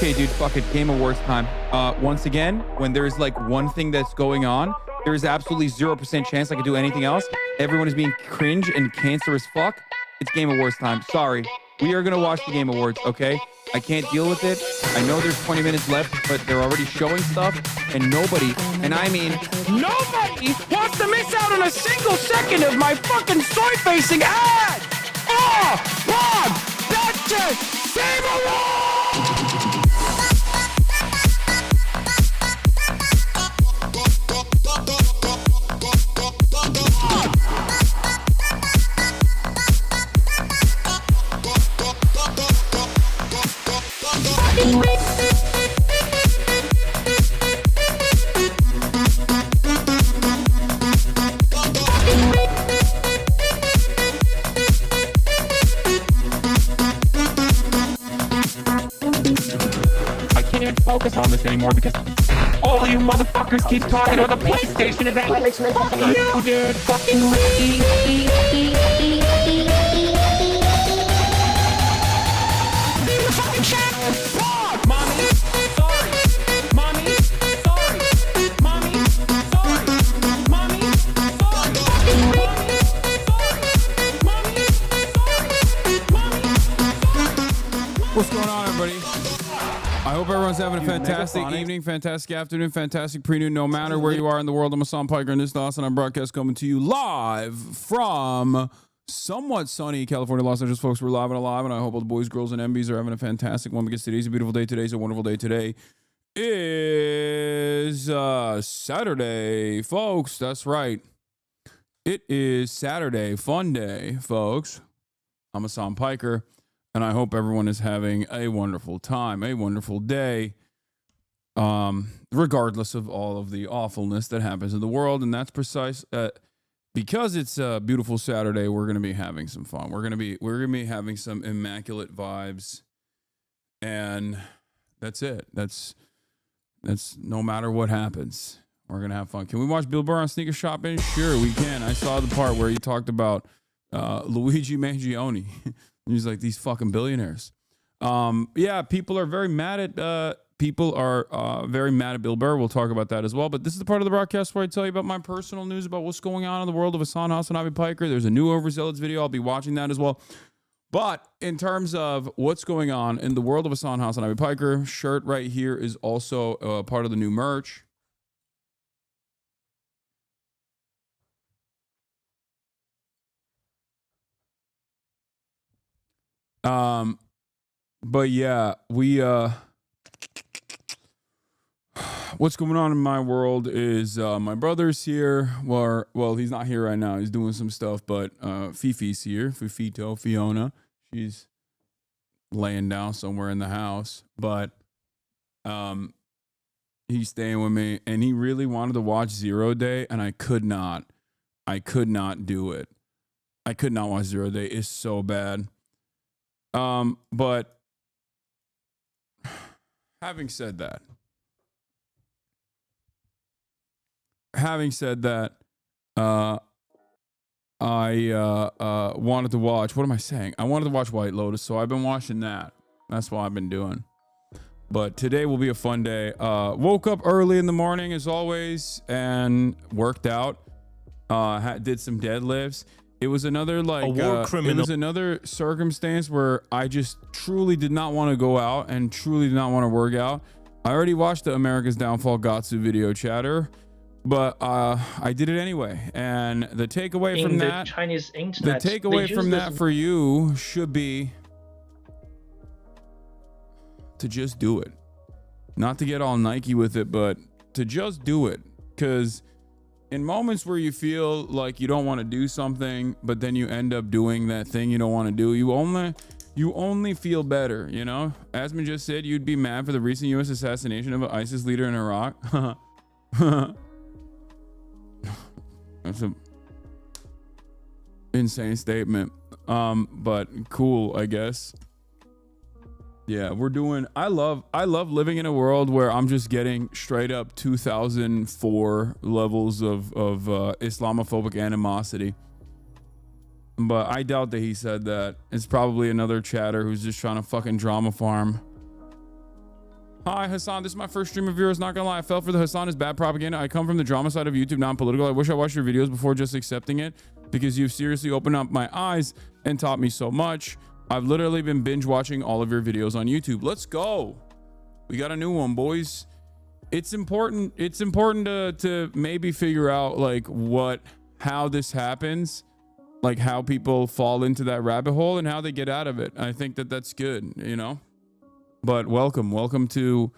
Okay, dude, fuck it. Game Awards time. Once again, when there's like one thing that's going on, there is absolutely 0% chance I could do anything else. Everyone is being cringe and cancer as fuck. It's Game Awards time. Sorry. We are going to watch the Game Awards, okay? I can't deal with it. I know there's 20 minutes left, but they're already showing stuff, and nobody, and I mean nobody, wants to miss out on a single second of my fucking soy-facing ad! Oh, Bob! That's it! Game Awards! Focus on this anymore because all of you motherfuckers keep talking about the PlayStation event. You dude, fucking Mommy, sorry. Mommy, sorry. Mommy, sorry. Mommy, sorry. What's going on, everybody? I hope everyone's having a fantastic evening, fantastic afternoon, fantastic pre-noon, no matter where you are in the world. I'm Hasan Piker, and this is the Hasanabi broadcast coming to you live from somewhat sunny California, Los Angeles, folks. We're live and alive, and I hope all the boys, girls, and MBs are having a fantastic one because today's a beautiful day. Today's a wonderful day. Today is Saturday, folks. That's right. It is Saturday, Funday, folks. I'm Hasan Piker. And I hope everyone is having a wonderful time, a wonderful day, regardless of all of the awfulness that happens in the world. And that's precise because it's a beautiful Saturday. We're going to be having some fun. We're going to be having some immaculate vibes, and that's it. That's no matter what happens, we're going to have fun. Can we watch Bill Burr on Sneaker Shopping? Sure, we can. I saw the part where he talked about Luigi Mangione. He's like, these fucking billionaires. Yeah, people are very mad at very mad at Bill Burr. We'll talk about that as well. But this is the part of the broadcast where I tell you about my personal news about what's going on in the world of Hasanabi Piker. There's a new Overzealots video. I'll be watching that as well. But in terms of what's going on in the world of Hasanabi Piker, shirt right here is also part of the new merch. But yeah, what's going on in my world is, my brother's here. Well, he's not here right now. He's doing some stuff, but, Fifi's here. Fiona. She's laying down somewhere in the house, but, he's staying with me, and he really wanted to watch Zero Day, and I could not do it. I could not watch Zero Day. It's so bad. But having said that, I wanted to watch, what am I saying? I wanted to watch White Lotus, so I've been watching that. That's what I've been doing. But today will be a fun day. Woke up early in the morning as always and worked out. Did some deadlifts. It was another it was another circumstance where I just truly did not want to go out and truly did not want to work out. I already watched the America's Downfall Gatsu video chatter, but I did it anyway. And the takeaway from that, Chinese internet, the takeaway from that for you should be to just do it. Not to get all Nike with it, but to just do it. Because in moments where you feel like you don't want to do something, but then you end up doing that thing you don't want to do, you only feel better, you know? Asman just said you'd be mad for the recent U.S. assassination of an ISIS leader in Iraq. That's an insane statement. But cool, I guess. Yeah, I love living in a world where I'm just getting straight up 2004 levels of Islamophobic animosity. But I doubt that he said that. It's probably another chatter who's just trying to fucking drama farm. Hi, Hasan. This is my first stream of yours. Not gonna lie, I fell for the Hasan is bad propaganda. I come from the drama side of YouTube, non-political. I wish I watched your videos before just accepting it because you've seriously opened up my eyes and taught me so much. I've literally been binge watching all of your videos on YouTube. Let's go. We got a new one, boys. It's important. It's important to maybe figure out like how this happens, like how people fall into that rabbit hole and how they get out of it. I think that that's good, you know. But welcome to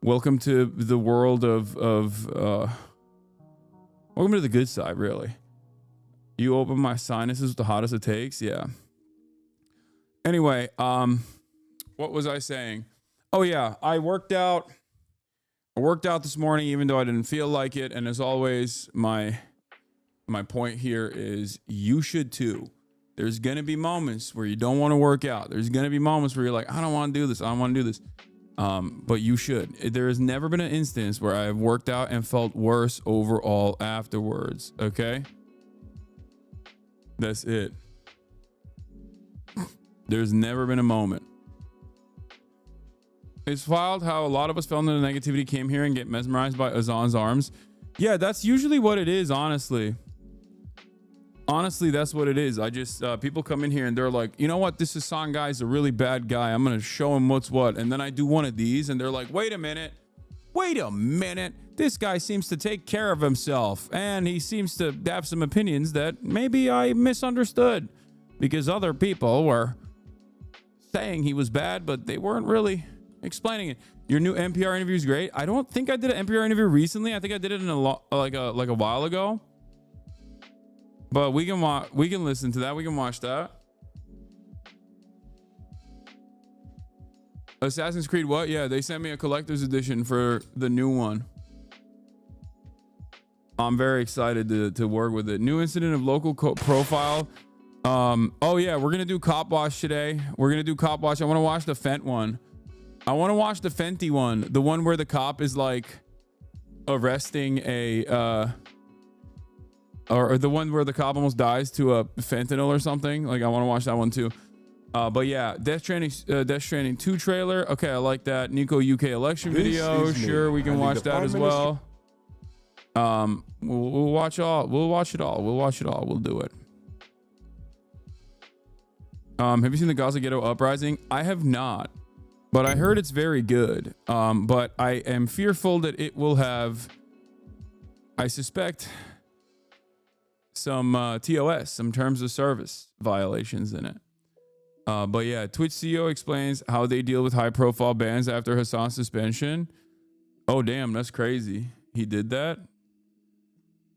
the world of welcome to the good side, really. You open my sinuses with the hottest it takes, yeah. Anyway, what was I saying? Oh yeah, I worked out this morning even though I didn't feel like it, and as always, my point here is you should too. There's going to be moments where you don't want to work out. There's going to be moments where you're like, I don't want to do this. I don't want to do this. But you should. There has never been an instance where I have worked out and felt worse overall afterwards. Okay? That's it. There's never been a moment. It's wild how a lot of us fell into the negativity, came here and get mesmerized by Azan's arms. Yeah, that's usually what it is, honestly. Honestly, that's what it is. I just, people come in here and they're like, you know what? This Hasan guy's a really bad guy. I'm going to show him what's what. And then I do one of these and they're like, wait a minute. This guy seems to take care of himself. And he seems to have some opinions that maybe I misunderstood because other people were saying he was bad, but they weren't really explaining it. Your new NPR interview is great. I don't think I did an NPR interview recently. I think I did it in like a while ago. But we can listen to that. We can watch that. Assassin's Creed what? Yeah, they sent me a collector's edition for the new one. I'm very excited to work with it. New incident of local profile. Oh yeah, we're gonna do cop watch today. We're gonna do cop watch. I want to watch the Fent one. I want to watch the Fenty one. The one where the cop is like arresting a or the one where the cop almost dies to a fentanyl or something. Like, I want to watch that one too. But yeah, Death Stranding 2 trailer. Okay, I like that. Nico UK election video. Sure, we can watch that as well. We'll watch all. We'll watch it all. We'll do it. Have you seen the Gaza Ghetto Uprising? I have not, but I heard it's very good. But I am fearful that it will have, I suspect, some TOS, some terms of service violations in it. But yeah, Twitch CEO explains how they deal with high profile bans after Hasan's suspension. Oh damn, that's crazy. He did that.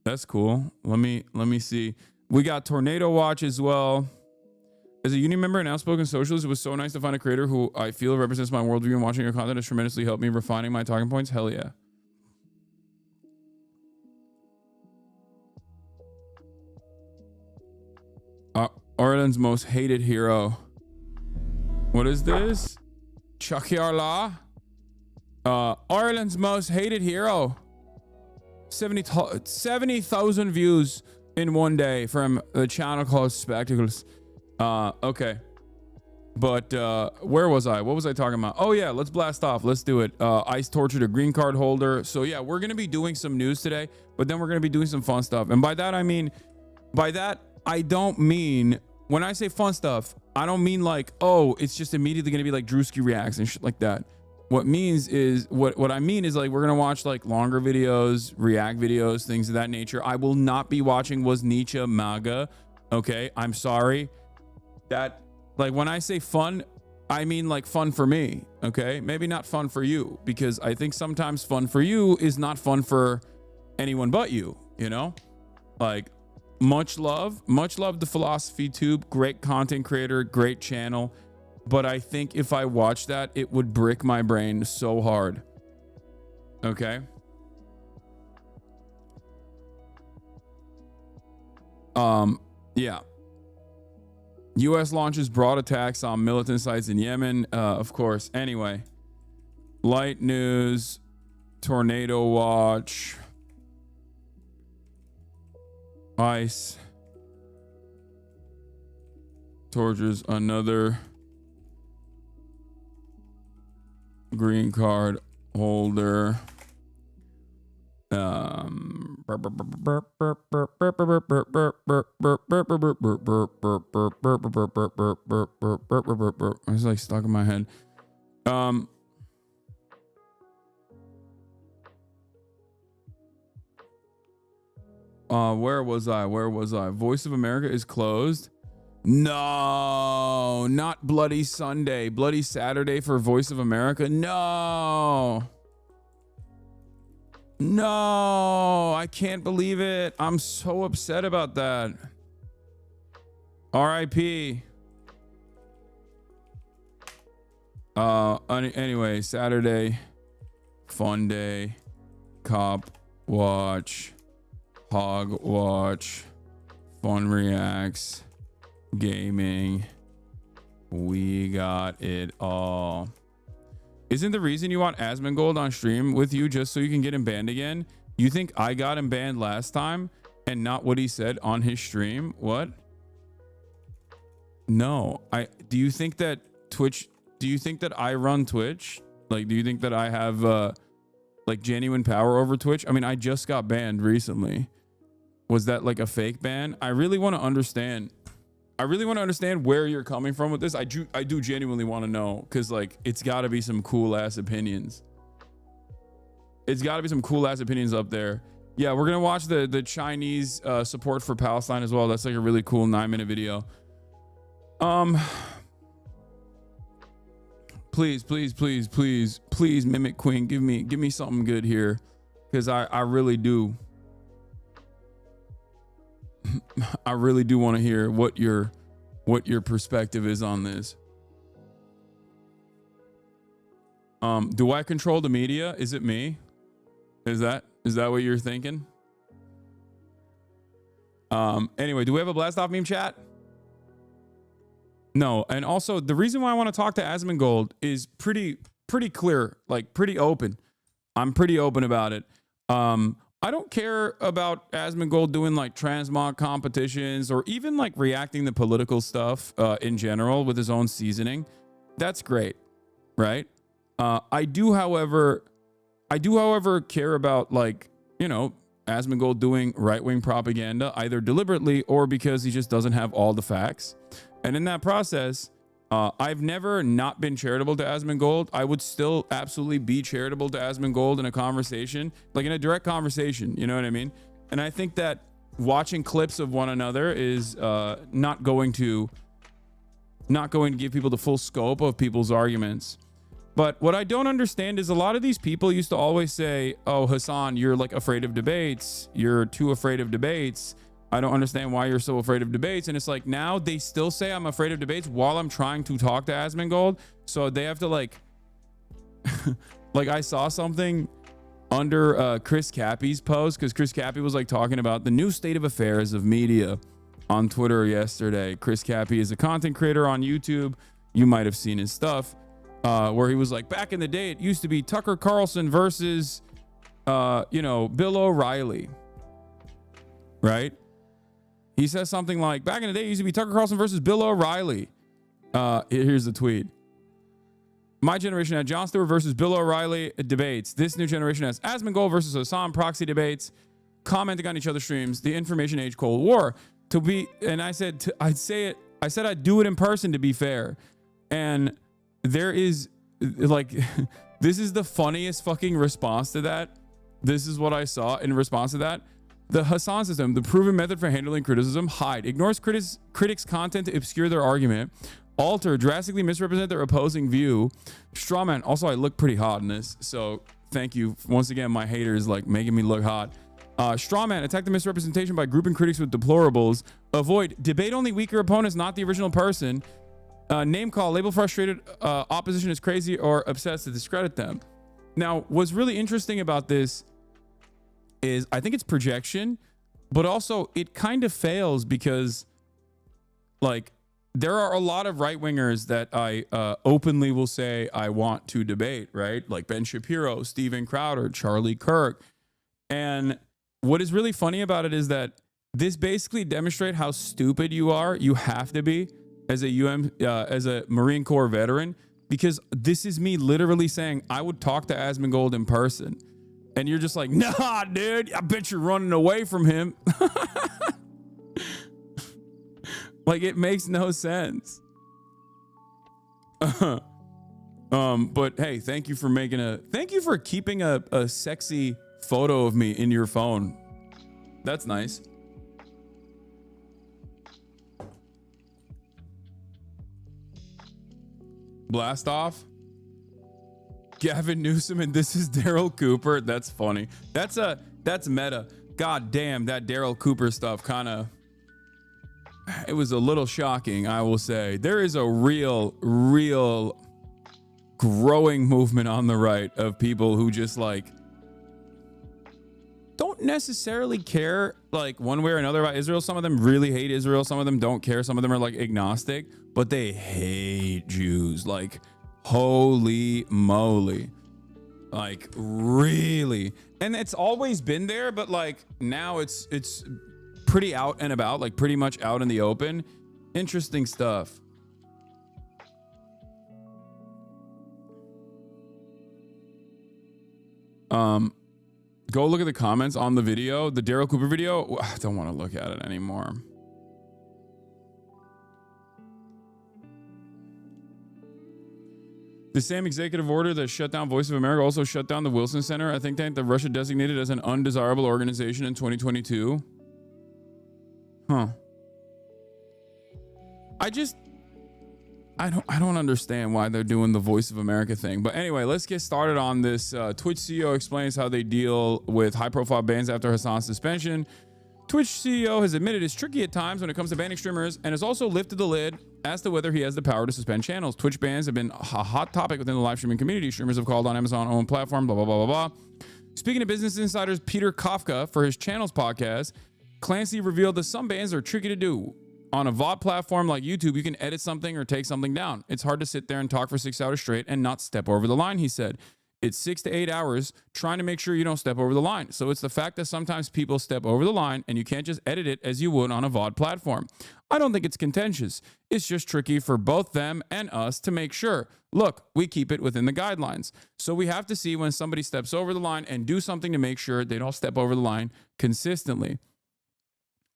That's cool. Let me see. We got Tornado Watch as well. As a union member and outspoken socialist, it was so nice to find a creator who I feel represents my worldview, and watching your content has tremendously helped me refining my talking points. Hell yeah. Ireland's most hated hero. What is this? Chakiarla. Ireland's most hated hero. 70,000 views in one day from the channel called Spectacles. Okay. But where was I? What was I talking about? Oh yeah, let's blast off. Let's do it. ICE tortured a green card holder. So yeah, we're gonna be doing some news today, but then we're gonna be doing some fun stuff. And by that I don't mean, when I say fun stuff, I don't mean like, oh, it's just immediately gonna be like Drewski reacts and shit like that. What I mean is like, we're gonna watch like longer videos, react videos, things of that nature. I will not be watching Was Nietzsche MAGA. Okay, I'm sorry. That, like, when I say fun, I mean like fun for me. Okay, maybe not fun for you, because I think sometimes fun for you is not fun for anyone but you. You know, like, much love to Philosophy Tube, great content creator, great channel. But I think if I watched that, it would brick my brain so hard. Okay. Yeah. U.S. launches broad attacks on militant sites in Yemen. Of course. Anyway. Light news. Tornado watch. ICE tortures another green card holder. I was like stuck in my head. Where was I? Voice of America is closed. No, not Bloody Sunday. Bloody Saturday for Voice of America. No, I can't believe it. I'm so upset about that. R.I.P. Anyway, Saturday, Funday, Cop Watch, Hog Watch, Fun Reacts, Gaming. We got it all. Isn't the reason you want Asmongold on stream with you just so you can get him banned again? You think I got him banned last time and not what he said on his stream? What? No. Do you think that I run Twitch? Like, do you think that I have like genuine power over Twitch? I mean, I just got banned recently. Was that like a fake ban? I really want to understand where you're coming from with this. I do genuinely want to know, because like it's got to be some cool ass opinions. It's got to be some cool ass opinions up there. Yeah, we're gonna watch the Chinese support for Palestine as well. That's like a really cool 9-minute video. Please, Mimic Queen, give me something good here, because I really do. I really do want to hear what your perspective is on this. Do I control the media? Is it me? Is that what you're thinking? Anyway, do we have a blast off meme chat? No. And also, the reason why I want to talk to Asmongold is pretty clear, like pretty open. I'm pretty open about it. I don't care about Asmongold doing like transmog competitions or even like reacting to political stuff in general with his own seasoning. That's great, right? I do, however, care about, like, you know, Asmongold doing right-wing propaganda, either deliberately or because he just doesn't have all the facts. And in that process, I've never not been charitable to Asmongold. I would still absolutely be charitable to Asmongold in a conversation, like in a direct conversation. You know what I mean? And I think that watching clips of one another is not going to give people the full scope of people's arguments. But what I don't understand is a lot of these people used to always say, "Oh, Hasan, you're like afraid of debates. You're too afraid of debates. I don't understand why you're so afraid of debates." And it's like, now they still say I'm afraid of debates while I'm trying to talk to Asmongold. So they have to like, like I saw something under Chris Cappy's post, because Chris Cappy was like talking about the new state of affairs of media on Twitter yesterday. Chris Cappy is a content creator on YouTube. You might have seen his stuff where he was like, back in the day, it used to be Tucker Carlson versus, Bill O'Reilly, right? He says something like, back in the day, it used to be Tucker Carlson versus Bill O'Reilly. Here's the tweet. My generation had Jon Stewart versus Bill O'Reilly debates. This new generation has Asmongold versus Hasan proxy debates, commenting on each other's streams, the information age Cold War. I said I'd do it in person, to be fair. And there is like, this is the funniest fucking response to that. This is what I saw in response to that. The Hasan system, the proven method for handling criticism: hide, ignores critics' content to obscure their argument, alter, drastically misrepresent their opposing view, strawman. Also, I look pretty hot in this, so thank you once again. My haters like making me look hot. Strawman, attack the misrepresentation by grouping critics with deplorables. Avoid, debate only weaker opponents, not the original person. Name call, label frustrated opposition is crazy or obsessed to discredit them. Now, what's really interesting about this is I think it's projection, but also it kind of fails because, like, there are a lot of right-wingers that I openly will say I want to debate, right? Like Ben Shapiro, Steven Crowder, Charlie Kirk. And what is really funny about it is that this basically demonstrates how stupid you are. You have to be as a Marine Corps veteran because this is me literally saying I would talk to Asmongold in person. And you're just like, nah, dude, I bet you're running away from him. Like, it makes no sense. But hey, thank you for keeping a sexy photo of me in your phone. That's nice. Blast off. Gavin Newsom and this is Daryl Cooper. That's funny. That's meta. God damn, that Daryl Cooper stuff it was a little shocking, I will say. There is a real growing movement on the right of people who just like don't necessarily care like one way or another about Israel. Some of them really hate Israel. Some of them don't care. Some of them are like agnostic, but they hate Jews. Like, holy moly. Like, really. And it's always been there, but like now it's pretty out and about, like pretty much out in the open. Interesting stuff. Go look at the comments on the video, the Daryl Cooper video. I don't want to look at it anymore. The same executive order that shut down Voice of America also shut down the Wilson Center, a think tank that Russia designated as an undesirable organization in 2022. Huh. I don't understand why they're doing the Voice of America thing. But anyway, let's get started on this. Twitch CEO explains how they deal with high-profile bans after Hasan's suspension. Twitch CEO has admitted it's tricky at times when it comes to banning streamers and has also lifted the lid as to whether he has the power to suspend channels. Twitch bans have been a hot topic within the live streaming community. Streamers have called on Amazon-owned platform, blah, blah, blah, blah, blah. Speaking to Business Insider's Peter Kafka for his channel's podcast, Clancy revealed that some bans are tricky to do. On a VOD platform like YouTube, you can edit something or take something down. It's hard to sit there and talk for 6 hours straight and not step over the line, he said. It's 6 to 8 hours trying to make sure you don't step over the line. So it's the fact that sometimes people step over the line and you can't just edit it as you would on a VOD platform. I don't think it's contentious. It's just tricky for both them and us to make sure. Look, we keep it within the guidelines. So we have to see when somebody steps over the line and do something to make sure they don't step over the line consistently.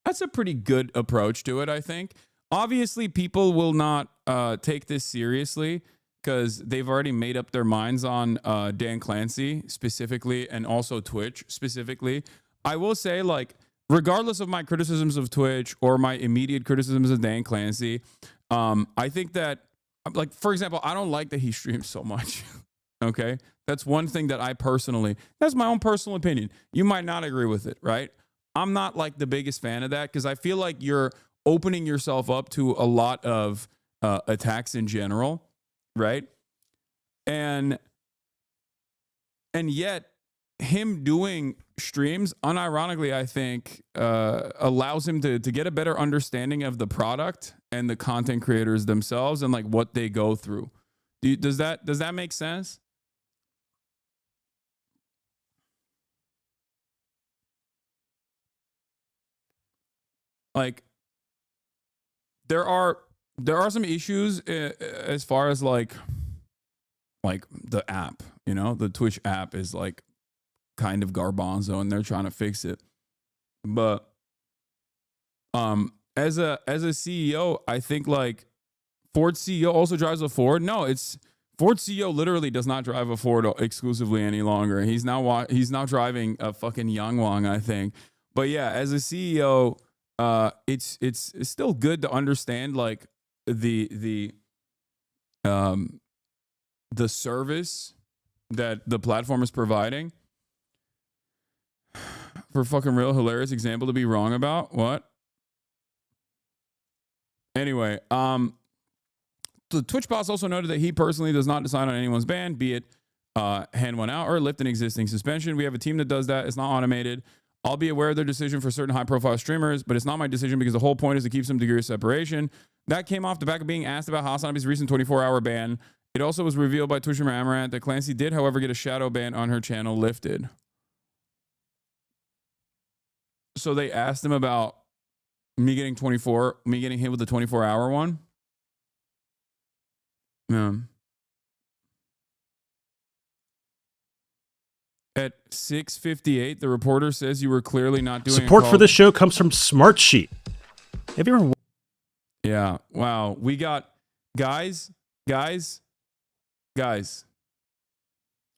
That's a pretty good approach to it, I think. Obviously, people will not take this seriously because they've already made up their minds on Dan Clancy specifically and also Twitch specifically. I will say, like, regardless of my criticisms of Twitch or my immediate criticisms of Dan Clancy, I think that, like, for example, I don't like that he streams so much. Okay? That's one thing that that's my own personal opinion. You might not agree with it, right? I'm not like the biggest fan of that because I feel like you're opening yourself up to a lot of attacks in general, right? And yet him doing streams, unironically, I think, allows him to get a better understanding of the product and the content creators themselves and like what they go through. Does that make sense? Like, there are some issues as far as like the app, you know, the Twitch app is like kind of garbanzo and they're trying to fix it. But as a CEO, I think like Ford CEO also drives a Ford. No, it's Ford CEO literally does not drive a Ford exclusively any longer. He's now driving a fucking Yangwang, I think. But yeah, as a CEO, it's still good to understand like the service that the platform is providing. For fucking real, hilarious example to be wrong about. What? Anyway, the Twitch boss also noted that he personally does not decide on anyone's ban, be it hand one out or lift an existing suspension. We have a team that does that. It's not automated. I'll be aware of their decision for certain high-profile streamers, but it's not my decision because the whole point is to keep some degree of separation. That came off the back of being asked about Hasanabi's recent 24-hour ban. It also was revealed by Twitcher Amaranth that Clancy did, however, get a shadow ban on her channel lifted. So they asked him about me getting hit with the 24-hour one. Yeah. At 6:58, the reporter says you were clearly not doing Support for this show comes from Smartsheet. Have you ever? Yeah. Wow. We got guys.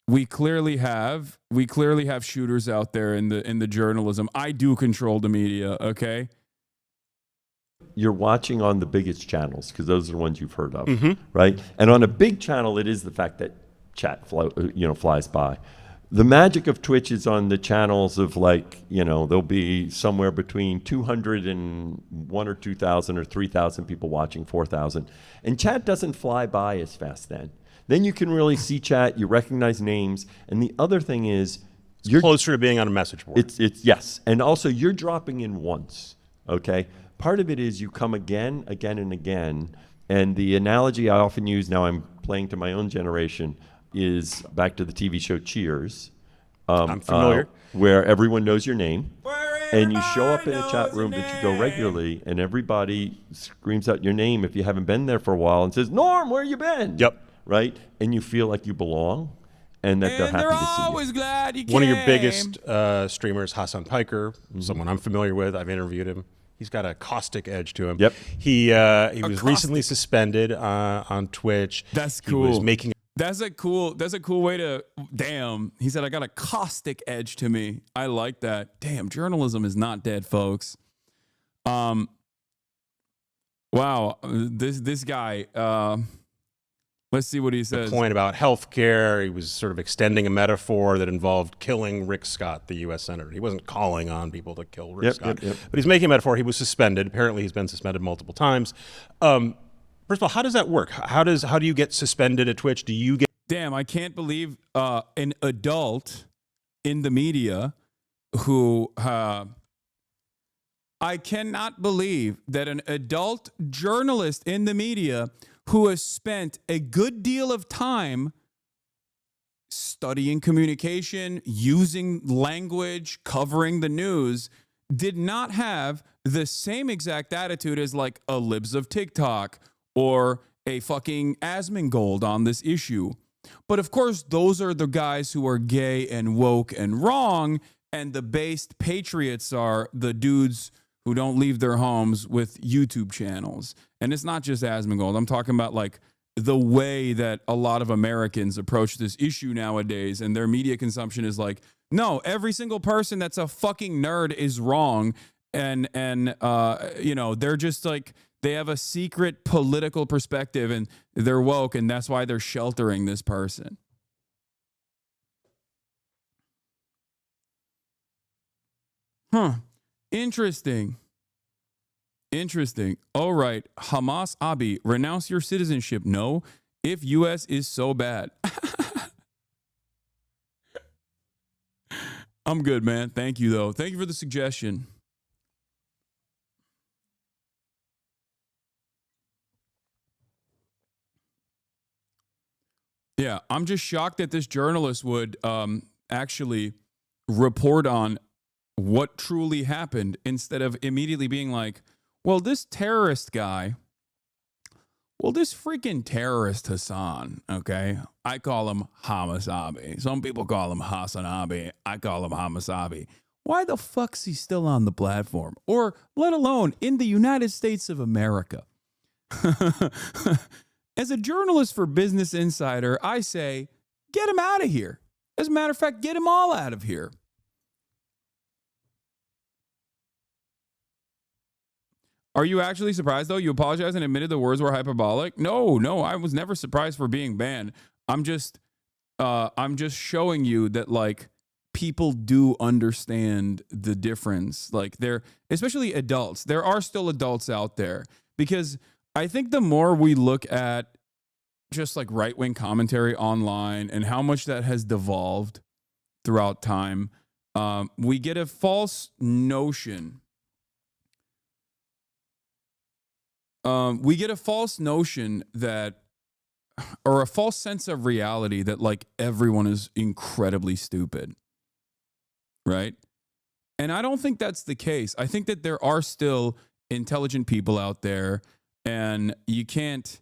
We clearly have shooters out there in the journalism. I do control the media, okay? You're watching on the biggest channels because those are the ones you've heard of, right? And on a big channel, it is the fact that chat flies by. The magic of Twitch is on the channels of there'll be somewhere between 200 and 1 or 2,000 or 3,000 people watching, 4,000. And chat doesn't fly by as fast then. Then you can really see chat, you recognize names. And the other thing is you're closer to being on a message board. It's yes. And also you're dropping in once, okay? Part of it is you come again and again. And the analogy I often use, now I'm playing to my own generation, is back to the TV show Cheers. I'm familiar. Where everyone knows your name. And you show up in a chat room that you go regularly, and everybody screams out your name if you haven't been there for a while and says, Norm, where you been? Yep. Right? And you feel like you belong and that they're happy to see you. Always glad you came. One of your biggest streamers, Hasan Piker, someone I'm familiar with. I've interviewed him. He's got a caustic edge to him. Yep. He was recently suspended on Twitch. That's cool. He was making That's a cool way to, damn. He said, I got a caustic edge to me. I like that. Damn, journalism is not dead, folks. Wow, this guy, let's see what he says. point about healthcare. He was sort of extending a metaphor that involved killing Rick Scott, the U.S. Senator. He wasn't calling on people to kill Rick Scott. But he's making a metaphor. He was suspended. Apparently, he's been suspended multiple times. First of all, how does that work? How do you get suspended at Twitch? Do you get? Damn, I can't believe an adult in the media who I cannot believe that an adult journalist in the media who has spent a good deal of time studying communication, using language, covering the news, did not have the same exact attitude as like a Libs of TikTok or a fucking Asmongold on this issue. But of course, those are the guys who are gay and woke and wrong, and the based patriots are the dudes who don't leave their homes with YouTube channels. And it's not just Asmongold. I'm talking about like the way that a lot of Americans approach this issue nowadays, and their media consumption is like, no, every single person that's a fucking nerd is wrong. And they're just like, they have a secret political perspective and they're woke, and that's why they're sheltering this person. Interesting. All right. Hasanabi, renounce your citizenship. No, if U.S. is so bad. I'm good, man. Thank you, though. Thank you for the suggestion. Yeah, I'm just shocked that this journalist would actually report on what truly happened instead of immediately being like, well, this terrorist guy, this freaking terrorist Hasan, okay? I call him Hasanabi. Some people call him Hasanabi. I call him Hasanabi. Why the fuck's he still on the platform? Or let alone in the United States of America? As a journalist for Business Insider, I say, get him out of here. As a matter of fact, get them all out of here. Are you actually surprised, though? You apologized and admitted the words were hyperbolic? No, I was never surprised for being banned. I'm just showing you that, like, people do understand the difference. Like, they're, especially adults. There are still adults out there. Because I think the more we look at just like right-wing commentary online and how much that has devolved throughout time, we get a false notion. That, or a false sense of reality that like everyone is incredibly stupid, right? And I don't think that's the case. I think that there are still intelligent people out there, and you can't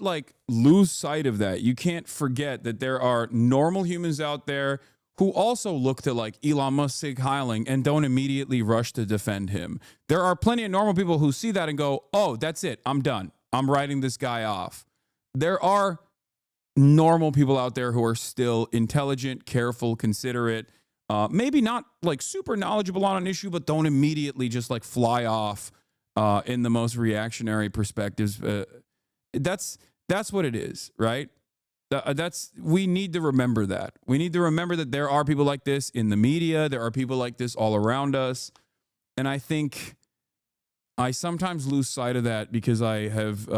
like lose sight of that. You can't forget that there are normal humans out there who also look to like Elon Musk sig-heiling and don't immediately rush to defend him. There are plenty of normal people who see that and go, oh, that's it. I'm done. I'm writing this guy off. There are normal people out there who are still intelligent, careful, considerate, maybe not like super knowledgeable on an issue, but don't immediately just like fly off in the most reactionary perspectives. That's what it is, right? We need to remember that. We need to remember that there are people like this in the media. There are people like this all around us. And I think I sometimes lose sight of that because I've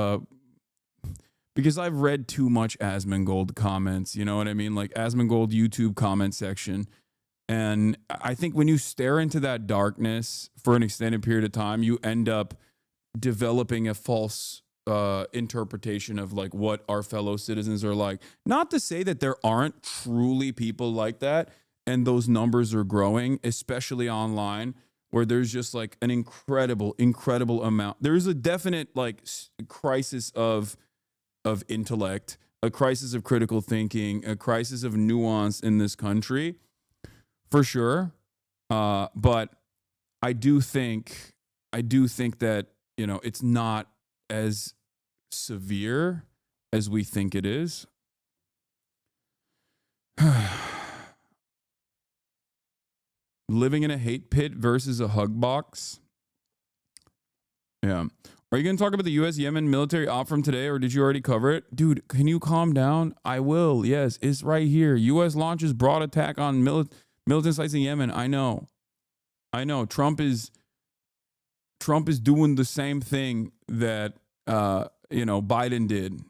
read too much Asmongold comments. You know what I mean? Like Asmongold YouTube comment section. And I think when you stare into that darkness for an extended period of time, you end up developing a false interpretation of like what our fellow citizens are like. Not to say that there aren't truly people like that, and those numbers are growing, especially online, where there's just like an incredible amount. There's a definite like crisis of intellect, a crisis of critical thinking, a crisis of nuance in this country, for sure. But I do think that, you know, it's not as severe as we think it is. Living in a hate pit versus a hug box. Yeah. Are you going to talk about the U.S.-Yemen military op from today, or did you already cover it? Dude, can you calm down? I will. Yes, it's right here. U.S. launches broad attack on militant sites in Yemen. I know. Trump is doing the same thing that Biden did,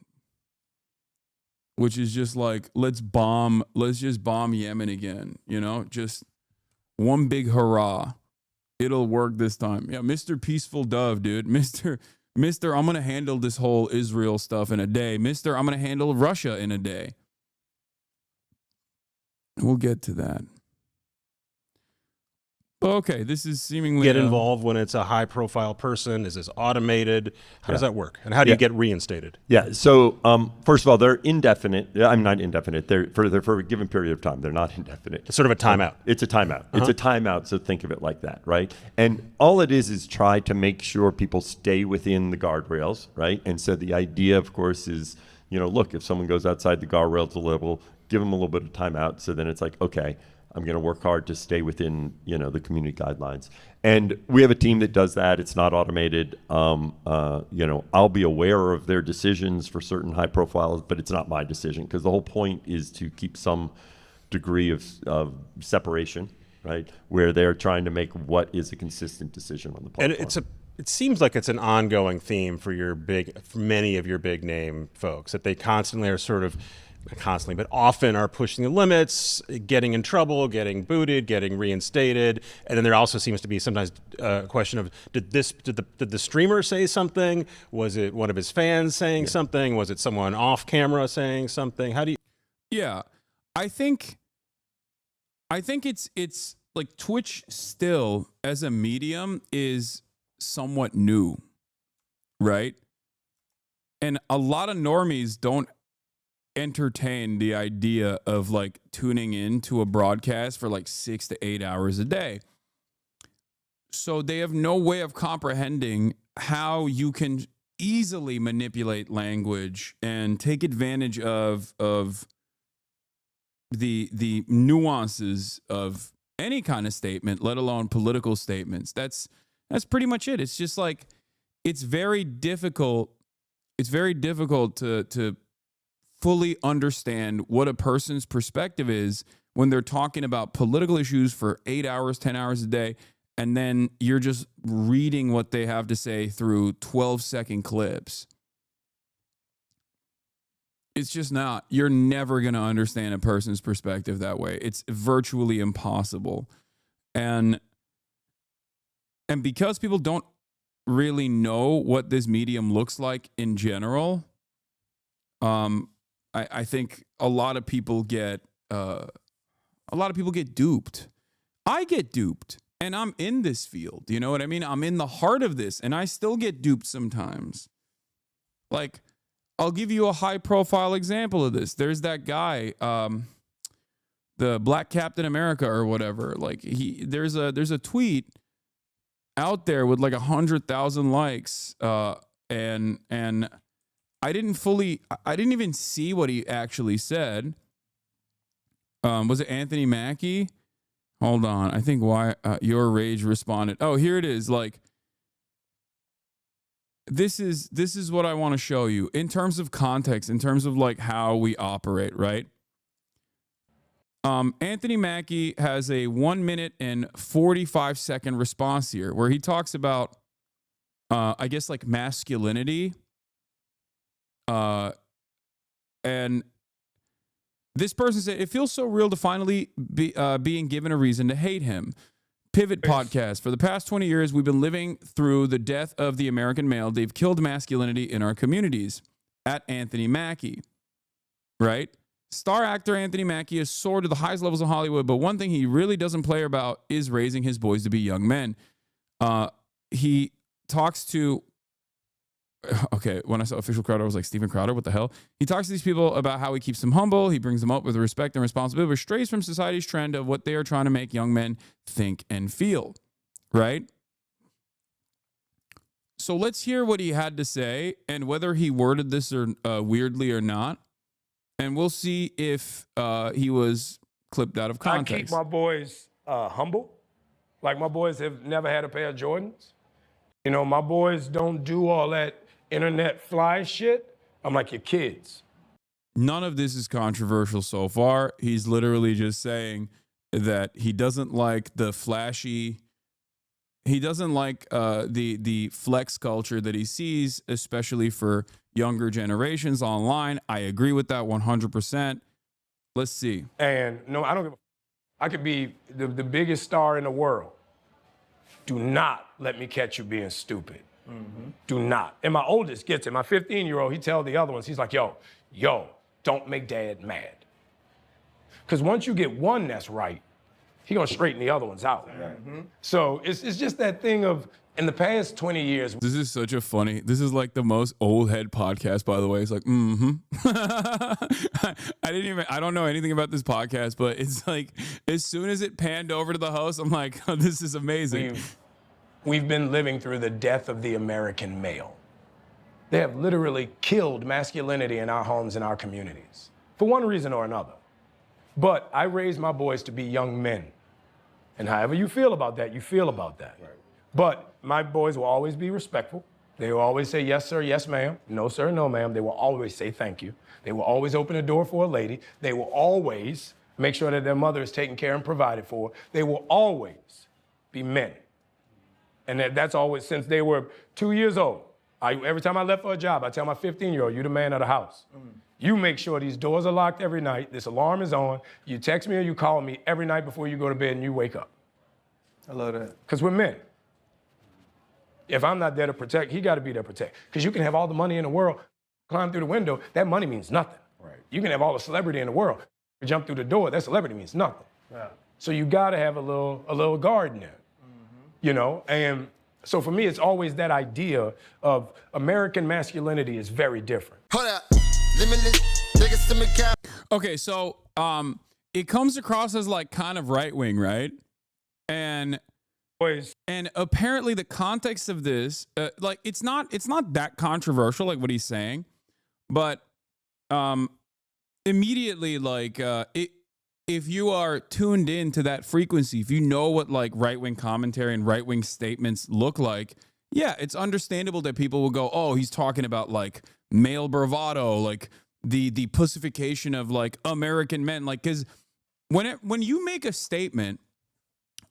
which is just like, let's just bomb Yemen again, just one big hurrah. It'll work this time. Yeah, Mr. Peaceful Dove, dude. Mr. I'm going to handle this whole Israel stuff in a day. Mr. I'm going to handle Russia in a day. We'll get to that. Okay, this is seemingly... Get involved when it's a high-profile person? Is this automated? How does that work? And how do you get reinstated? Yeah, so first of all, they're indefinite. I'm not indefinite. They're for a given period of time. They're not indefinite. It's sort of a timeout. It's a timeout. It's a timeout, so think of it like that, right? And all it is try to make sure people stay within the guardrails, right? And so the idea, of course, is, look, if someone goes outside the guardrails a little, give them a little bit of timeout. So then it's like, okay, I'm going to work hard to stay within, the community guidelines. And we have a team that does that. It's not automated. I'll be aware of their decisions for certain high profiles, but it's not my decision, because the whole point is to keep some degree of separation, right? Where they're trying to make what is a consistent decision on the platform. And it seems like it's an ongoing theme for many of your big name folks, that they constantly are but often are pushing the limits, getting in trouble, getting booted, getting reinstated. And then there also seems to be sometimes a question of, did the streamer say something? Was it one of his fans saying something? Was it someone off camera saying something? How do you... Yeah, I think it's like Twitch still as a medium is somewhat new, right? And a lot of normies don't entertain the idea of like tuning in to a broadcast for like 6 to 8 hours a day. So they have no way of comprehending how you can easily manipulate language and take advantage of the nuances of any kind of statement, let alone political statements. That's pretty much it. It's just like, it's very difficult to fully understand what a person's perspective is when they're talking about political issues for 8 hours, 10 hours a day, and then you're just reading what they have to say through 12-second clips. It's just not. You're never going to understand a person's perspective that way. It's virtually impossible. And because people don't really know what this medium looks like in general, I think a lot of people get duped. I get duped, and I'm in this field. You know what I mean? I'm in the heart of this, and I still get duped sometimes. Like, I'll give you a high-profile example of this. There's that guy, the Black Captain America or whatever. Like there's a tweet out there with like 100,000 likes, and I didn't even see what he actually said. Was it Anthony Mackie? Hold on, I think why your rage responded. Oh, here it is. Like this is what I want to show you in terms of context, in terms of like how we operate, right? Anthony Mackie has a 1 minute and 45 second response here where he talks about, I guess, like masculinity. And this person said, it feels so real to finally be being given a reason to hate him. Pivot podcast. For the past 20 years, we've been living through the death of the American male. They've killed masculinity in our communities. At Anthony Mackie, right? Star actor Anthony Mackie has soared to the highest levels of Hollywood, but one thing he really doesn't play about is raising his boys to be young men. He talks to, okay, when I saw official Crowder, I was like, Steven Crowder, what the hell? He talks to these people about how he keeps them humble. He brings them up with respect and responsibility, but strays from society's trend of what they are trying to make young men think and feel, right? So let's hear what he had to say and whether he worded this or weirdly or not. And we'll see if he was clipped out of context. I keep my boys humble. Like, my boys have never had a pair of Jordans. You know, my boys don't do all that internet fly shit. I'm like, your kids. None of this is controversial so far. He's literally just saying that he doesn't like the flashy, he doesn't like the flex culture that he sees, especially for younger generations online. I agree with that 100%. Let's see. And no, I don't give a, I could be the biggest star in the world. Do not let me catch you being stupid. Mm-hmm. Do not. And my oldest gets it. My 15-year-old, he tells the other ones, he's like, yo, don't make dad mad. Because once you get one that's right, he gonna straighten the other ones out. Mm-hmm. So it's just that thing of, in the past 20 years. This is such a funny, this is like the most old head podcast, by the way. It's like, I don't know anything about this podcast, but it's like, as soon as it panned over to the host, I'm like, oh, this is amazing. We've been living through the death of the American male. They have literally killed masculinity in our homes and our communities, for one reason or another. But I raised my boys to be young men. And however you feel about that, you feel about that. Right. But my boys will always be respectful. They will always say, yes, sir, yes, ma'am. No, sir, no, ma'am. They will always say thank you. They will always open the door for a lady. They will always make sure that their mother is taken care and provided for. They will always be men. And that's always, since they were 2 years old. Every time I left for a job, I tell my 15-year-old, you're the man of the house. You make sure these doors are locked every night, this alarm is on, you text me or you call me every night before you go to bed and you wake up. I love that. Because we're men. If I'm not there to protect, he got to be there to protect. Because you can have all the money in the world, climb through the window, that money means nothing. Right. You can have all the celebrity in the world, jump through the door, that celebrity means nothing. Yeah. So you got to have a little guard in there, you know? And so for me, it's always that idea of American masculinity is very different. Hold up. Okay, so it comes across as like kind of right-wing, right? And apparently the context of this, like it's not that controversial, like what he's saying, but immediately, like if you are tuned in to that frequency, if you know what like right-wing commentary and right-wing statements look like, yeah, it's understandable that people will go, oh, he's talking about like male bravado, like the pussification of like American men, like, because when you make a statement,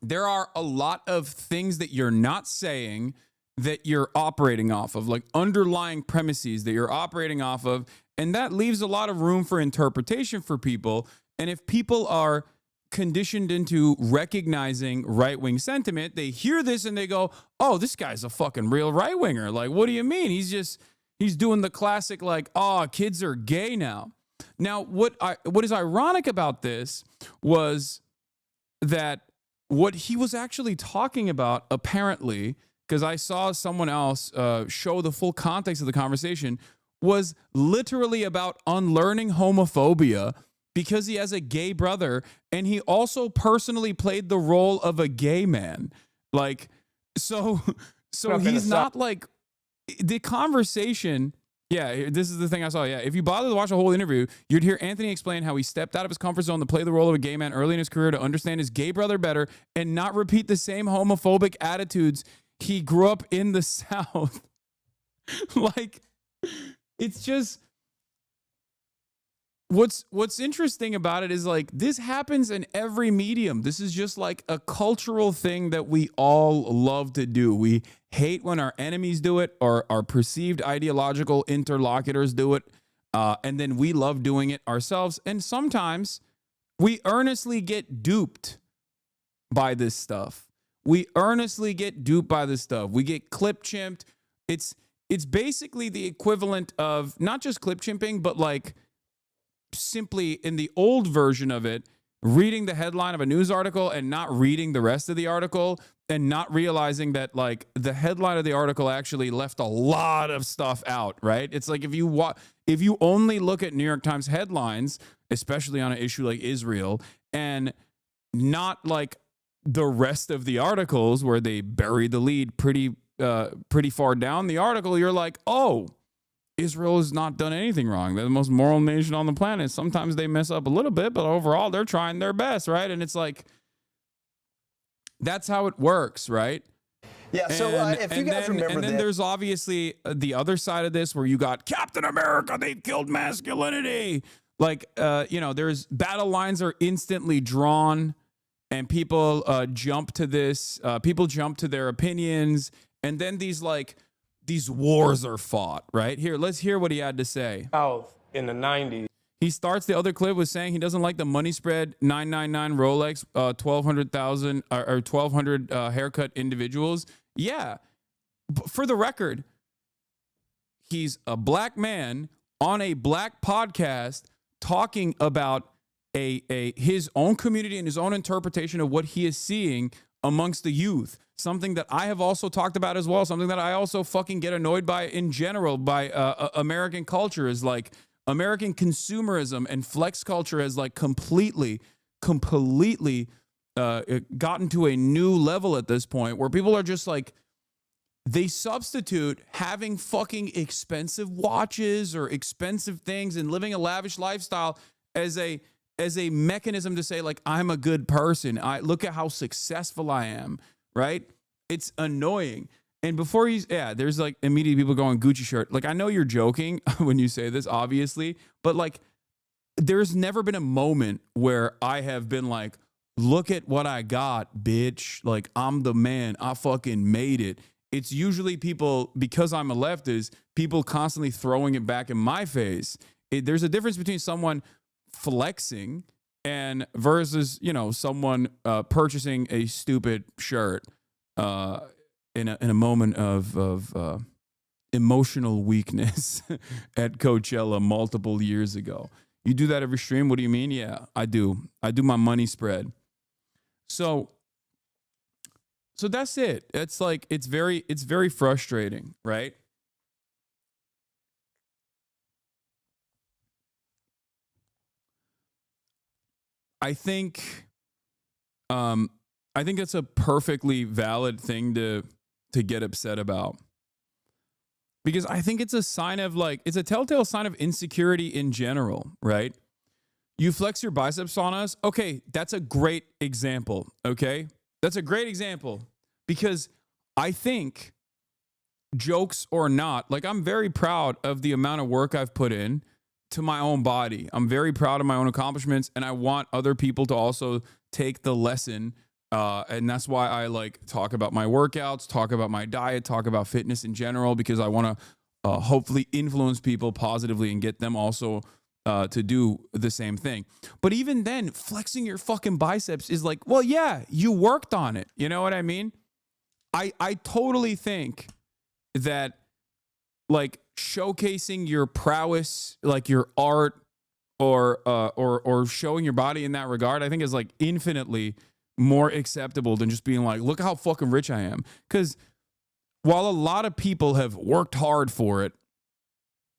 there are a lot of things that you're not saying that you're operating off of, like underlying premises that you're operating off of, and that leaves a lot of room for interpretation for people. And if people are conditioned into recognizing right-wing sentiment, they hear this and they go, oh, this guy's a fucking real right-winger. Like, what do you mean? He's doing the classic, like, oh, kids are gay now. Now, what is ironic about this was that what he was actually talking about, apparently, because I saw someone else show the full context of the conversation, was literally about unlearning homophobia, because he has a gay brother, and he also personally played the role of a gay man. Like, so he's not like the conversation. Yeah, this is the thing I saw. Yeah, if you bother to watch the whole interview, you'd hear Anthony explain how he stepped out of his comfort zone to play the role of a gay man early in his career to understand his gay brother better and not repeat the same homophobic attitudes he grew up in the South. Like, it's just what's interesting about it is like this happens in every medium. This is just like a cultural thing that we all love to do. We hate when our enemies do it or our perceived ideological interlocutors do it, and then we love doing it ourselves. And sometimes we earnestly get duped by this stuff. We earnestly get duped by this stuff. We get clip chimped. It's basically the equivalent of not just clip chimping, but like simply in the old version of it, reading the headline of a news article and not reading the rest of the article and not realizing that like the headline of the article actually left a lot of stuff out, right? It's like if you only look at New York Times headlines, especially on an issue like Israel, and not like the rest of the articles where they bury the lead pretty far down the article, you're like, oh, Israel has not done anything wrong. They're the most moral nation on the planet. Sometimes they mess up a little bit, but overall they're trying their best, right? And it's like, that's how it works, right? Yeah, so if you guys remember and then there's obviously the other side of this where you got Captain America, they've killed masculinity. Like, there's battle lines are instantly drawn and people jump to this. People jump to their opinions. And then these wars are fought, right? Here, let's hear what he had to say. In the 90s. He starts the other clip with saying he doesn't like the money spread 999 Rolex, 1,200,000 or 1,200 haircut individuals. Yeah. For the record, he's a black man on a black podcast talking about his own community and his own interpretation of what he is seeing amongst the youth. Something that I have also talked about as well. Something that I also fucking get annoyed by in general by American culture is like American consumerism and flex culture has like completely gotten to a new level at this point where people are just like, they substitute having fucking expensive watches or expensive things and living a lavish lifestyle as a mechanism to say like, I'm a good person. Look at how successful I am, right? It's annoying. And before there's like immediately people going Gucci shirt. Like, I know you're joking when you say this, obviously, but like, there's never been a moment where I have been like, look at what I got, bitch. Like, I'm the man. I fucking made it. It's usually people, because I'm a leftist, people constantly throwing it back in my face. There's a difference between someone flexing and versus, someone purchasing a stupid shirt in a moment of emotional weakness at Coachella multiple years ago. You do that every stream? What do you mean? Yeah, I do. I do my money spread. So that's it. It's like it's very frustrating, right? I think that's a perfectly valid thing to get upset about. Because I think it's a sign of it's a telltale sign of insecurity in general, right? You flex your biceps on us. Okay, that's a great example, okay? That's a great example because I think, jokes or not, like I'm very proud of the amount of work I've put in to my own body. I'm very proud of my own accomplishments and I want other people to also take the lesson. And that's why I talk about my workouts, talk about my diet, talk about fitness in general, because I want to hopefully influence people positively and get them also to do the same thing. But even then, flexing your fucking biceps is like, well, yeah, you worked on it. You know what I mean? I totally think that showcasing your prowess, like your art or showing your body in that regard, I think is infinitely more acceptable than just being like, look how fucking rich I am. Because while a lot of people have worked hard for it,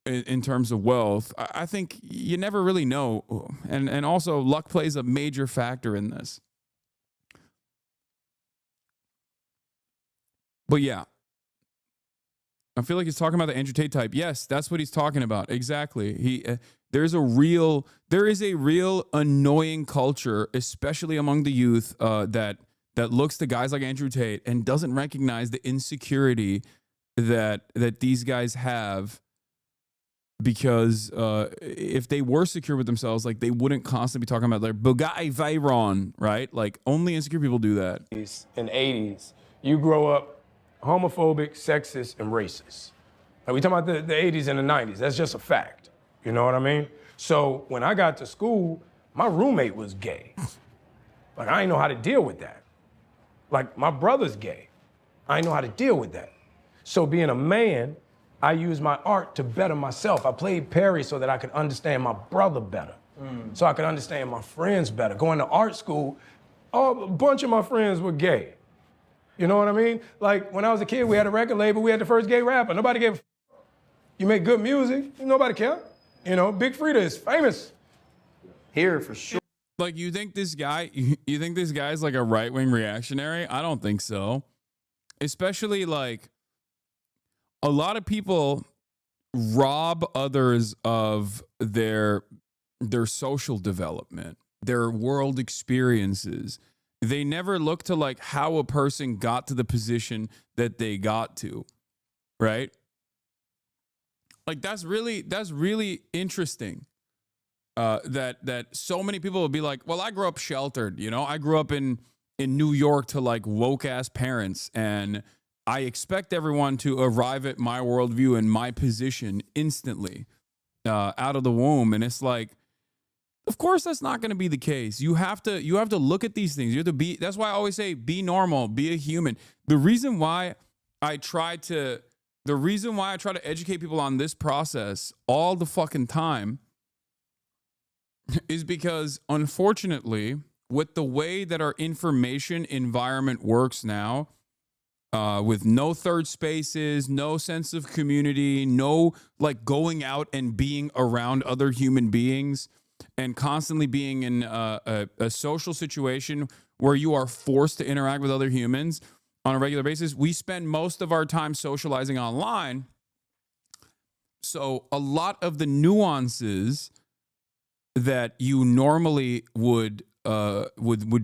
in terms of wealth. I think you never really know. And also luck plays a major factor in this. But yeah, I feel like he's talking about the Andrew Tate type. Yes, that's what he's talking about. Exactly. There is a real annoying culture, especially among the youth, that looks to guys like Andrew Tate and doesn't recognize the insecurity that these guys have. Because if they were secure with themselves, like they wouldn't constantly be talking about their Bugatti Veyron, right? Like only insecure people do that. In the 80s, you grow up homophobic, sexist, and racist. Now, we talking about the 80s and the 90s. That's just a fact. You know what I mean? So when I got to school, my roommate was gay. Like, I didn't know how to deal with that. Like, my brother's gay. I didn't know how to deal with that. So being a man, I used my art to better myself. I played Perry so that I could understand my brother better, so I could understand my friends better. Going to art school, a bunch of my friends were gay. You know what I mean? Like, when I was a kid, we had a record label. We had the first gay rapper. Nobody gave a You make good music, nobody care. You know, Big Frida is famous here for sure. Like, you think this guy is like a right-wing reactionary? I don't think so. Especially, like, a lot of people rob others of their social development, their world experiences. They never look to like how a person got to the position that they got to, right? Like that's really interesting. That so many people will be like, well, I grew up sheltered, you know, I grew up in New York to like woke ass parents, and I expect everyone to arrive at my worldview and my position instantly, out of the womb. And it's like, of course, that's not going to be the case. You have to look at these things. You have to be. That's why I always say, be normal, be a human. The reason why I try to educate people on this process all the fucking time is because, unfortunately, with the way that our information environment works now, with no third spaces, no sense of community, no like going out and being around other human beings, and constantly being in a social situation where you are forced to interact with other humans on a regular basis, we spend most of our time socializing online. So a lot of the nuances that you normally would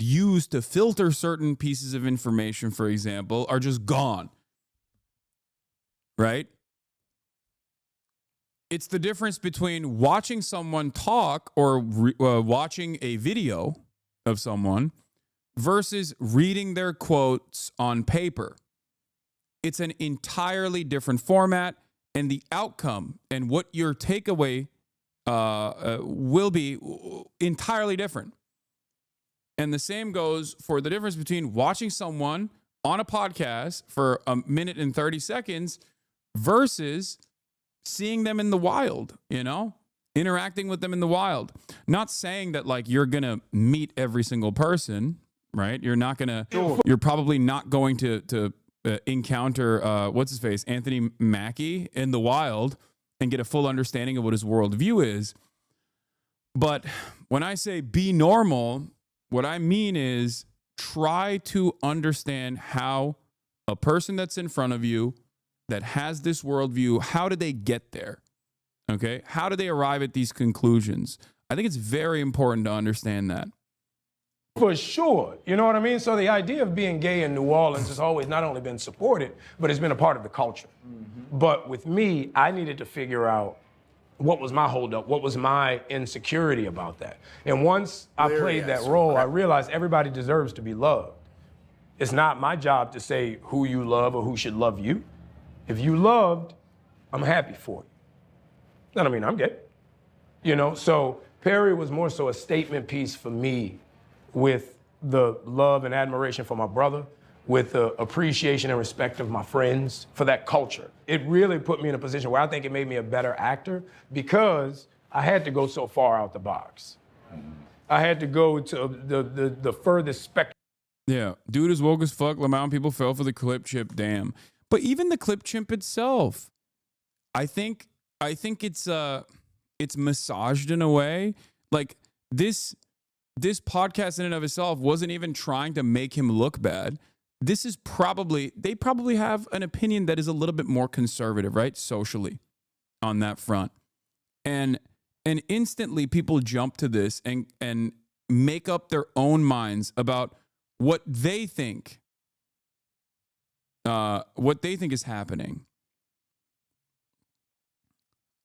use to filter certain pieces of information, for example, are just gone, right? It's the difference between watching someone talk or watching a video of someone versus reading their quotes on paper. It's an entirely different format, and the outcome and what your takeaway will be entirely different. And the same goes for the difference between watching someone on a podcast for a minute and 30 seconds versus seeing them in the wild, you know, interacting with them in the wild. Not saying that like you're going to meet every single person, right? You're not going to, you're probably not going to encounter, what's his face, Anthony Mackie in the wild and get a full understanding of what his worldview is. But when I say be normal, what I mean is try to understand how a person that's in front of you that has this worldview, how do they get there? Okay? How do they arrive at these conclusions? I think it's very important to understand that. For sure. You know what I mean? So the idea of being gay in New Orleans has always not only been supported, but it's been a part of the culture. Mm-hmm. But with me, I needed to figure out what was my holdup, what was my insecurity about that. And once I played that role, I realized everybody deserves to be loved. It's not my job to say who you love or who should love you. If you loved, I'm happy for you. That don't mean I'm gay. You know, so Perry was more so a statement piece for me with the love and admiration for my brother, with the appreciation and respect of my friends for that culture. It really put me in a position where I think it made me a better actor because I had to go so far out the box. I had to go to the furthest spectrum. Yeah, dude is woke as fuck. Lamont people fell for the clip chip, damn. But even the clip chimp itself, I think it's massaged in a way. Like this podcast in and of itself wasn't even trying to make him look bad. This is they probably have an opinion that is a little bit more conservative, right? Socially on that front. And instantly people jump to this and make up their own minds about what they think is happening.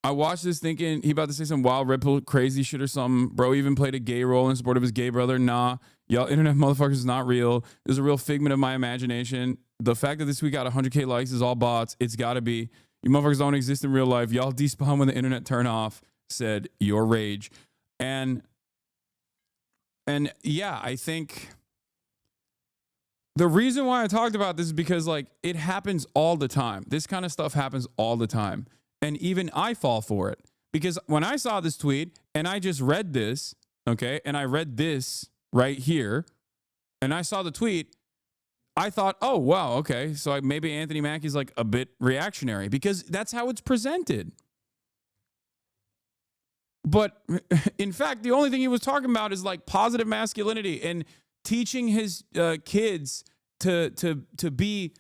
I watched this thinking he about to say some wild red pill crazy shit or something. Bro even played a gay role in support of his gay brother. Nah, y'all internet motherfuckers is not real. This is a real figment of my imagination. The fact that this tweet got 100K likes is all bots. It's got to be. You motherfuckers don't exist in real life. Y'all despawn when the internet turn off, said your rage. And yeah, I think the reason why I talked about this is because like it happens all the time. This kind of stuff happens all the time. And even I fall for it because when I saw this tweet and I just read this, okay, and I read this right here and I saw the tweet, I thought, oh, wow, okay, so maybe Anthony Mackie's like a bit reactionary because that's how it's presented. But in fact, the only thing he was talking about is like positive masculinity and teaching his kids to be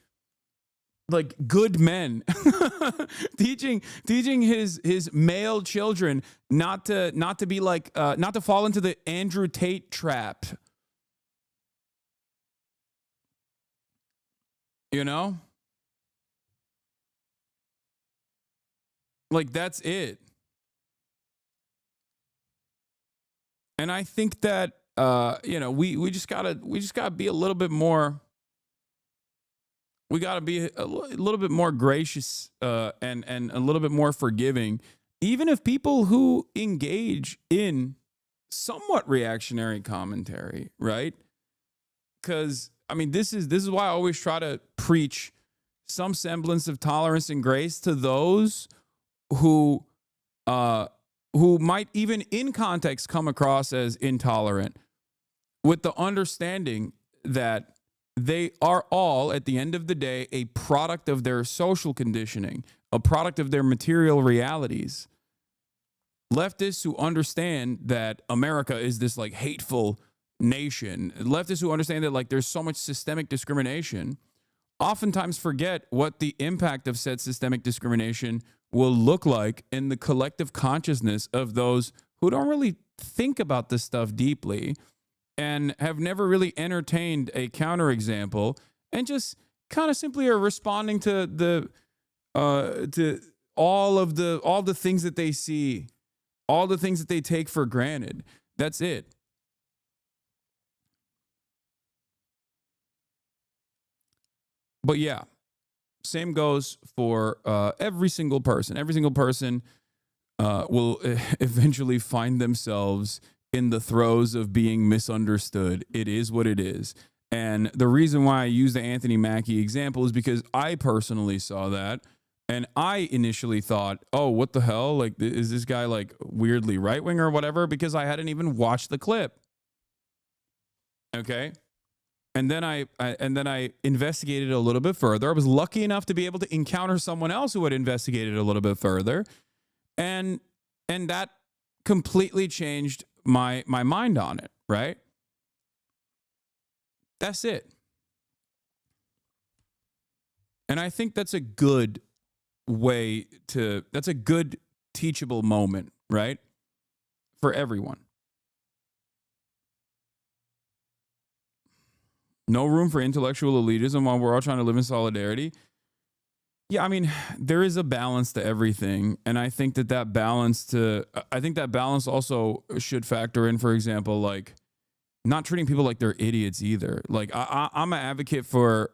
like good men, teaching his male children not to be like not to fall into the Andrew Tate trap. You know? Like that's it. And I think that we just gotta be a little bit more. We got to be a little bit more gracious and a little bit more forgiving, even if people who engage in somewhat reactionary commentary, right? Because I mean, this is why I always try to preach some semblance of tolerance and grace to those who might even in context come across as intolerant, with the understanding that they are all, at the end of the day, a product of their social conditioning, a product of their material realities. Leftists who understand that America is this like hateful nation, leftists who understand that like there's so much systemic discrimination, oftentimes forget what the impact of said systemic discrimination will look like in the collective consciousness of those who don't really think about this stuff deeply and have never really entertained a counterexample and just kind of simply are responding to all the things that they see, all the things that they take for granted. That's it. But yeah, same goes for every single person. Every single person will eventually find themselves in the throes of being misunderstood. It is what it is. And the reason why I use the Anthony Mackie example is because I personally saw that. And I initially thought, oh, what the hell? Like, is this guy like weirdly right wing or whatever? Because I hadn't even watched the clip. Okay. And then I investigated a little bit further. I was lucky enough to be able to encounter someone else who had investigated a little bit further. And that completely changed my mind on it, right? That's it. And I think that's a good that's a good teachable moment, right? For everyone. No room for intellectual elitism while we're all trying to live in solidarity. Yeah, I mean, there is a balance to everything. And I think that balance also should factor in, for example, like not treating people like they're idiots either. Like I'm an advocate for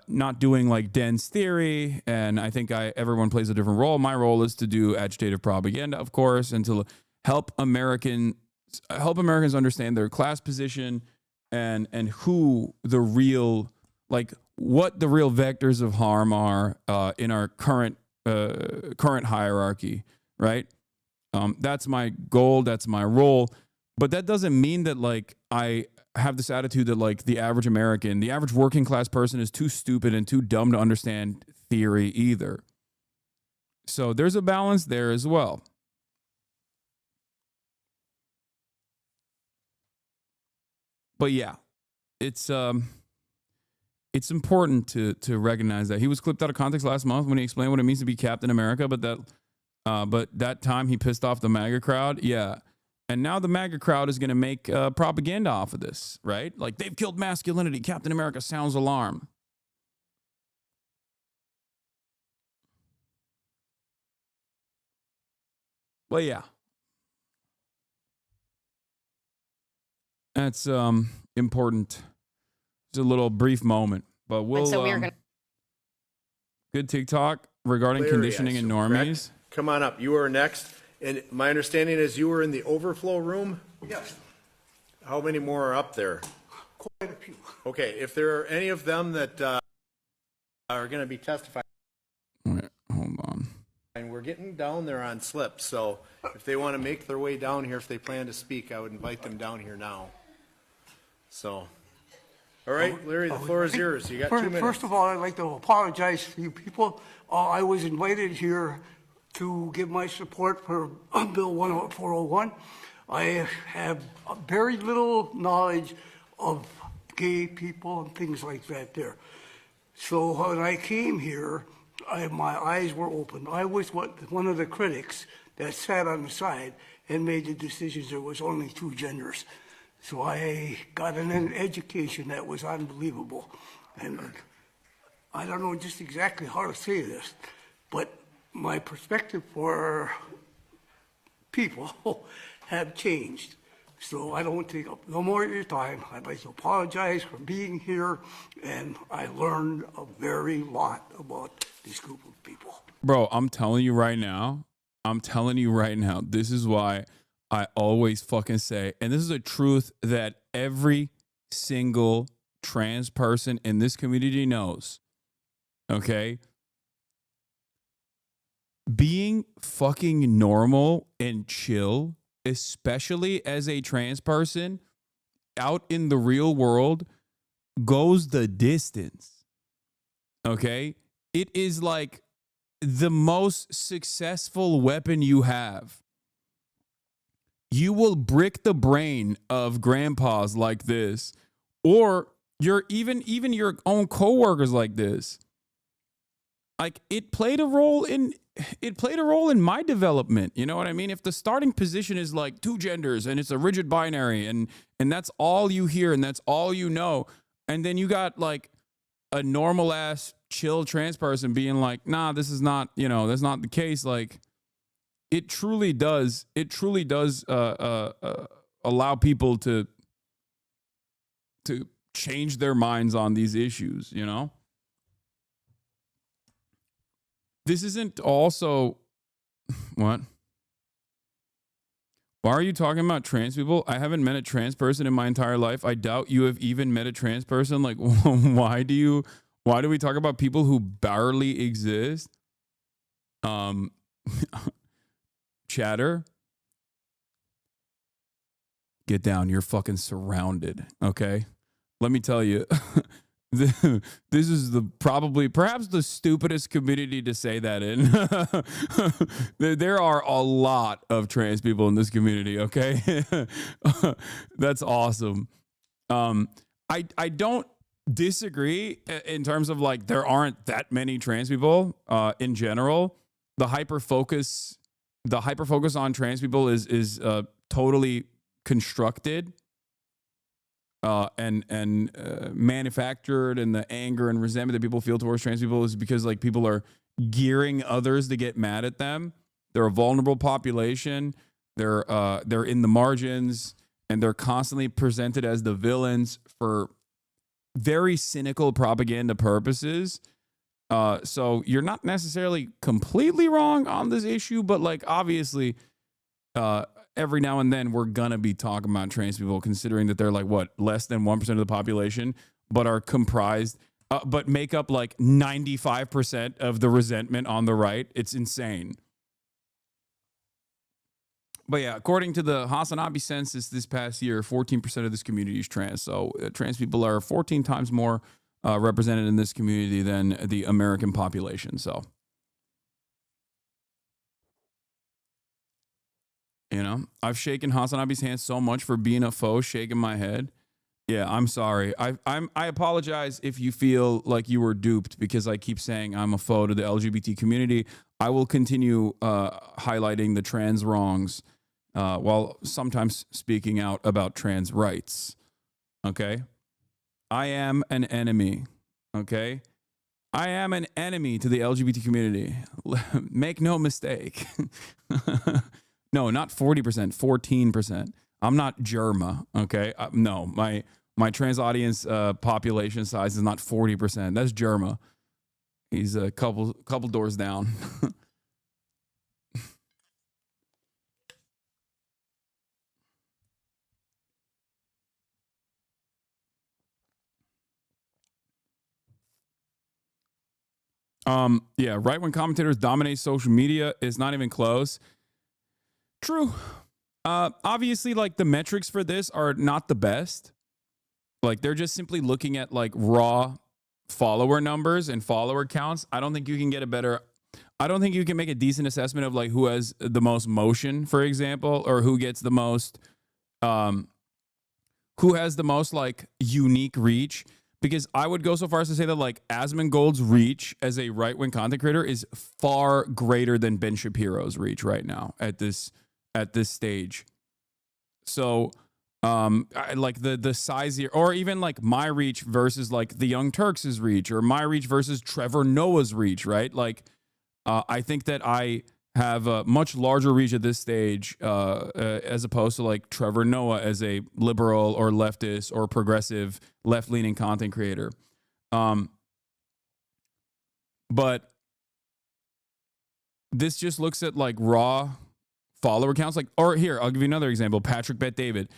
not doing like Den's theory. And I think everyone plays a different role. My role is to do agitative propaganda, of course, and to help Americans understand their class position and who the real, like, what the real vectors of harm are in our current hierarchy, right? That's my goal. That's my role. But that doesn't mean that like I have this attitude that like the average American, the average working class person is too stupid and too dumb to understand theory either. So there's a balance there as well. But yeah, it's important to recognize that he was clipped out of context last month when he explained what it means to be Captain America. But that time he pissed off the MAGA crowd. Yeah. And now the MAGA crowd is going to make propaganda off of this, right? Like, they've killed masculinity. Captain America sounds alarm. Well, yeah. That's important. It's a little brief moment, but we'll. So we're gonna. Good TikTok regarding conditioning and normies. Correct. Come on up. You are next. And my understanding is you were in the overflow room? Yes, How many more are up there? quite a few. Okay, if there are any of them that are going to be testifying, Wait, hold on. and we're getting down there on slips, so if they want to make their way down here, if they plan to speak, I would invite them down here now. So, all right, Larry, the floor is yours. You got 2 minutes. First of all, I'd like to apologize to you people. I was invited here to give my support for Bill 401. I have very little knowledge of gay people and things like that there. So when I came here, my eyes were open. I was one of the critics that sat on the side and made the decisions there was only 2 genders. So I got an education that was unbelievable. And I don't know just exactly how to say this, but my perspective for people have changed. So I don't take up no more of your time. I'd like to apologize for being here, and I learned a very lot about this group of people. Bro, I'm telling you right now, this is why I always fucking say, and this is a truth that every single trans person in this community knows, okay? Being fucking normal and chill, especially as a trans person out in the real world, goes the distance. Okay? It is like the most successful weapon you have. You will brick the brain of grandpas like this, or even your own coworkers like this. Like, it played a role in my development. You know what I mean? If the starting position is like 2 genders and it's a rigid binary and that's all you hear and that's all you know, and then you got like a normal ass chill trans person being like, nah, this is not, that's not the case. Like, it truly does allow people to change their minds on these issues, you know? This isn't also what? Why are you talking about trans people? I haven't met a trans person in my entire life. I doubt you have even met a trans person. Like, why do we talk about people who barely exist? Chatter. Get down. You're fucking surrounded. Okay. Let me tell you. This is perhaps the stupidest community to say that in. There are a lot of trans people in this community, okay? That's awesome. I don't disagree in terms of like there aren't that many trans people in general. The hyper focus on trans people is totally constructed. And manufactured, and the anger and resentment that people feel towards trans people is because like people are gearing others to get mad at them. They're a vulnerable population. They're in the margins, and they're constantly presented as the villains for very cynical propaganda purposes. So you're not necessarily completely wrong on this issue, but like obviously, every now and then we're gonna be talking about trans people, considering that they're like less than 1% of the population, but are comprised, but make up like 95% of the resentment on the right. It's insane. But yeah, according to the Hasanabi census this past year, 14% of this community is trans. So trans people are 14 times more represented in this community than the American population. So You know, I've shaken Hasanabi's hand so much for being a foe, shaking my head. Yeah, I'm sorry. I apologize if you feel like you were duped because I keep saying I'm a foe to the LGBT community. I will continue highlighting the trans wrongs while sometimes speaking out about trans rights. Okay? I am an enemy. Okay? I am an enemy to the LGBT community. Make no mistake. No, not 40%, 14%. I'm not Germa, okay? No, my trans audience population size is not 40%. That's Germa. He's a couple doors down. Yeah, right-wing commentators dominate social media. It's not even close. True. Obviously, like the metrics for this are not the best. Like they're just simply looking at like raw follower numbers and follower counts. I don't think you can make a decent assessment of like who has the most motion, for example, or who gets the most, who has the most like unique reach. Because I would go so far as to say that like Asmongold's reach as a right-wing content creator is far greater than Ben Shapiro's reach right now at this stage. So like the size here, or even like my reach versus like the Young Turks' reach, or my reach versus Trevor Noah's reach, right? Like I think that I have a much larger reach at this stage as opposed to like Trevor Noah as a liberal or leftist or progressive left-leaning content creator. But this just looks at like raw follower counts. Like, or here, I'll give you another example. Patrick Bet David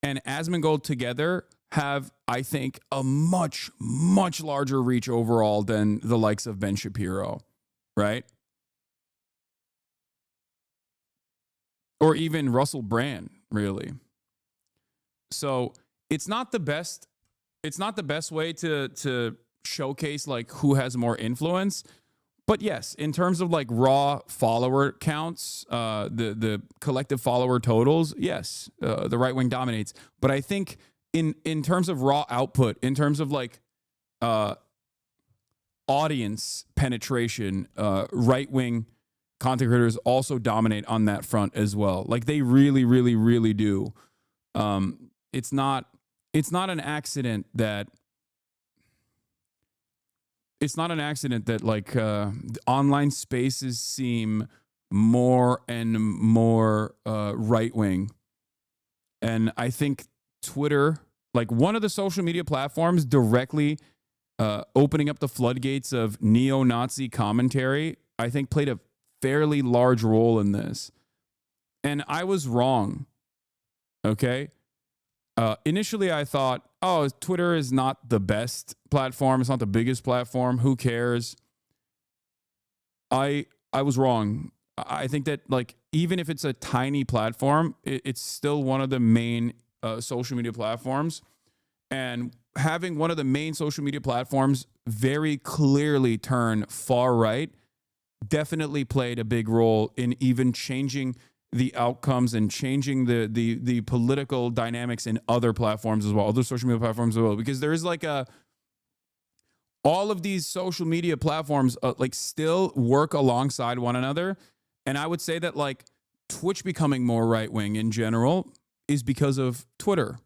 and Asmongold together have, I think, a much, much larger reach overall than the likes of Ben Shapiro, right? Or even Russell Brand, really. So it's not the best. It's not the best way to showcase like who has more influence. But yes, in terms of like raw follower counts, the collective follower totals, yes, the right wing dominates. But I think in terms of raw output, in terms of like audience penetration, right wing content creators also dominate on that front as well. Like they really, really, really do. It's not an accident that. It's not an accident that like online spaces seem more and more right wing, and I think Twitter, like one of the social media platforms, directly opening up the floodgates of neo-Nazi commentary, I think played a fairly large role in this, and I was wrong. Okay. Initially, I thought, oh, Twitter is not the best platform. It's not the biggest platform. Who cares? I was wrong. I think that like even if it's a tiny platform, it's still one of the main social media platforms. And having one of the main social media platforms very clearly turn far right definitely played a big role in even changing the outcomes and changing the political dynamics in other platforms as well, other social media platforms as well, because there is like all of these social media platforms like still work alongside one another. And I would say that like Twitch becoming more right wing in general is because of Twitter.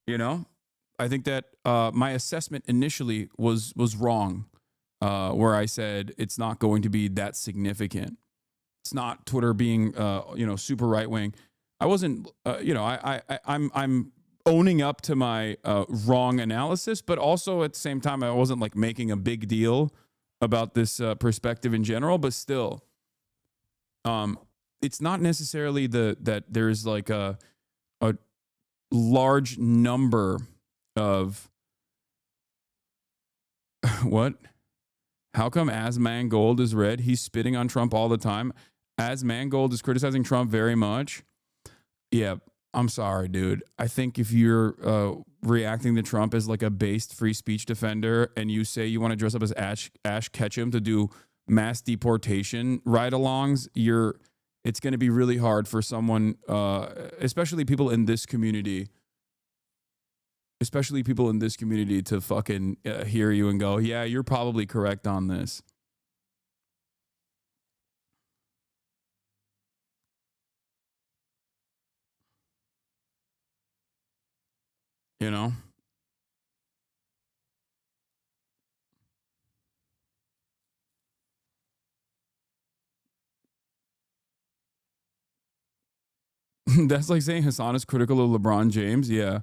You know, I think that my assessment initially was wrong, where I said it's not going to be that significant. It's not Twitter being, super right wing. I wasn't, I'm owning up to my wrong analysis, but also at the same time, I wasn't like making a big deal about this perspective in general. But still, it's not necessarily that there's like a large number of what? How come Asmongold is red? He's spitting on Trump all the time. Asmongold is criticizing Trump very much. Yeah, I'm sorry, dude. I think if you're reacting to Trump as like a based free speech defender and you say you want to dress up as Ash Ketchum to do mass deportation ride-alongs, it's going to be really hard for someone, especially people in this community, to fucking hear you and go, yeah, you're probably correct on this. You know? That's like saying Hasan is critical of LeBron James. Yeah.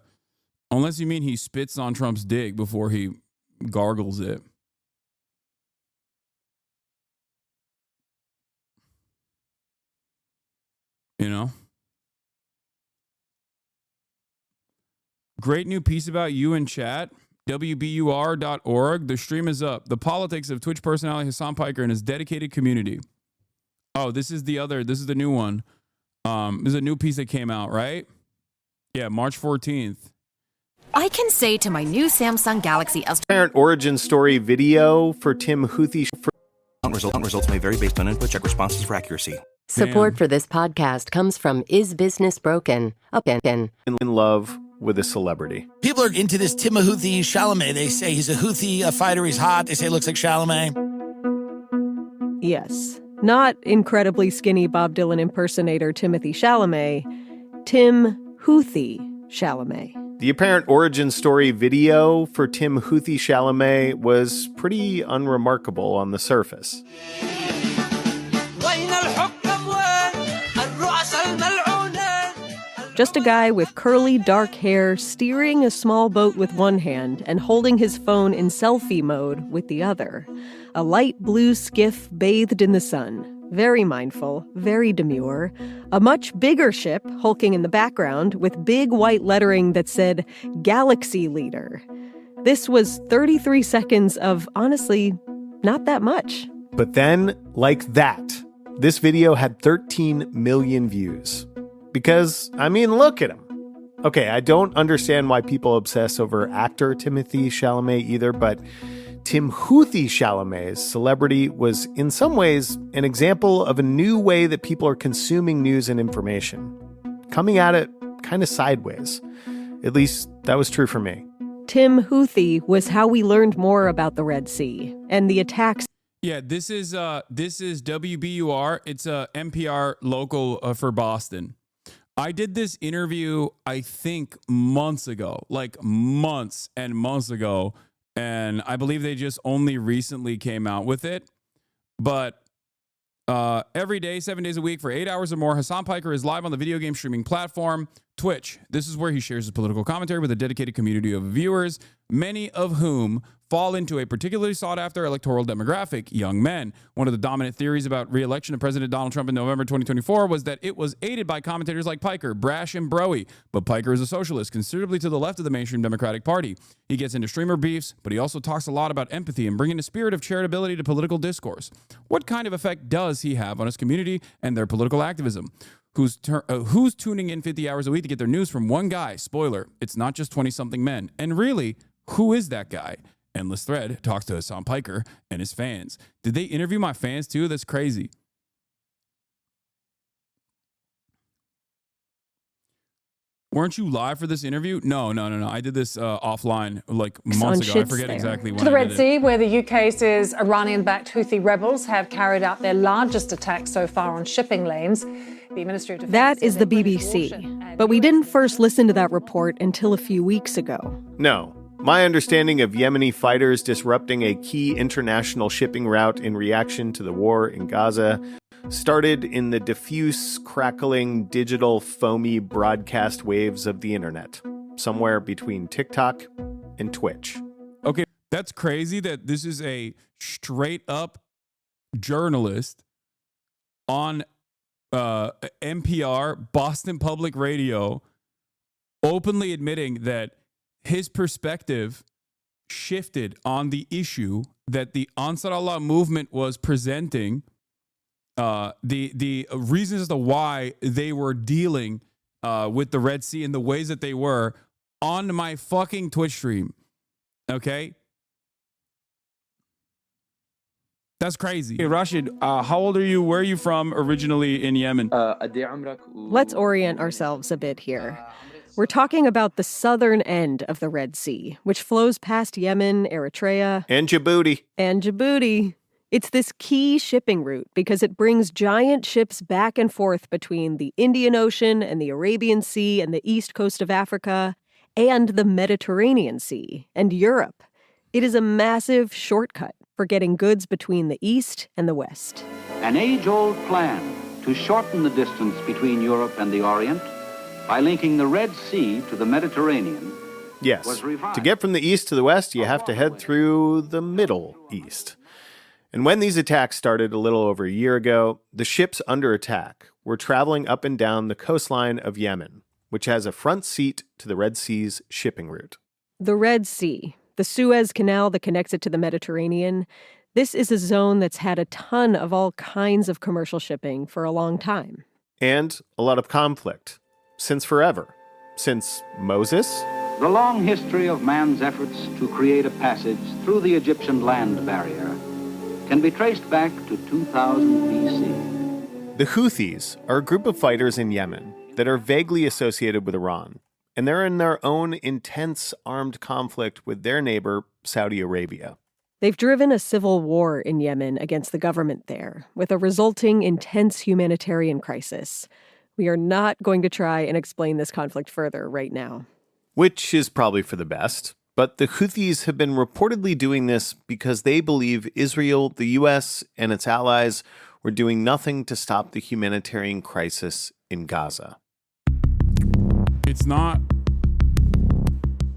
Unless you mean he spits on Trump's dick before he gargles it. You know? Great new piece about you in chat. WBUR.org. The stream is up. The politics of Twitch personality Hasan Piker and his dedicated community. Oh, this is the new one. This is a new piece that came out, right? Yeah, March 14th. I can say to my new Samsung Galaxy S. Parent origin story video for Tim Houthi. Results may vary based on input. Check responses for accuracy. Support for this podcast comes from Is Business Broken? In love with a celebrity. People are into this Timothy Chalamet. They say he's a Houthi, a fighter. He's hot. They say it looks like Chalamet. Yes. Not incredibly skinny Bob Dylan impersonator Timothy Chalamet. Tim Houthi Chalamet. The apparent origin story video for Tim Houthi Chalamet was pretty unremarkable on the surface. Just a guy with curly, dark hair steering a small boat with one hand and holding his phone in selfie mode with the other. A light blue skiff bathed in the sun. Very mindful, very demure. A much bigger ship hulking in the background with big white lettering that said Galaxy Leader. This was 33 seconds of, honestly, not that much. But then, like that, this video had 13 million views. Because, I mean, look at him. Okay, I don't understand why people obsess over actor Timothy Chalamet either, but Tim Houthi Chalamet's celebrity was in some ways an example of a new way that people are consuming news and information. Coming at it kind of sideways. At least that was true for me. Tim Houthi was how we learned more about the Red Sea and the attacks. Yeah, this is WBUR. It's a NPR local for Boston. I did this interview, I think, months ago, like months and months ago, and I believe they just only recently came out with it. But every day, 7 days a week for 8 hours or more, Hasan Piker is live on the video game streaming platform Twitch. This is where he shares his political commentary with a dedicated community of viewers, many of whom fall into a particularly sought-after electoral demographic, young men. One of the dominant theories about re-election of President Donald Trump in November 2024 was that it was aided by commentators like Piker, brash and broy. But Piker is a socialist, considerably to the left of the mainstream Democratic Party. He gets into streamer beefs, but he also talks a lot about empathy and bringing a spirit of charitability to political discourse. What kind of effect does he have on his community and their political activism? Who's tuning in 50 hours a week to get their news from one guy? Spoiler, it's not just 20-something men. And really, who is that guy? Endless Thread talks to Hasan Piker and his fans. Did they interview my fans too? That's crazy. Weren't you live for this interview? No. I did this offline like months ago. I forget exactly when. To the Red Sea, where the UK says Iranian-backed Houthi rebels have carried out their largest attack so far on shipping lanes. The Ministry of Defense. That is the BBC. But we didn't first listen to that report until a few weeks ago. No. My understanding of Yemeni fighters disrupting a key international shipping route in reaction to the war in Gaza started in the diffuse, crackling, digital, foamy broadcast waves of the internet, somewhere between TikTok and Twitch. Okay, that's crazy that this is a straight-up journalist on NPR, Boston Public Radio, openly admitting that his perspective shifted on the issue that the Ansar Allah movement was presenting, the reasons as to why they were dealing with the Red Sea in the ways that they were on my fucking Twitch stream. Okay? That's crazy. Hey, Rashid, how old are you? Where are you from originally in Yemen? Let's orient ourselves a bit here. We're talking about the southern end of the Red Sea, which flows past Yemen, Eritrea, and Djibouti. It's this key shipping route because it brings giant ships back and forth between the Indian Ocean and the Arabian Sea and the east coast of Africa and the Mediterranean Sea and Europe. It is a massive shortcut for getting goods between the East and the West. An age-old plan to shorten the distance between Europe and the Orient by linking the Red Sea to the Mediterranean. Yes, to get from the East to the West, you have to head through the Middle East. And when these attacks started a little over a year ago, the ships under attack were traveling up and down the coastline of Yemen, which has a front seat to the Red Sea's shipping route. The Red Sea, the Suez Canal that connects it to the Mediterranean, this is a zone that's had a ton of all kinds of commercial shipping for a long time. And a lot of conflict, since forever, since Moses. The long history of man's efforts to create a passage through the Egyptian land barrier can be traced back to 2000 BC. The Houthis are a group of fighters in Yemen that are vaguely associated with Iran, and they're in their own intense armed conflict with their neighbor, Saudi Arabia. They've driven a civil war in Yemen against the government there, with a resulting intense humanitarian crisis. We are not going to try and explain this conflict further right now. Which is probably for the best. But the Houthis have been reportedly doing this because they believe Israel, the U.S., and its allies were doing nothing to stop the humanitarian crisis in Gaza. It's not.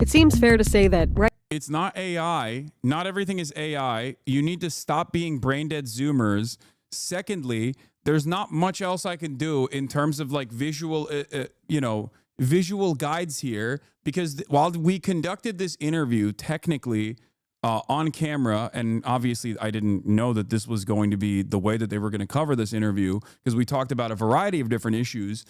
It seems fair to say that, right? It's not AI. Not everything is AI. You need to stop being brain dead Zoomers. Secondly, there's not much else I can do in terms of like visual, visual guides here, because while we conducted this interview technically on camera, and obviously I didn't know that this was going to be the way that they were going to cover this interview, because we talked about a variety of different issues.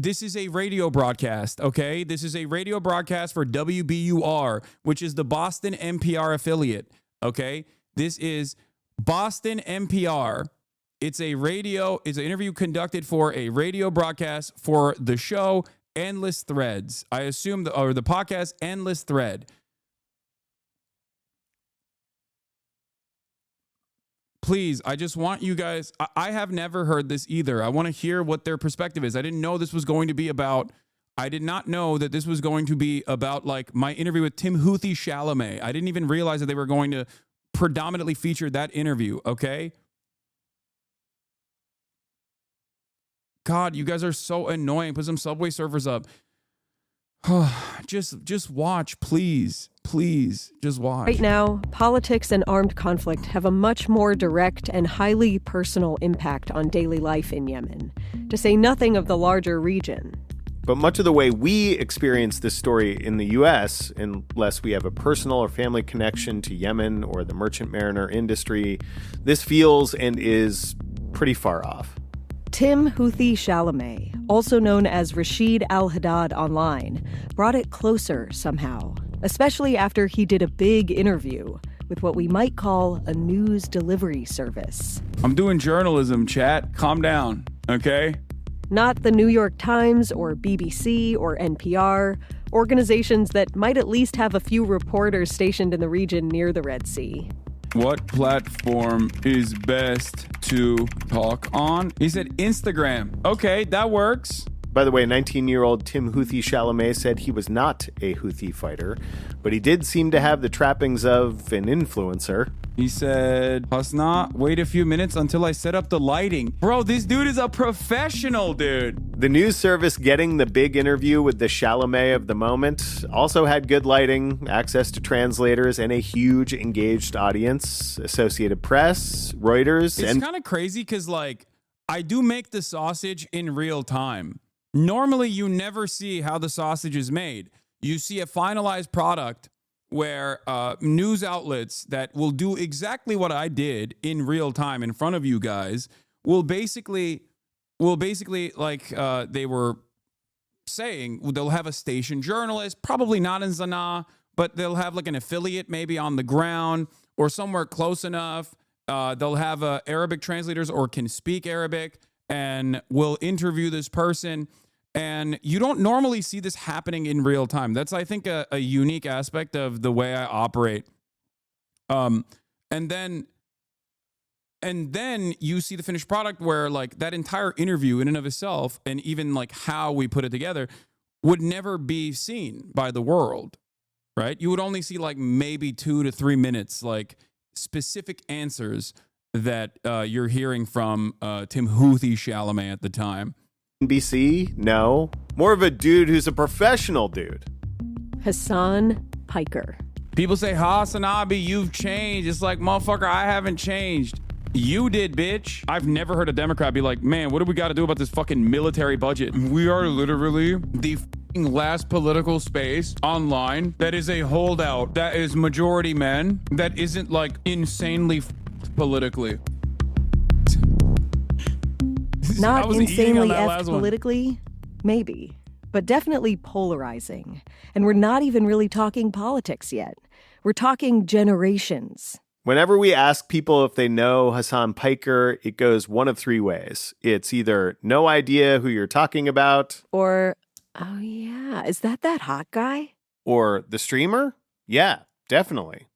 This is a radio broadcast, okay? This is a radio broadcast for WBUR, which is the Boston NPR affiliate, okay? This is Boston NPR. It's an interview conducted for a radio broadcast for the show Endless Threads. I assume the podcast Endless Thread. Please, I just want you guys, I have never heard this either. I want to hear what their perspective is. I didn't know this was going to be about, I did not know that this was going to be about like my interview with Timothée Chalamet. I didn't even realize that they were going to predominantly feature that interview, okay? God, you guys are so annoying. Put some Subway servers up. Just watch, please. Please, just watch. Right now, politics and armed conflict have a much more direct and highly personal impact on daily life in Yemen, to say nothing of the larger region. But much of the way we experience this story in the U.S., unless we have a personal or family connection to Yemen or the merchant mariner industry, this feels and is pretty far off. Timothée Chalamet, also known as Rashid Al-Haddad online, brought it closer somehow, especially after he did a big interview with what we might call a news delivery service. I'm doing journalism, chat. Calm down, okay? Not the New York Times or BBC or NPR, organizations that might at least have a few reporters stationed in the region near the Red Sea. What platform is best to talk on? He said Instagram. Okay, that works. By the way, 19-year-old Timothée Chalamet said he was not a Houthi fighter, but he did seem to have the trappings of an influencer. He said, Hasan, wait a few minutes until I set up the lighting. Bro, this dude is a professional, dude. The news service getting the big interview with the Chalamet of the moment also had good lighting, access to translators, and a huge engaged audience. Associated Press, Reuters, It's kind of crazy because, like, I do make the sausage in real time. Normally, you never see how the sausage is made. You see a finalized product where news outlets that will do exactly what I did in real time in front of you guys will basically like they were saying, they'll have a station journalist, probably not in Sanaa, but they'll have like an affiliate maybe on the ground or somewhere close enough they'll have Arabic translators or can speak Arabic and will interview this person. And you don't normally see this happening in real time. That's, I think, a unique aspect of the way I operate. And then you see the finished product where like that entire interview in and of itself, and even like how we put it together, would never be seen by the world, right? You would only see like maybe 2 to 3 minutes, like specific answers that you're hearing from Timothée Chalamet at the time. NBC? No. More of a dude who's a professional dude. Hasan Piker. People say, Hasanabi, you've changed. It's like, motherfucker, I haven't changed. You did, bitch. I've never heard a Democrat be like, man, what do we got to do about this fucking military budget? We are literally the last political space online that is a holdout, that is majority men, that isn't like insanely politically. Not insanely politically, maybe, but definitely polarizing. And we're not even really talking politics yet. We're talking generations. Whenever we ask people if they know Hasan Piker, it goes one of 3 ways. It's either no idea who you're talking about. Or, oh yeah, is that hot guy? Or the streamer? Yeah, definitely.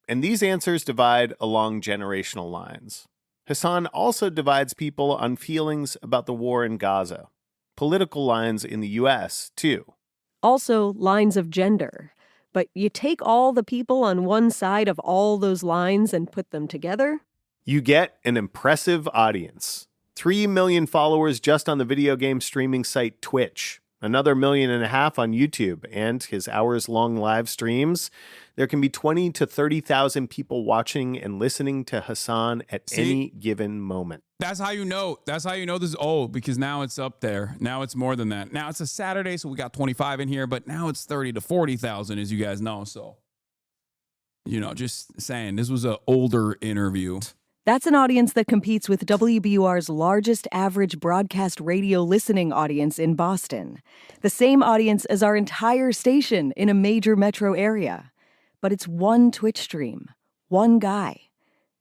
And these answers divide along generational lines. Hasan also divides people on feelings about the war in Gaza. Political lines in the U.S., too. Also, lines of gender. But you take all the people on one side of all those lines and put them together? You get an impressive audience. 3 million followers just on the video game streaming site Twitch. Another 1.5 million on YouTube. And his hours-long live streams. There can be 20 to 30,000 people watching and listening to Hasan at any given moment. That's how you know. That's how you know this is old, because now it's up there. Now it's more than that. Now it's a Saturday, so we got 25 in here, but now it's 30 to 40,000, as you guys know. So, just saying, this was an older interview. That's an audience that competes with WBUR's largest average broadcast radio listening audience in Boston. The same audience as our entire station in a major metro area. But it's one Twitch stream, one guy,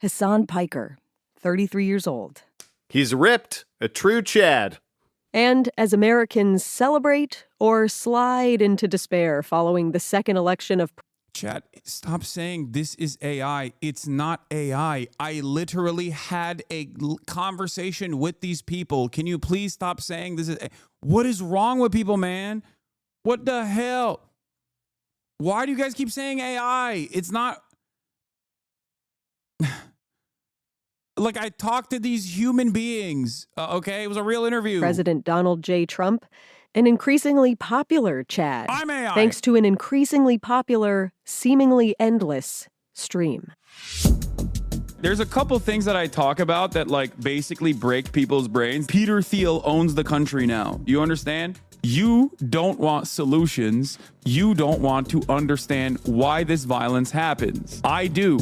Hasan Piker, 33 years old. He's ripped, a true Chad. And as Americans celebrate or slide into despair following the second election of... Chad, stop saying this is AI. It's not AI. I literally had a conversation with these people. Can you please stop saying this is... What is wrong with people, man? What the hell? Why do you guys keep saying AI? It's not... Like, I talked to these human beings, okay? It was a real interview. President Donald J. Trump, an increasingly popular Chad. I'm AI. Thanks to an increasingly popular, seemingly endless stream. There's a couple things that I talk about that, like, basically break people's brains. Peter Thiel owns the country now. You understand? You don't want solutions. You don't want to understand why this violence happens. I do.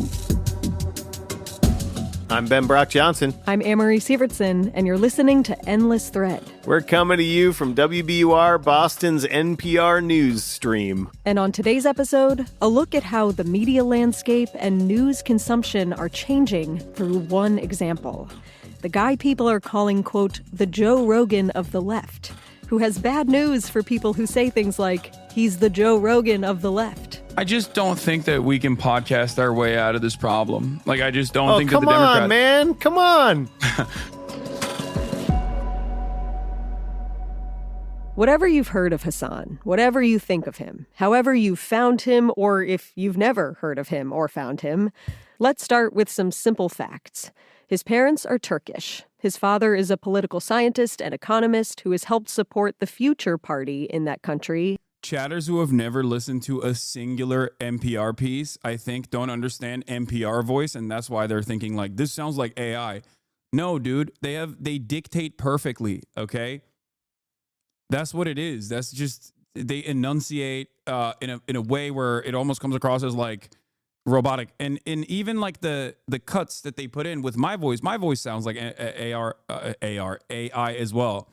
I'm Ben Brock Johnson. I'm Amory Sievertson, and you're listening to Endless Thread. We're coming to you from WBUR, Boston's NPR news stream. And on today's episode, a look at how the media landscape and news consumption are changing through one example. The guy people are calling, quote, the Joe Rogan of the left, who has bad news for people who say things like, he's the Joe Rogan of the left. I just don't think that we can podcast our way out of this problem. Like, I just don't think that the Democrats... Democrats... Come on, man. Come on. Whatever you've heard of Hasan, whatever you think of him, however you've found him, or if you've never heard of him or found him, let's start with some simple facts. His parents are Turkish. His father is a political scientist and economist who has helped support the Future Party in that country. Chatters who have never listened to a singular NPR piece, I think, don't understand NPR voice, and that's why they're thinking like, this sounds like AI. No, dude, they dictate perfectly, okay? That's what it is. That's just, they enunciate in a way where it almost comes across as like robotic. And even like the cuts that they put in with my voice sounds like AI as well.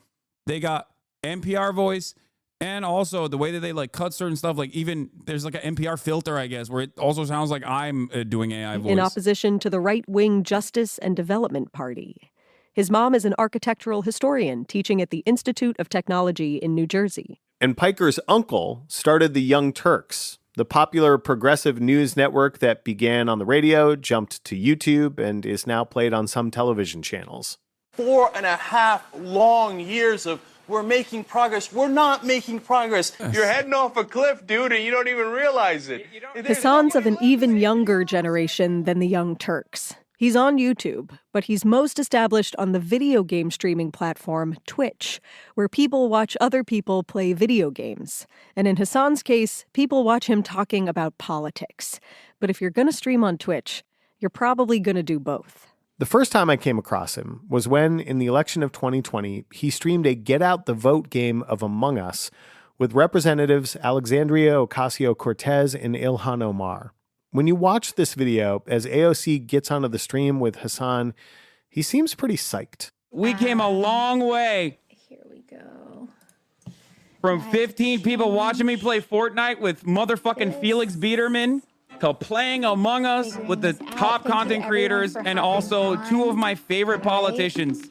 They got NPR voice And also the way that they like cut certain stuff, like even there's like an NPR filter, I guess, where it also sounds like I'm doing AI voice. In opposition to the right-wing Justice and Development Party. His mom is an architectural historian teaching at the Institute of Technology in New Jersey. And Piker's uncle started the Young Turks, the popular progressive news network that began on the radio, jumped to YouTube, and is now played on some television channels. 4.5 long years of we're making progress. We're not making progress. You're heading off a cliff, dude, and you don't even realize it. Hasan's of an even younger generation than the Young Turks. He's on YouTube, but he's most established on the video game streaming platform Twitch, where people watch other people play video games. And in Hasan's case, people watch him talking about politics. But if you're going to stream on Twitch, you're probably going to do both. The first time I came across him was when, in the election of 2020, he streamed a Get Out the Vote game of Among Us with Representatives Alexandria Ocasio-Cortez and Ilhan Omar. When you watch this video, as AOC gets onto the stream with Hasan, he seems pretty psyched. We came a long way. Here we go. From 15 people watching me play Fortnite with motherfucking Felix Biederman to playing Among Us with the top content creators and also two of my favorite politicians.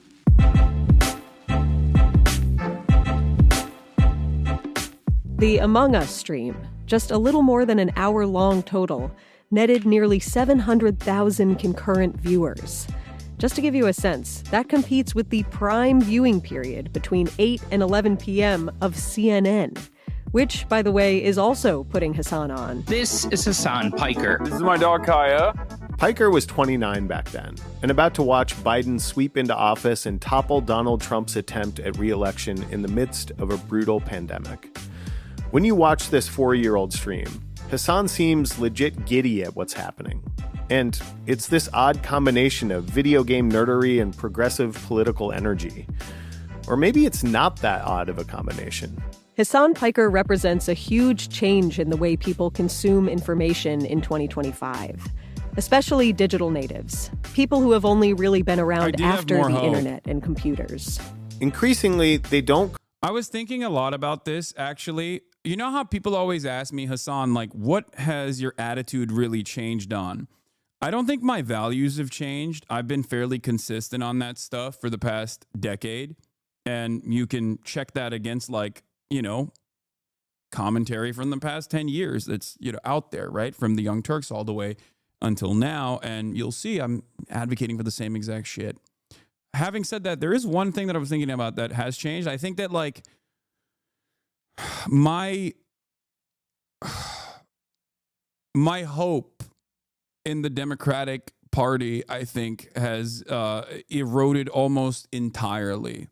The Among Us stream, just a little more than an hour-long total, netted nearly 700,000 concurrent viewers. Just to give you a sense, that competes with the prime viewing period between 8 and 11 p.m. of CNN, which, by the way, is also putting Hasan on. This is Hasan Piker. This is my dog, Kaya. Piker was 29 back then, and about to watch Biden sweep into office and topple Donald Trump's attempt at re-election in the midst of a brutal pandemic. When you watch this 4-year-old stream, Hasan seems legit giddy at what's happening. And it's this odd combination of video game nerdery and progressive political energy. Or maybe it's not that odd of a combination. Hasan Piker represents a huge change in the way people consume information in 2025, especially digital natives, people who have only really been around after the internet and computers. Increasingly, they don't. I was thinking a lot about this, actually. You know how people always ask me, Hasan, like, what has your attitude really changed on? I don't think my values have changed. I've been fairly consistent on that stuff for the past decade. And you can check that against, like, you know, commentary from the past 10 years that's, you know, out there, right? From the Young Turks all the way until now. And you'll see I'm advocating for the same exact shit. Having said that, there is one thing that I was thinking about that has changed. I think that, like, my hope in the Democratic Party, I think, has eroded almost entirely.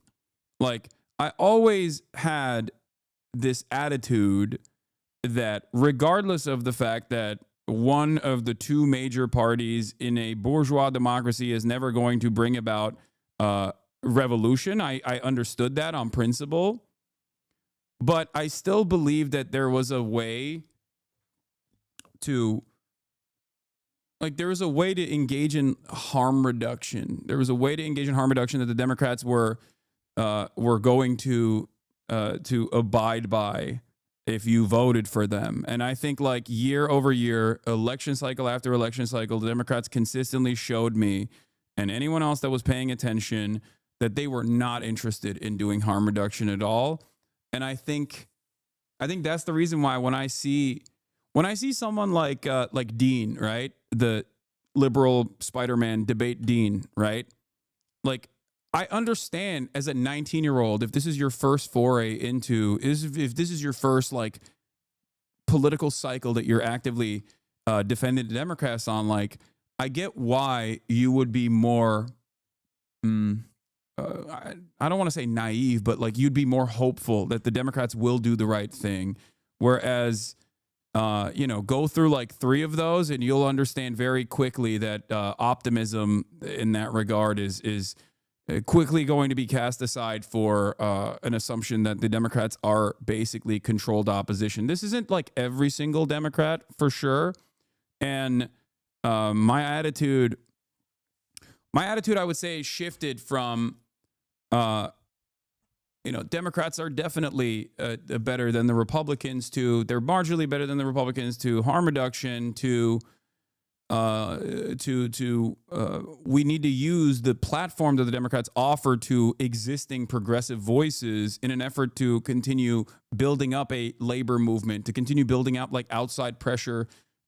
Like, I always had this attitude that regardless of the fact that one of the two major parties in a bourgeois democracy is never going to bring about revolution, I understood that on principle. But I still believe that there was a way to, like, there was a way to engage in harm reduction. There was a way to engage in harm reduction that the Democrats were going to abide by if you voted for them. And I think, like, year over year, election cycle after election cycle, the Democrats consistently showed me and anyone else that was paying attention that they were not interested in doing harm reduction at all. And I think that's the reason why when I see someone like Dean, right, the liberal Spider-Man debate Dean, right, like, I understand as a 19-year-old, if this is your first foray into, if this is your first, like, political cycle that you're actively defending the Democrats on, like, I get why you would be more, I don't want to say naive, but, like, you'd be more hopeful that the Democrats will do the right thing. Whereas, you know, go through like 3 of those and you'll understand very quickly that optimism in that regard is quickly going to be cast aside for an assumption that the Democrats are basically controlled opposition. This isn't like every single Democrat for sure. And my attitude, I would say, shifted from Democrats are definitely better than the Republicans they're marginally better than the Republicans to harm reduction, we need to use the platform that the Democrats offer to existing progressive voices in an effort to continue building up a labor movement, to continue building out like outside pressure,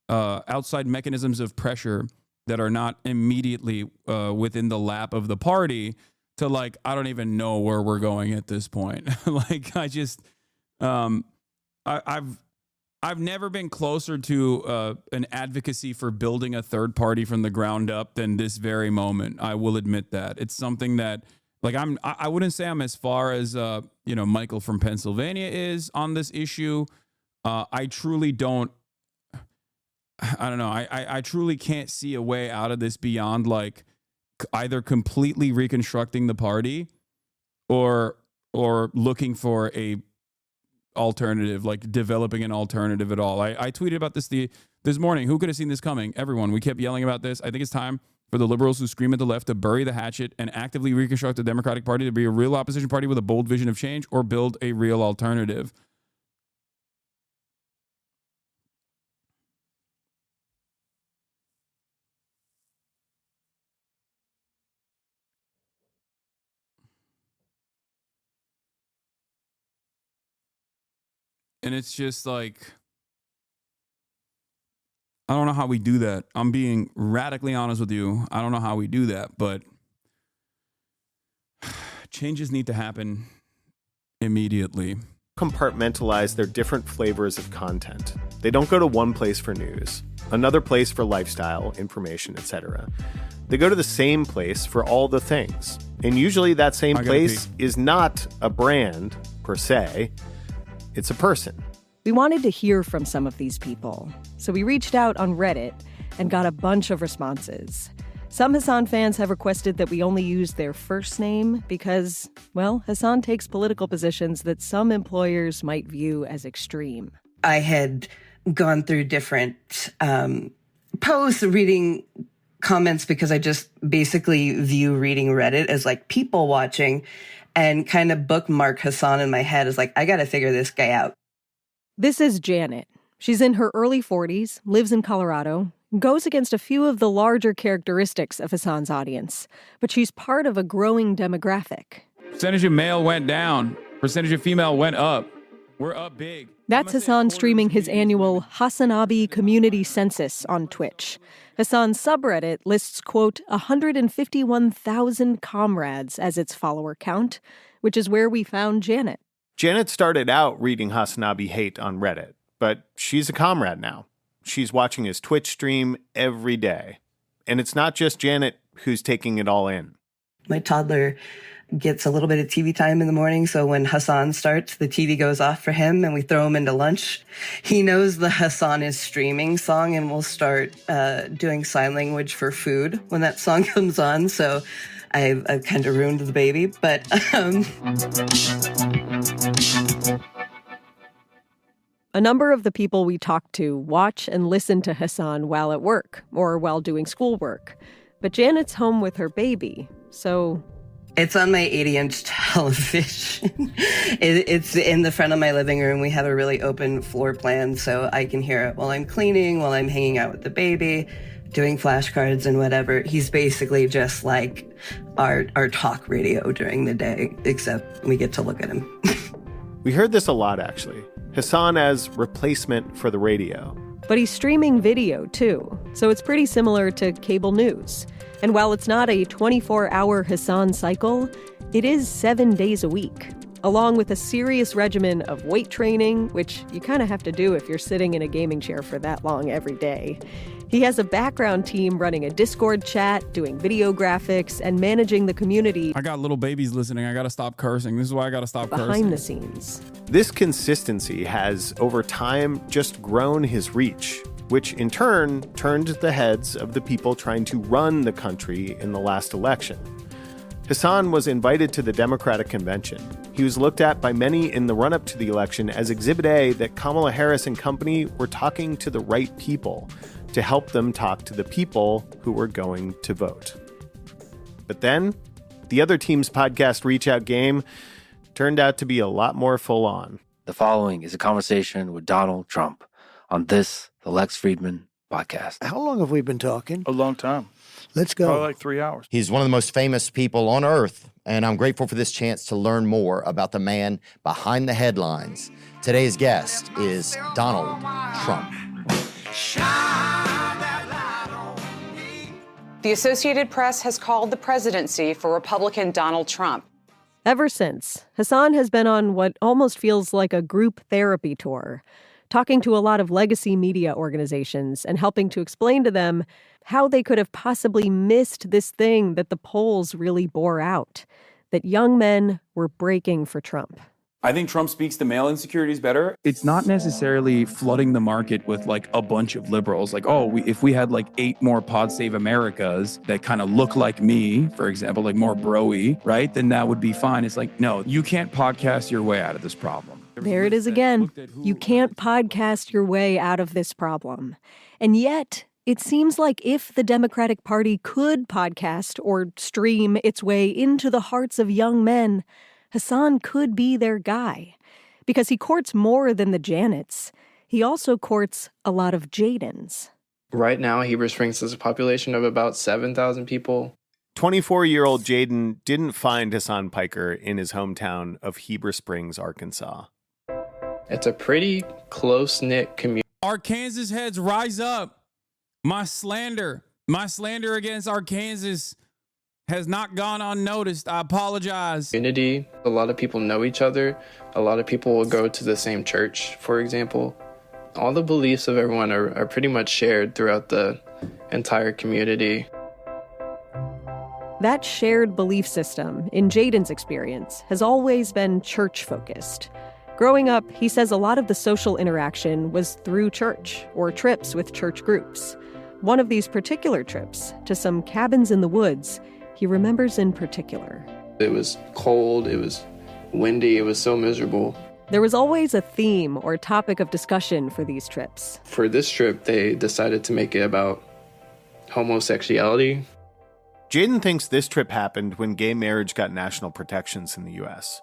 outside mechanisms of pressure that are not immediately within the lap of the party. To like, I don't even know where we're going at this point. Like, I just, I've never been closer to an advocacy for building a third party from the ground up than this very moment. I will admit that it's something that, like, I wouldn't say I'm as far as Michael from Pennsylvania is on this issue. I truly don't. I don't know. I truly can't see a way out of this beyond like either completely reconstructing the party or looking for a alternative, like developing an alternative at all. I tweeted about this this morning. Who could have seen this coming? Everyone. We kept yelling about this. I think it's time for the liberals who scream at the left to bury the hatchet and actively reconstruct the Democratic Party to be a real opposition party with a bold vision of change or build a real alternative. And it's just like, I don't know how we do that. I'm being radically honest with you. I don't know how we do that, but changes need to happen immediately. Compartmentalize their different flavors of content. They don't go to one place for news, another place for lifestyle, information, etc. They go to the same place for all the things. And usually that same place is not a brand per se. It's a person. We wanted to hear from some of these people, so we reached out on Reddit and got a bunch of responses. Some Hasan fans have requested that we only use their first name because, well, Hasan takes political positions that some employers might view as extreme. I had gone through different posts, reading comments, because I just basically view reading Reddit as like people watching, and kind of bookmark Hasan in my head as like, I got to figure this guy out. This is Janet. She's in her early 40s, lives in Colorado, goes against a few of the larger characteristics of Hasan's audience, but she's part of a growing demographic. Percentage of male went down. Percentage of female went up. We're up big. That's Hasan streaming his annual Hasanabi community census on Twitch. Hasan's subreddit lists, quote, 151,000 comrades as its follower count, which is where we found Janet. Janet started out reading Hasanabi hate on Reddit, but she's a comrade now. She's watching his Twitch stream every day. And it's not just Janet who's taking it all in. My toddler gets a little bit of TV time in the morning, so when Hasan starts, the TV goes off for him and we throw him into lunch. He knows the Hasan is streaming song and we'll start doing sign language for food when that song comes on, so I've kind of ruined the baby, but A number of the people we talked to watch and listen to Hasan while at work or while doing schoolwork. But Janet's home with her baby, so... It's on my 80-inch television. It's in the front of my living room. We have a really open floor plan, so I can hear it while I'm cleaning, while I'm hanging out with the baby, doing flashcards and whatever. He's basically just like our talk radio during the day, except we get to look at him. We heard this a lot, actually. Hasan as replacement for the radio. But he's streaming video, too, so it's pretty similar to cable news. And while it's not a 24-hour Hasan cycle, it is 7 days a week, along with a serious regimen of weight training, which you kind of have to do if you're sitting in a gaming chair for that long every day. He has a background team running a Discord chat, doing video graphics, and managing the community. I got little babies listening. I got to stop cursing. This is why I got to stop cursing. Behind the scenes. This consistency has, over time, just grown his reach, which in turn turned the heads of the people trying to run the country in the last election. Hasan was invited to the Democratic Convention. He was looked at by many in the run-up to the election as Exhibit A that Kamala Harris and company were talking to the right people to help them talk to the people who were going to vote. But then, the other team's podcast Reach Out game turned out to be a lot more full on. The following is a conversation with Donald Trump on this, the Lex Friedman podcast. How long have we been talking? A long time. Let's go. Probably like 3 hours. He's one of the most famous people on earth, and I'm grateful for this chance to learn more about the man behind the headlines. Today's guest is Donald Trump. The Associated Press has called the presidency for Republican Donald Trump. Ever since, Hasan has been on what almost feels like a group therapy tour, talking to a lot of legacy media organizations and helping to explain to them how they could have possibly missed this thing that the polls really bore out, that young men were breaking for Trump. I think Trump speaks to male insecurities better. It's not necessarily flooding the market with like a bunch of liberals. Like, if we had like 8 more Pod Save Americas that kind of look like me, for example, like more bro-y, right? Then that would be fine. It's like, no, you can't podcast your way out of this problem. There it is again. You can't podcast your way out of this problem. And yet, it seems like if the Democratic Party could podcast or stream its way into the hearts of young men, Hasan could be their guy. Because he courts more than the Janets. He also courts a lot of Jadens. Right now, Heber Springs has a population of about 7,000 people. 24-year-old Jaden didn't find Hasan Piker in his hometown of Heber Springs, Arkansas. It's a pretty close-knit community. Arkansas heads, rise up. My slander against Arkansas has not gone unnoticed. I apologize. Community. A lot of people know each other. A lot of people will go to the same church, for example. All the beliefs of everyone are pretty much shared throughout the entire community. That shared belief system, in Jaden's experience, has always been church-focused. Growing up, he says a lot of the social interaction was through church or trips with church groups. One of these particular trips, to some cabins in the woods, he remembers in particular. It was cold, it was windy, it was so miserable. There was always a theme or topic of discussion for these trips. For this trip, they decided to make it about homosexuality. Jaden thinks this trip happened when gay marriage got national protections in the U.S.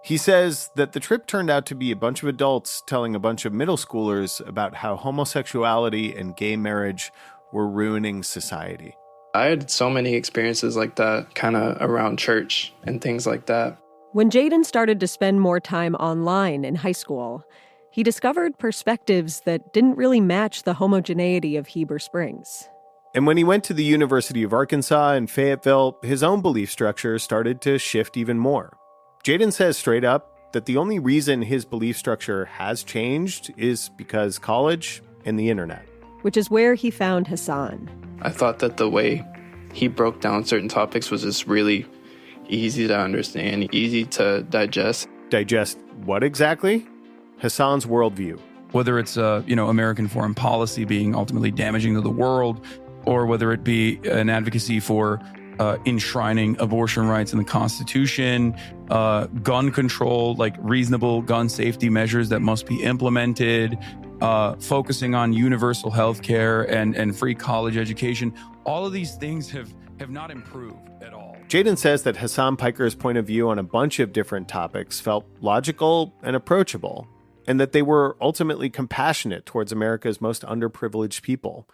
He says that the trip turned out to be a bunch of adults telling a bunch of middle schoolers about how homosexuality and gay marriage were ruining society. I had so many experiences like that, kind of around church and things like that. When Jaden started to spend more time online in high school, he discovered perspectives that didn't really match the homogeneity of Heber Springs. And when he went to the University of Arkansas in Fayetteville, his own belief structure started to shift even more. Jaden says straight up that the only reason his belief structure has changed is because college and the internet. Which is where he found Hasan. I thought that the way he broke down certain topics was just really easy to understand, easy to digest. Digest what exactly? Hasan's worldview. Whether it's, American foreign policy being ultimately damaging to the world, or whether it be an advocacy for enshrining abortion rights in the Constitution, gun control, like reasonable gun safety measures that must be implemented, focusing on universal health care and free college education. All of these things have not improved at all. Jaden says that Hasan Piker's point of view on a bunch of different topics felt logical and approachable, and that they were ultimately compassionate towards America's most underprivileged people.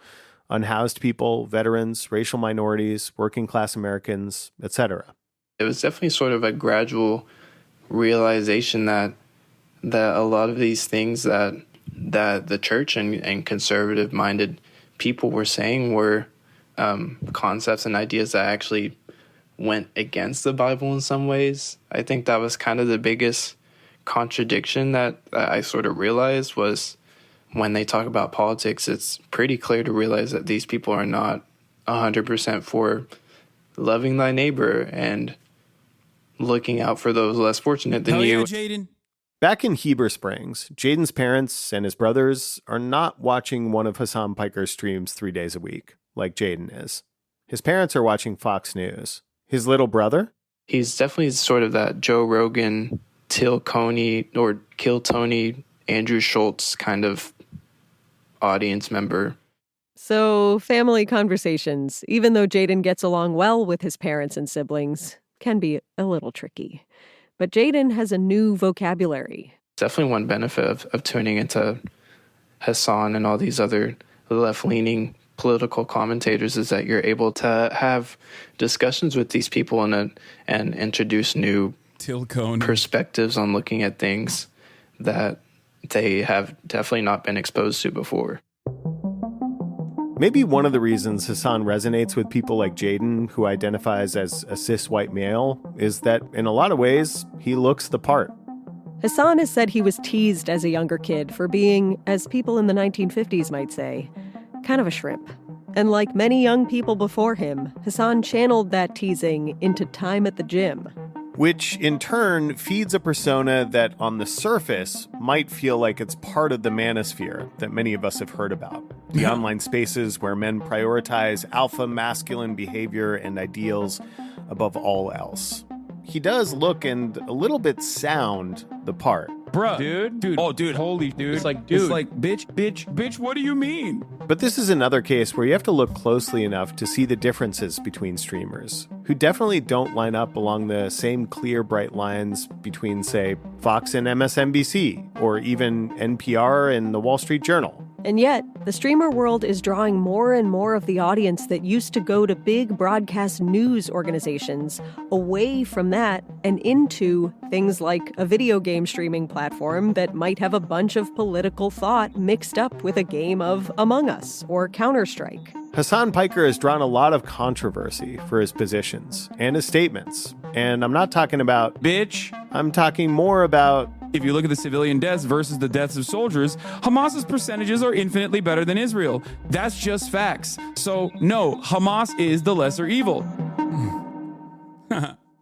Unhoused people, veterans, racial minorities, working class Americans, etc. It was definitely sort of a gradual realization that a lot of these things that the church and conservative-minded people were saying were concepts and ideas that actually went against the Bible in some ways. I think that was kind of the biggest contradiction that I sort of realized was when they talk about politics, it's pretty clear to realize that these people are not 100% for loving thy neighbor and looking out for those less fortunate than you. Jaden. Back in Heber Springs, Jaden's parents and his brothers are not watching one of Hasan Piker's streams 3 days a week, like Jaden is. His parents are watching Fox News. His little brother? He's definitely sort of that Joe Rogan, Till Coney, or Kill Tony, Andrew Schultz kind of audience member. So family conversations, even though Jaden gets along well with his parents and siblings, can be a little tricky. But Jaden has a new vocabulary. Definitely one benefit of tuning into Hasan and all these other left-leaning political commentators is that you're able to have discussions with these people and introduce new perspectives on looking at things that they have definitely not been exposed to before. Maybe one of the reasons Hasan resonates with people like Jaden, who identifies as a cis white male, is that in a lot of ways, he looks the part. Hasan has said he was teased as a younger kid for being, as people in the 1950s might say, kind of a shrimp. And like many young people before him, Hasan channeled that teasing into time at the gym. Which in turn feeds a persona that on the surface might feel like it's part of the manosphere that many of us have heard about. The online spaces where men prioritize alpha masculine behavior and ideals above all else. He does look and a little bit sound the part. Bruh. Dude. Oh, dude. Holy dude. It's like, bitch, what do you mean? But this is another case where you have to look closely enough to see the differences between streamers, who definitely don't line up along the same clear, bright lines between, say, Fox and MSNBC, or even NPR and the Wall Street Journal. And yet, the streamer world is drawing more and more of the audience that used to go to big broadcast news organizations away from that and into things like a video game streaming platform that might have a bunch of political thought mixed up with a game of Among Us or Counter-Strike. Hasan Piker has drawn a lot of controversy for his positions and his statements. And I'm not talking about bitch. I'm talking more about, if you look at the civilian deaths versus the deaths of soldiers, Hamas's percentages are infinitely better than Israel. That's just facts. So no, Hamas is the lesser evil.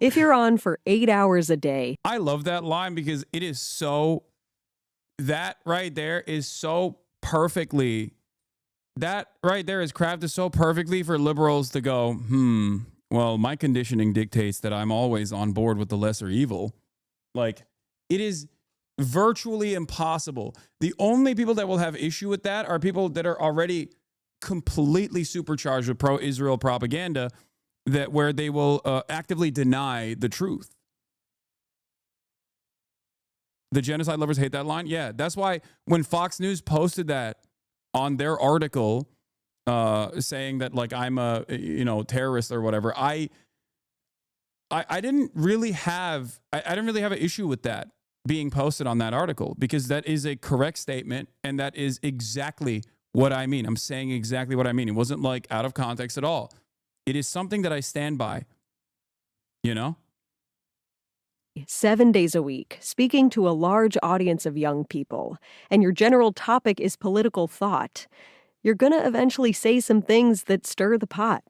If you're on for 8 hours a day. I love that line because it is so, that right there is so perfectly, that right there is crafted so perfectly for liberals to go, well, my conditioning dictates that I'm always on board with the lesser evil. Like, it is virtually impossible. The only people that will have issue with that are people that are already completely supercharged with pro-Israel propaganda, that where they will actively deny the truth. The genocide lovers hate that line. Yeah, that's why when Fox News posted that on their article, saying that like I'm a terrorist or whatever, I didn't really have an issue with that being posted on that article, because that is a correct statement and that is exactly what I mean. I'm saying exactly what I mean. It wasn't like out of context at all. It is something that I stand by, 7 days a week, speaking to a large audience of young people, and your general topic is political thought, you're going to eventually say some things that stir the pot.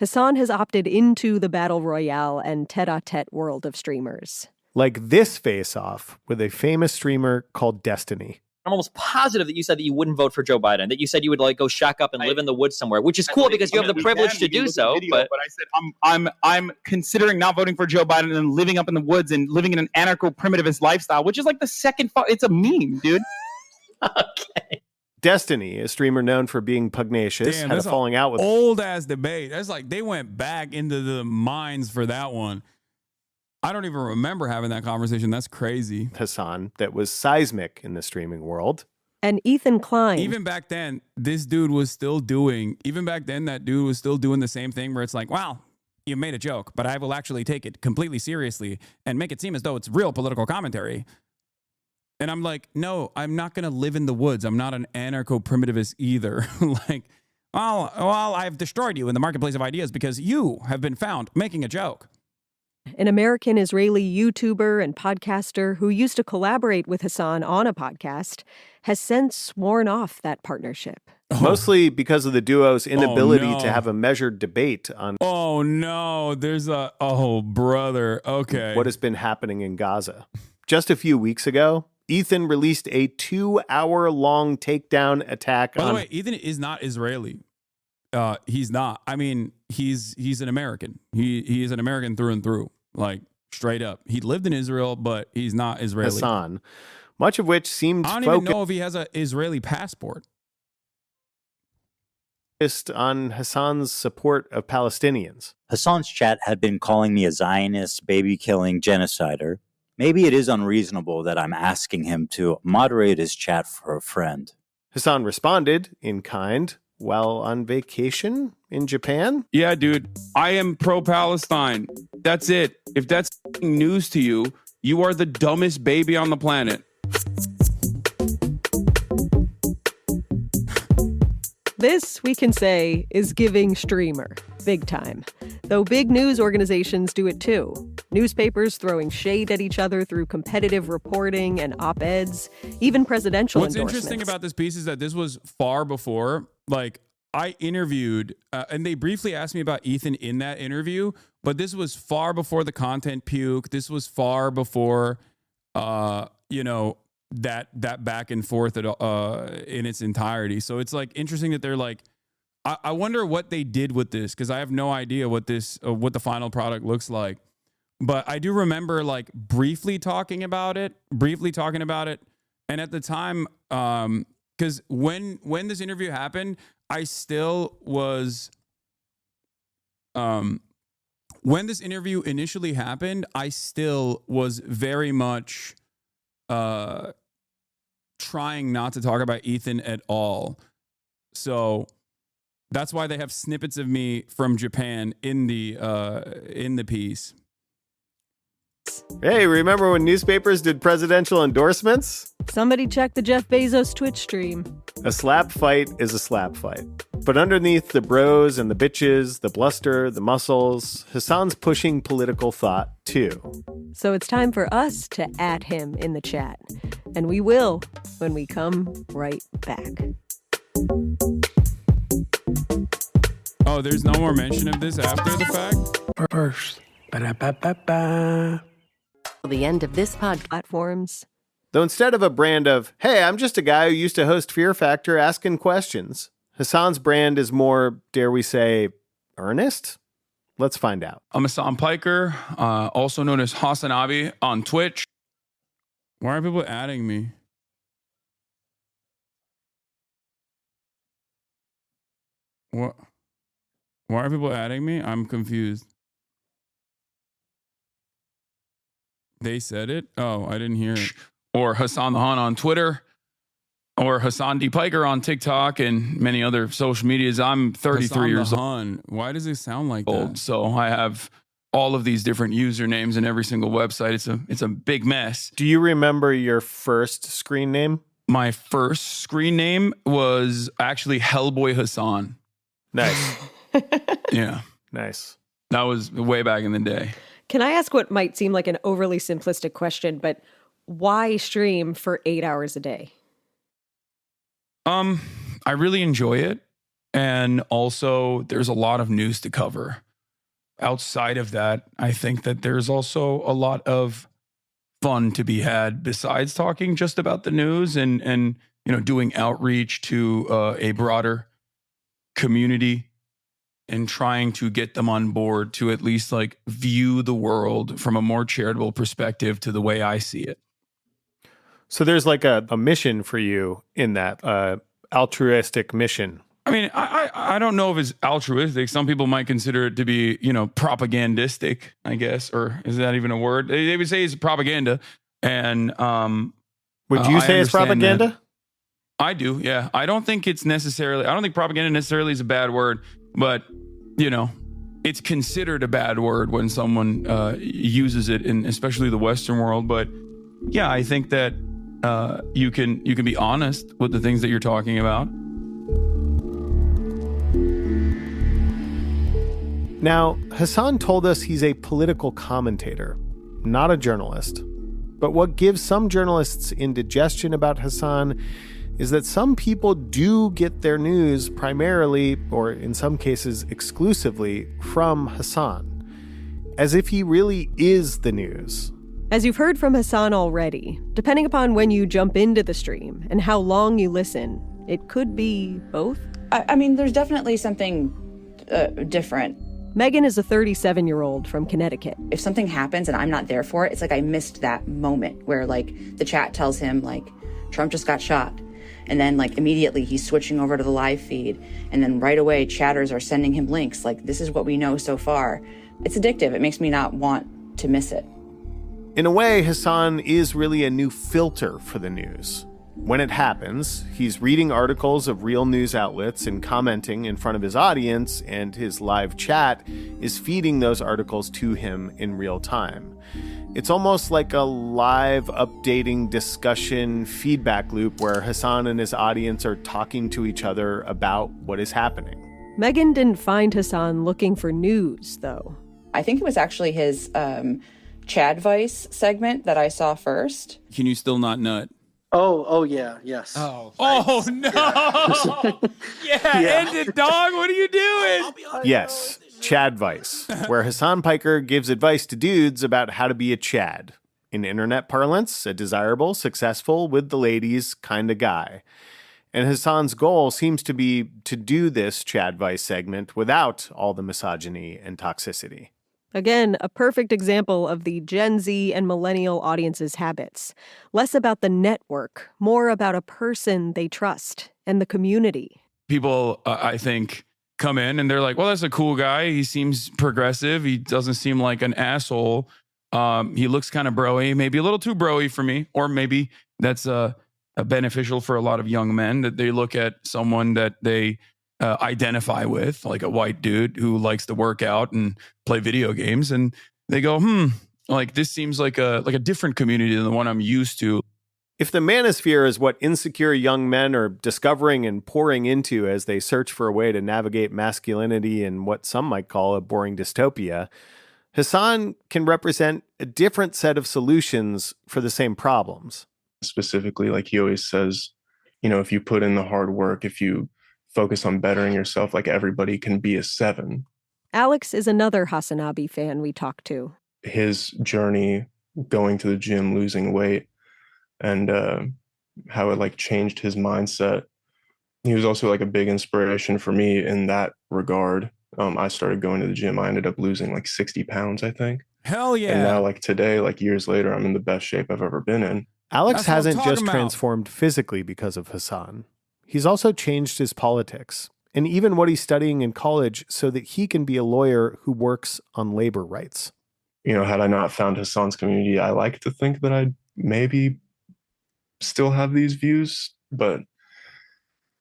Hasan has opted into the battle royale and tete-a-tete world of streamers. Like this face-off with a famous streamer called Destiny. I'm almost positive that you said that you wouldn't vote for Joe Biden, that you said you would like go shack up and live in the woods somewhere, which is cool because you have the privilege to do so. But I said I'm considering not voting for Joe Biden and living up in the woods and living in an anarcho-primitivist lifestyle, which is like the second. It's a meme, dude. Okay. Destiny, a streamer known for being pugnacious, had a falling out with old ass debate. That's like they went back into the mines for that one. I don't even remember having that conversation. That's crazy. Hasan, that was seismic in the streaming world. And Ethan Klein. Even back then, that dude was still doing the same thing where it's like, wow, you made a joke, but I will actually take it completely seriously and make it seem as though it's real political commentary. And I'm like, no, I'm not going to live in the woods. I'm not an anarcho-primitivist either. Like, well, I've destroyed you in the marketplace of ideas because you have been found making a joke. An American-Israeli YouTuber and podcaster who used to collaborate with Hasan on a podcast, has since sworn off that partnership. Mostly because of the duo's inability to have a measured debate on Oh, no. There's brother. Okay. what has been happening in Gaza. Just a few weeks ago, Ethan released a 2-hour-long takedown attack By the way, Ethan is not Israeli. He's not. I mean, he's an American. He is an American through and through. Like, straight up. He lived in Israel, but he's not Israeli. Hasan, much of which seemed I don't even know if he has an Israeli passport. Focused on Hasan's support of Palestinians. Hasan's chat had been calling me a Zionist, baby-killing genocider. maybe it is unreasonable that I'm asking him to moderate his chat for a friend. Hasan responded in kind while on vacation in Japan. Yeah, dude, I am pro-Palestine. That's it. If that's news to you, you are the dumbest baby on the planet. This, we can say, is giving streamer. Big time. Though big news organizations do it too. Newspapers throwing shade at each other through competitive reporting and op-eds, even presidential What's endorsements. interesting about this piece is that this was far before, like, I interviewed, and they briefly asked me about Ethan in that interview, but this was far before the content puke. This was far before, that back and forth in its entirety. So it's like interesting that they're like, I wonder what they did with this, because I have no idea what the final product looks like. But I do remember like briefly talking about it. And at the time, because when this interview happened, I still was, when this interview initially happened, I still was very much trying not to talk about Ethan at all. So that's why they have snippets of me from Japan in the piece. Hey, remember when newspapers did presidential endorsements? Somebody check the Jeff Bezos Twitch stream. A slap fight is a slap fight. But underneath the bros and the bitches, the bluster, the muscles, Hasan's pushing political thought too. So it's time for us to @, him in the chat. And we will when we come right back. Oh, there's no more mention of this after the fact? First. Ba-da-ba-ba-ba. The end of this platforms. Though instead of a brand of, hey, I'm just a guy who used to host Fear Factor asking questions, Hasan's brand is more, dare we say, earnest? Let's find out. I'm Hasan Piker, also known as Hasanabi on Twitch. Why are people adding me? What? Why are people adding me? I'm confused. They said it? Oh, I didn't hear it. Or Hasan the Hun on Twitter. Or Hasan D. Piker on TikTok and many other social medias. I'm 33 years old. Why does it sound like that? So I have all of these different usernames in every single website. It's a big mess. Do you remember your first screen name? My first screen name was actually Hellboy Hasan. Nice. Yeah. Nice. That was way back in the day. Can I ask what might seem like an overly simplistic question, but why stream for 8 hours a day? I really enjoy it. And also there's a lot of news to cover. Outside of that, I think that there's also a lot of fun to be had besides talking just about the news and doing outreach to a broader community and trying to get them on board to at least like view the world from a more charitable perspective to the way I see it. So there's like a mission for you in that altruistic mission. I mean, I don't know if it's altruistic. Some people might consider it to be, propagandistic, I guess, or is that even a word? They would say it's propaganda. And would you say it's propaganda? That. I do, yeah. I don't think propaganda necessarily is a bad word, but it's considered a bad word when someone uses it in especially the Western world. But yeah, I think that you can be honest with the things that you're talking about. Now, Hasan told us he's a political commentator, not a journalist. But what gives some journalists indigestion about Hasan is that some people do get their news primarily, or in some cases exclusively, from Hasan, as if he really is the news. As you've heard from Hasan already, depending upon when you jump into the stream and how long you listen, it could be both. I mean, there's definitely something different. Megan is a 37-year-old from Connecticut. If something happens and I'm not there for it, it's like I missed that moment where like the chat tells him like Trump just got shot. And then like immediately he's switching over to the live feed. And then right away chatters are sending him links like this is what we know so far. It's addictive. It makes me not want to miss it. In a way, Hasan is really a new filter for the news. When it happens, he's reading articles of real news outlets and commenting in front of his audience, and his live chat is feeding those articles to him in real time. It's almost like a live updating discussion feedback loop where Hasan and his audience are talking to each other about what is happening. Megan didn't find Hasan looking for news, though. I think it was actually his Chad Vice segment that I saw first. Can you still not nut? Oh yeah, yes. Oh no! End it, dog. What are you doing? Yes, Chad Vice, where Hasan Piker gives advice to dudes about how to be a Chad. In internet parlance, a desirable, successful, with the ladies kind of guy. And Hasan's goal seems to be to do this Chad Vice segment without all the misogyny and toxicity. Again, a perfect example of the Gen Z and millennial audience's habits. Less about the network, more about a person they trust and the community. People, I think, come in and they're like, well, that's a cool guy. He seems progressive. He doesn't seem like an asshole. He looks kind of bro-y, maybe a little too bro-y for me. Or maybe that's beneficial for a lot of young men, that they look at someone that they identify with, like a white dude who likes to work out and play video games, and they go, like this seems like a different community than the one I'm used to. If the manosphere is what insecure young men are discovering and pouring into as they search for a way to navigate masculinity in what some might call a boring dystopia, Hasan can represent a different set of solutions for the same problems. Specifically, like he always says, if you put in the hard work, if you focus on bettering yourself, like everybody can be a 7. Alex is another Hasanabi fan we talked to. His journey going to the gym, losing weight, and how it changed his mindset. He was also a big inspiration for me in that regard. I started going to the gym. I ended up losing 60 pounds, I think. Hell yeah. And now today, years later, I'm in the best shape I've ever been in. Alex hasn't just transformed physically because of Hasan. He's also changed his politics and even what he's studying in college so that he can be a lawyer who works on labor rights. Had I not found Hasan's community, I like to think that I'd maybe still have these views, but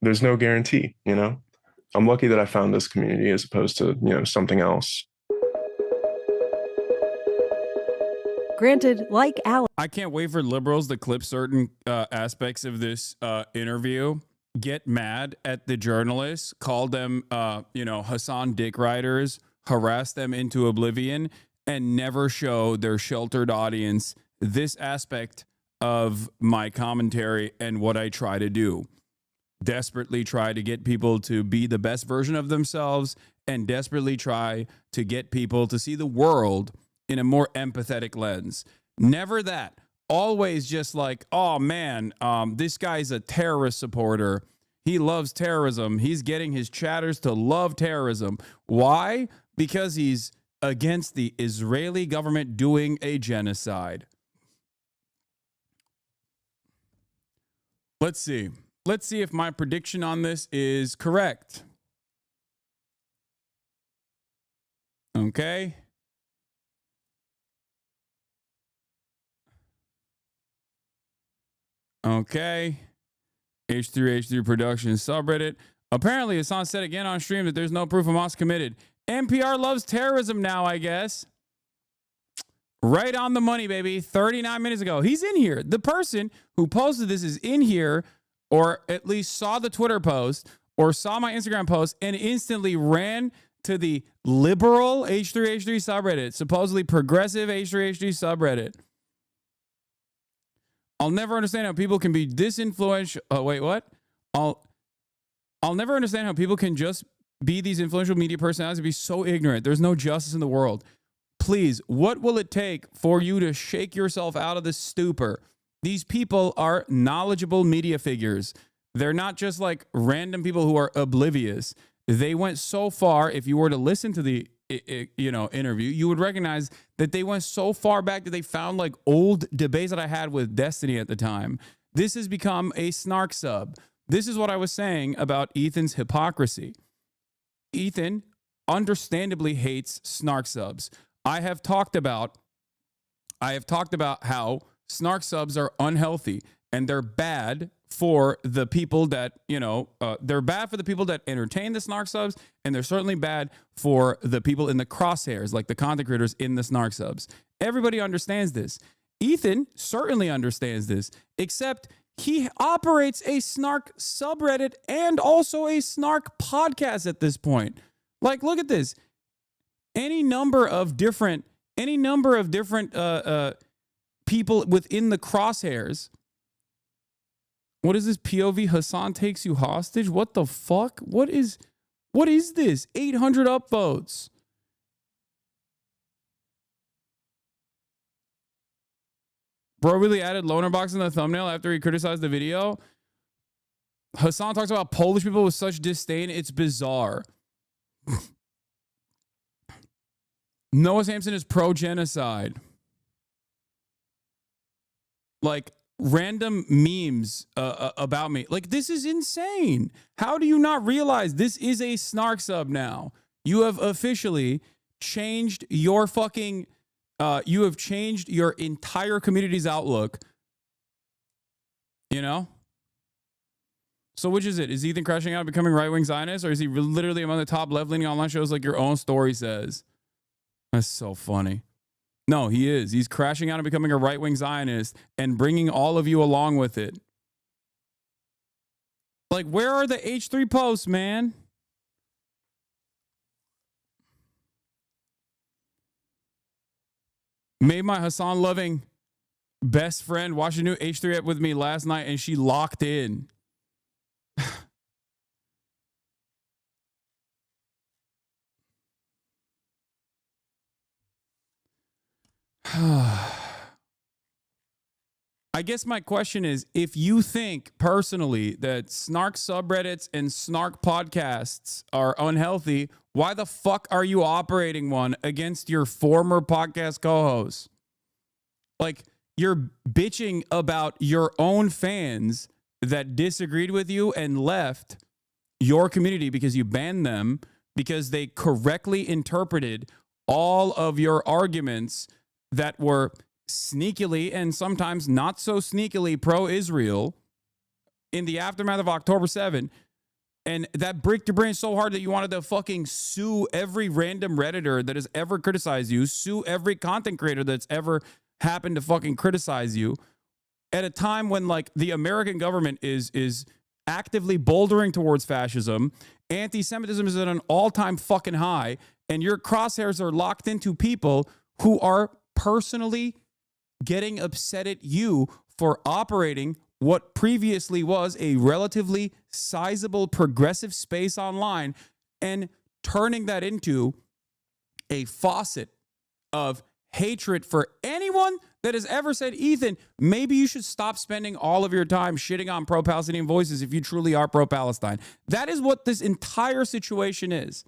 there's no guarantee, I'm lucky that I found this community as opposed to, something else. Granted, like Alex, I can't wait for liberals to clip certain aspects of this interview, get mad at the journalists, call them, Hasan dick riders, harass them into oblivion, and never show their sheltered audience this aspect of my commentary and what I try to do. Desperately try to get people to be the best version of themselves and desperately try to get people to see the world in a more empathetic lens. Never that. Always just oh man, this guy's a terrorist supporter. He loves terrorism. He's getting his chatters to love terrorism. Why? Because he's against the Israeli government doing a genocide. Let's see. Let's see if my prediction on this is correct. Okay. Okay. H3H3 production subreddit. Apparently, Hasan said again on stream that there's no proof Hamas committed. NPR loves terrorism now, I guess. Right on the money, baby. 39 minutes ago. He's in here. The person who posted this is in here, or at least saw the Twitter post or saw my Instagram post and instantly ran to the liberal H3H3 subreddit, supposedly progressive H3H3 subreddit. I'll never understand how people can be this influential. Wait, what? I'll never understand how people can just be these influential media personalities and be so ignorant. There's no justice in the world. Please, what will it take for you to shake yourself out of this stupor? These people are knowledgeable media figures. They're not just like random people who are oblivious. They went so far. If you were to listen to the interview, you would recognize that they went so far back that they found like old debates that I had with Destiny at the time. This has become a snark sub. This is what I was saying about Ethan's hypocrisy. Ethan understandably hates snark subs. I have talked about I have talked about how snark subs are unhealthy and they're bad for the people that, they're bad for the people that entertain the snark subs, and they're certainly bad for the people in the crosshairs, like the content creators in the snark subs. Everybody understands this. Ethan certainly understands this, except he operates a snark subreddit and also a snark podcast at this point. Like, look at this. Any number of different people within the crosshairs. What is this? POV Hasan takes you hostage? What the fuck? What is this? 800 upvotes. Bro really added loner box in the thumbnail after he criticized the video. Hasan talks about Polish people with such disdain. It's bizarre. Noah Samson is pro-genocide. Like, random memes about me. Like, this is insane. How do you not realize this is a snark sub now? You have officially changed your fucking... you have changed your entire community's outlook. You know? So which is it? Is Ethan crashing out becoming right-wing Zionist? Or is he literally among the top left-leaning online shows like your own story says? That's so funny. No, he is. He's crashing out and becoming a right-wing Zionist and bringing all of you along with it. Like, where are the H3 posts, man? Made my Hasan loving best friend watch a new H3 with me last night and she locked in. I guess my question is, if you think personally that snark subreddits and snark podcasts are unhealthy, why the fuck are you operating one against your former podcast co-host? Like, you're bitching about your own fans that disagreed with you and left your community because you banned them because they correctly interpreted all of your arguments that were sneakily and sometimes not so sneakily pro-Israel in the aftermath of October 7. And that bricked your brain so hard that you wanted to fucking sue every random Redditor that has ever criticized you, sue every content creator that's ever happened to fucking criticize you at a time when, like, the American government is actively bouldering towards fascism. Anti-Semitism is at an all-time fucking high, and your crosshairs are locked into people who are personally getting upset at you for operating what previously was a relatively sizable progressive space online and turning that into a faucet of hatred for anyone that has ever said, Ethan, maybe you should stop spending all of your time shitting on pro-Palestinian voices if you truly are pro-Palestine. That is what this entire situation is.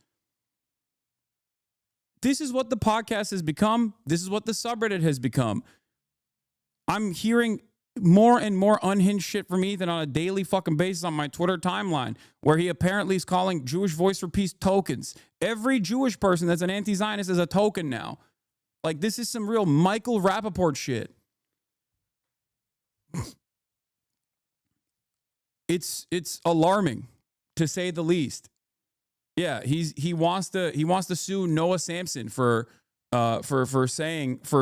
This is what the podcast has become. This is what the subreddit has become. I'm hearing more and more unhinged shit from Ethan on a daily fucking basis on my Twitter timeline, where he apparently is calling Jewish Voice for Peace tokens. Every Jewish person that's an anti-Zionist is a token now. Like, this is some real Michael Rappaport shit. It's alarming, to say the least. Yeah, he wants to sue Noah Samson for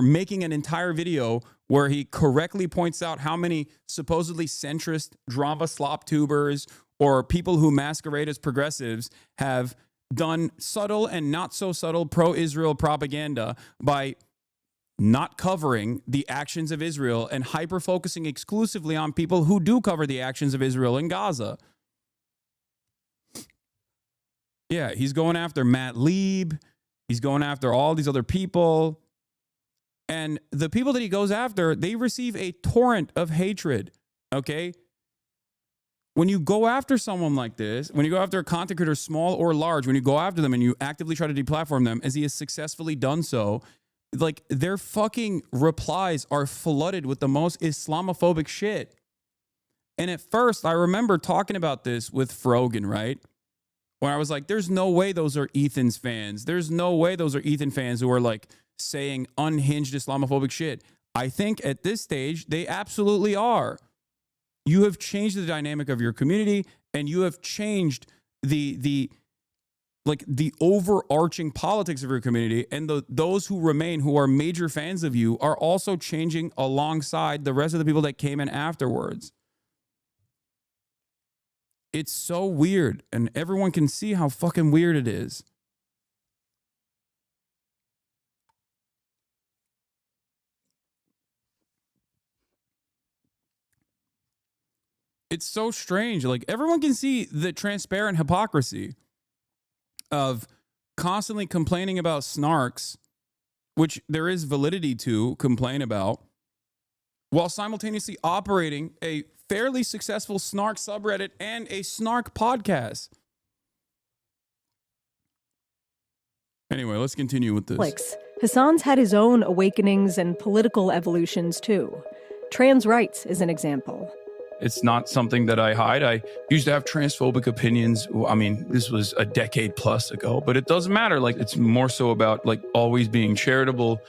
making an entire video where he correctly points out how many supposedly centrist drama slop tubers or people who masquerade as progressives have done subtle and not so subtle pro-Israel propaganda by not covering the actions of Israel and hyper-focusing exclusively on people who do cover the actions of Israel in Gaza. Yeah, he's going after Matt Lieb. He's going after all these other people. And the people that he goes after, they receive a torrent of hatred, okay? When you go after someone like this, when you go after a content creator, small or large, when you go after them and you actively try to deplatform them, as he has successfully done so, like, their fucking replies are flooded with the most Islamophobic shit. And at first, I remember talking about this with Frogan, right? When I was like, there's no way those are Ethan's fans. There's no way those are Ethan fans who are, like, saying unhinged Islamophobic shit. I think at this stage, they absolutely are. You have changed the dynamic of your community, and you have changed the overarching politics of your community, and those who remain, who are major fans of you, are also changing alongside the rest of the people that came in afterwards. It's so weird, and everyone can see how fucking weird it is. It's so strange. Like, everyone can see the transparent hypocrisy of constantly complaining about snarks, which there is validity to complain about, while simultaneously operating a fairly successful snark subreddit and a snark podcast. Anyway, let's continue with this. Hasan's had his own awakenings and political evolutions too. Trans rights is an example. It's not something that I hide. I used to have transphobic opinions. I mean, this was a decade plus ago, but it doesn't matter. Like, it's more so about like always being charitable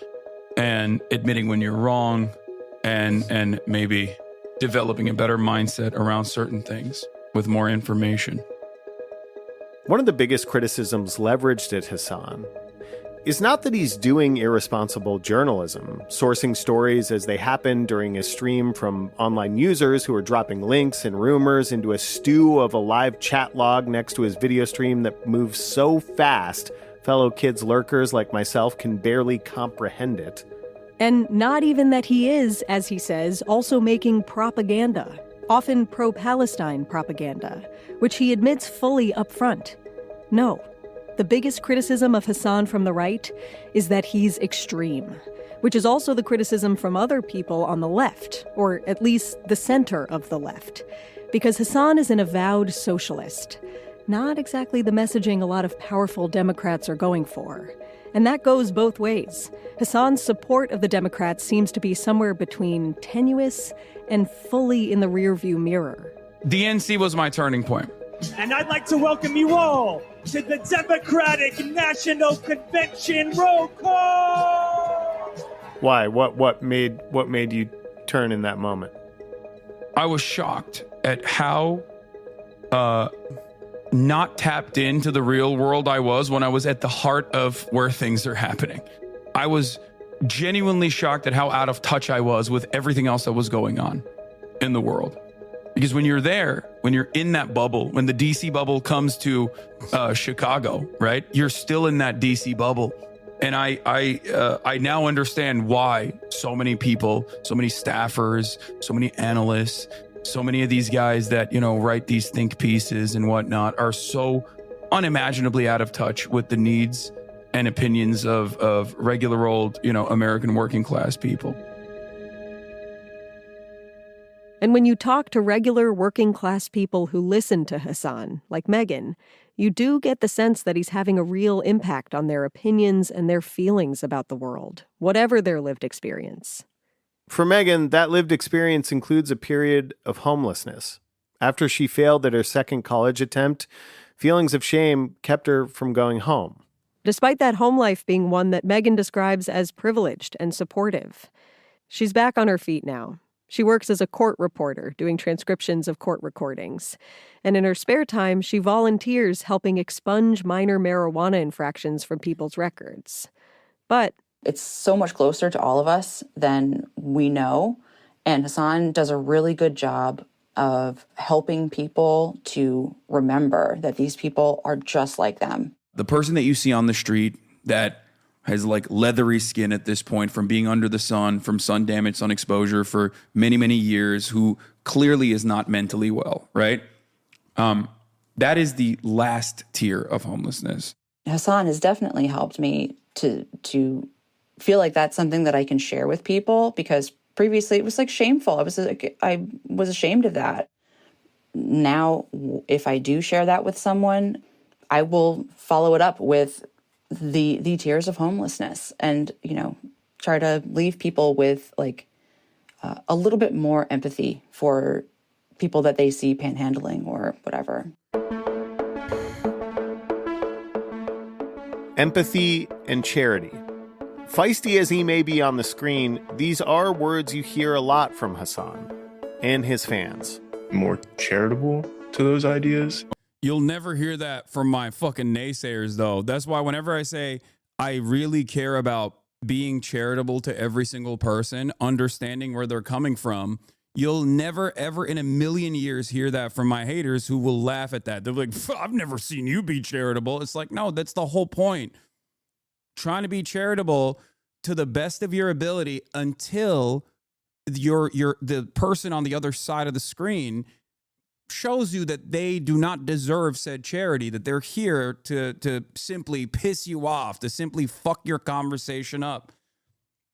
and admitting when you're wrong, and maybe developing a better mindset around certain things with more information. One of the biggest criticisms leveraged at Hasan is not that he's doing irresponsible journalism, sourcing stories as they happen during a stream from online users who are dropping links and rumors into a stew of a live chat log next to his video stream that moves so fast, fellow kids lurkers like myself can barely comprehend it. And not even that he is, as he says, also making propaganda, often pro-Palestine propaganda, which he admits fully up front. No. The biggest criticism of Hasan from the right is that he's extreme, which is also the criticism from other people on the left, or at least the center of the left, because Hasan is an avowed socialist, not exactly the messaging a lot of powerful Democrats are going for. And that goes both ways. Hasan's support of the Democrats seems to be somewhere between tenuous and fully in the rearview mirror. DNC was my turning point. And I'd like to welcome you all to the Democratic National Convention roll call. Why? What made you turn in that moment? I was shocked at how not tapped into the real world I was when I was at the heart of where things are happening. I was genuinely shocked at how out of touch I was with everything else that was going on in the world. Because when you're there, when you're in that bubble, when the DC bubble comes to Chicago, right? You're still in that DC bubble. And I now understand why so many people, so many staffers, so many analysts, so many of these guys that, write these think pieces and whatnot are so unimaginably out of touch with the needs and opinions of regular old, American working class people. And when you talk to regular working class people who listen to Hasan, like Megan, you do get the sense that he's having a real impact on their opinions and their feelings about the world, whatever their lived experience. For Megan, that lived experience includes a period of homelessness. After she failed at her second college attempt, feelings of shame kept her from going home. Despite that home life being one that Megan describes as privileged and supportive. She's back on her feet now. She works as a court reporter, doing transcriptions of court recordings. And in her spare time, she volunteers helping expunge minor marijuana infractions from people's records. But it's so much closer to all of us than we know. And Hasan does a really good job of helping people to remember that these people are just like them. The person that you see on the street that has like leathery skin at this point from being under the sun, from sun damage, sun exposure for many, many years, who clearly is not mentally well, right? That is the last tier of homelessness. Hasan has definitely helped me to feel like that's something that I can share with people, because previously it was like shameful. I was ashamed of that. Now, if I do share that with someone, I will follow it up with the tiers of homelessness and, try to leave people with like a little bit more empathy for people that they see panhandling or whatever. Empathy and charity. Feisty as he may be on the screen, these are words you hear a lot from Hasan and his fans. More charitable to those ideas. You'll never hear that from my fucking naysayers, though. That's why whenever I say I really care about being charitable to every single person, understanding where they're coming from, you'll never, ever in a million years hear that from my haters who will laugh at that. They're like, I've never seen you be charitable. It's like, no, that's the whole point. Trying to be charitable to the best of your ability until the person on the other side of the screen shows you that they do not deserve said charity, that they're here to simply piss you off, to simply fuck your conversation up.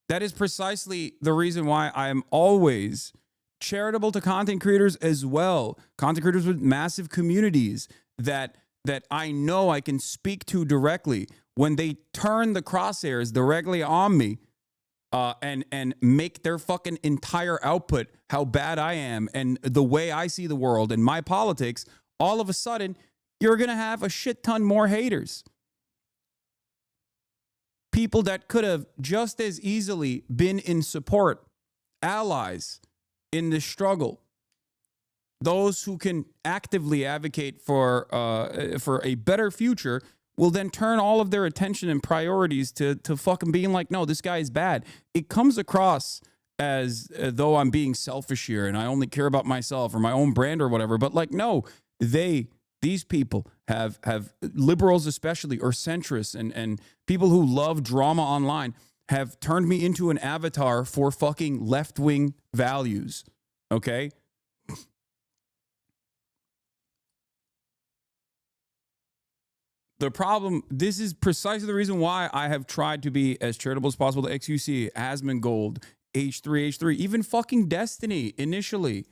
That is precisely the reason why I am always charitable to content creators as well. Content creators with massive communities that I know I can speak to directly. When they turn the crosshairs directly on me and make their fucking entire output how bad I am and the way I see the world and my politics, all of a sudden, you're going to have a shit ton more haters. People that could have just as easily been in support, allies in this struggle. Those who can actively advocate for a better future will then turn all of their attention and priorities to fucking being like, no, this guy is bad. It comes across as though I'm being selfish here and I only care about myself or my own brand or whatever. But like, no, these people have liberals especially, or centrists and people who love drama online have turned me into an avatar for fucking left-wing values. Okay? The problem, this is precisely the reason why I have tried to be as charitable as possible to XUC, Asmongold, H3H3, even fucking Destiny initially.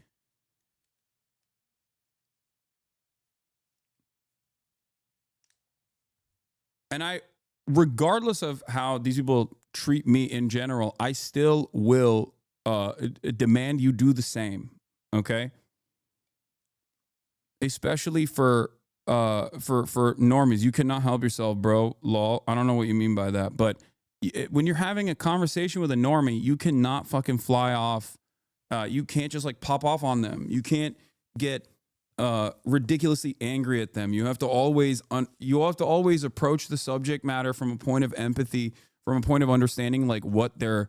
And regardless of how these people treat me in general, I still will demand you do the same, okay? Especially for normies. You cannot help yourself, bro. Lol. I don't know what you mean by that, but when you're having a conversation with a normie, you cannot fucking fly off. You can't just like pop off on them. You can't get ridiculously angry at them. You have to always approach the subject matter from a point of empathy, from a point of understanding like what their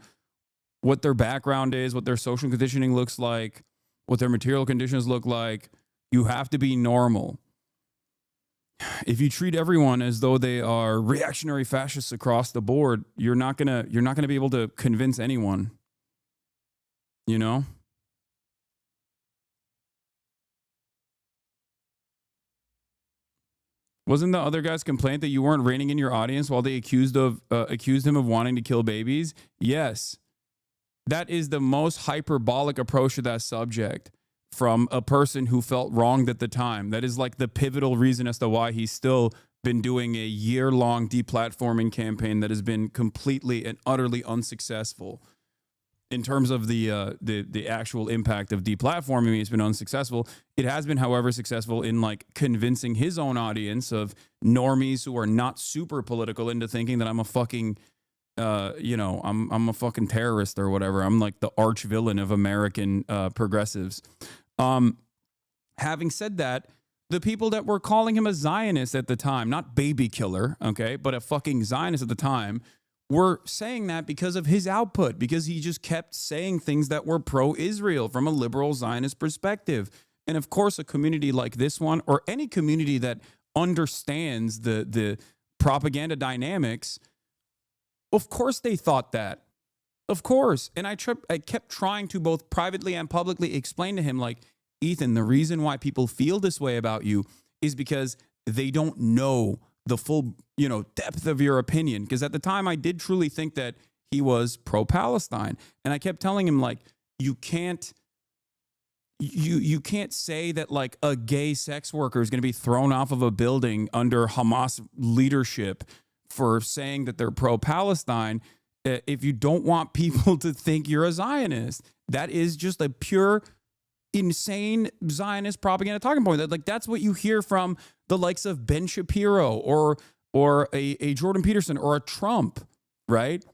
background is, what their social conditioning looks like, what their material conditions look like. You have to be normal. If you treat everyone as though they are reactionary fascists across the board, you're not gonna be able to convince anyone. You know? Wasn't the other guy's complaint that you weren't reining in your audience while they accused him of wanting to kill babies? Yes. That is the most hyperbolic approach to that subject from a person who felt wronged at the time. That is like the pivotal reason as to why he's still been doing a year-long deplatforming campaign that has been completely and utterly unsuccessful. In terms of the actual impact of deplatforming, it's been unsuccessful. It has been, however, successful in like convincing his own audience of normies who are not super political into thinking that I'm a fucking, I'm a fucking terrorist or whatever. I'm like the arch villain of American progressives. Having said that, the people that were calling him a Zionist at the time, not baby killer, okay, but a fucking Zionist at the time, were saying that because of his output, because he just kept saying things that were pro-Israel from a liberal Zionist perspective. And of course, a community like this one, or any community that understands the propaganda dynamics, of course they thought that. Of course. And I kept trying to both privately and publicly explain to him, like, Ethan, the reason why people feel this way about you is because they don't know the full, depth of your opinion. Because at the time, I did truly think that he was pro-Palestine. And I kept telling him, like, you can't say that, like, a gay sex worker is going to be thrown off of a building under Hamas leadership for saying that they're pro-Palestine if you don't want people to think you're a Zionist. That is just a pure, insane Zionist propaganda talking point. Like, that's what you hear from the likes of Ben Shapiro or a Jordan Peterson or a Trump, right?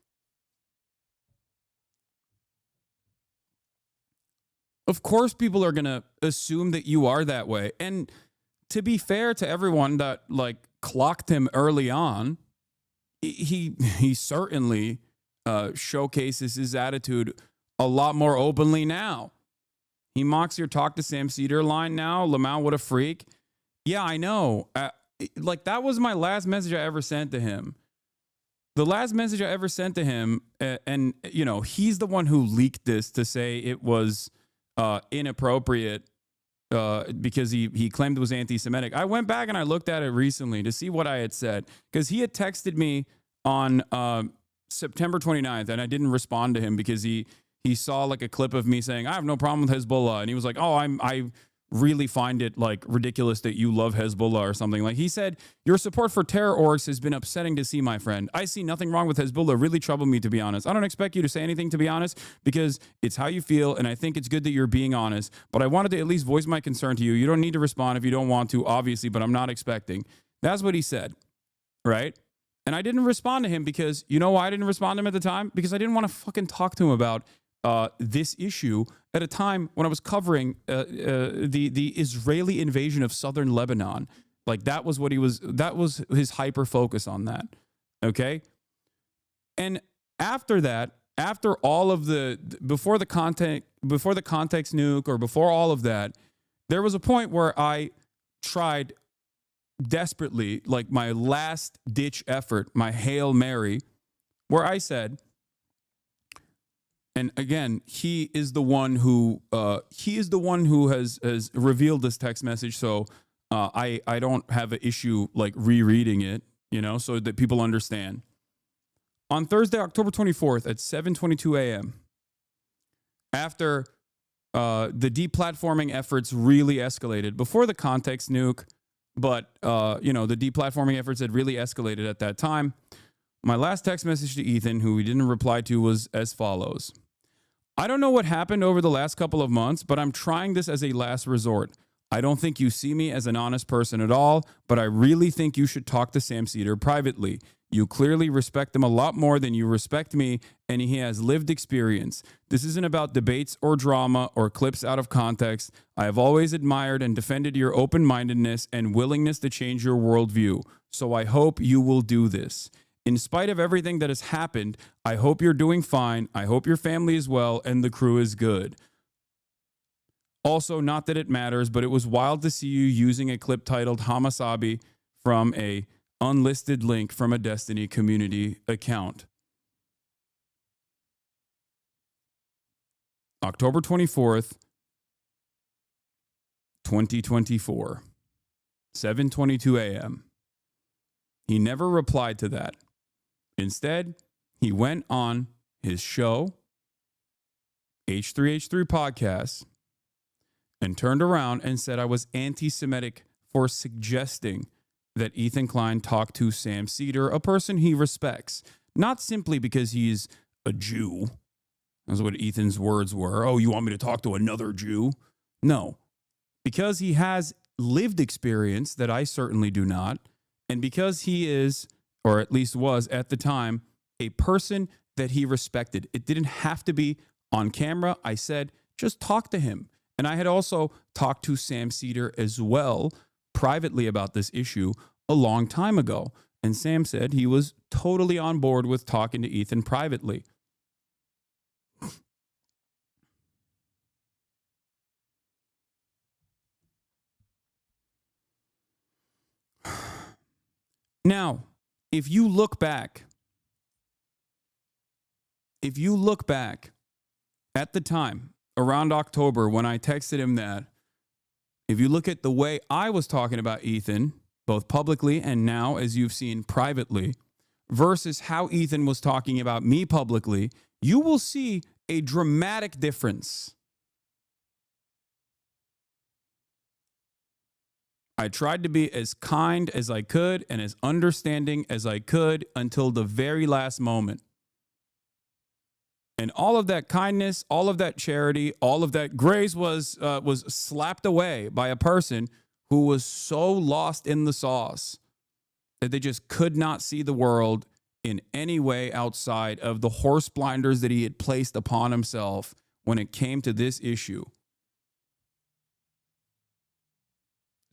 Of course, people are going to assume that you are that way. And to be fair to everyone that like clocked him early on, he certainly showcases his attitude a lot more openly now. He mocks your talk to Sam Cedar line now. Lamau, what a freak. Yeah, I know. Like, that was my last message I ever sent to him. The last message I ever sent to him, and you know, he's the one who leaked this to say it was inappropriate because he claimed it was anti-Semitic. I went back and I looked at it recently to see what I had said, because he had texted me on September 29th, and I didn't respond to him because he saw like a clip of me saying, I have no problem with Hezbollah. And he was like, oh, I really find it like ridiculous that you love Hezbollah or something. Like, he said, your support for terror orgs has been upsetting to see, my friend. I see nothing wrong with Hezbollah. Really troubled me, to be honest. I don't expect you to say anything, to be honest, because it's how you feel. And I think it's good that you're being honest, but I wanted to at least voice my concern to you. You don't need to respond if you don't want to, obviously, but I'm not expecting. That's what he said. Right. And I didn't respond to him because, you know why I didn't respond to him at the time? Because I didn't want to fucking talk to him about this issue at a time when I was covering the Israeli invasion of southern Lebanon. Like, that was his hyper focus on that. Okay. And after that, after all of before the context nuke, or before all of that, there was a point where I tried desperately, like my last ditch effort, my Hail Mary, where I said, and again, he is the one who has revealed this text message. So I don't have an issue like rereading it, you know, so that people understand. On Thursday, October 24th at 7:22 a.m., after the deplatforming efforts really escalated, before the context nuke, but you know, the deplatforming efforts had really escalated at that time. My last text message to Ethan, who he didn't reply to, was as follows. I don't know what happened over the last couple of months, but I'm trying this as a last resort. I don't think you see me as an honest person at all, but I really think you should talk to Sam Cedar privately. You clearly respect him a lot more than you respect me, and he has lived experience. This isn't about debates or drama or clips out of context. I have always admired and defended your open-mindedness and willingness to change your worldview, so I hope you will do this. In spite of everything that has happened, I hope you're doing fine. I hope your family is well and the crew is good. Also, not that it matters, but it was wild to see you using a clip titled Hasanabi from a unlisted link from a Destiny community account. October 24th, 2024, 7:22 a.m. He never replied to that. Instead, he went on his show, H3H3 Podcast, and turned around and said I was anti-Semitic for suggesting that Ethan Klein talked to Sam Cedar, a person he respects, not simply because he's a Jew. That's what Ethan's words were. Oh, you want me to talk to another Jew? No, because he has lived experience that I certainly do not, and because he is, or at least was at the time, a person that he respected. It didn't have to be on camera. I said, just talk to him. And I had also talked to Sam Cedar as well, privately, about this issue a long time ago. And Sam said he was totally on board with talking to Ethan privately. Now, if you look back at the time, around October, when I texted him that, if you look at the way I was talking about Ethan, both publicly and now, as you've seen, privately, versus how Ethan was talking about me publicly, you will see a dramatic difference. I tried to be as kind as I could and as understanding as I could until the very last moment. And all of that kindness, all of that charity, all of that grace was slapped away by a person who was so lost in the sauce that they just could not see the world in any way outside of the horse blinders that he had placed upon himself when it came to this issue.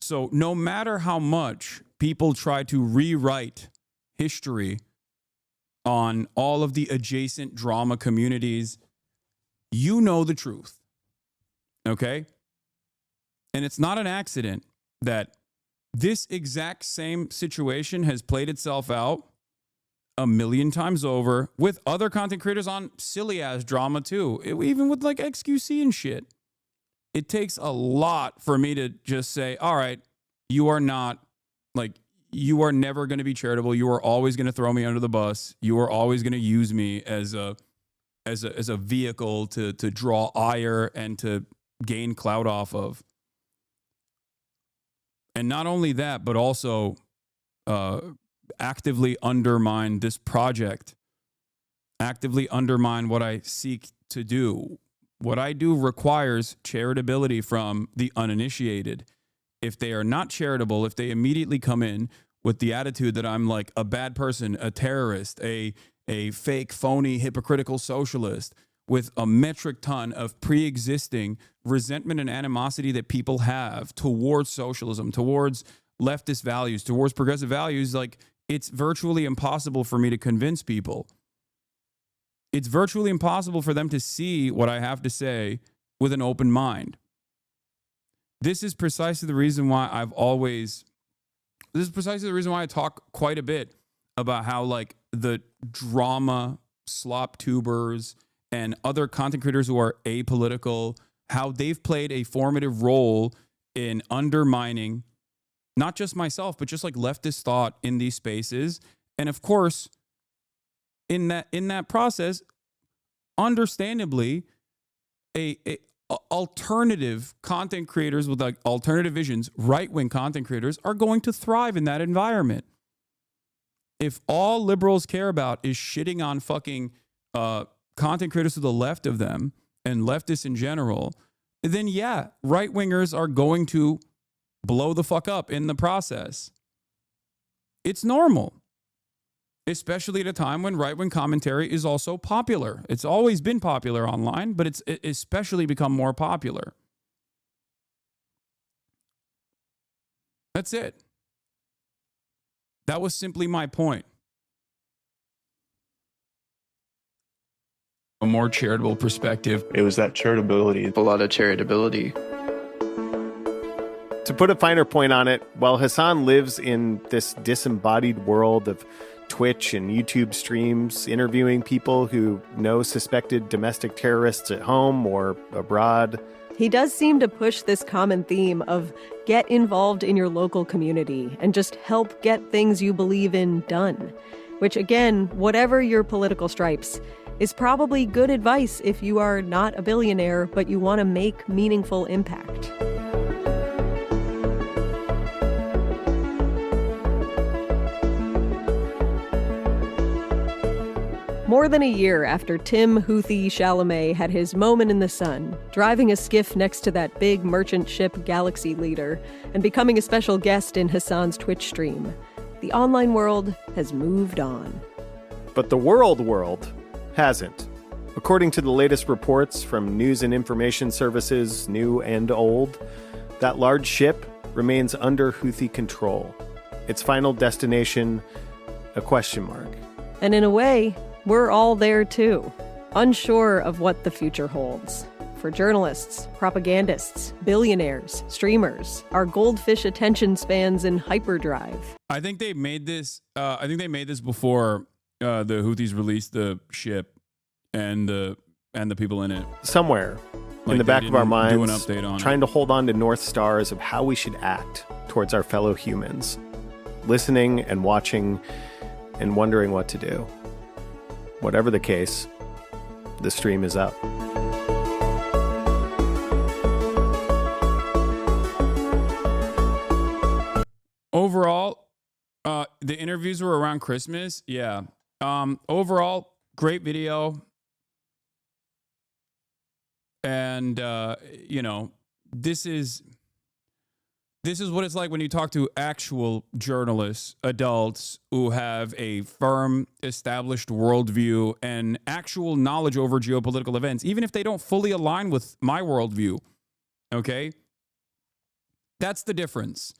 So no matter how much people try to rewrite history on all of the adjacent drama communities, you know the truth. Okay? And it's not an accident that this exact same situation has played itself out a million times over with other content creators on silly ass drama too. Even with like XQC and shit. It takes a lot for me to just say, all right, you are not, like, you are never going to be charitable. You are always going to throw me under the bus. You are always going to use me as a vehicle to draw ire and to gain clout off of. And not only that, but also actively undermine this project, actively undermine what I seek to do. What I do requires charitability from the uninitiated. If they are not charitable, if they immediately come in with the attitude that I'm like a bad person, a terrorist, a fake, phony, hypocritical socialist with a metric ton of pre-existing resentment and animosity that people have towards socialism, towards leftist values, towards progressive values, like it's virtually impossible for me to convince people. It's virtually impossible for them to see what I have to say with an open mind. This is precisely the reason why I talk quite a bit about how like the drama slop tubers and other content creators who are apolitical, how they've played a formative role in undermining not just myself, but just like leftist thought in these spaces. And of course, in that process, understandably, a alternative content creators with like alternative visions, right-wing content creators are going to thrive in that environment. If all liberals care about is shitting on fucking content creators to the left of them and leftists in general, then yeah, right-wingers are going to blow the fuck up in the process. It's normal. Especially at a time when right-wing commentary is also popular. It's always been popular online, but it's especially become more popular. That's it. That was simply my point. A more charitable perspective. It was that charitability. A lot of charitability. To put a finer point on it, while Hasan lives in this disembodied world of Twitch and YouTube streams, interviewing people who know suspected domestic terrorists at home or abroad, he does seem to push this common theme of get involved in your local community and just help get things you believe in done. Which, again, whatever your political stripes, is probably good advice if you are not a billionaire, but you want to make meaningful impact. More than a year after Tim Houthi Chalamet had his moment in the sun, driving a skiff next to that big merchant ship Galaxy Leader, and becoming a special guest in Hasan's Twitch stream, the online world has moved on. But the world hasn't. According to the latest reports from news and information services, new and old, that large ship remains under Houthi control. Its final destination, a question mark. And in a way, we're all there too, unsure of what the future holds. For journalists, propagandists, billionaires, streamers, our goldfish attention spans in hyperdrive. I think they made this before the Houthis released the ship and the people in it. Somewhere Like in the back of our minds, do an update on trying to hold on to North Stars of how we should act towards our fellow humans, listening and watching and wondering what to do. Whatever the case, the stream is up. Overall, the interviews were around Christmas. Yeah. Overall, great video. And, this is what it's like when you talk to actual journalists, adults who have a firm, established worldview and actual knowledge over geopolitical events, even if they don't fully align with my worldview. Okay? That's the difference.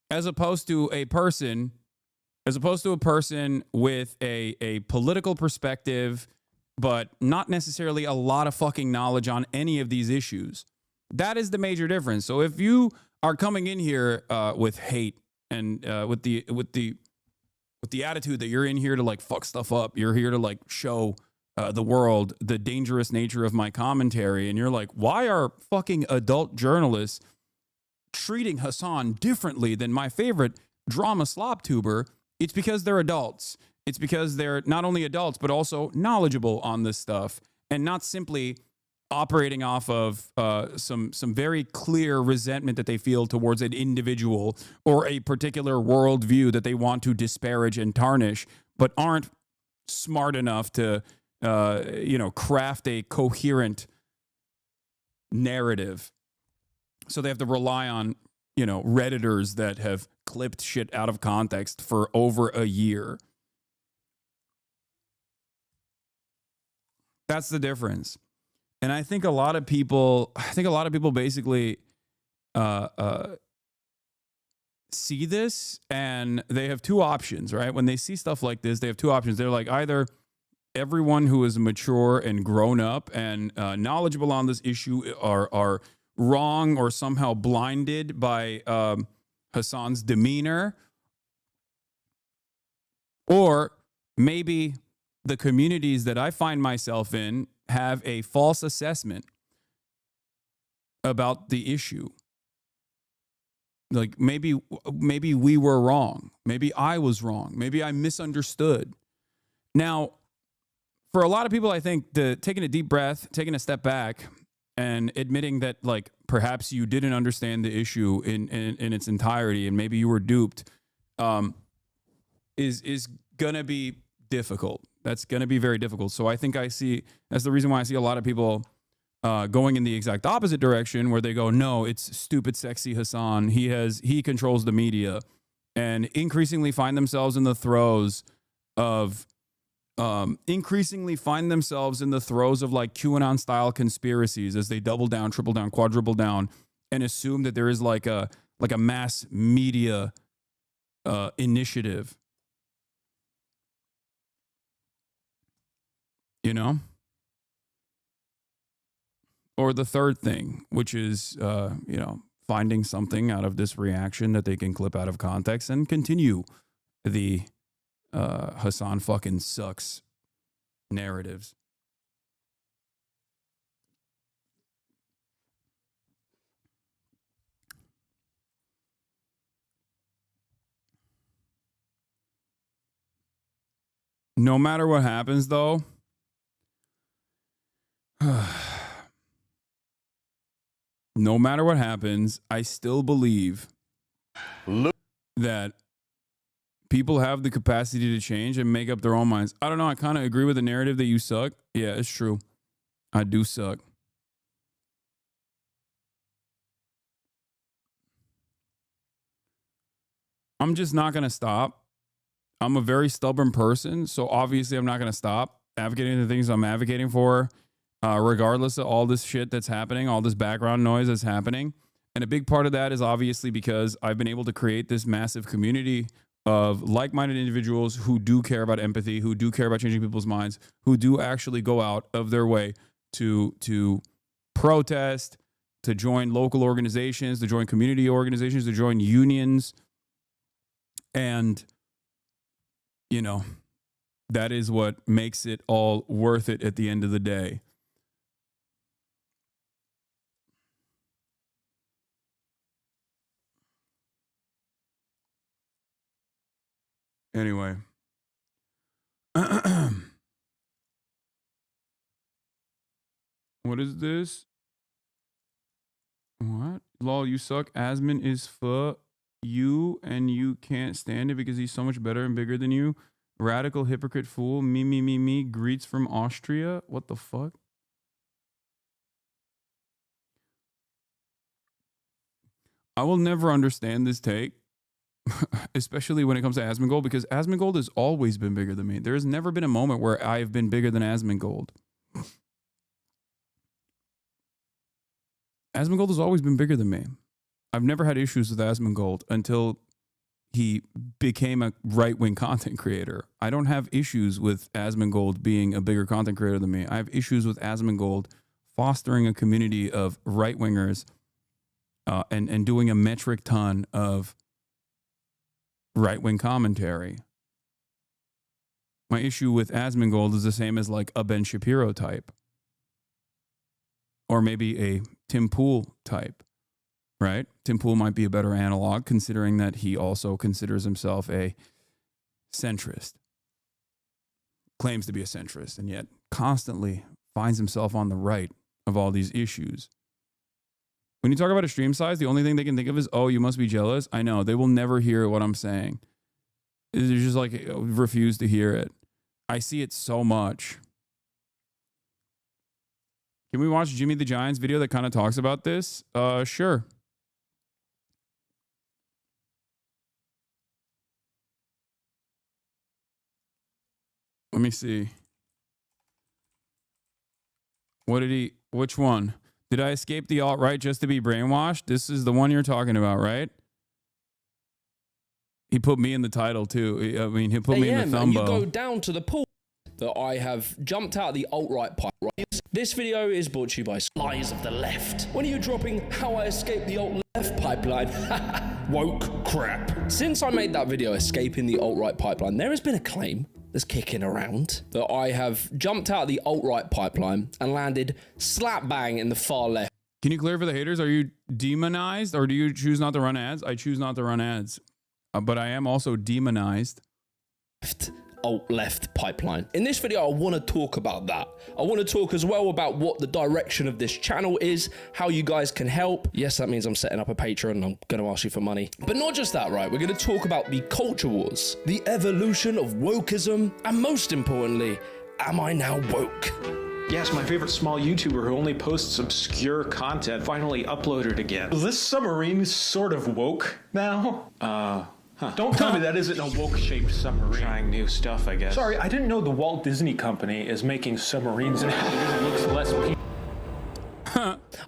As opposed to a person with a political perspective, but not necessarily a lot of fucking knowledge on any of these issues. That is the major difference. So if you are coming in here with hate and with the attitude that you're in here to like fuck stuff up, you're here to like show the world the dangerous nature of my commentary, and you're like, why are fucking adult journalists treating Hasan differently than my favorite drama slop tuber? It's because they're adults. It's because they're not only adults, but also knowledgeable on this stuff and not simply operating off of some very clear resentment that they feel towards an individual or a particular worldview that they want to disparage and tarnish, but aren't smart enough to, craft a coherent narrative. So they have to rely on, Redditors that have clipped shit out of context for over a year. That's the difference. And I think a lot of people basically see this, and they have two options, right? When they see stuff like this, they have two options. They're like, either everyone who is mature and grown up and knowledgeable on this issue are wrong or somehow blinded by Hasan's demeanor, or maybe the communities that I find myself in have a false assessment about the issue. Like maybe we were wrong. Maybe I was wrong. Maybe I misunderstood. Now, for a lot of people, I think taking a deep breath, taking a step back, and admitting that like perhaps you didn't understand the issue in its entirety and maybe you were duped, is gonna be difficult. That's gonna be very difficult. So I think that's the reason why I see a lot of people going in the exact opposite direction, where they go, no, it's stupid, sexy Hasan. He controls the media, and increasingly find themselves in the throes of like QAnon style conspiracies as they double down, triple down, quadruple down, and assume that there is like a mass media initiative. Or the third thing, which is, finding something out of this reaction that they can clip out of context and continue the Hasan fucking sucks narratives. No matter what happens, though, no matter what happens, I still believe that people have the capacity to change and make up their own minds. I don't know. I kind of agree with the narrative that you suck. Yeah, it's true. I do suck. I'm just not going to stop. I'm a very stubborn person, so obviously I'm not going to stop advocating the things I'm advocating for, regardless of all this shit that's happening, all this background noise that's happening. And a big part of that is obviously because I've been able to create this massive community of like-minded individuals who do care about empathy, who do care about changing people's minds, who do actually go out of their way to protest, to join local organizations, to join community organizations, to join unions. And, that is what makes it all worth it at the end of the day. Anyway. What is this? What? Lol, you suck. Asmin is for you and you can't stand it because he's so much better and bigger than you. Radical hypocrite fool. Me. Greets from Austria. What the fuck? I will never understand this take. Especially when it comes to Asmongold, because Asmongold has always been bigger than me. There has never been a moment where I've been bigger than Asmongold. Asmongold has always been bigger than me. I've never had issues with Asmongold until he became a right-wing content creator. I don't have issues with Asmongold being a bigger content creator than me. I have issues with Asmongold fostering a community of right-wingers and doing a metric ton of right-wing commentary. My issue with Asmongold is the same as like a Ben Shapiro type. Or maybe a Tim Pool type, right? Tim Pool might be a better analog considering that he also considers himself a centrist. Claims to be a centrist and yet constantly finds himself on the right of all these issues. When you talk about extreme size, the only thing they can think of is, oh, you must be jealous. I know. They will never hear what I'm saying. They're just like, refuse to hear it. I see it so much. Can we watch Jimmy the Giant's video that kind of talks about this? Sure. Let me see. Which one? Did I escape the alt-right just to be brainwashed? This is the one you're talking about, right? He put me in the title too. I mean, he put me in the thumb. You go down to the pool that I have jumped out the alt-right pipe, right? This video is brought to you by Lies of the Left. When are you dropping How I Escaped the Alt-Left Pipeline? Woke crap. Since I made that video, Escaping the Alt-Right Pipeline, there has been a claim that's kicking around that I have jumped out the alt-right pipeline and landed slap bang in the far left. Can you clear for the haters? Are you demonized or do you choose not to run ads? I choose not to run ads, but I am also demonized. Alt-left pipeline. In this video, I want to talk about that. I want to talk as well about what the direction of this channel is, how you guys can help. Yes, that means I'm setting up a Patreon and I'm going to ask you for money. But not just that, right? We're going to talk about the culture wars, the evolution of wokeism, and most importantly, am I now woke? Yes, my favorite small YouTuber who only posts obscure content finally uploaded again. Is this submarine sort of woke now? Don't tell me that isn't a woke-shaped submarine. Trying new stuff, I guess. Sorry, I didn't know the Walt Disney Company is making submarines now because it looks less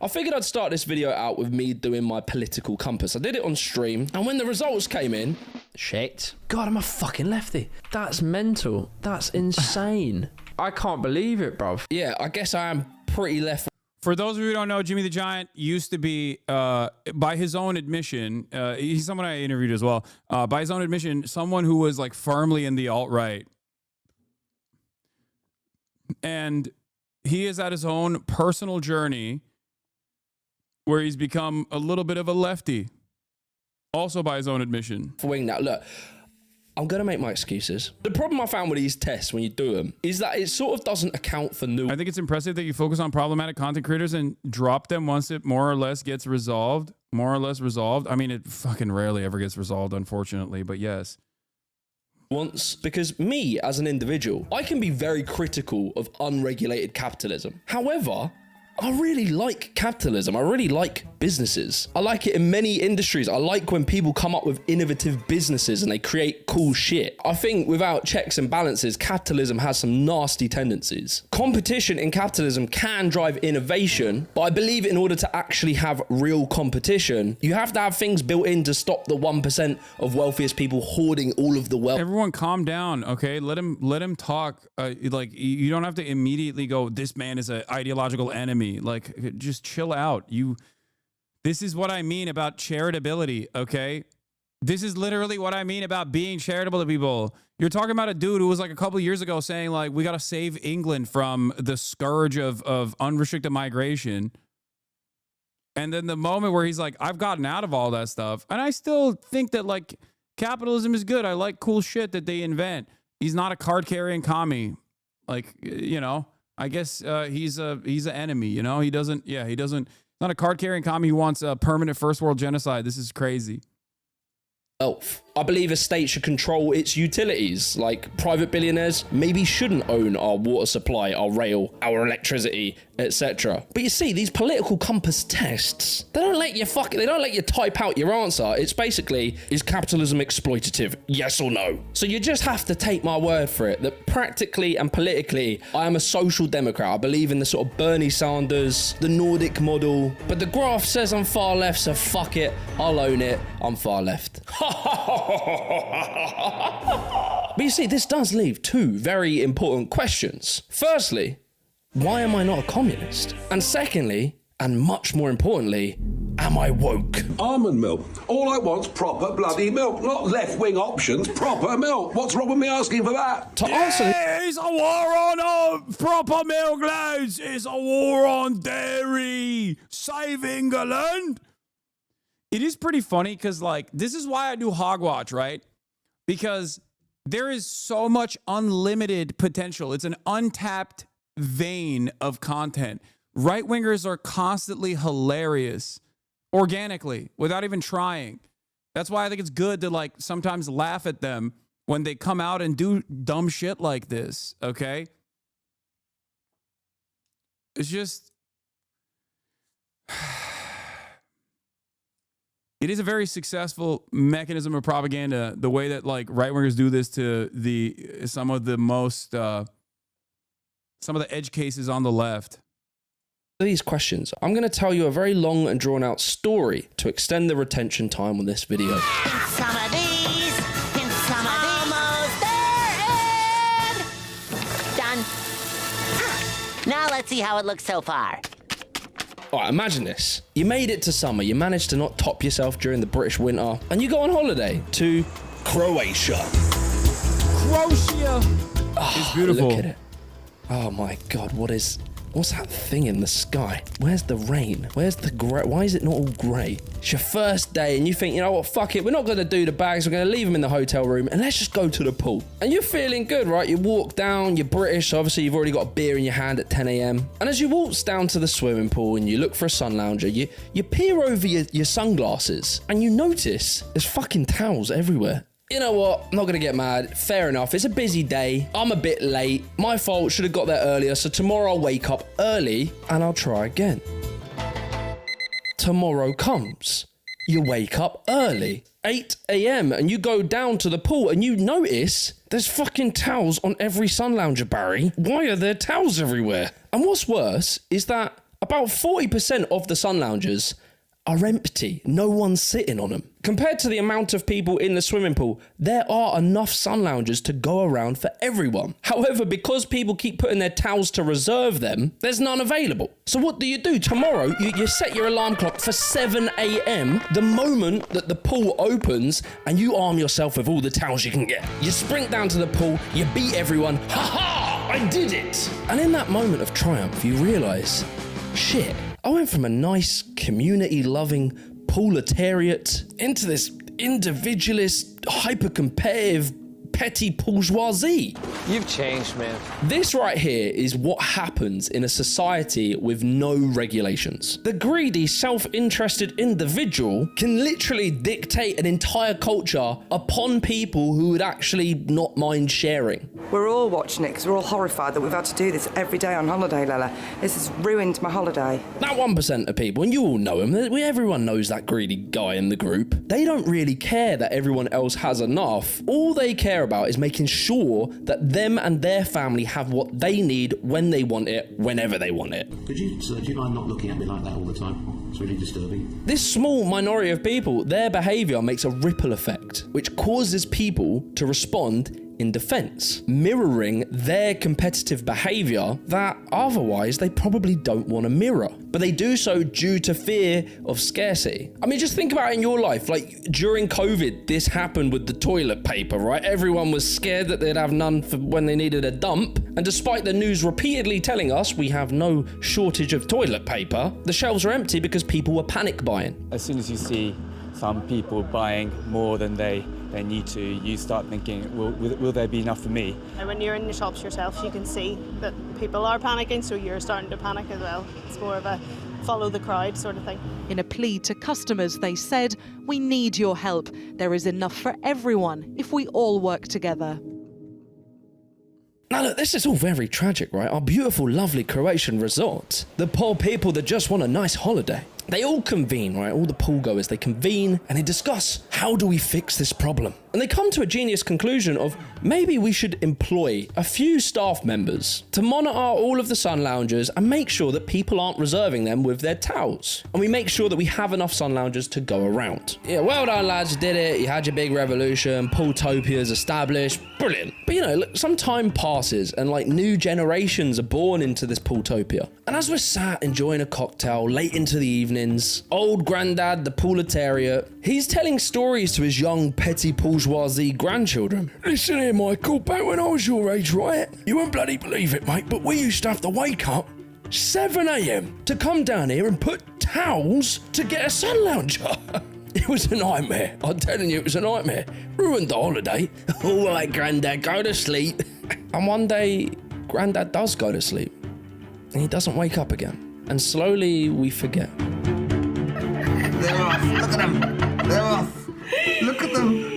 I figured I'd start this video out with me doing my political compass. I did it on stream, and when the results came in, shit. God, I'm a fucking lefty. That's mental. That's insane. I can't believe it, bruv. Yeah, I guess I am pretty left. For those of you who don't know, Jimmy the Giant used to be, by his own admission, he's someone I interviewed as well, by his own admission, someone who was like firmly in the alt-right. And he is at his own personal journey where he's become a little bit of a lefty, also by his own admission. Now, look, I'm going to make my excuses. The problem I found with these tests when you do them is that it sort of doesn't account for new. I think it's impressive that you focus on problematic content creators and drop them once it more or less gets resolved. More or less resolved. I mean, it fucking rarely ever gets resolved, unfortunately, but yes. Once, because me as an individual, I can be very critical of unregulated capitalism. However, I really like capitalism. I really like businesses. I like it in many industries. I like when people come up with innovative businesses and they create cool shit. I think without checks and balances, capitalism has some nasty tendencies. Competition in capitalism can drive innovation, but I believe in order to actually have real competition, you have to have things built in to stop the 1% of wealthiest people hoarding all of the wealth. Everyone calm down, okay? Let him talk. Like, you don't have to immediately go, this man is an ideological enemy. Like, just chill out. This is what I mean about charitability, okay? This is literally what I mean about being charitable to people. You're talking about a dude who was like a couple of years ago saying like, we got to save England from the scourge of unrestricted migration. And then the moment where he's like, I've gotten out of all that stuff. And I still think that like capitalism is good. I like cool shit that they invent. He's not a card carrying commie. Like, you know, I guess he's an enemy, you know? He doesn't, not a card carrying commie who wants a permanent first world genocide. This is crazy. Elf. I believe a state should control its utilities, like private billionaires maybe shouldn't own our water supply, our rail, our electricity, etc. But you see, these political compass tests, they don't let you type out your answer. It's basically, is capitalism exploitative? Yes or no? So you just have to take my word for it that practically and politically, I am a social democrat. I believe in the sort of Bernie Sanders, the Nordic model, but the graph says I'm far left, so fuck it, I'll own it, I'm far left. But you see, this does leave two very important questions. Firstly, why am I not a communist? And secondly, and much more importantly, am I woke? Almond milk. All I want's proper bloody milk, not left-wing options, proper milk. What's wrong with me asking for that? To answer... It's a war on proper milk, lads. It's a war on dairy. Save England. It is pretty funny because, like, this is why I do Hogwatch, right? Because there is so much unlimited potential. It's an untapped vein of content. Right-wingers are constantly hilarious, organically, without even trying. That's why I think it's good to, like, sometimes laugh at them when they come out and do dumb shit like this, okay? It's just... It is a very successful mechanism of propaganda, the way that, like, right-wingers do this to some of the edge cases on the left. These questions, I'm going to tell you a very long and drawn-out story to extend the retention time on this video. Some of these, almost there, and done. Now let's see how it looks so far. All right, imagine this. You made it to summer, you managed to not top yourself during the British winter, and you go on holiday to Croatia. Croatia! It's beautiful. Look at it. Oh my God, what's that thing in the sky? Where's the rain? Where's the grey? Why is it not all grey? It's your first day and you think, you know what, fuck it, we're not going to do the bags, we're going to leave them in the hotel room and let's just go to the pool. And you're feeling good, right? You walk down, you're British, so obviously you've already got a beer in your hand at 10 a.m. And as you walk down to the swimming pool and you look for a sun lounger, you peer over your sunglasses and you notice there's fucking towels everywhere. You know what? I'm not going to get mad. Fair enough. It's a busy day. I'm a bit late. My fault. Should have got there earlier. So tomorrow I'll wake up early and I'll try again. Tomorrow comes. You wake up early, 8 a.m. and you go down to the pool and you notice there's fucking towels on every sun lounger, Barry. Why are there towels everywhere? And what's worse is that about 40% of the sun loungers are empty. No one's sitting on them. Compared to the amount of people in the swimming pool, there are enough sun loungers to go around for everyone. However, because people keep putting their towels to reserve them, there's none available. So what do? Tomorrow, you set your alarm clock for 7 a.m. the moment that the pool opens and you arm yourself with all the towels you can get. You sprint down to the pool, you beat everyone. Ha ha! I did it! And in that moment of triumph, you realise, shit, I went from a nice, community-loving proletariat into this individualist, hyper-competitive, petty bourgeoisie. You've changed, man. This right here is what happens in a society with no regulations. The greedy, self-interested individual can literally dictate an entire culture upon people who would actually not mind sharing. We're all watching it because we're all horrified that we've had to do this every day on holiday, Lella. This has ruined my holiday. That 1% of people, and you all know him, everyone knows that greedy guy in the group. They don't really care that everyone else has enough. All they care about is making sure that them and their family have what they need when they want it, whenever they want it. Do you mind not looking at me like that all the time? It's really disturbing. This small minority of people, their behaviour makes a ripple effect, which causes people to respond in defense, mirroring their competitive behavior that otherwise they probably don't want to mirror. But they do so due to fear of scarcity. I mean, just think about it in your life. Like during COVID, this happened with the toilet paper, right? Everyone was scared that they'd have none for when they needed a dump. And despite the news repeatedly telling us we have no shortage of toilet paper, the shelves are empty because people were panic buying. As soon as you see some people buying more than they need to, you start thinking, will there be enough for me? And when you're in the shops yourself, you can see that people are panicking, so you're starting to panic as well. It's more of a follow the crowd sort of thing. In a plea to customers, they said, "We need your help. There is enough for everyone if we all work together." Now look, this is all very tragic, right? Our beautiful, lovely Croatian resort. The poor people that just want a nice holiday. They all convene, right? All the pool goers, they convene and they discuss, how do we fix this problem? And they come to a genius conclusion of maybe we should employ a few staff members to monitor all of the sun loungers and make sure that people aren't reserving them with their towels. And we make sure that we have enough sun loungers to go around. Yeah, well done lads, you did it. You had your big revolution. Pooltopia's established. Brilliant. But you know, look, some time passes and like new generations are born into this Pooltopia. And as we're sat enjoying a cocktail late into the evenings, old granddad, the proletariat, he's telling stories to his young petty bourgeoisie grandchildren. Listen here, Michael, back when I was your age, right? You won't bloody believe it, mate, but we used to have to wake up 7 a.m. to come down here and put towels to get a sun lounger. It was a nightmare. I'm telling you, it was a nightmare. Ruined the holiday. All right, Grandad, go to sleep. And one day, Grandad does go to sleep. And he doesn't wake up again. And slowly, we forget. They're off. Look at them. They're off. Look at them.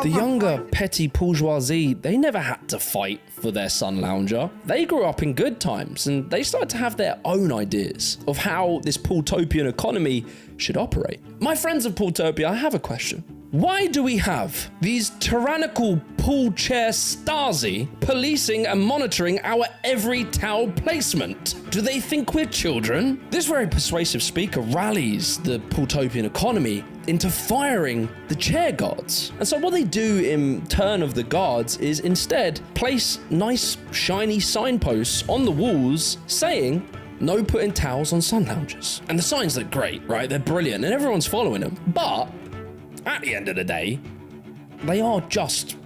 The younger petty bourgeoisie, they never had to fight for their sun lounger. They grew up in good times and they started to have their own ideas of how this Pooltopian economy should operate. My friends of Pooltopia, I have a question. Why do we have these tyrannical pool chair Stasi policing and monitoring our every towel placement? Do they think we're children? This very persuasive speaker rallies the Pooltopian economy into firing the chair guards. And so what they do in turn of the guards is instead place nice shiny signposts on the walls saying, no putting towels on sun loungers. And the signs look great, right? They're brilliant and everyone's following them. But at the end of the day, they are just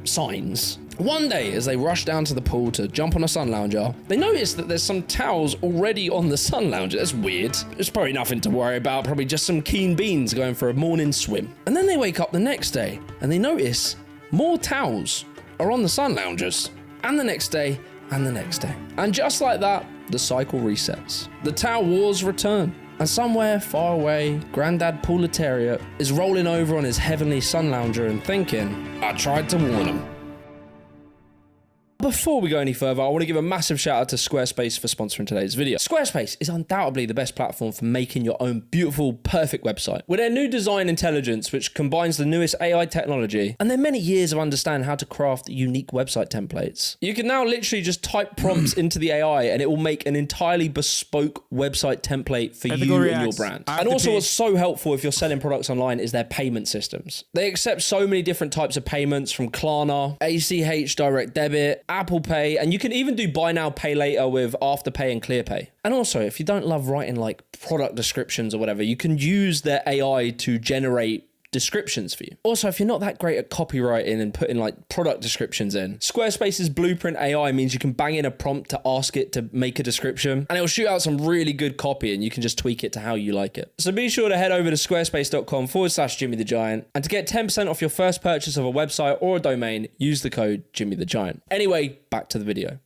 signs. One day, as they rush down to the pool to jump on a sun lounger, they notice that there's some towels already on the sun lounger. That's weird. It's probably nothing to worry about, probably just some keen beans going for a morning swim. And then they wake up the next day and they notice more towels are on the sun loungers. And the next day, and the next day. And just like that, the cycle resets. The towel wars return. And somewhere far away, Grandad Proletariat is rolling over on his heavenly sun lounger and thinking, I tried to warn him. Before we go any further, I want to give a massive shout out to Squarespace for sponsoring today's video. Squarespace is undoubtedly the best platform for making your own beautiful, perfect website. With their new design intelligence, which combines the newest AI technology, and their many years of understanding how to craft unique website templates, you can now literally just type prompts into the AI and it will make an entirely bespoke website template for you and your brand. And also what's so helpful if you're selling products online is their payment systems. They accept so many different types of payments from Klarna, ACH direct debit, Apple Pay, and you can even do buy now, pay later with Afterpay and ClearPay. And also, if you don't love writing like product descriptions or whatever, you can use their AI to generate descriptions for you. Also, if you're not that great at copywriting and putting like product descriptions in, Squarespace's Blueprint AI means you can bang in a prompt to ask it to make a description and it'll shoot out some really good copy and you can just tweak it to how you like it. So be sure to head over to squarespace.com/Jimmy the Giant and to get 10% off your first purchase of a website or a domain, use the code Jimmy the Giant. Anyway, back to the video.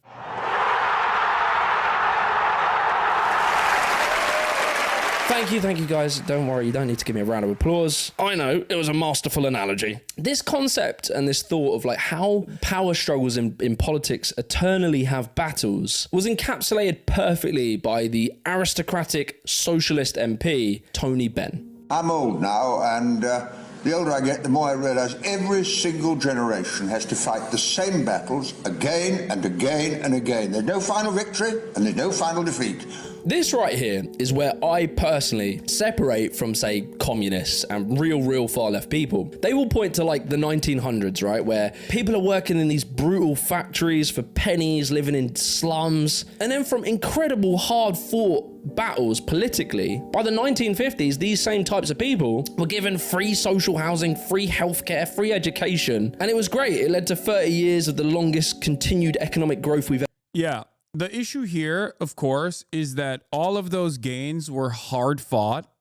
Thank you guys. Don't worry, you don't need to give me a round of applause. I know, it was a masterful analogy. This concept and this thought of like how power struggles in politics eternally have battles was encapsulated perfectly by the aristocratic socialist MP, Tony Benn. I'm old now, and the older I get, the more I realise every single generation has to fight the same battles again and again and again. There's no final victory and there's no final defeat. This right here is where I personally separate from, say, communists and real far left people. They will point to like the 1900s, right? Where people are working in these brutal factories for pennies, living in slums. And then from incredible hard fought battles politically, by the 1950s, these same types of people were given free social housing, free healthcare, free education. And it was great. It led to 30 years of the longest continued economic growth we've ever. Yeah. The issue here, of course, is that all of those gains were hard fought,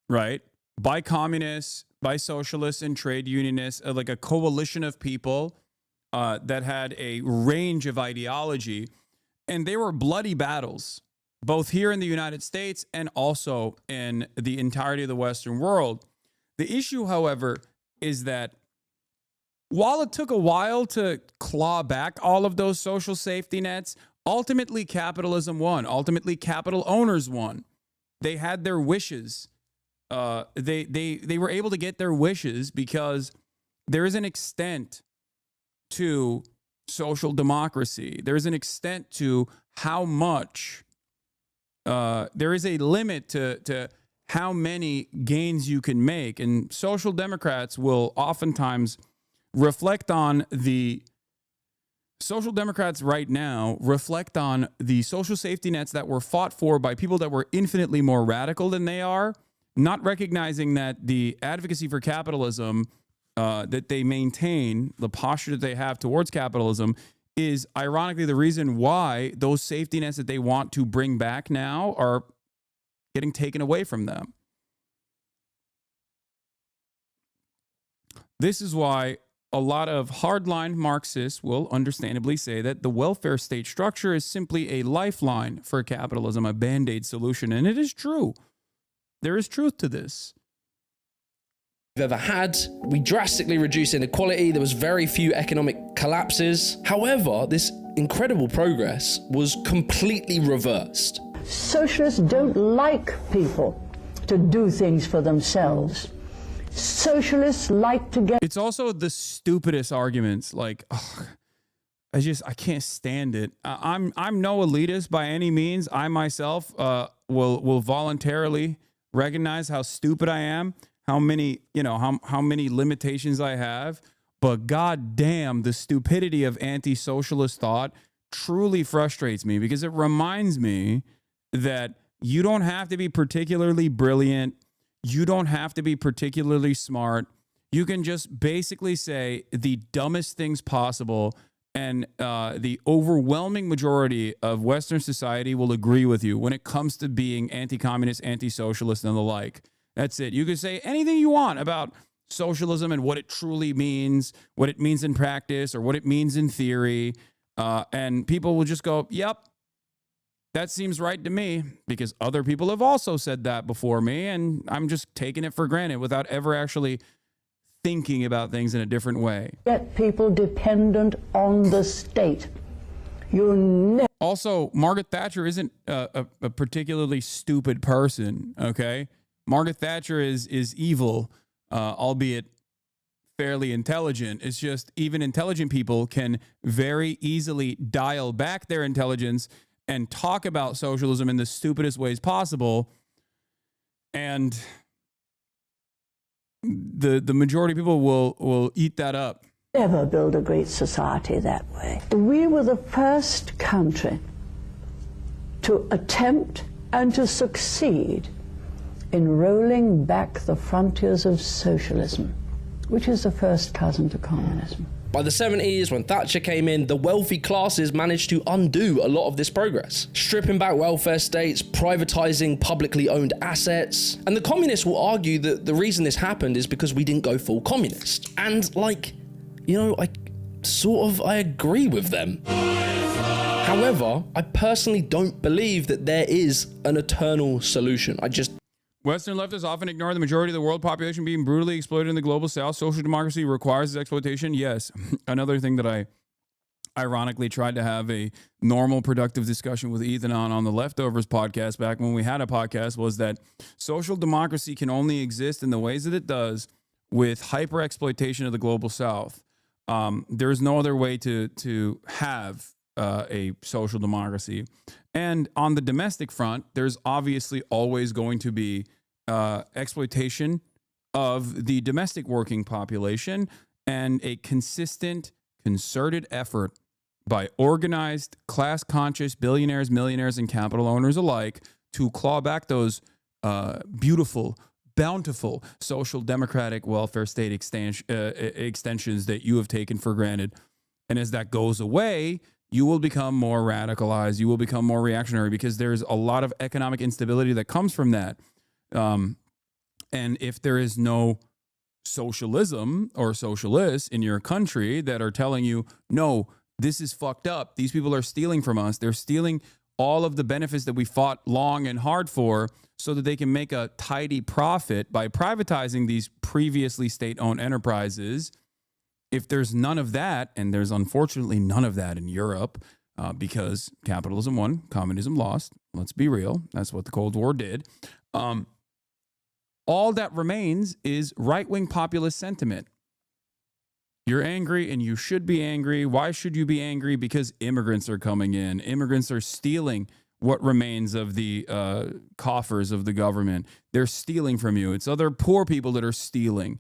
right? By communists, by socialists and trade unionists, like a coalition of people that had a range of ideology. And they were bloody battles. both here in the United States and also in the entirety of the Western world. The issue, however, is that while it took a while to claw back all of those social safety nets, ultimately capitalism won. Ultimately, capital owners won. They had their wishes. They were able to get their wishes because there is an extent to social democracy. There is an extent to how much. There is a limit to how many gains you can make, and social democrats will oftentimes reflect on the social democrats right now reflect on the social safety nets that were fought for by people that were infinitely more radical than they are, not recognizing that the advocacy for capitalism that they maintain, the posture that they have towards capitalism, is ironically the reason why those safety nets that they want to bring back now are getting taken away from them. This is why a lot of hardline Marxists will understandably say that the welfare state structure is simply a lifeline for capitalism, a band-aid solution. And it is true. There is truth to this. We've ever had. We drastically reduced inequality. There was very few economic collapses. However, this incredible progress was completely reversed. Socialists don't like people to do things for themselves. Socialists like to get... It's also the stupidest arguments. Like, I can't stand it. I'm no elitist by any means. I myself will voluntarily recognize how stupid I am, how many limitations I have. But goddamn, the stupidity of anti-socialist thought truly frustrates me, because it reminds me that you don't have to be particularly brilliant. You don't have to be particularly smart. You can just basically say the dumbest things possible, and the overwhelming majority of Western society will agree with you when it comes to being anti-communist, anti-socialist, and the like. That's it. You can say anything you want about socialism and what it truly means, what it means in practice, or what it means in theory, and people will just go, yep, that seems right to me, because other people have also said that before me, and I'm just taking it for granted without ever actually thinking about things in a different way. Get people dependent on the state. Also, Margaret Thatcher isn't a particularly stupid person, okay? Margaret Thatcher is evil, albeit fairly intelligent. It's just even intelligent people can very easily dial back their intelligence and talk about socialism in the stupidest ways possible. And the majority of people will eat that up. Never build a great society that way. We were the first country to attempt and to succeed in rolling back the frontiers of socialism, which is the first cousin to communism. By the 70s, when Thatcher came in, the wealthy classes managed to undo a lot of this progress, stripping back welfare states, privatizing publicly owned assets. And the communists will argue that the reason this happened is because we didn't go full communist. And I agree with them. However, I personally don't believe that there is an eternal solution. Western leftists often ignore the majority of the world population being brutally exploited in the global south. Social democracy requires this exploitation. Yes. Another thing that I ironically tried to have a normal, productive discussion with Ethan on the Leftovers podcast back when we had a podcast was that social democracy can only exist in the ways that it does with hyper exploitation of the global south. There's no other way to have a social democracy. And on the domestic front, there's obviously always going to be exploitation of the domestic working population, and a consistent, concerted effort by organized, class-conscious billionaires, millionaires, and capital owners alike to claw back those beautiful, bountiful social democratic welfare state extensions that you have taken for granted. And as that goes away, you will become more radicalized. You will become more reactionary, because there's a lot of economic instability that comes from that. And if there is no socialism or socialists in your country that are telling you, no, this is fucked up, these people are stealing from us, they're stealing all of the benefits that we fought long and hard for so that they can make a tidy profit by privatizing these previously state-owned enterprises. If there's none of that, and there's unfortunately none of that in Europe, because capitalism won, communism lost. Let's be real. That's what the Cold War did. All that remains is right-wing populist sentiment. You're angry, and you should be angry. Why should you be angry? Because immigrants are coming in. Immigrants are stealing what remains of the coffers of the government. They're stealing from you. It's other poor people that are stealing.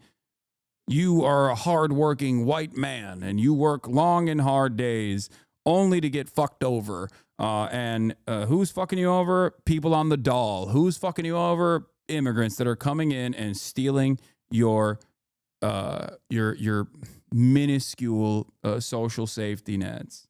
You are a hardworking white man, and you work long and hard days only to get fucked over. And who's fucking you over? People on the dole. Who's fucking you over? Immigrants that are coming in and stealing your minuscule social safety nets.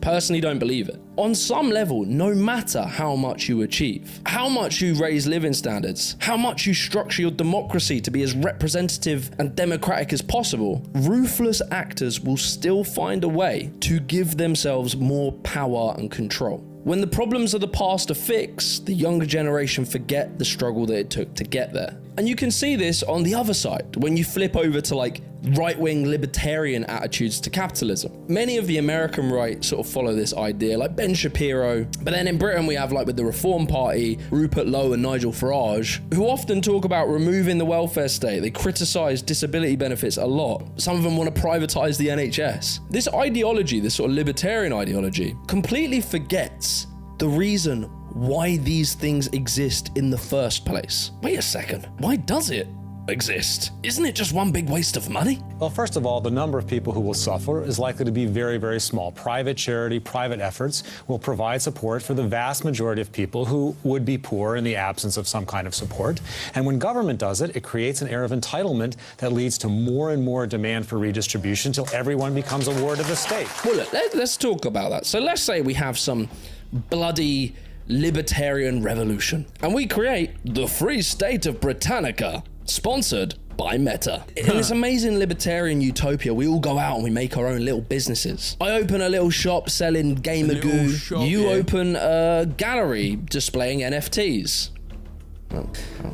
Personally don't believe it. On some level, no matter how much you achieve, how much you raise living standards, how much you structure your democracy to be as representative and democratic as possible, ruthless actors will still find a way to give themselves more power and control. When the problems of the past are fixed, the younger generation forget the struggle that it took to get there. And you can see this on the other side, when you flip over to like right-wing libertarian attitudes to capitalism. Many of the American right sort of follow this idea, like Ben Shapiro. But then in Britain, we have like with the Reform Party, Rupert Lowe and Nigel Farage, who often talk about removing the welfare state. They criticize disability benefits a lot. Some of them want to privatize the NHS. This ideology, this sort of libertarian ideology, completely forgets the reason why these things exist in the first place. Wait a second, why does it exist? Isn't it just one big waste of money? Well, first of all, the number of people who will suffer is likely to be very, very small. Private charity, private efforts will provide support for the vast majority of people who would be poor in the absence of some kind of support. And when government does it, it creates an air of entitlement that leads to more and more demand for redistribution till everyone becomes a ward of the state. Well, look, let's talk about that. So let's say we have some bloody libertarian revolution, and we create the Free State of Britannica, sponsored by Meta. In this amazing libertarian utopia, we all go out and we make our own little businesses. I open a little shop selling gamer goo. You open a gallery displaying NFTs.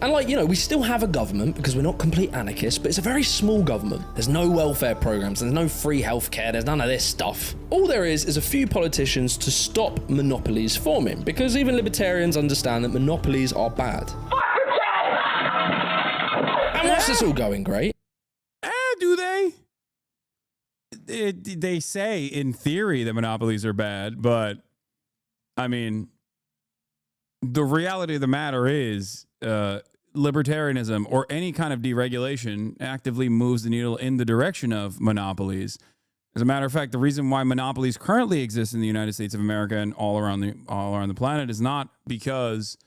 And like, you know, we still have a government because we're not complete anarchists, but it's a very small government. There's no welfare programs, there's no free healthcare, there's none of this stuff. All there is a few politicians to stop monopolies forming, because even libertarians understand that monopolies are bad. And what's this all going great? Do they? They say in theory that monopolies are bad, but I mean, the reality of the matter is libertarianism or any kind of deregulation actively moves the needle in the direction of monopolies. As a matter of fact, the reason why monopolies currently exist in the United States of America and all around the planet is not because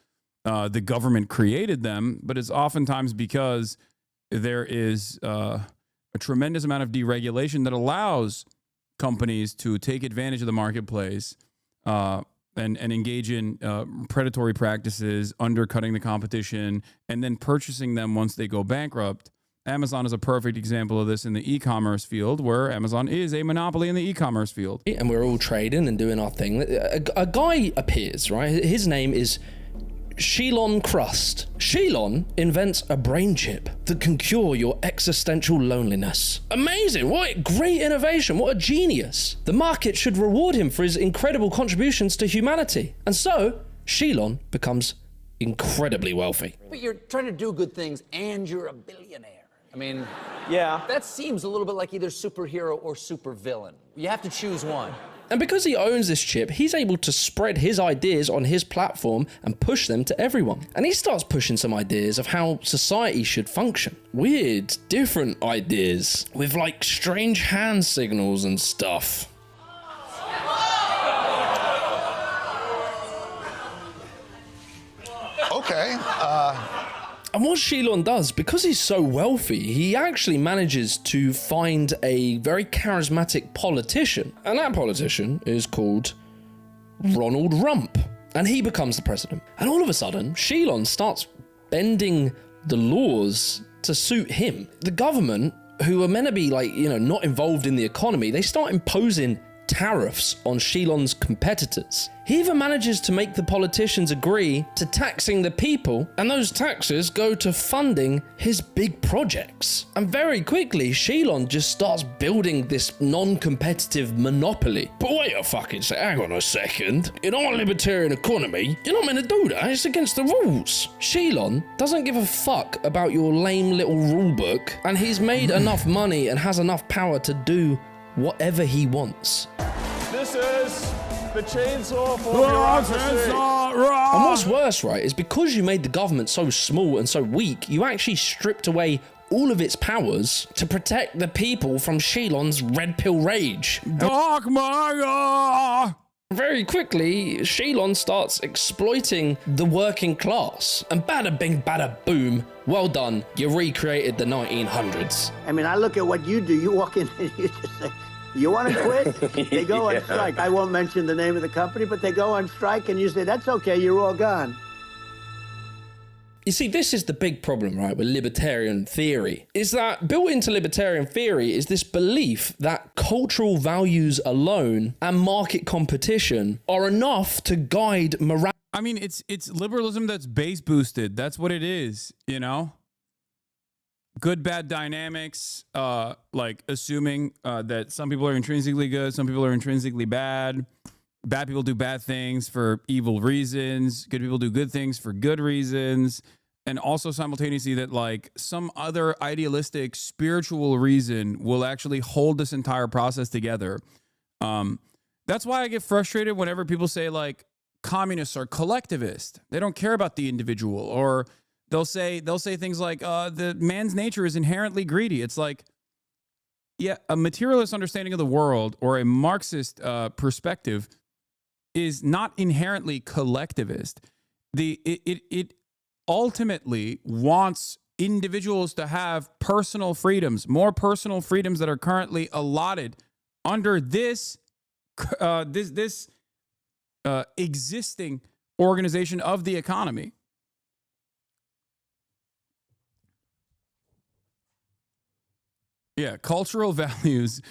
the government created them, but it's oftentimes because there is a tremendous amount of deregulation that allows companies to take advantage of the marketplace and engage in predatory practices, undercutting the competition, and then purchasing them once they go bankrupt. Amazon is a perfect example of this in the e-commerce field, where Amazon is a monopoly in the e-commerce field. And we're all trading and doing our thing. A guy appears, right? His name is Shelon Crust. Shelon invents a brain chip that can cure your existential loneliness. Amazing! What a great innovation! What a genius! The market should reward him for his incredible contributions to humanity. And so, Shelon becomes incredibly wealthy. But you're trying to do good things and you're a billionaire. I mean, yeah, that seems a little bit like either superhero or supervillain. You have to choose one. And because he owns this chip, he's able to spread his ideas on his platform and push them to everyone. And he starts pushing some ideas of how society should function. Weird, different ideas with like strange hand signals and stuff. Okay, And what Shelon does, because he's so wealthy, he actually manages to find a very charismatic politician. And that politician is called Ronald Rump. And he becomes the president. And all of a sudden, Shelon starts bending the laws to suit him. The government, who are meant to be like, you know, not involved in the economy, they start imposing tariffs on Shilon's competitors. He even manages to make the politicians agree to taxing the people, and those taxes go to funding his big projects. And very quickly, Shilon just starts building this non-competitive monopoly. But wait a fucking second, hang on a second. In our libertarian economy, you're not meant to do that, it's against the rules. Shilon doesn't give a fuck about your lame little rule book, and he's made enough money and has enough power to do whatever he wants. This is the chainsaw for bureaucracy. And what's worse, right, is because you made the government so small and so weak, you actually stripped away all of its powers to protect the people from Shilon's red pill rage. Dogma! Very quickly, Shilon starts exploiting the working class. And bada bing, bada boom, well done, you recreated the 1900s. I mean, I look at what you do. You walk in and you just say, you want to quit? They go on strike. I won't mention the name of the company, but they go on strike and you say, that's okay, you're all gone. You see, this is the big problem, right, with libertarian theory, is that built into libertarian theory is this belief that cultural values alone and market competition are enough to guide morality. I mean, it's liberalism that's base boosted. That's what it is, you know? Good, bad dynamics, like assuming that some people are intrinsically good, some people are intrinsically bad. Bad people do bad things for evil reasons. Good people do good things for good reasons. And also simultaneously that like some other idealistic spiritual reason will actually hold this entire process together. That's why I get frustrated whenever people say like communists are collectivist. They don't care about the individual, or they'll say things like the man's nature is inherently greedy. It's like, yeah, a materialist understanding of the world or a Marxist perspective is not inherently collectivist. It ultimately wants individuals to have personal freedoms, more personal freedoms that are currently allotted under this existing organization of the economy. Yeah, cultural values.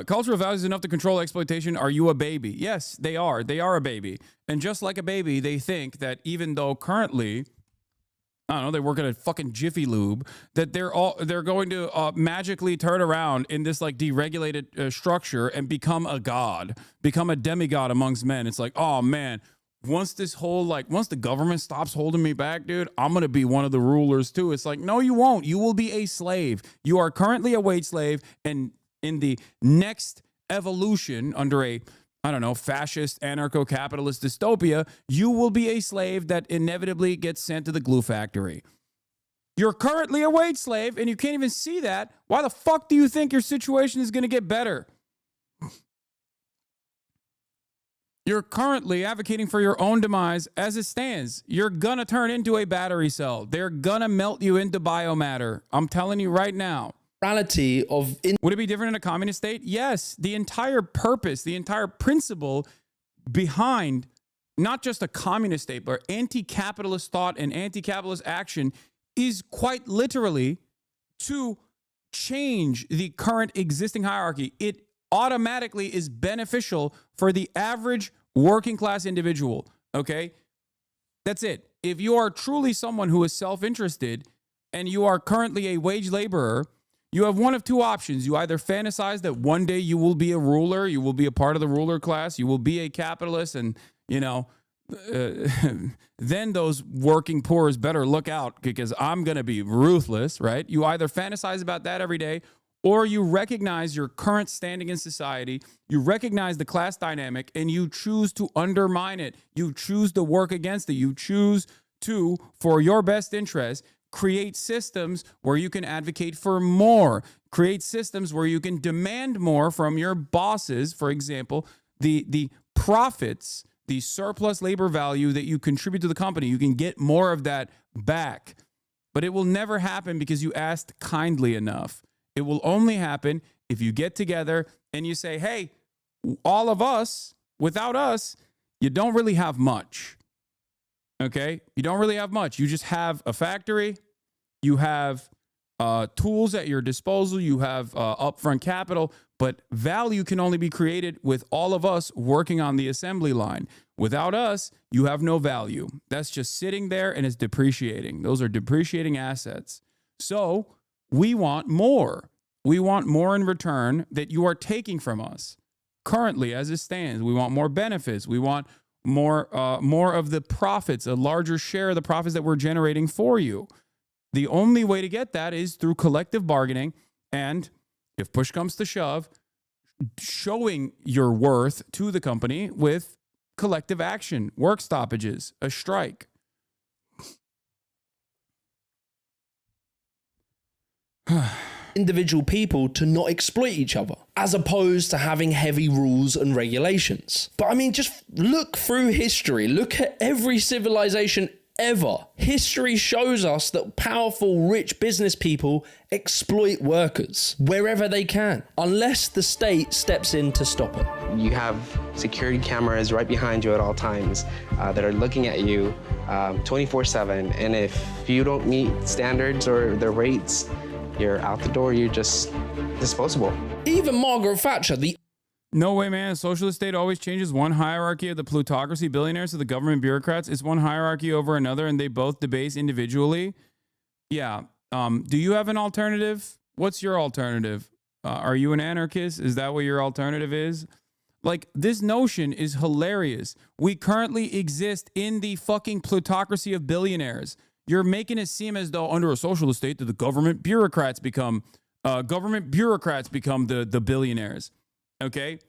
Cultural values enough to control exploitation. Are you a baby? Yes, they are. They are a baby. And just like a baby, they think that even though currently, I don't know, they work at a fucking Jiffy Lube, that they're going to magically turn around in this like deregulated structure and become a god, become a demigod amongst men. It's like, oh man, once the government stops holding me back, dude, I'm going to be one of the rulers too. It's like, no, you won't. You will be a slave. You are currently a wage slave, and in the next evolution under a, I don't know, fascist, anarcho-capitalist dystopia, you will be a slave that inevitably gets sent to the glue factory. You're currently a wage slave and you can't even see that. Why the fuck do you think your situation is going to get better? You're currently advocating for your own demise as it stands. You're going to turn into a battery cell. They're going to melt you into biomatter. I'm telling you right now. Would it be different in a communist state? Yes. The entire purpose, the entire principle behind not just a communist state, but anti-capitalist thought and anti-capitalist action is quite literally to change the current existing hierarchy. It automatically is beneficial for the average working class individual. Okay? That's it. If you are truly someone who is self-interested and you are currently a wage laborer, you have one of two options. You either fantasize that one day you will be a ruler, you will be a part of the ruler class, you will be a capitalist, and, you know, then those working poors better look out because I'm going to be ruthless, right? You either fantasize about that every day, or you recognize your current standing in society, you recognize the class dynamic, and you choose to undermine it. You choose to work against it. You choose to, for your best interest, create systems where you can advocate for more, create systems where you can demand more from your bosses. For example, the profits, the surplus labor value that you contribute to the company, you can get more of that back. But it will never happen because you asked kindly enough. It will only happen if you get together and you say, hey, all of us, without us, you don't really have much. Okay? You don't really have much. You just have a factory. You have tools at your disposal. You have upfront capital, but value can only be created with all of us working on the assembly line. Without us, you have no value. That's just sitting there and it's depreciating. Those are depreciating assets. So we want more. We want more in return that you are taking from us. Currently, as it stands, we want more benefits. We want more of the profits, a larger share of the profits that we're generating for you. The only way to get that is through collective bargaining, and if push comes to shove, showing your worth to the company with collective action, work stoppages, a strike. Individual people to not exploit each other, as opposed to having heavy rules and regulations. But I mean, just look through history. Look at every civilization ever. History shows us that powerful, rich business people exploit workers wherever they can, unless the state steps in to stop it. You have security cameras right behind you at all times that are looking at you 24/7. And if you don't meet standards or the rates, you're out the door. You're just disposable. Even Margaret Thatcher, No way, man. A socialist state always changes one hierarchy of the plutocracy billionaires to the government bureaucrats. It's one hierarchy over another, and they both debase individually. Yeah. Do you have an alternative? What's your alternative? Are you an anarchist? Is that what your alternative is? Like, this notion is hilarious. We currently exist in the fucking plutocracy of billionaires. You're making it seem as though under a socialist state that the government bureaucrats become the billionaires. Okay?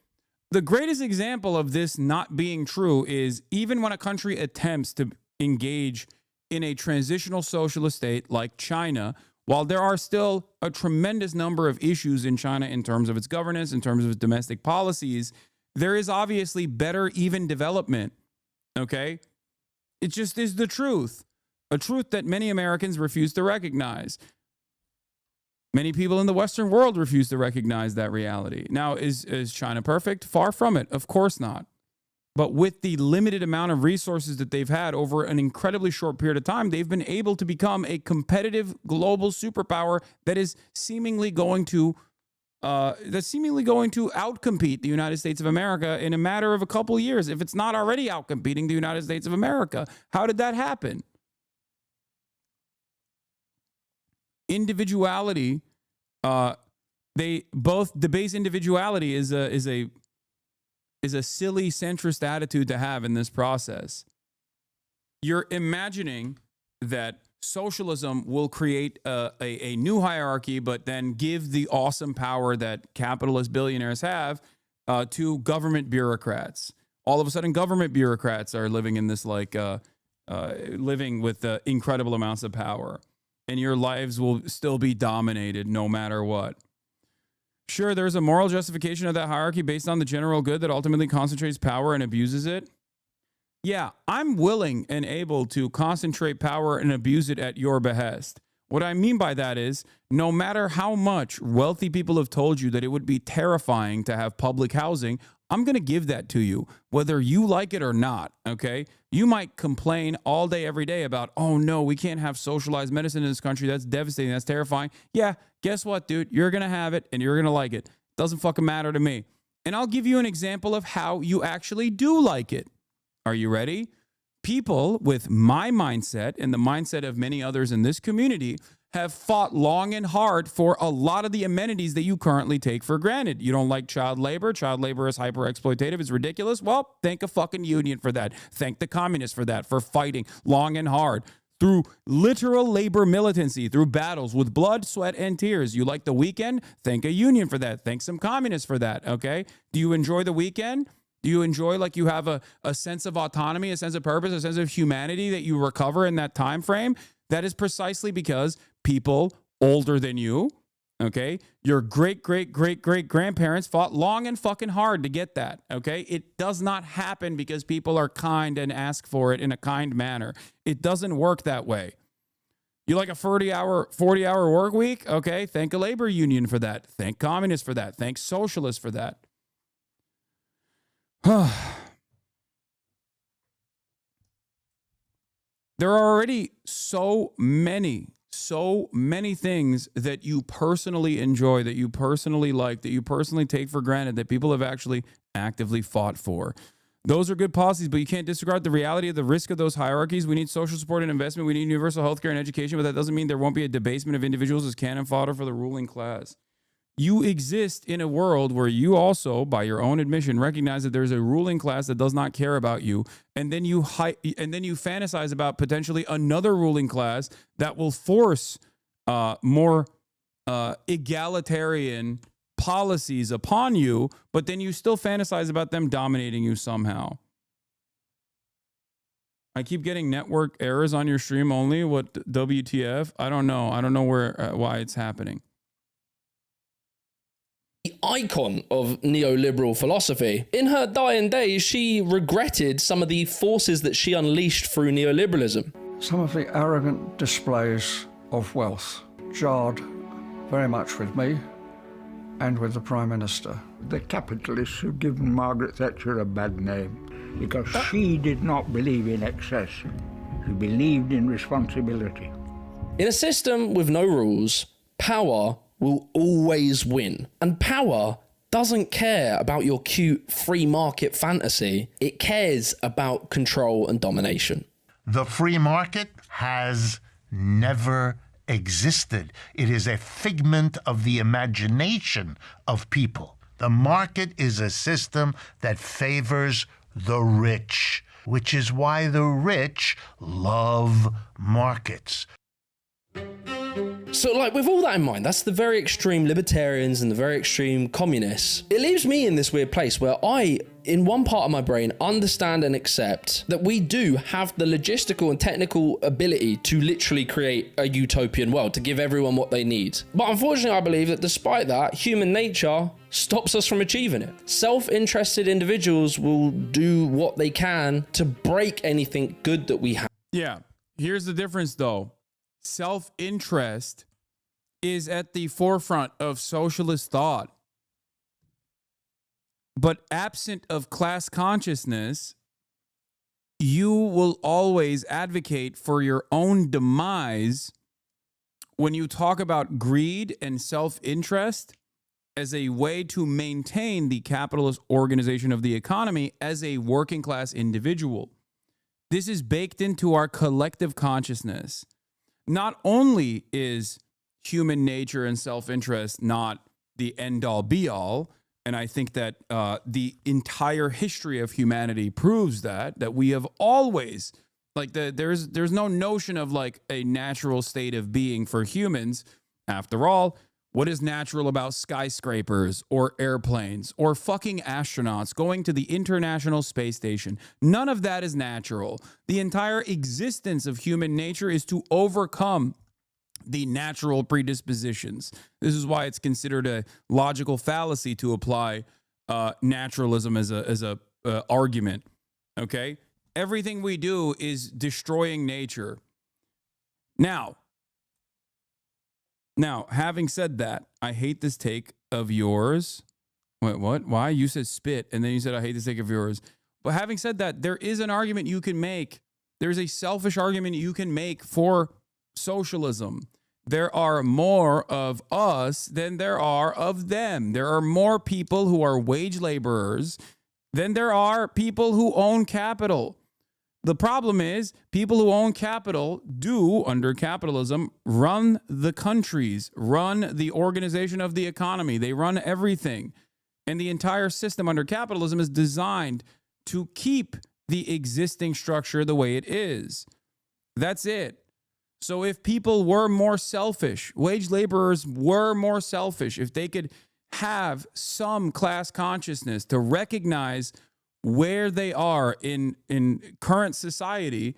The greatest example of this not being true is even when a country attempts to engage in a transitional socialist state like China, while there are still a tremendous number of issues in China in terms of its governance, in terms of its domestic policies, there is obviously better even development. Okay? It just is the truth. A truth that many Americans refuse to recognize. Many people in the Western world refuse to recognize that reality. Now, is China perfect? Far from it. Of course not. But with the limited amount of resources that they've had over an incredibly short period of time, they've been able to become a competitive global superpower that is seemingly going to outcompete the United States of America in a matter of a couple of years, if it's not already outcompeting the United States of America. How did that happen? Individuality, they both debase individuality is a silly centrist attitude to have in this process. You're imagining that socialism will create a new hierarchy, but then give the awesome power that capitalist billionaires have to government bureaucrats. All of a sudden, government bureaucrats are living in this living with incredible amounts of power. And your lives will still be dominated no matter what. Sure, there's a moral justification of that hierarchy based on the general good that ultimately concentrates power and abuses it. Yeah, I'm willing and able to concentrate power and abuse it at your behest. What I mean by that is, no matter how much wealthy people have told you that it would be terrifying to have public housing, I'm going to give that to you, whether you like it or not, okay? You might complain all day, every day about, oh no, we can't have socialized medicine in this country. That's devastating. That's terrifying. Yeah, guess what, dude? You're going to have it and you're going to like it. Doesn't fucking matter to me. And I'll give you an example of how you actually do like it. Are you ready? People with my mindset and the mindset of many others in this community have fought long and hard for a lot of the amenities that you currently take for granted. You don't like child labor. Child labor is hyper exploitative. It's ridiculous. Well, thank a fucking union for that. Thank the communists for that, for fighting long and hard through literal labor militancy, through battles with blood, sweat, and tears. You like the weekend? Thank a union for that. Thank some communists for that, okay? Do you enjoy the weekend? Do you enjoy, like, you have a sense of autonomy, a sense of purpose, a sense of humanity that you recover in that time frame? That is precisely because people older than you, okay, your great-great-great-great-grandparents fought long and fucking hard to get that, okay? It does not happen because people are kind and ask for it in a kind manner. It doesn't work that way. You like a 40-hour work week? Okay, thank a labor union for that. Thank communists for that. Thank socialists for that. There are already so many so many things that you personally enjoy, that you personally like, that you personally take for granted, that people have actually actively fought for. Those are good policies, but you can't disregard the reality of the risk of those hierarchies. We need social support and investment. We need universal health care and education, but that doesn't mean there won't be a debasement of individuals as cannon fodder for the ruling class. You exist in a world where you also, by your own admission, recognize that there's a ruling class that does not care about you, and then you fantasize about potentially another ruling class that will force more egalitarian policies upon you, but then you still fantasize about them dominating you somehow. I keep getting network errors on your stream only. What WTF? I don't know. I don't know why it's happening. The icon of neoliberal philosophy. In her dying days, she regretted some of the forces that she unleashed through neoliberalism. Some of the arrogant displays of wealth jarred very much with me and with the Prime Minister. The capitalists have given Margaret Thatcher a bad name because she did not believe in excess. She believed in responsibility. In a system with no rules, power will always win. And power doesn't care about your cute free market fantasy. It cares about control and domination. The free market has never existed. It is a figment of the imagination of people. The market is a system that favors the rich, which is why the rich love markets. So, like, with all that in mind, that's the very extreme libertarians and the very extreme communists. It leaves me in this weird place where I, in one part of my brain, understand and accept that we do have the logistical and technical ability to literally create a utopian world, to give everyone what they need. But unfortunately, I believe that despite that, human nature stops us from achieving it. Self-interested individuals will do what they can to break anything good that we have. Yeah. Here's the difference, though. Self-interest is at the forefront of socialist thought. But absent of class consciousness, you will always advocate for your own demise when you talk about greed and self-interest as a way to maintain the capitalist organization of the economy as a working class individual. This is baked into our collective consciousness. Not only is human nature and self-interest not the end-all be-all, and I think that the entire history of humanity proves that we have always, like, there's no notion of like a natural state of being for humans. After all, what is natural about skyscrapers or airplanes or fucking astronauts going to the International Space Station? None of that is natural. The entire existence of human nature is to overcome the natural predispositions. This is why it's considered a logical fallacy to apply naturalism as a argument. Okay? Everything we do is destroying nature. Now, having said that, I hate this take of yours. Wait, what? Why? You said spit, and then you said, I hate this take of yours. But having said that, there is an argument you can make. There's a selfish argument you can make for socialism. There are more of us than there are of them. There are more people who are wage laborers than there are people who own capital. The problem is people who own capital do, under capitalism, run the countries, run the organization of the economy. They run everything. And the entire system under capitalism is designed to keep the existing structure the way it is. That's it. So if people were more selfish, wage laborers were more selfish, if they could have some class consciousness to recognize where they are in current society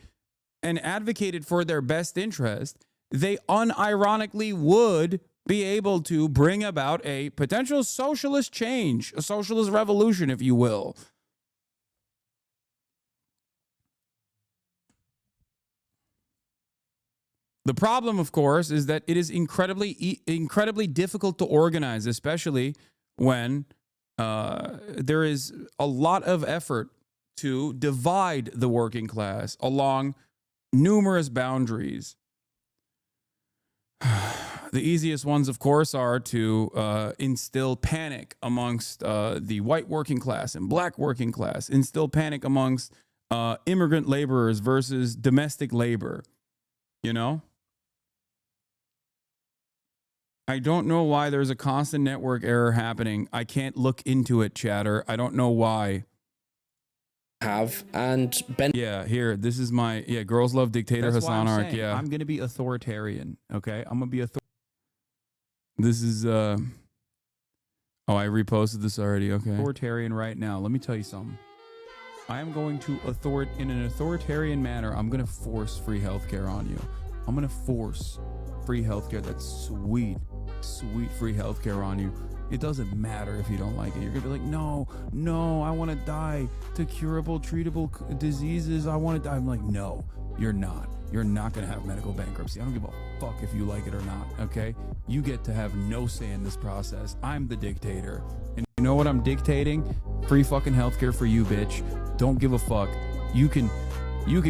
and advocated for their best interest, they unironically would be able to bring about a potential socialist change, a socialist revolution, if you will. The problem, of course, is that it is incredibly difficult to organize, especially when there is a lot of effort to divide the working class along numerous boundaries. The easiest ones, of course, are to instill panic amongst the white working class and black working class, instill panic amongst immigrant laborers versus domestic labor, you know? I don't know why there's a constant network error happening. I can't look into it, chatter. I don't know why. Yeah, here, this is my, girls love dictator That's Hasan arc, saying, yeah. I'm going to be authoritarian, okay? I'm going to be This is, oh, I reposted this already, okay. authoritarian right now. Let me tell you something. I am going to, in an authoritarian manner, I'm going to force free healthcare on you. I'm going to force free healthcare. That's sweet, sweet free healthcare on you. It doesn't matter if you don't like it. You're going to be like, no, I want to die to curable, treatable diseases. I want to die. I'm like, no, you're not. You're not going to have medical bankruptcy. I don't give a fuck if you like it or not, okay? You get to have no say in this process. I'm the dictator. And you know what I'm dictating? Free fucking healthcare for you, bitch. Don't give a fuck. You can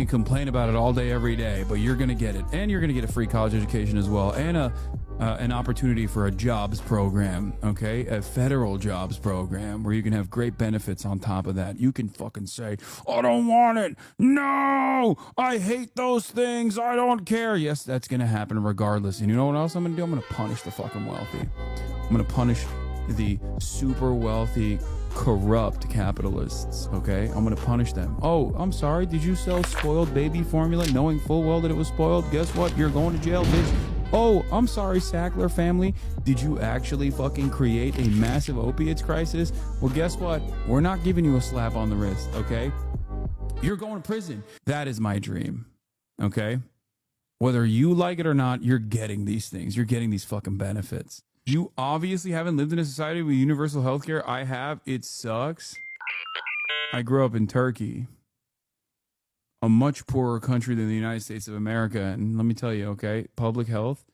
complain about it all day, every day, but you're going to get it. And you're going to get a free college education as well. And an opportunity for a jobs program, okay? A federal jobs program where you can have great benefits on top of that. You can fucking say, I don't want it. No, I hate those things. I don't care. Yes, that's going to happen regardless. And you know what else I'm going to do? I'm going to punish the fucking wealthy. I'm going to punish the super wealthy, corrupt capitalists, okay? I'm going to punish them. Oh, I'm sorry. Did you sell spoiled baby formula knowing full well that it was spoiled? Guess what? You're going to jail, bitch. Oh, I'm sorry, Sackler family. Did you actually fucking create a massive opiates crisis? Well, guess what? We're not giving you a slap on the wrist, okay? You're going to prison. That is my dream, okay? Whether you like it or not, you're getting these things. You're getting these fucking benefits. You obviously haven't lived in a society with universal healthcare. I have. It sucks. I grew up in Turkey, a much poorer country than the United States of America. And let me tell you, okay, public health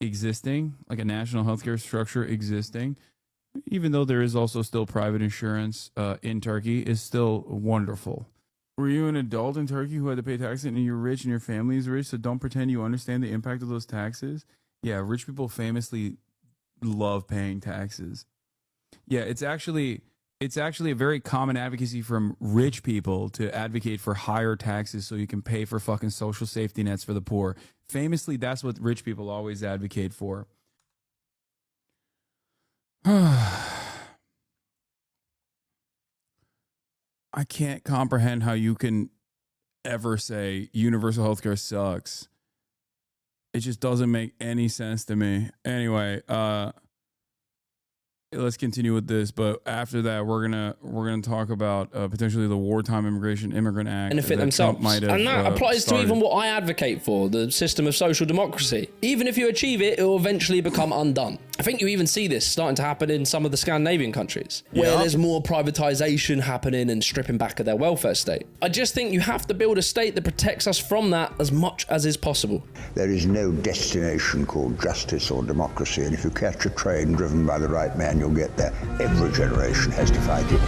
existing, like a national healthcare structure existing, even though there is also still private insurance in Turkey, is still wonderful. Were you an adult in Turkey who had to pay taxes and you're rich and your family is rich, so don't pretend you understand the impact of those taxes? Yeah, rich people famously love paying taxes. Yeah, it's actually a very common advocacy from rich people to advocate for higher taxes so you can pay for fucking social safety nets for the poor. Famously, that's what rich people always advocate for. I can't comprehend how you can ever say universal healthcare sucks. It just doesn't make any sense to me. Anyway, let's continue with this, but after that, we're gonna talk about potentially the Wartime Immigrant Act. Benefit themselves, and that applies to even what I advocate for, the system of social democracy. Even if you achieve it, it will eventually become undone. I think you even see this starting to happen in some of the Scandinavian countries, where there's more privatization happening and stripping back of their welfare state. I just think you have to build a state that protects us from that as much as is possible. There is no destination called justice or democracy, and if you catch a train driven by the right man, you'll get there. Every generation has to fight it.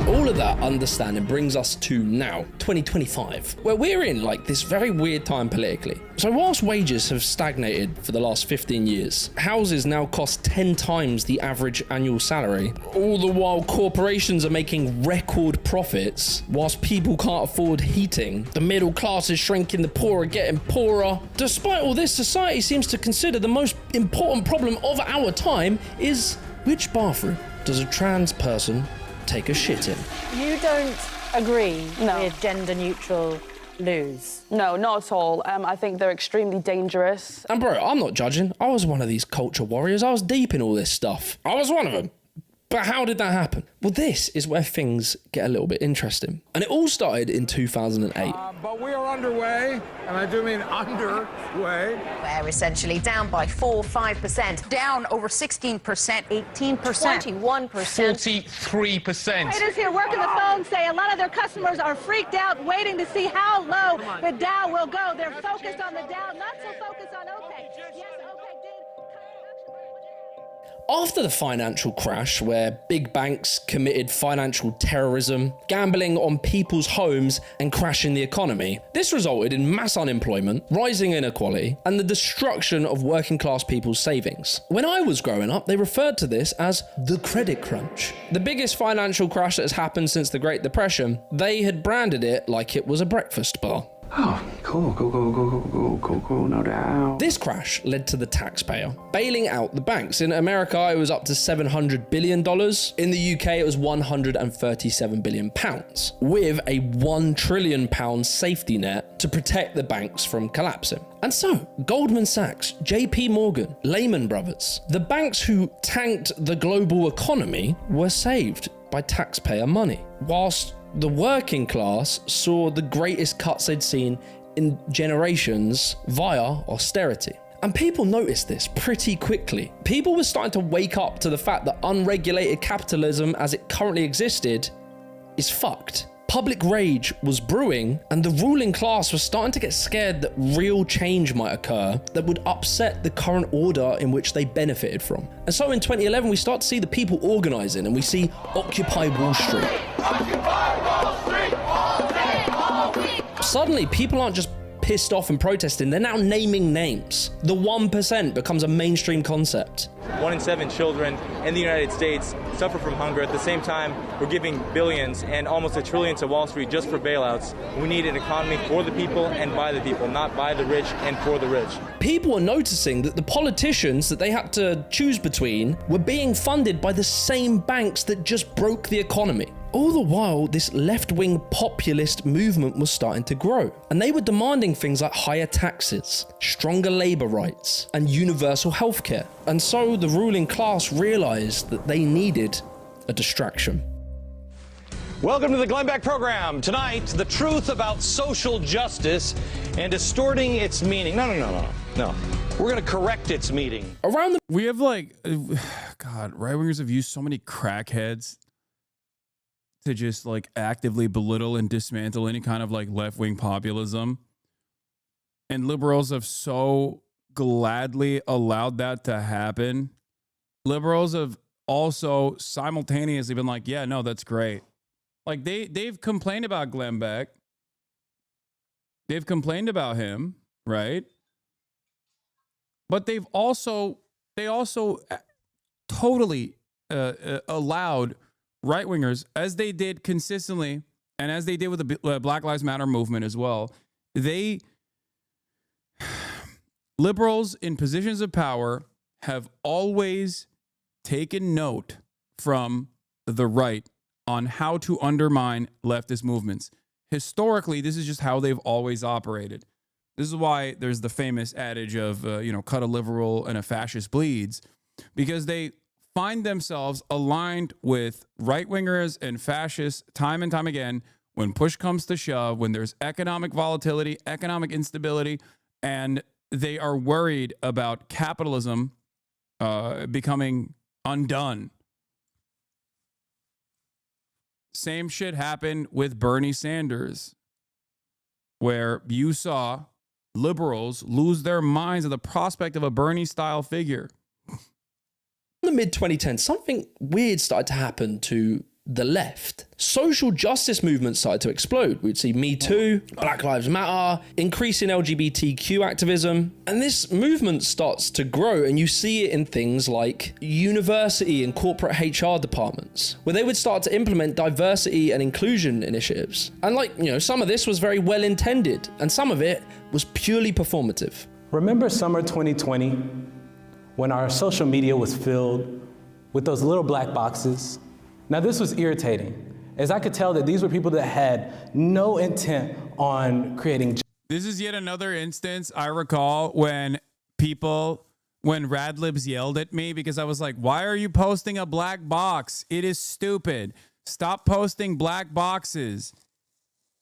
All of that understanding brings us to now, 2025, where we're in like this very weird time politically. So whilst wages have stagnated for the last 15 years, houses now cost 10 times the average annual salary, all the while corporations are making record profits, whilst people can't afford heating, the middle class is shrinking, the poor are getting poorer. Despite all this, society seems to consider the most important problem of our time is which bathroom does a trans person take a shit in? You don't agree with gender-neutral loos? No, not at all. I think they're extremely dangerous. And bro, I'm not judging. I was one of these culture warriors. I was deep in all this stuff. I was one of them. But how did that happen? Well, this is where things get a little bit interesting. And it all started in 2008. But we are underway, and I do mean underway. We're essentially down by 4-5%. Down over 16%, 18%. 21%. 43%. Traders here working the phone say a lot of their customers are freaked out, waiting to see how low the Dow will go. They're focused on the Dow, not so focused on OPEC. Yes, OPEC did. After the financial crash, where big banks committed financial terrorism, gambling on people's homes and crashing the economy, this resulted in mass unemployment, rising inequality, and the destruction of working class people's savings. When I was growing up, they referred to this as the credit crunch. The biggest financial crash that has happened since the Great Depression, they had branded it like it was a breakfast bar. Oh, cool, no doubt. This crash led to the taxpayer bailing out the banks. In America, it was up to $700 billion. In the UK, it was £137 billion, with a £1 trillion safety net to protect the banks from collapsing. And so, Goldman Sachs, JP Morgan, Lehman Brothers, the banks who tanked the global economy were saved by taxpayer money, whilst the working class saw the greatest cuts they'd seen in generations via austerity. And people noticed this pretty quickly. People were starting to wake up to the fact that unregulated capitalism as it currently existed is fucked. Public rage was brewing, and the ruling class was starting to get scared that real change might occur that would upset the current order in which they benefited from. And so in 2011, we start to see the people organizing, and we see Occupy Wall Street. Occupy Wall Street, all day, all week. Suddenly, people aren't just pissed off and protesting, they're now naming names. The 1% becomes a mainstream concept. 1 in 7 children in the United States suffer from hunger. At the same time, we're giving billions and almost $1 trillion to Wall Street just for bailouts. We need an economy for the people and by the people, not by the rich and for the rich. People are noticing that the politicians that they had to choose between were being funded by the same banks that just broke the economy. All the while, this left-wing populist movement was starting to grow, and they were demanding things like higher taxes, stronger labor rights, and universal healthcare. And so the ruling class realized that they needed a distraction. Welcome to the Glenn Beck program. Tonight, the truth about social justice and distorting its meaning. No. We're going to correct its meaning. We have like, God, right-wingers have used so many crackheads to just like actively belittle and dismantle any kind of like left-wing populism. And liberals have so gladly allowed that to happen. Liberals have also simultaneously been like, yeah, no, that's great. Like they've complained about Glenn Beck. They've complained about him, right? But they also totally allowed right-wingers, as they did consistently, and as they did with the Black Lives Matter movement as well, liberals in positions of power have always taken note from the right on how to undermine leftist movements. Historically, this is just how they've always operated. This is why there's the famous adage of, cut a liberal and a fascist bleeds, because they find themselves aligned with right-wingers and fascists time and time again when push comes to shove, when there's economic volatility, economic instability, and they are worried about capitalism becoming undone. Same shit happened with Bernie Sanders, where you saw liberals lose their minds at the prospect of a Bernie-style figure. In the mid-2010s, something weird started to happen to the left. Social justice movements started to explode. We'd see Me Too, Black Lives Matter, increasing LGBTQ activism. And this movement starts to grow, and you see it in things like university and corporate HR departments, where they would start to implement diversity and inclusion initiatives. And some of this was very well intended, and some of it was purely performative. Remember summer 2020, when our social media was filled with those little black boxes? Now, this was irritating, as I could tell that these were people that had no intent on creating. This is yet another instance I recall when Radlibs yelled at me because I was like, why are you posting a black box? It is stupid. Stop posting black boxes.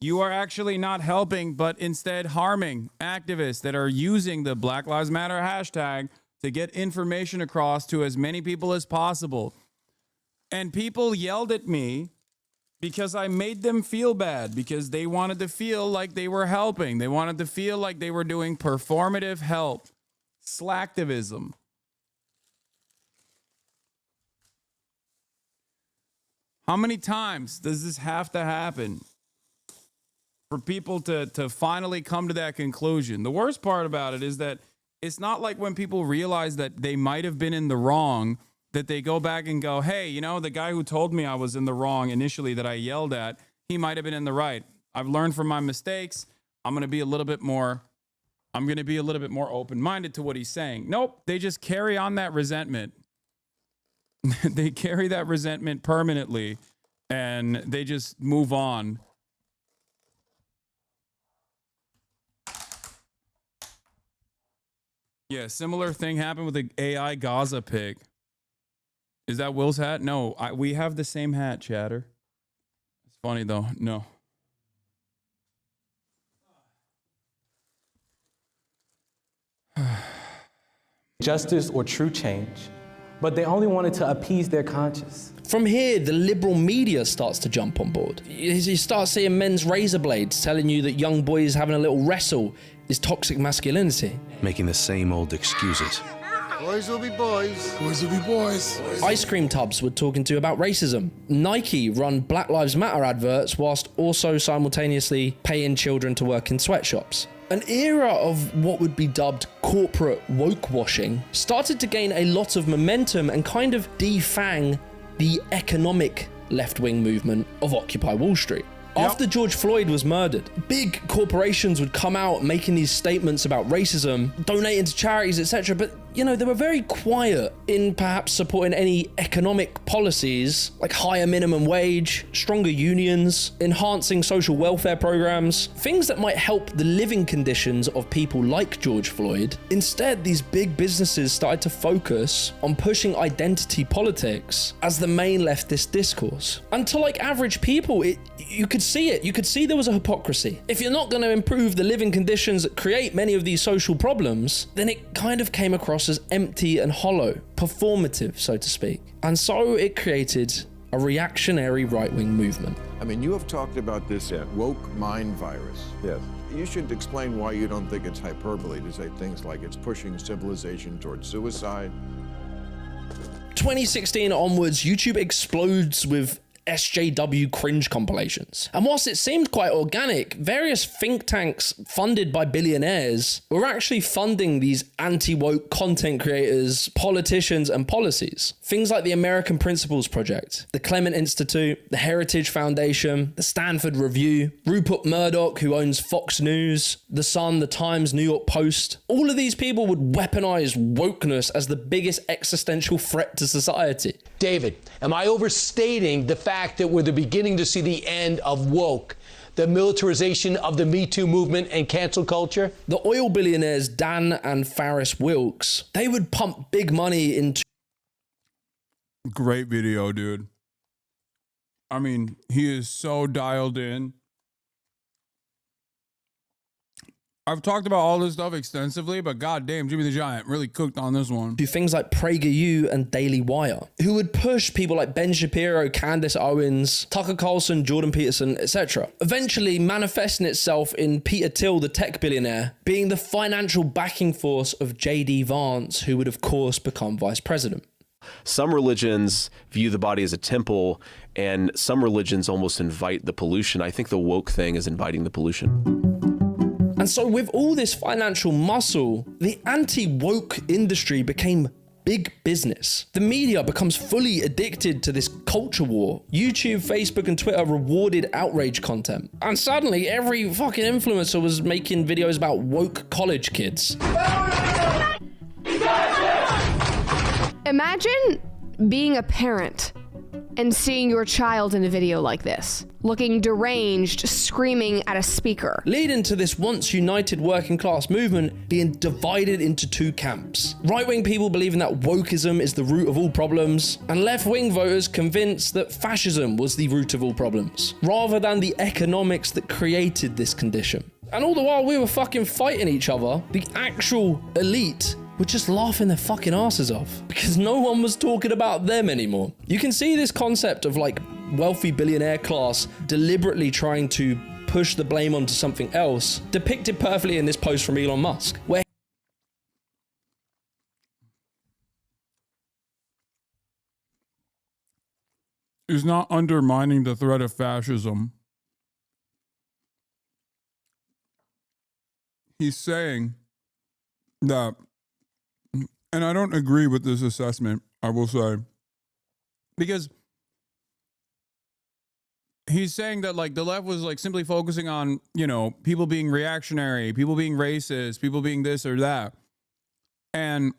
You are actually not helping, but instead harming activists that are using the Black Lives Matter hashtag to get information across to as many people as possible. And people yelled at me because I made them feel bad, because they wanted to feel like they were helping. They wanted to feel like they were doing performative help, slacktivism. How many times does this have to happen for people to finally come to that conclusion? The worst part about it is that it's not like when people realize that they might have been in the wrong, that they go back and go, hey, you know, the guy who told me I was in the wrong initially that I yelled at, he might have been in the right. I've learned from my mistakes. I'm going to be a little bit more open-minded to what he's saying. Nope. They just carry on that resentment. They carry that resentment permanently, and they just move on. Yeah, similar thing happened with the AI Gaza pig. Is that Will's hat? No, we have the same hat, chatter. It's funny though. No. Justice or true change, but they only wanted to appease their conscience. From here, the liberal media starts to jump on board. You start seeing men's razor blades telling you that young boys having a little wrestle is toxic masculinity. Making the same old excuses. Boys will be boys. Boys will be boys. Ice cream tubs were talking to you about racism. Nike run Black Lives Matter adverts whilst also simultaneously paying children to work in sweatshops. An era of what would be dubbed corporate woke washing started to gain a lot of momentum and kind of defang the economic left-wing movement of Occupy Wall Street. After George Floyd was murdered, big corporations would come out making these statements about racism, donating to charities, etc. But, you know, they were very quiet in perhaps supporting any economic policies like higher minimum wage, stronger unions, enhancing social welfare programs, things that might help the living conditions of people like George Floyd. Instead, these big businesses started to focus on pushing identity politics as the main leftist discourse. And to like average people, you could see it. You could see there was a hypocrisy. If you're not going to improve the living conditions that create many of these social problems, then it kind of came across as empty and hollow, performative, so to speak. And so it created a reactionary right-wing movement. I mean, you have talked about this woke mind virus. Yes. You should explain why you don't think it's hyperbole to say things like it's pushing civilization towards suicide. 2016 onwards, YouTube explodes with SJW cringe compilations. And whilst it seemed quite organic, various think tanks funded by billionaires were actually funding these anti-woke content creators, politicians, and policies. Things like the American Principles Project, the Clement Institute, the Heritage Foundation, the Stanford Review, Rupert Murdoch, who owns Fox News, The Sun, The Times, New York Post. All of these people would weaponize wokeness as the biggest existential threat to society. David, am I overstating the fact that we're beginning to see the end of woke, the militarization of the Me Too movement and cancel culture? The oil billionaires Dan and Faris Wilks, they would pump big money into... Great video, dude. I mean, he is so dialed in. I've talked about all this stuff extensively, but goddamn, Jimmy the Giant really cooked on this one. To things like PragerU and Daily Wire, who would push people like Ben Shapiro, Candace Owens, Tucker Carlson, Jordan Peterson, etc. Eventually manifesting itself in Peter Thiel, the tech billionaire, being the financial backing force of J.D. Vance, who would of course become vice president. Some religions view the body as a temple, and some religions almost invite the pollution. I think the woke thing is inviting the pollution. And so with all this financial muscle, the anti-woke industry became big business. The media becomes fully addicted to this culture war. YouTube, Facebook, and Twitter rewarded outrage content. And suddenly every fucking influencer was making videos about woke college kids. Imagine being a parent and seeing your child in a video like this, looking deranged, screaming at a speaker. Leading to this once united working class movement being divided into two camps. Right-wing people believing that wokeism is the root of all problems, and left-wing voters convinced that fascism was the root of all problems, rather than the economics that created this condition. And all the while we were fucking fighting each other, the actual elite were just laughing their fucking asses off because no one was talking about them anymore. You can see this concept of like wealthy billionaire class deliberately trying to push the blame onto something else depicted perfectly in this post from Elon Musk, where is not undermining the threat of fascism. He's saying that, and I don't agree with this assessment, I will say, because he's saying that like the left was like simply focusing on, you know, people being reactionary, people being racist, people being this or that. And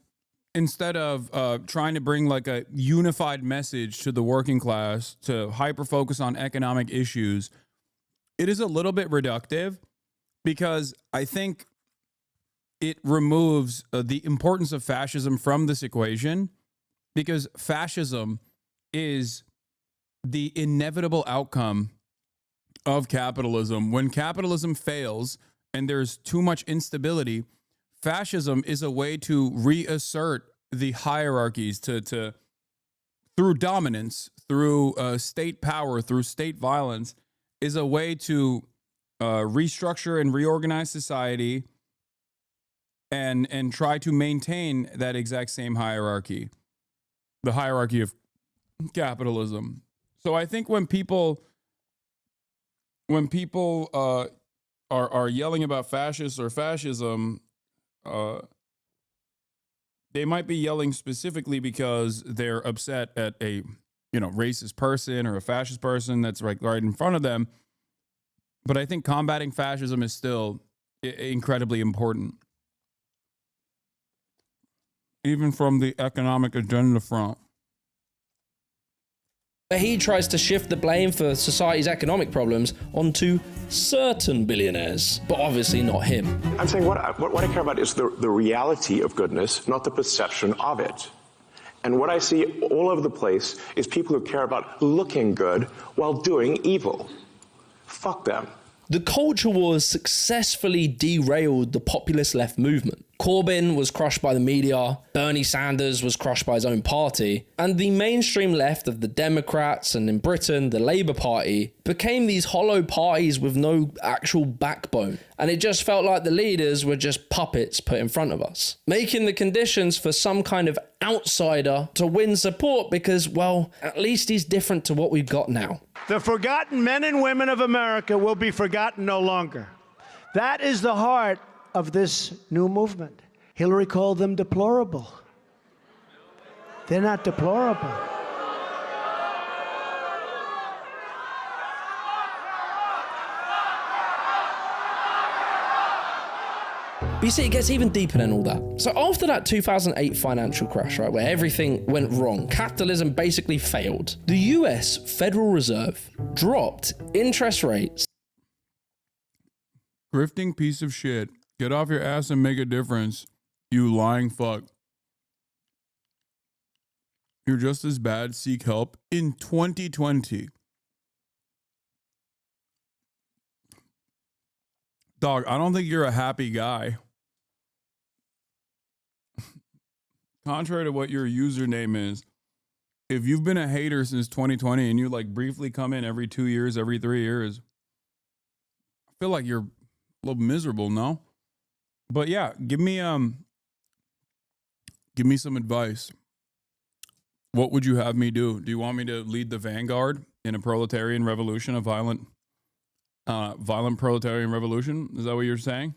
instead of trying to bring like a unified message to the working class to hyper focus on economic issues, it is a little bit reductive because I think it removes the importance of fascism from this equation, because fascism is the inevitable outcome of capitalism. When capitalism fails and there's too much instability, fascism is a way to reassert the hierarchies to through dominance, through state power, through state violence, is a way to restructure and reorganize society and try to maintain that exact same hierarchy, the hierarchy of capitalism. So I think when people are yelling about fascists or fascism, they might be yelling specifically because they're upset at a, you know, racist person or a fascist person that's right in front of them. But I think combating fascism is still incredibly important, even from the economic agenda front. He tries to shift the blame for society's economic problems onto certain billionaires, but obviously not him. I'm saying what I care about is the reality of goodness, not the perception of it. And what I see all over the place is people who care about looking good while doing evil. Fuck them. The culture wars successfully derailed the populist left movement. Corbyn was crushed by the media, Bernie Sanders was crushed by his own party, and the mainstream left of the Democrats and in Britain, the Labour Party, became these hollow parties with no actual backbone. And it just felt like the leaders were just puppets put in front of us, making the conditions for some kind of outsider to win support because, well, at least he's different to what we've got now. The forgotten men and women of America will be forgotten no longer. That is the heart of this new movement. Hillary called them deplorable. They're not deplorable. But you see, it gets even deeper than all that. So after that 2008 financial crash, right, where everything went wrong, capitalism basically failed, the US Federal Reserve dropped interest rates. Grifting piece of shit. Get off your ass and make a difference, you lying fuck. You're just as bad. Seek help in 2020. Dog, I don't think you're a happy guy. Contrary to what your username is, if you've been a hater since 2020 and you like briefly come in every 2 years, every 3 years, I feel like you're a little miserable, no? But yeah, give me some advice. What would you have me do? Do you want me to lead the vanguard in a proletarian revolution, a violent proletarian revolution? Is that what you're saying?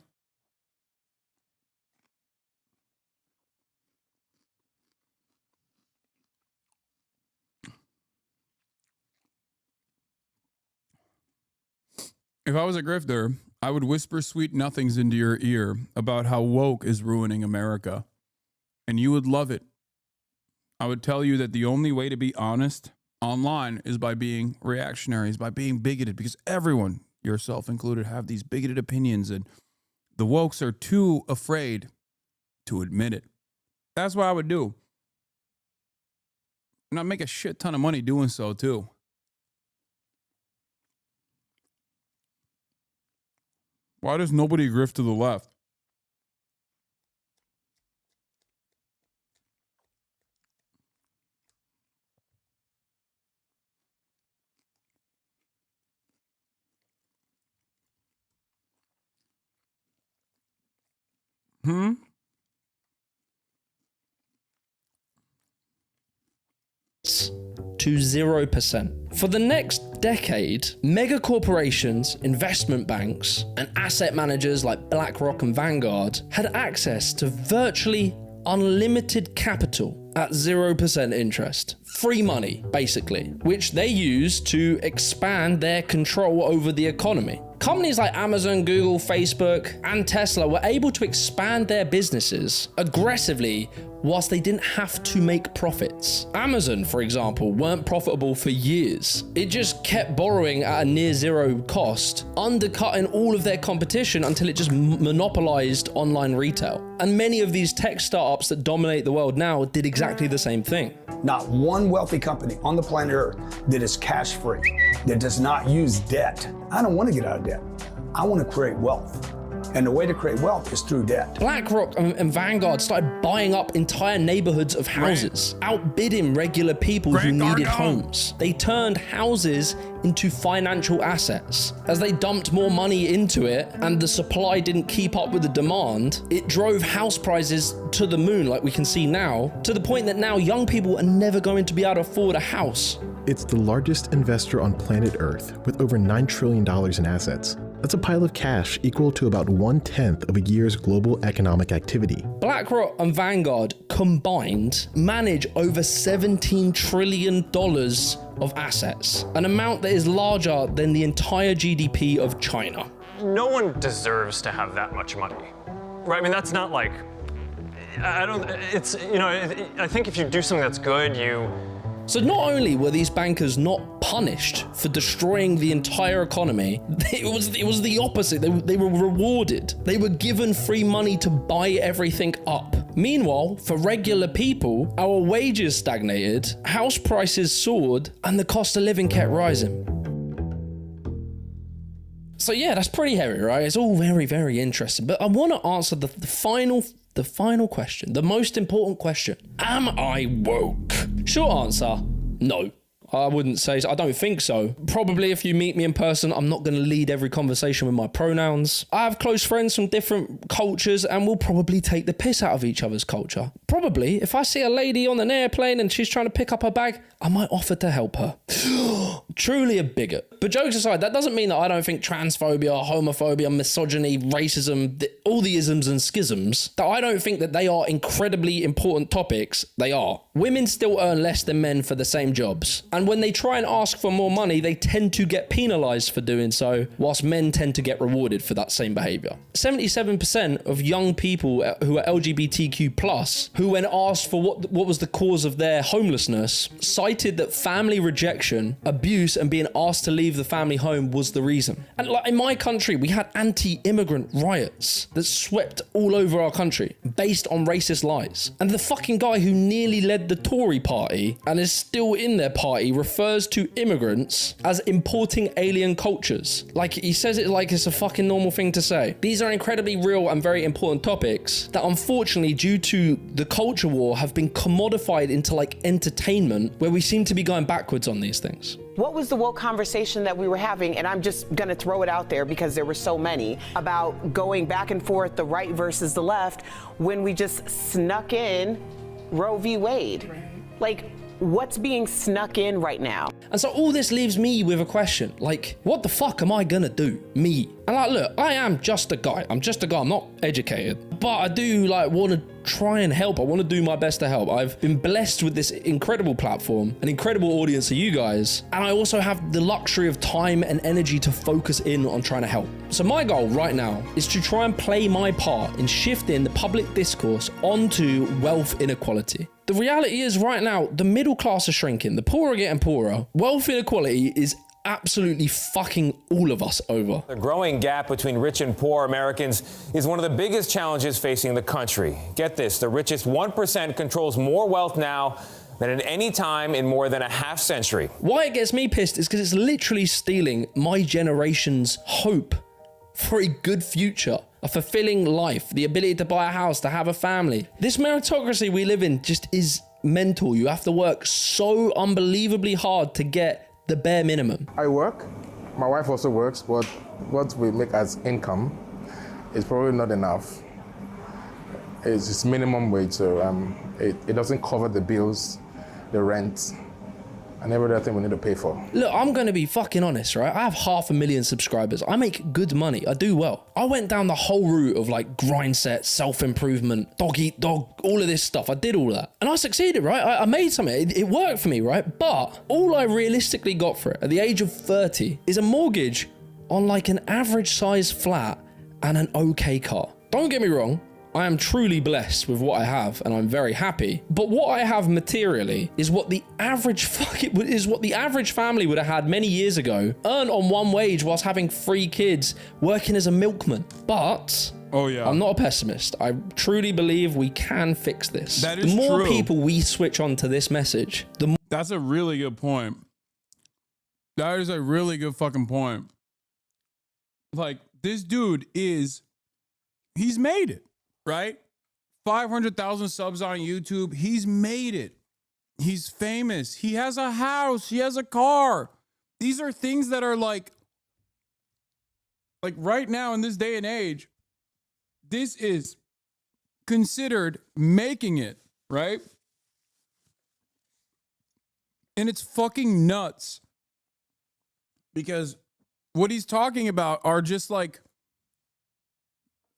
If I was a grifter, I would whisper sweet nothings into your ear about how woke is ruining America, and you would love it. I would tell you that the only way to be honest online is by being reactionaries, by being bigoted, because everyone, yourself included, have these bigoted opinions, and the wokes are too afraid to admit it. That's what I would do. And I'd make a shit ton of money doing so, too. Why does nobody grift to the left? to 0%. For the next decade, mega corporations, investment banks, and asset managers like BlackRock and Vanguard had access to virtually unlimited capital at 0% interest. Free money, basically, which they use to expand their control over the economy. Companies like Amazon, Google, Facebook, and Tesla were able to expand their businesses aggressively whilst they didn't have to make profits. Amazon, for example, weren't profitable for years. It just kept borrowing at a near zero cost, undercutting all of their competition until it just monopolized online retail. And many of these tech startups that dominate the world now did exactly the same thing. Not one wealthy company on the planet Earth that is cash free, that does not use debt. I don't want to get out of debt. I want to create wealth. And the way to create wealth is through debt. BlackRock and Vanguard started buying up entire neighborhoods of houses, outbidding regular people who needed homes. They turned houses into financial assets. As they dumped more money into it and the supply didn't keep up with the demand, it drove house prices to the moon, like we can see now, to the point that now young people are never going to be able to afford a house. It's the largest investor on planet Earth with over $9 trillion in assets. That's a pile of cash equal to about 1/10 of a year's global economic activity. BlackRock and Vanguard combined manage over $17 trillion of assets, an amount that is larger than the entire GDP of China. No one deserves to have that much money, right? I mean, that's not like, I think if you do something that's good, So not only were these bankers not punished for destroying the entire economy, it was the opposite. They were rewarded. They were given free money to buy everything up. Meanwhile, for regular people, our wages stagnated, house prices soared, and the cost of living kept rising. So yeah, that's pretty heavy, right? It's all very, very interesting. But I want to answer the final question, the most important question. Am I woke? Short answer, no. I wouldn't say so. I don't think so. Probably if you meet me in person, I'm not going to lead every conversation with my pronouns. I have close friends from different cultures and we'll probably take the piss out of each other's culture. Probably, if I see a lady on an airplane and she's trying to pick up her bag, I might offer to help her. Truly a bigot. But jokes aside, that doesn't mean that I don't think transphobia, homophobia, misogyny, racism, all the isms and schisms, that I don't think that they are incredibly important topics. They are. Women still earn less than men for the same jobs. And when they try and ask for more money, they tend to get penalized for doing so, whilst men tend to get rewarded for that same behavior. 77% of young people who are LGBTQ+, who when asked for what was the cause of their homelessness, cited that family rejection, abuse, and being asked to leave the family home was the reason. And like in my country, we had anti-immigrant riots that swept all over our country based on racist lies. And the fucking guy who nearly led the Tory party and is still in their party refers to immigrants as importing alien cultures. Like he says it like it's a fucking normal thing to say. These are incredibly real and very important topics that unfortunately due to the culture war have been commodified into like entertainment where we seem to be going backwards on these things. What was the woke conversation that we were having? And I'm just gonna throw it out there because there were so many about going back and forth, the right versus the left, when we just snuck in Roe v. Wade. Like, what's being snuck in right now? And so all this leaves me with a question, like, what the fuck am I gonna do? Me. And like, look, I am just a guy. I'm just a guy. I'm not educated. But I do like want to try and help. I want to do my best to help. I've been blessed with this incredible platform, an incredible audience of you guys. And I also have the luxury of time and energy to focus in on trying to help. So my goal right now is to try and play my part in shifting the public discourse onto wealth inequality. The reality is right now, the middle class is shrinking. The poor are getting poorer. Wealth inequality is absolutely fucking all of us over. The growing gap between rich and poor Americans is one of the biggest challenges facing the country. Get this, the richest 1% controls more wealth now than at any time in more than a half century. Why it gets me pissed is because it's literally stealing my generation's hope for a good future, a fulfilling life, the ability to buy a house, to have a family. This meritocracy we live in just is mental. You have to work so unbelievably hard to get the bare minimum. I work, my wife also works, but what we make as income is probably not enough. It's minimum wage, so it doesn't cover the bills, the rent, and every other thing we need to pay for. Look, I'm going to be fucking honest, right? I have 500,000 subscribers. I make good money. I do well. I went down the whole route of like grind set, self-improvement, dog eat dog, all of this stuff. I did all that. And I succeeded, right? I made something. It worked for me, right? But all I realistically got for it at the age of 30 is a mortgage on like an average size flat and an okay car. Don't get me wrong. I am truly blessed with what I have and I'm very happy. But what I have materially is what the average family would have had many years ago, earned on one wage whilst having 3 kids, working as a milkman. But I'm not a pessimist. I truly believe we can fix this. That is the more true. people we switch on to this message, the more. That's a really good point. That is a really good fucking point. Like, this dude he's made it. Right? 500,000 subs on YouTube. He's made it. He's famous. He has a house. He has a car. These are things that are like right now in this day and age, this is considered making it, right? And it's fucking nuts. Because what he's talking about are just like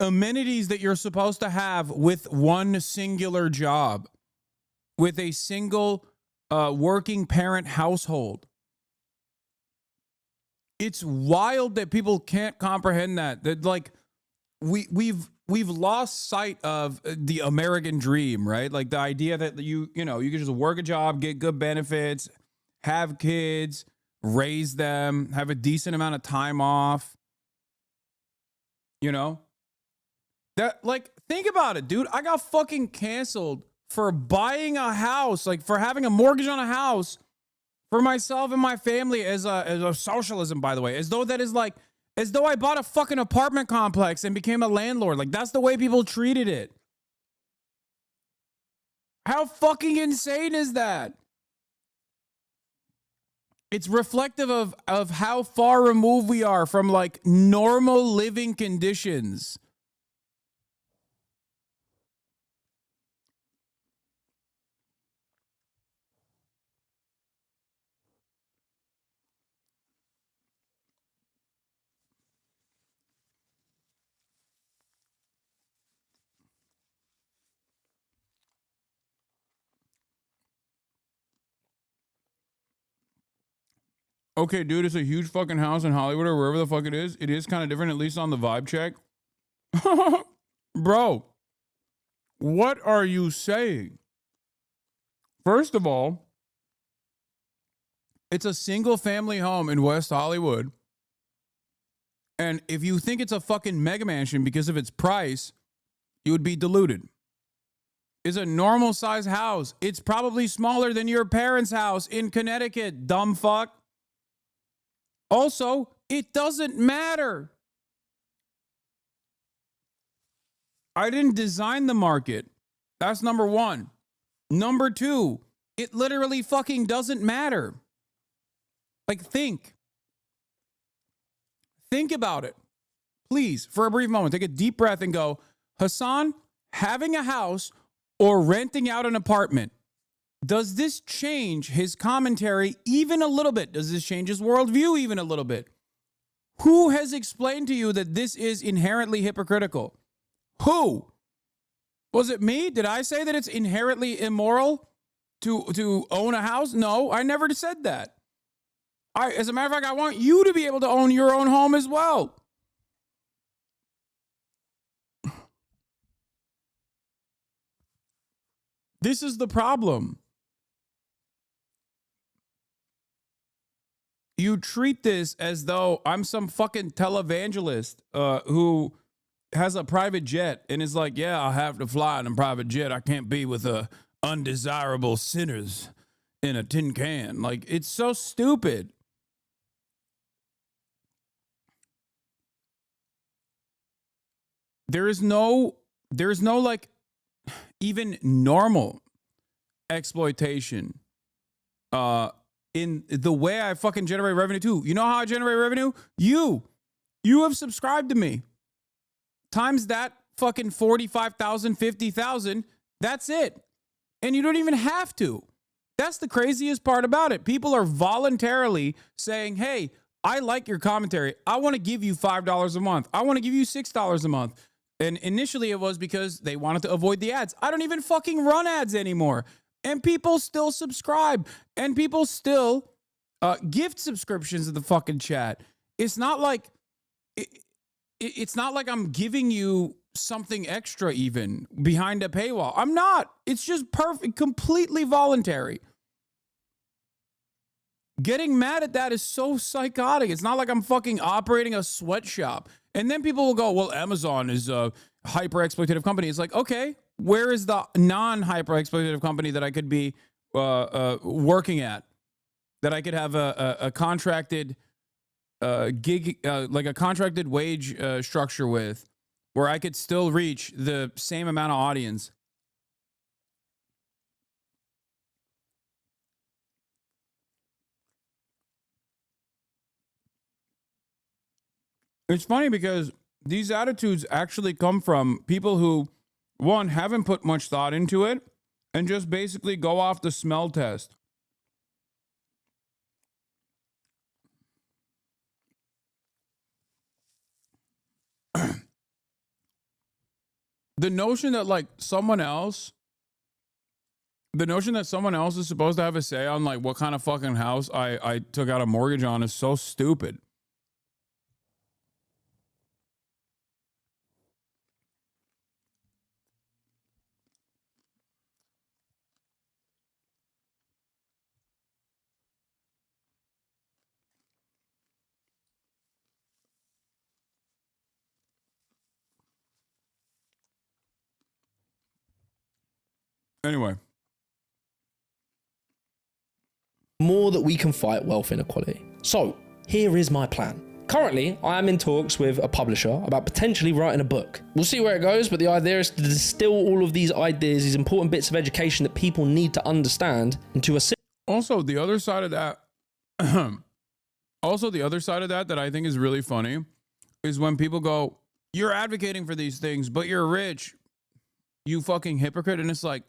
amenities that you're supposed to have with one singular job, with a single working parent household. It's wild that people can't comprehend that. That like we've lost sight of the American dream, right? Like the idea that you can just work a job, get good benefits, have kids, raise them, have a decent amount of time off. You know? That, like, think about it, dude. I got fucking canceled for buying a house, like for having a mortgage on a house for myself and my family as a socialism, by the way, as though I bought a fucking apartment complex and became a landlord. Like, that's the way people treated it. How fucking insane is that? It's reflective of how far removed we are from like normal living conditions. Okay, dude, it's a huge fucking house in Hollywood or wherever the fuck it is. It is kind of different, at least on the vibe check. Bro, what are you saying? First of all, it's a single family home in West Hollywood. And if you think it's a fucking mega mansion because of its price, you would be deluded. It's a normal size house. It's probably smaller than your parents' house in Connecticut, dumb fuck. Also, it doesn't matter. I didn't design the market. That's number one. Number two, it literally fucking doesn't matter. Like, think about it. Please, for a brief moment, take a deep breath and go, Hasan, having a house or renting out an apartment, does this change his commentary even a little bit? Does this change his worldview even a little bit? Who has explained to you that this is inherently hypocritical? Who? Was it me? Did I say that it's inherently immoral to own a house? No, I never said that. As a matter of fact, I want you to be able to own your own home as well. This is the problem. You treat this as though I'm some fucking televangelist who has a private jet and is like, yeah, I have to fly in a private jet. I can't be with undesirable sinners in a tin can. Like, it's so stupid. There's no like even normal exploitation in the way I fucking generate revenue too. You know how I generate revenue? You have subscribed to me. Times that fucking 45,000, 50,000. That's it. And you don't even have to. That's the craziest part about it. People are voluntarily saying, hey, I like your commentary. I want to give you $5 a month. I want to give you $6 a month. And initially it was because they wanted to avoid the ads. I don't even fucking run ads anymore. And people still subscribe. And people still gift subscriptions to the fucking chat. It's not like it's not like I'm giving you something extra even behind a paywall. I'm not. It's just perfect, completely voluntary. Getting mad at that is so psychotic. It's not like I'm fucking operating a sweatshop. And then people will go, well, Amazon is a hyper-exploitative company. It's like, okay, where is the non-hyper-exploitative company that I could be working at? That I could have a contracted gig, like a contracted wage structure with, where I could still reach the same amount of audience. It's funny because these attitudes actually come from people who, one, haven't put much thought into it and just basically go off the smell test. The notion that like someone else is supposed to have a say on like what kind of fucking house I took out a mortgage on is so stupid. Anyway. More that we can fight wealth inequality. So, here is my plan. Currently, I am in talks with a publisher about potentially writing a book. We'll see where it goes, but the idea is to distill all of these ideas, these important bits of education that people need to understand into a... Also, the other side of that, that I think is really funny is when people go, you're advocating for these things, but you're rich, you fucking hypocrite. And it's like,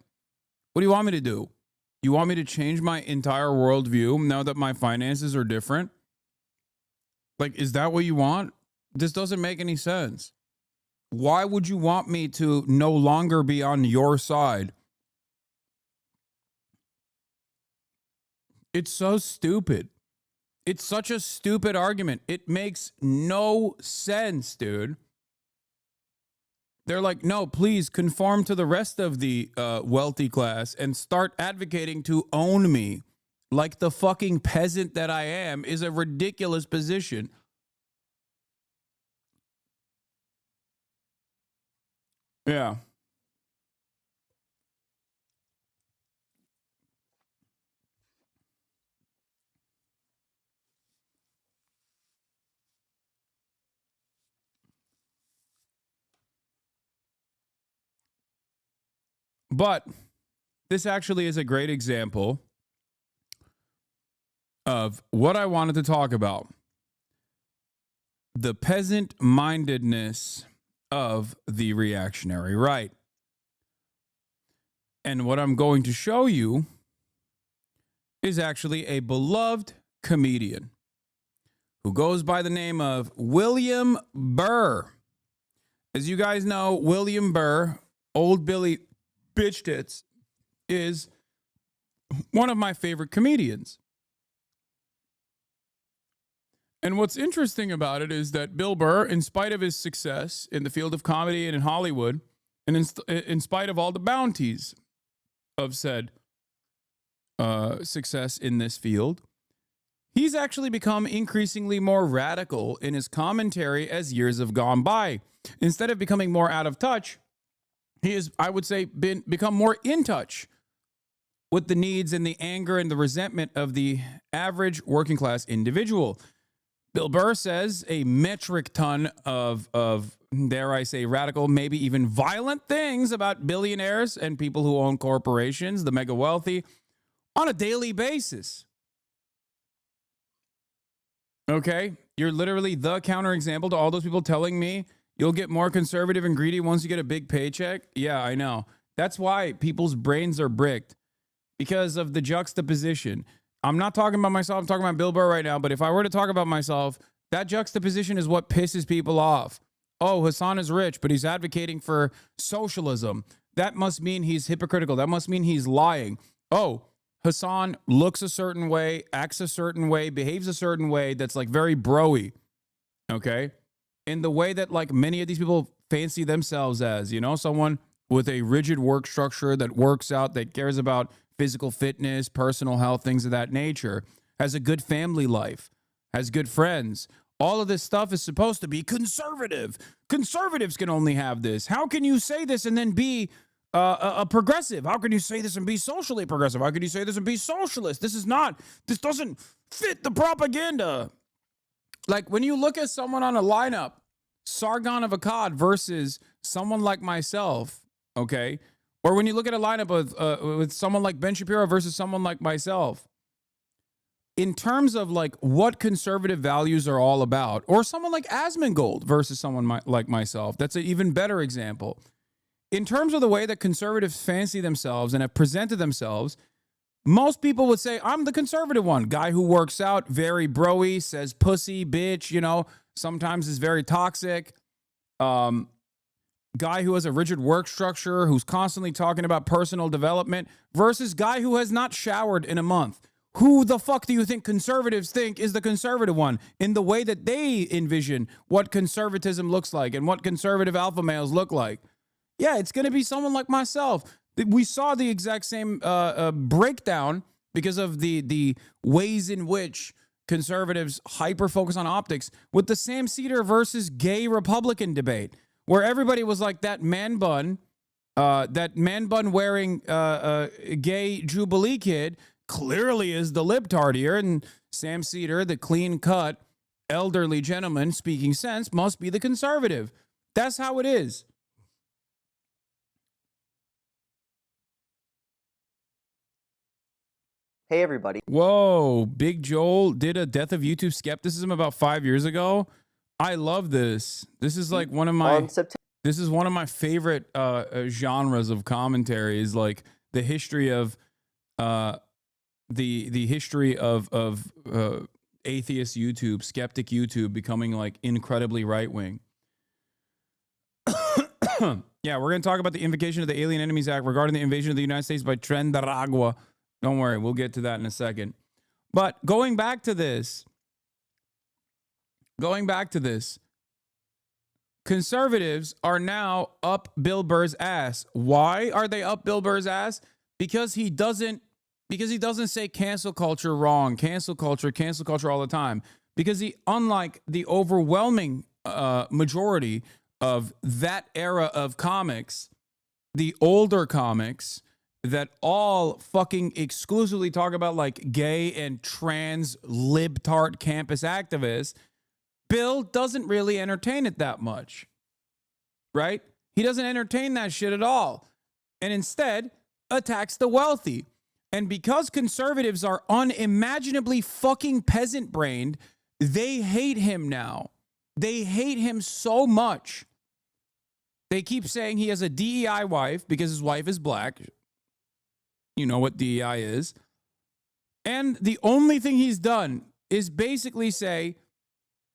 what do you want me to do? You want me to change my entire worldview now that my finances are different? Like, is that what you want? This doesn't make any sense. Why would you want me to no longer be on your side? It's so stupid. It's such a stupid argument. It makes no sense, dude. They're like, no, please conform to the rest of the wealthy class and start advocating to own me like the fucking peasant that I am is a ridiculous position. Yeah. But this actually is a great example of what I wanted to talk about. The peasant-mindedness of the reactionary right. And what I'm going to show you is actually a beloved comedian who goes by the name of William Burr. As you guys know, William Burr, Old Billy Bitch Tits, is one of my favorite comedians. And what's interesting about it is that Bill Burr, in spite of his success in the field of comedy and in Hollywood, and in spite of all the bounties of said success in this field, he's actually become increasingly more radical in his commentary as years have gone by. Instead of becoming more out of touch, he has, I would say, become more in touch with the needs and the anger and the resentment of the average working class individual. Bill Burr says a metric ton of, dare I say, radical, maybe even violent things about billionaires and people who own corporations, the mega wealthy, on a daily basis. Okay? You're literally the counterexample to all those people telling me you'll get more conservative and greedy once you get a big paycheck. Yeah, I know. That's why people's brains are bricked. because of the juxtaposition. I'm not talking about myself. I'm talking about Bill Burr right now. But if I were to talk about myself, that juxtaposition is what pisses people off. Oh, Hasan is rich, but he's advocating for socialism. That must mean he's hypocritical. That must mean he's lying. Oh, Hasan looks a certain way, acts a certain way, behaves a certain way that's like very bro-y, okay? In the way that like many of these people fancy themselves as, you know, someone with a rigid work structure that works out, that cares about physical fitness, personal health, things of that nature, has a good family life, has good friends. All of this stuff is supposed to be conservative. Conservatives can only have this. How can you say this and then be a progressive? How can you say this and be socially progressive? How can you say this and be socialist? This doesn't fit the propaganda. Like when you look at someone on a lineup, Sargon of Akkad versus someone like myself, okay? Or when you look at a lineup with someone like Ben Shapiro versus someone like myself, in terms of like what conservative values are all about, or someone like Asmongold versus someone like myself, that's an even better example. In terms of the way that conservatives fancy themselves and have presented themselves, most people would say, I'm the conservative one. Guy who works out, very bro-y, says pussy, bitch, you know, sometimes is very toxic. Guy who has a rigid work structure, who's constantly talking about personal development, versus guy who has not showered in a month. Who the fuck do you think conservatives think is the conservative one in the way that they envision what conservatism looks like and what conservative alpha males look like? Yeah, it's going to be someone like myself. We saw the exact same breakdown because of the ways in which conservatives hyper-focus on optics with the Sam Cedar versus gay Republican debate, where everybody was like that man bun wearing gay Jubilee kid clearly is the libtard here, and Sam Cedar, the clean-cut elderly gentleman speaking sense, must be the conservative. That's how it is. Hey, everybody. Whoa, Big Joel did a Death of YouTube Skepticism about 5 years ago. I love this. This is like one of my favorite genres of commentary, is like the history of the history of atheist YouTube, skeptic YouTube becoming like incredibly right wing. Yeah, we're going to talk about the invocation of the Alien Enemies Act regarding the invasion of the United States by Trinidad. Don't worry, we'll get to that in a second. But going back to this, conservatives are now up Bill Burr's ass. Why are they up Bill Burr's ass? Because he doesn't say cancel culture wrong, cancel culture all the time. Because he, unlike the overwhelming majority of that era of comics, the older comics that all fucking exclusively talk about like gay and trans libtard campus activists, Bill doesn't really entertain it that much, right? He doesn't entertain that shit at all, and instead attacks the wealthy. And because conservatives are unimaginably fucking peasant-brained, they hate him now. They hate him so much. They keep saying he has a DEI wife because his wife is black. You know what DEI is. And the only thing he's done is basically say,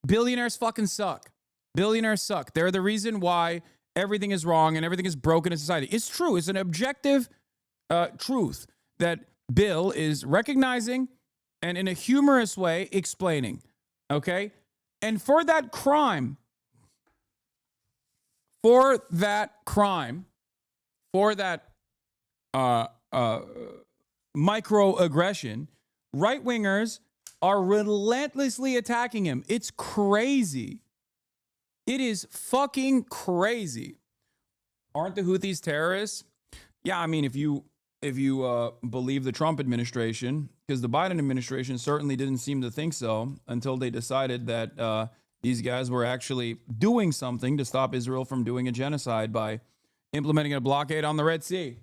billionaires fucking suck. Billionaires suck. They're the reason why everything is wrong and everything is broken in society. It's true. It's an objective truth that Bill is recognizing and in a humorous way explaining. Okay? And for that crime, for that microaggression, right-wingers are relentlessly attacking him. It's crazy. It is fucking crazy. Aren't the Houthis terrorists? Yeah, I mean, if you believe the Trump administration, because the Biden administration certainly didn't seem to think so until they decided that these guys were actually doing something to stop Israel from doing a genocide by implementing a blockade on the Red Sea.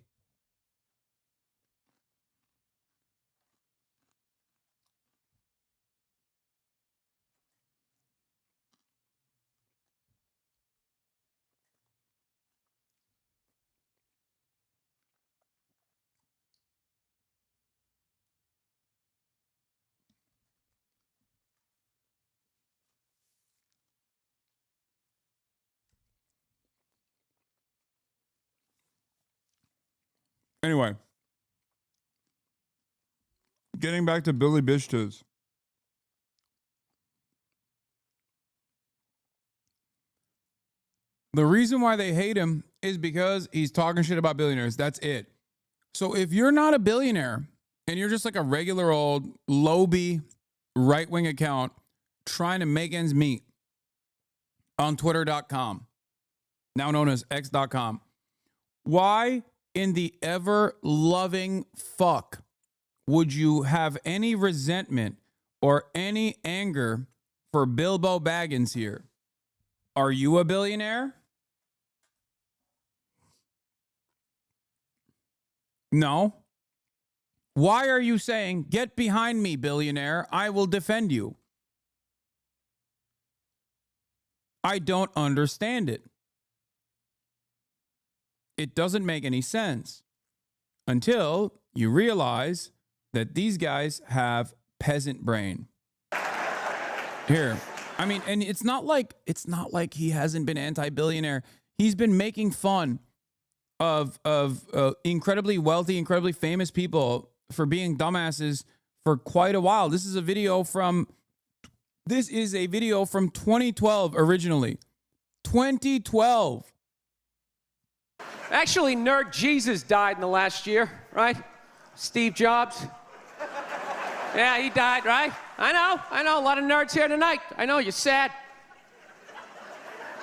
Anyway, getting back to Billy Bishtiz. The reason why they hate him is because he's talking shit about billionaires. That's it. So if you're not a billionaire and you're just like a regular old Loby right-wing account trying to make ends meet on Twitter.com, now known as X.com, why in the ever-loving fuck would you have any resentment or any anger for Bilbo Baggins here? Are you a billionaire? No. Why are you saying, get behind me, billionaire, I will defend you? I don't understand it. It doesn't make any sense until you realize that these guys have peasant brain. Here, I mean, and it's not like he hasn't been anti-billionaire. He's been making fun of incredibly wealthy, incredibly famous people for being dumbasses for quite a while. This is a video from 2012 originally. 2012. Actually, Nerd Jesus died in the last year, right? Steve Jobs. Yeah, he died, right? I know. A lot of nerds here tonight. I know, you're sad.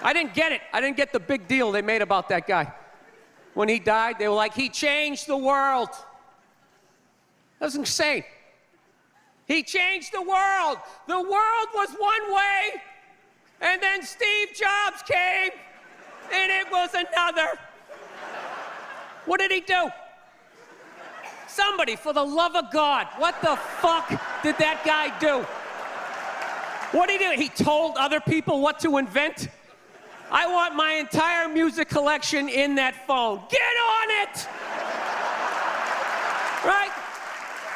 I didn't get it. I didn't get the big deal they made about that guy. When he died, they were like, he changed the world. That was insane. He changed the world. The world was one way, and then Steve Jobs came, and it was another. What did he do? Somebody, for the love of God, what the fuck did that guy do? What did he do? He told other people what to invent? I want my entire music collection in that phone. Get on it! Right?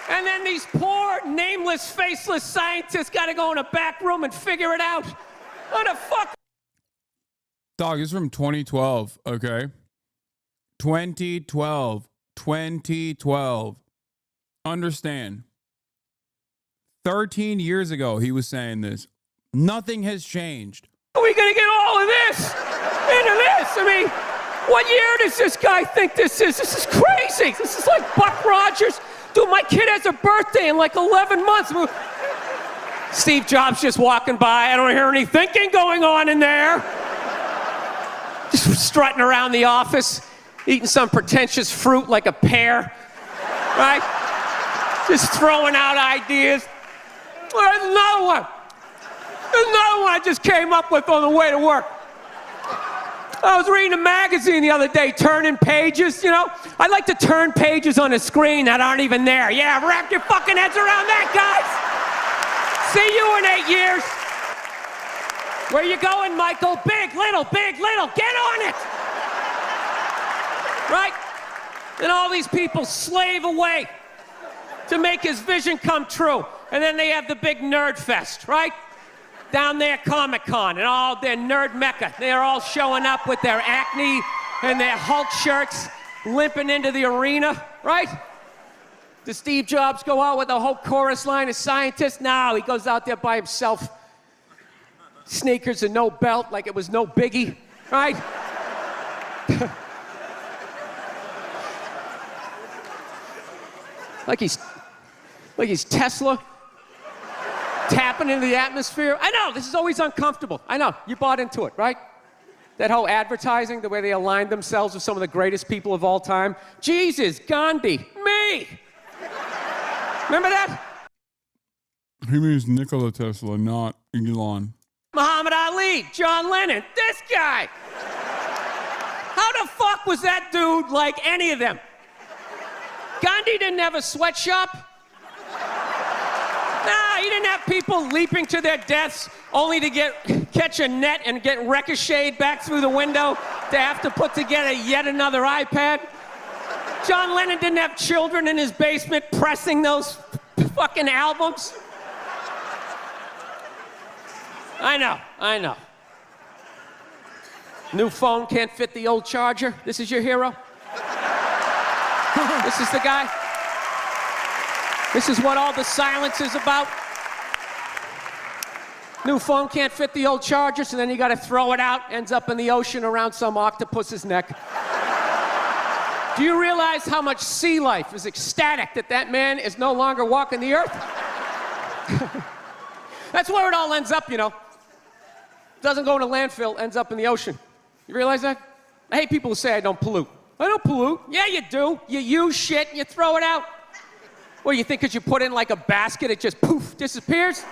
And then these poor, nameless, faceless scientists got to go in a back room and figure it out. What the fuck? Dog, this is from 2012, okay? 2012. Understand. 13 years ago, he was saying this. Nothing has changed. Are we going to get all of this into this? I mean, what year does this guy think this is? This is crazy. This is like Buck Rogers. Dude, my kid has a birthday in like 11 months. Steve Jobs just walking by. I don't hear any thinking going on in there. Just strutting around the office, eating some pretentious fruit like a pear, right? Just throwing out ideas. There's another one. There's another one I just came up with on the way to work. I was reading a magazine the other day, turning pages, you know? I like to turn pages on a screen that aren't even there. Yeah, wrap your fucking heads around that, guys. See you in 8 years. Where you going, Michael? Big, little, get on it. Right? And all these people slave away to make his vision come true. And then they have the big nerd fest, right? Down there, Comic-Con, and all their nerd mecca. They're all showing up with their Acne and their Hulk shirts, limping into the arena, right? Does Steve Jobs go out with a whole chorus line of scientists? No, he goes out there by himself. Sneakers and no belt, like it was no biggie, right? like he's Tesla. Tapping into the atmosphere. I know, this is always uncomfortable. I know, you bought into it, right? That whole advertising, the way they aligned themselves with some of the greatest people of all time. Jesus, Gandhi, me! Remember that? He means Nikola Tesla, not Elon. Muhammad Ali, John Lennon, this guy! How the fuck was that dude like any of them? Gandhi didn't have a sweatshop. Nah, he didn't have people leaping to their deaths only to catch a net and get ricocheted back through the window to have to put together yet another iPad. John Lennon didn't have children in his basement pressing those fucking albums. I know. New phone can't fit the old charger. This is your hero? This is the guy. This is what all the silence is about. New phone can't fit the old charger, so then you got to throw it out. Ends up in the ocean around some octopus's neck. Do you realize how much sea life is ecstatic that that man is no longer walking the earth? That's where it all ends up, you know. Doesn't go in a landfill, ends up in the ocean. You realize that? I hate people who say I don't pollute. I don't pollute. Yeah, you do. You use shit and you throw it out. What, do you think because you put it in like a basket, it just poof, disappears?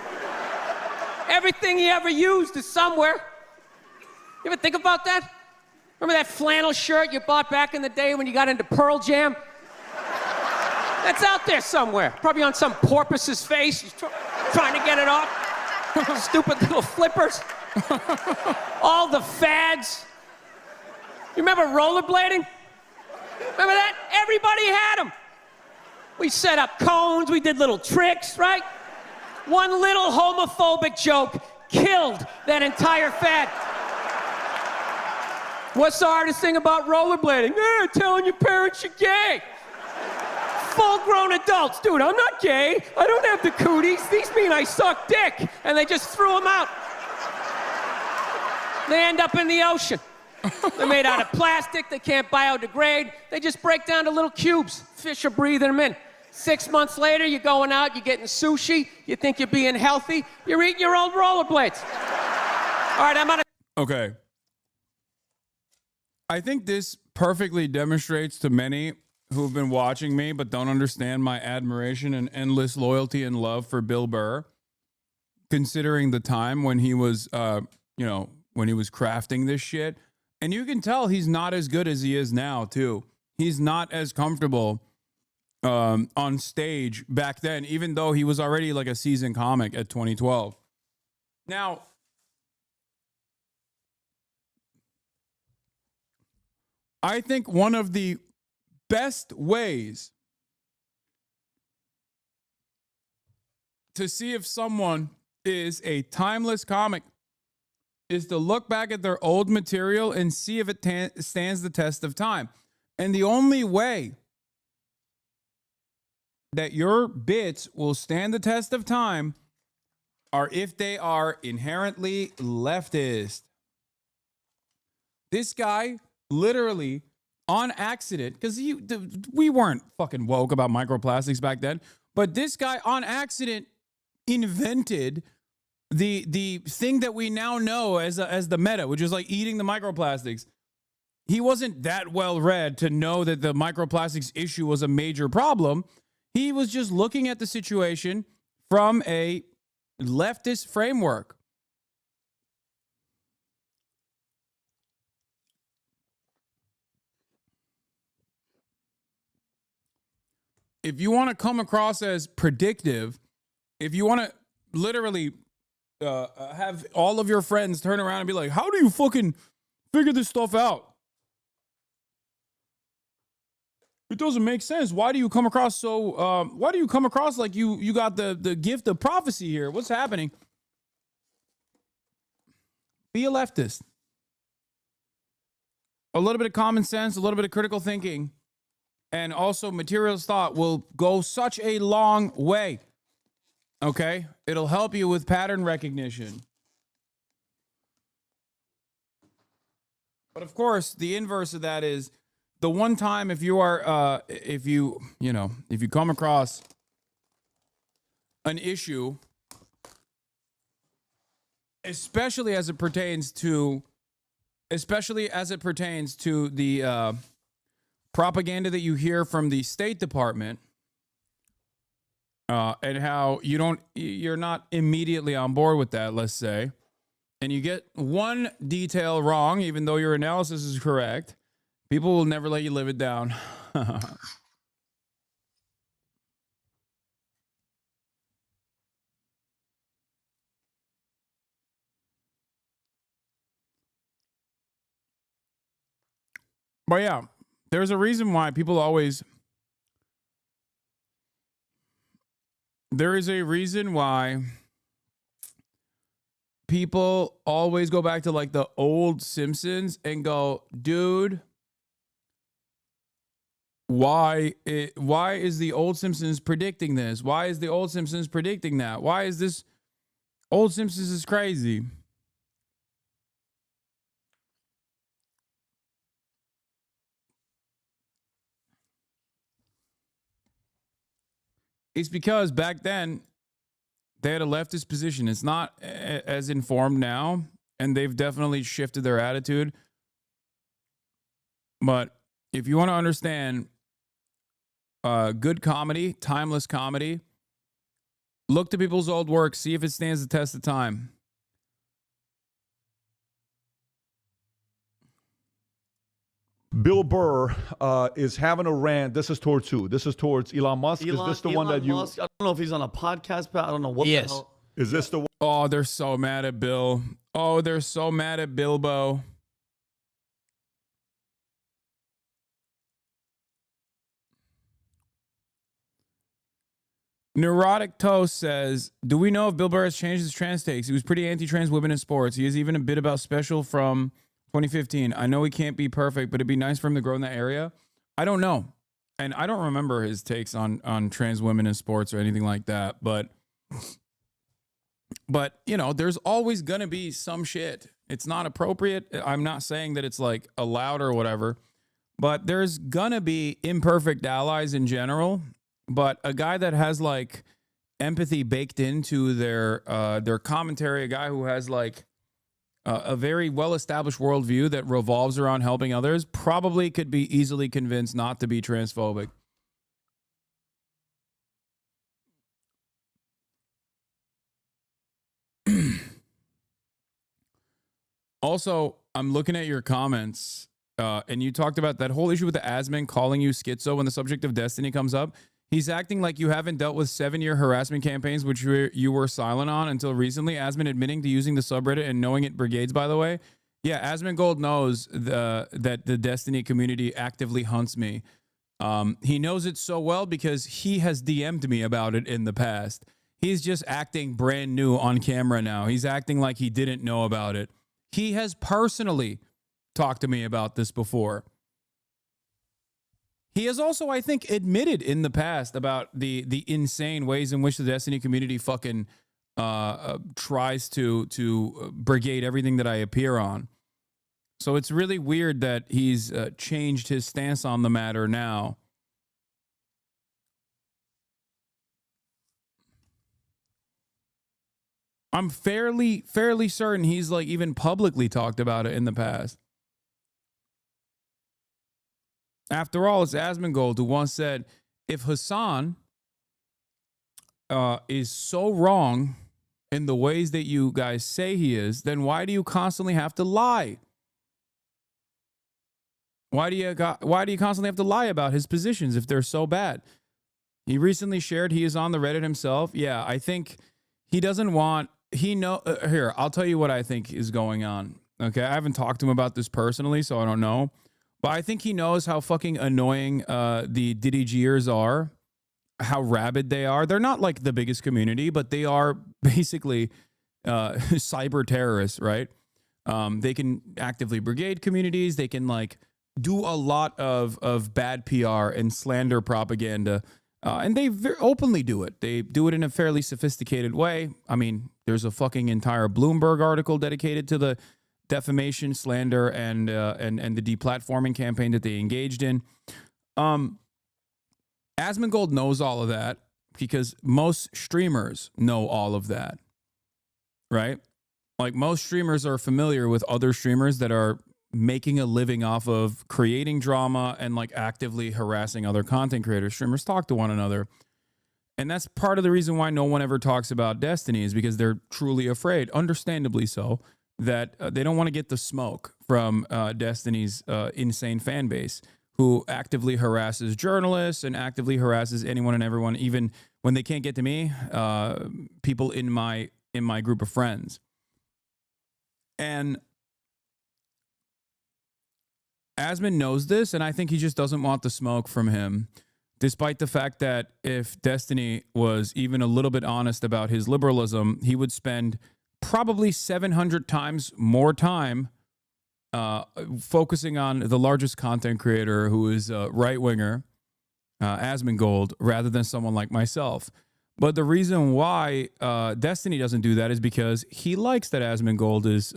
Everything you ever used is somewhere. You ever think about that? Remember that flannel shirt you bought back in the day when you got into Pearl Jam? That's out there somewhere. Probably on some porpoise's face. He's trying to get it off. Stupid little flippers. All the fads. You remember rollerblading? Remember that? Everybody had them. We set up cones, we did little tricks, right? One little homophobic joke killed that entire fad. What's the hardest thing about rollerblading? Telling your parents you're gay. Full-grown adults. Dude, I'm not gay. I don't have the cooties. These mean I suck dick. And they just threw them out. They end up in the ocean. They're made out of plastic. They can't biodegrade. They just break down to little cubes. Fish are breathing them in. 6 months later, you're going out, you're getting sushi. You think you're being healthy. You're eating your old rollerblades. All right, I'm on a... Okay. I think this perfectly demonstrates to many who have been watching me but don't understand my admiration and endless loyalty and love for Bill Burr, considering the time when he was, when he was crafting this shit. And you can tell he's not as good as he is now, too. He's not as comfortable on stage back then, even though he was already like a seasoned comic at 2012. Now, I think one of the best ways to see if someone is a timeless comic is to look back at their old material and see if it stands the test of time. And the only way that your bits will stand the test of time are if they are inherently leftist. This guy literally on accident, because we weren't fucking woke about microplastics back then, but this guy on accident invented the thing that we now know as the meta, which is like eating the microplastics. He wasn't that well read to know that the microplastics issue was a major problem. He was just looking at the situation from a leftist framework. If you want to come across as predictive, if you want to literally have all of your friends turn around and be like, how do you fucking figure this stuff out? It doesn't make sense. Why do you come across like you got the gift of prophecy here? What's happening? Be a leftist. A little bit of common sense, a little bit of critical thinking, and also materialist thought will go such a long way. Okay? It'll help you with pattern recognition. But of course, the inverse of that is the one time if you are, if you come across an issue, especially as it pertains to the propaganda that you hear from the State Department, and how you're not immediately on board with that, let's say, and you get one detail wrong, even though your analysis is correct, people will never let you live it down. But yeah, there's a reason why people always... There is a reason why people always go back to like the old Simpsons and go, dude, why is the old Simpsons predicting this? Why is the old Simpsons predicting that? Why is this old Simpsons is crazy? It's because back then they had a leftist position. It's not as informed now, and they've definitely shifted their attitude. But if you want to understand good comedy, timeless comedy, look to people's old work, see if it stands the test of time. Bill Burr is having a rant. This is towards who? This is towards Elon Musk? Is this the one that you... Musk, I don't know if he's on a podcast, but I don't know what the hell. Is this the one? Oh, they're so mad at Bill. Oh, they're so mad at Bilbo. Neurotic Toast says, do we know if Bill Burr has changed his trans takes? He was pretty anti-trans women in sports. He has even a bit about special from 2015. I know he can't be perfect, but it'd be nice for him to grow in that area. I don't know. And I don't remember his takes on trans women in sports or anything like that. But you know, there's always going to be some shit. It's not appropriate. I'm not saying that it's like allowed or whatever, but there's going to be imperfect allies in general. But a guy that has like empathy baked into their commentary, a guy who has like a very well-established worldview that revolves around helping others, probably could be easily convinced not to be transphobic. Also, I'm looking at your comments, and you talked about that whole issue with the Asman calling you schizo when the subject of destiny comes up. He's acting like you haven't dealt with 7-year harassment campaigns, which you were silent on until recently. Asman admitting to using the subreddit and knowing it brigades, by the way. Yeah, Asman Gold knows that the Destiny community actively hunts me. He knows it so well because he has DM'd me about it in the past. He's just acting brand new on camera now. He's acting like he didn't know about it. He has personally talked to me about this before. He has also, I think, admitted in the past about the insane ways in which the Destiny community fucking tries to brigade everything that I appear on. So it's really weird that he's changed his stance on the matter now. I'm fairly certain he's like even publicly talked about it in the past. After all, it's Asmongold who once said, if Hasan is so wrong in the ways that you guys say he is, then why do you constantly have to lie? Why do you constantly have to lie about his positions if they're so bad? He recently shared he is on the Reddit himself. Yeah, I think he doesn't want... Here, I'll tell you what I think is going on. Okay, I haven't talked to him about this personally, so I don't know. But I think he knows how fucking annoying the Diddy Gers are, how rabid they are. They're not like the biggest community, but they are basically cyber terrorists, right? They can actively brigade communities. They can like do a lot of bad PR and slander propaganda. And they openly do it. They do it in a fairly sophisticated way. I mean, there's a fucking entire Bloomberg article dedicated to the defamation, slander, and the deplatforming campaign that they engaged in. Asmongold knows all of that because most streamers know all of that, right? Like most streamers are familiar with other streamers that are making a living off of creating drama and like actively harassing other content creators. Streamers talk to one another. And that's part of the reason why no one ever talks about Destiny is because they're truly afraid, understandably so, that they don't want to get the smoke from Destiny's insane fan base who actively harasses journalists and actively harasses anyone and everyone, even when they can't get to me, people in my group of friends. And Asman knows this, and I think he just doesn't want the smoke from him, despite the fact that if Destiny was even a little bit honest about his liberalism, he would spend probably 700 times more time focusing on the largest content creator who is a right-winger Asmongold rather than someone like myself. But the reason why Destiny doesn't do that is because he likes that Asmongold is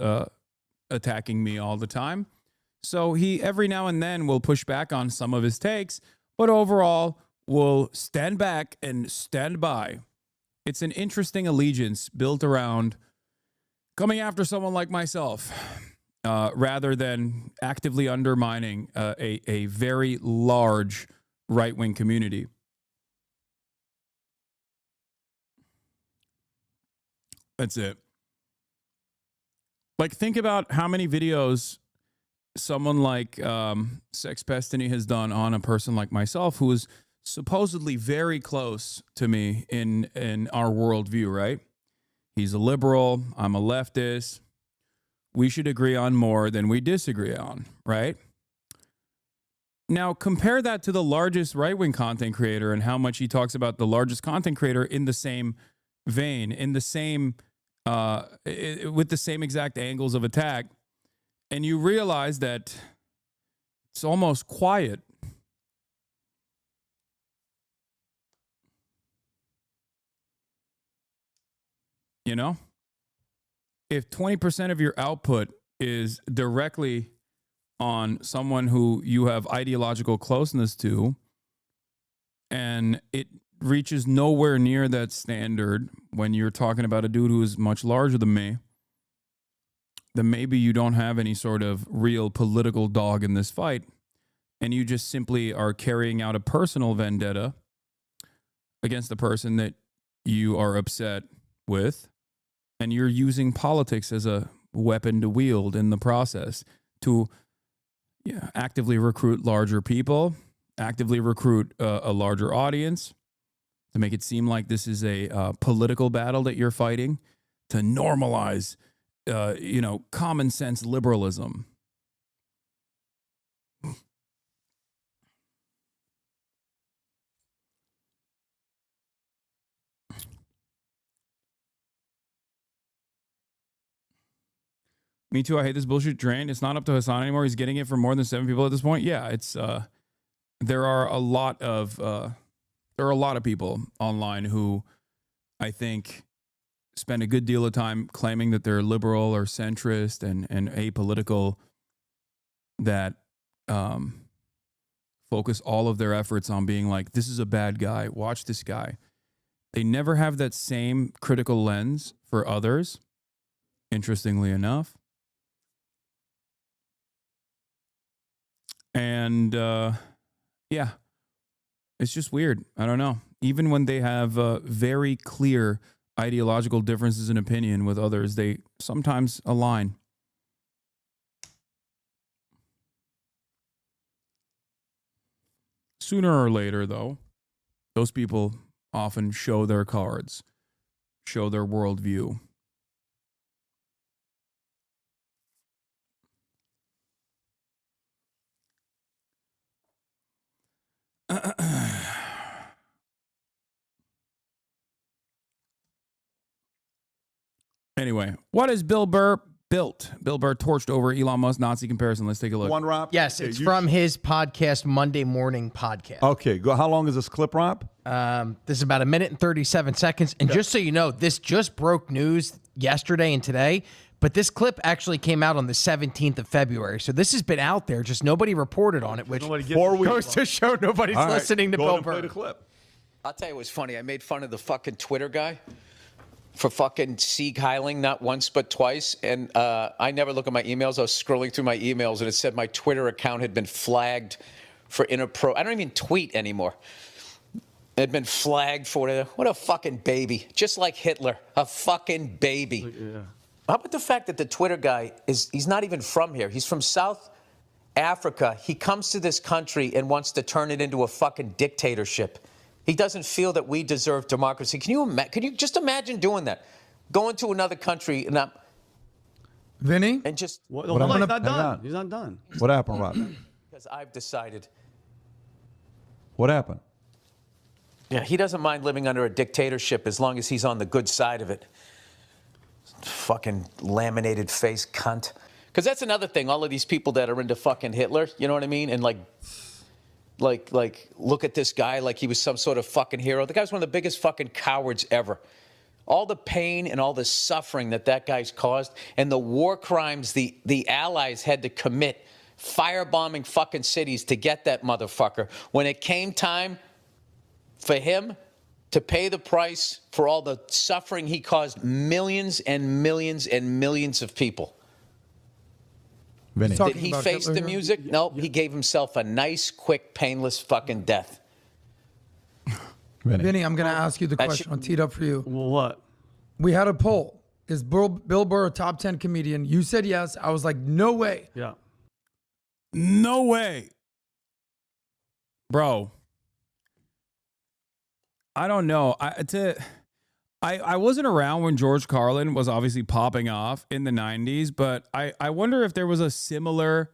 attacking me all the time. So he every now and then will push back on some of his takes, but overall will stand back and stand by. It's an interesting allegiance built around coming after someone like myself rather than actively undermining a very large right-wing community. That's it. Like, think about how many videos someone like Sex Pestiny has done on a person like myself who is supposedly very close to me in our worldview, right? He's a liberal. I'm a leftist. We should agree on more than we disagree on, right? Now, compare that to the largest right-wing content creator and how much he talks about the largest content creator in the same vein, in the same, with the same exact angles of attack. And you realize that it's almost quiet. You know? If 20% of your output is directly on someone who you have ideological closeness to, and it reaches nowhere near that standard when you're talking about a dude who is much larger than me, then maybe you don't have any sort of real political dog in this fight, and you just simply are carrying out a personal vendetta against the person that you are upset with, and you're using politics as a weapon to wield in the process to actively recruit larger people, actively recruit a larger audience, to make it seem like this is a political battle that you're fighting, to normalize, common sense liberalism. Me too. I hate this bullshit drain. It's not up to Hasan anymore. He's getting it from more than 7 people at this point. Yeah, it's there are a lot of people online who I think spend a good deal of time claiming that they're liberal or centrist and apolitical, that focus all of their efforts on being like, this is a bad guy, watch this guy. They never have that same critical lens for others, interestingly enough. And yeah, it's just weird. I don't know. Even when they have very clear ideological differences in opinion with others, they sometimes align. Sooner or later, though, those people often show their cards, show their worldview. Anyway, what is Bill Burr built? Bill Burr torched over Elon Musk Nazi comparison. Let's take a look. One, Rob? Yes, it's from his podcast, Monday Morning Podcast. Okay, go. How long is this clip, Rob? This is about 1 minute and 37 seconds. And just so you know, this just broke news yesterday and today, but this clip actually came out on the 17th of February. So this has been out there, just nobody reported on it, which goes to show nobody's listening to Bill Burr. Play the clip. I'll tell you what's funny. I made fun of the fucking Twitter guy for fucking Sieg Heiling, not once but twice. And I never look at my emails. I was scrolling through my emails and it said my Twitter account had been flagged for I don't even tweet anymore. It had been flagged for what a fucking baby. Just like Hitler, a fucking baby. Yeah. How about the fact that the Twitter guy he's not even from here. He's from South Africa. He comes to this country and wants to turn it into a fucking dictatorship. He doesn't feel that we deserve democracy. Can you just imagine doing that? Going to another country and Vinny? And just he's not done. He's not done. What happened, Rob? Because I've decided. What happened? Yeah, he doesn't mind living under a dictatorship as long as he's on the good side of it. Fucking laminated face cunt. Because that's another thing. All of these people that are into fucking Hitler, you know what I mean? And like, like look at this guy like he was some sort of fucking hero. The guy's one of the biggest fucking cowards ever. All the pain and all the suffering that guy's caused, and the war crimes the Allies had to commit, firebombing fucking cities to get that motherfucker. When it came time for him to pay the price for all the suffering he caused millions and millions and millions of people. Vinny. Did he face the music? No, he gave himself a nice, quick, painless fucking death. Vinny, I'm going to ask you the question. I'll tee it up for you. Well, what? We had a poll. Is Bill Burr a top 10 comedian? You said yes. I was like, no way. Yeah. No way. Bro. I don't know. I wasn't around when George Carlin was obviously popping off in the 90s, but I wonder if there was a similar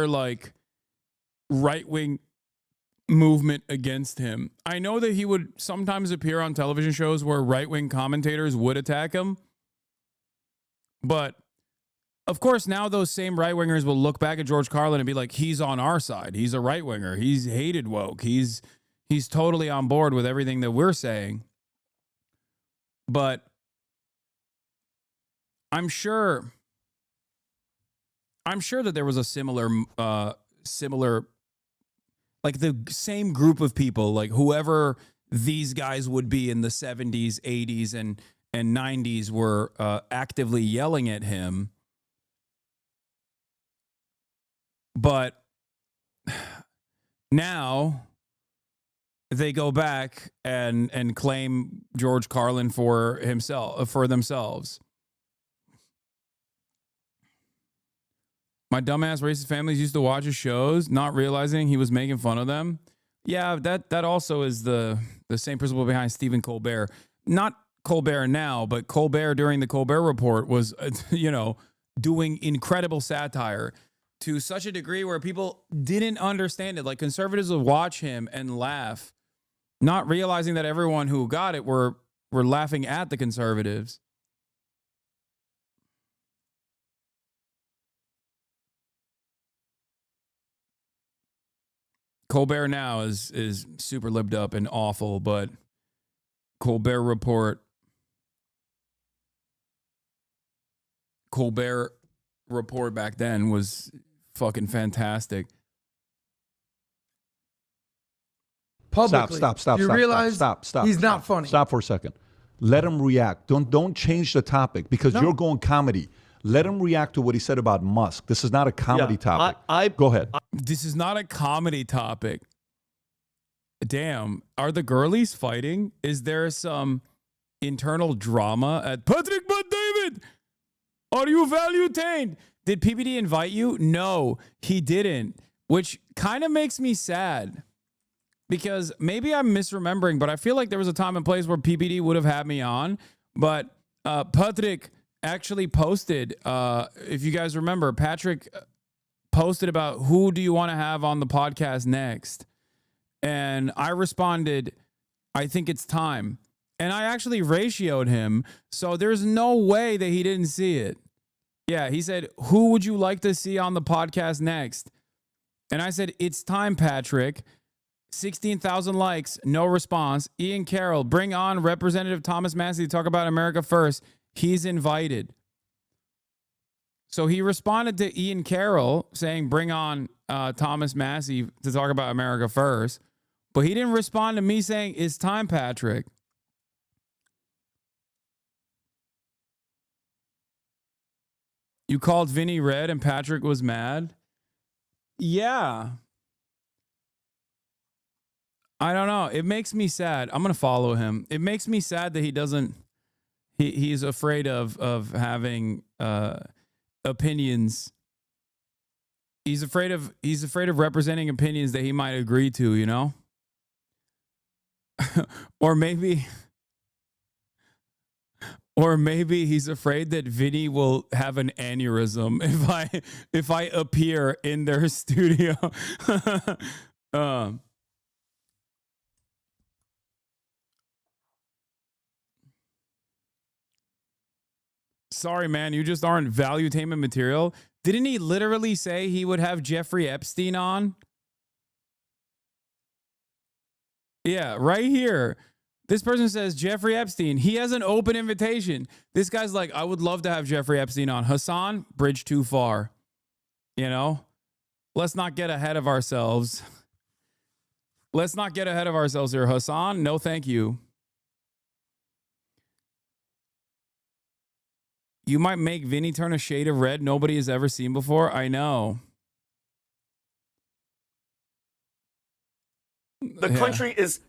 like right-wing movement against him. I know that he would sometimes appear on television shows where right-wing commentators would attack him, but of course now those same right-wingers will look back at George Carlin and be like, he's on our side. He's a right-winger. He's hated woke. He's totally on board with everything that we're saying. But I'm sure that there was a similar, like the same group of people, like whoever these guys would be in the 70s, 80s, and 90s were actively yelling at him. But now they go back and claim George Carlin for themselves. My dumbass racist families used to watch his shows, not realizing he was making fun of them. Yeah, that also is the same principle behind Stephen Colbert. Not Colbert now, but Colbert during the Colbert Report was, doing incredible satire to such a degree where people didn't understand it. Like conservatives would watch him and laugh, not realizing that everyone who got it were laughing at the conservatives. Colbert now is super libbed up and awful, but Colbert Report back then was fucking fantastic. Publicly. Stop. You realize Stop. he's not funny. Stop for a second. Let him react. Don't change the topic because you're going comedy. Let him react to what he said about Musk. This is not a comedy topic. Go ahead. This is not a comedy topic. Damn. Are the girlies fighting? Is there some internal drama at Patrick But David? Are you value-tained? Did PBD invite you? No, he didn't, which kind of makes me sad because maybe I'm misremembering, but I feel like there was a time and place where PBD would have had me on, but Patrick actually posted, if you guys remember, Patrick posted about who do you want to have on the podcast next? And I responded, I think it's time. And I actually ratioed him, so there's no way that he didn't see it. Yeah, he said, who would you like to see on the podcast next? And I said, it's time, Patrick. 16,000 likes, no response. Ian Carroll, bring on Representative Thomas Massey to talk about America First. He's invited. So he responded to Ian Carroll saying, bring on Thomas Massey to talk about America First. But he didn't respond to me saying, it's time, Patrick. You called Vinny red and Patrick was mad? Yeah. I don't know. It makes me sad. I'm going to follow him. It makes me sad that he doesn't, he's afraid of having opinions. He's afraid of representing opinions that he might agree to, you know? Or maybe he's afraid that Vinny will have an aneurysm if I appear in their studio. Sorry, man, you just aren't value-tainment material. Didn't he literally say he would have Jeffrey Epstein on? Yeah, right here. This person says Jeffrey Epstein. He has an open invitation. This guy's like, I would love to have Jeffrey Epstein on. Hasan, bridge too far. You know? Let's not get ahead of ourselves. Let's not get ahead of ourselves here. Hasan, no thank you. You might make Vinny turn a shade of red nobody has ever seen before. I know. The country is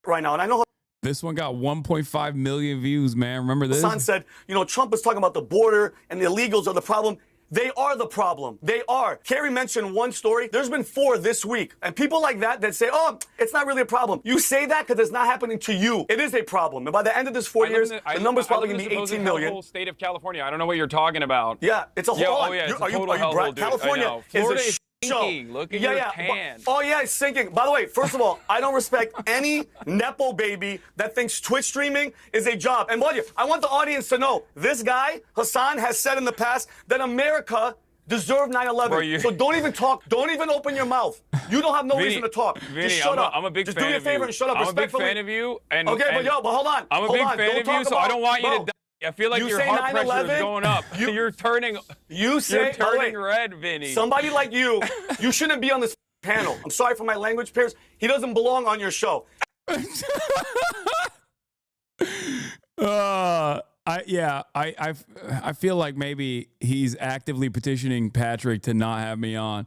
right now. And I know this one got 1.5 million views, man. Remember this? Hasan said, you know, Trump is talking about the border and the illegals are the problem. They are the problem. They are. Kerry mentioned one story. There's been 4 this week. And people like that say, oh, it's not really a problem. You say that because it's not happening to you. It is a problem. And by the end of this 4 years, the number's probably going to be 18 million. The whole state of California. I don't know what you're talking about. Yeah, it's a whole lot. Oh, yeah, it's a total hellhole, dude. California Florida is a sinking. Look at your tan. Oh, yeah, it's sinking. By the way, first of all, I don't respect any Nepo baby that thinks Twitch streaming is a job. And I want the audience to know, this guy, Hasan, has said in the past that America deserved 9/11. So don't even talk. Don't even open your mouth. You don't have no reason to talk. Just shut up. I'm a big Just fan do me a of favor you. and shut up. I'm a big Respectfully. fan of you. And, okay, but hold on. I'm a big fan of you, so I don't want you to die. I feel like your heart pressure is going up. You're turning red, Vinny. Somebody like you shouldn't be on this panel. I'm sorry for my language, Pierce. He doesn't belong on your show. I feel like maybe he's actively petitioning Patrick to not have me on.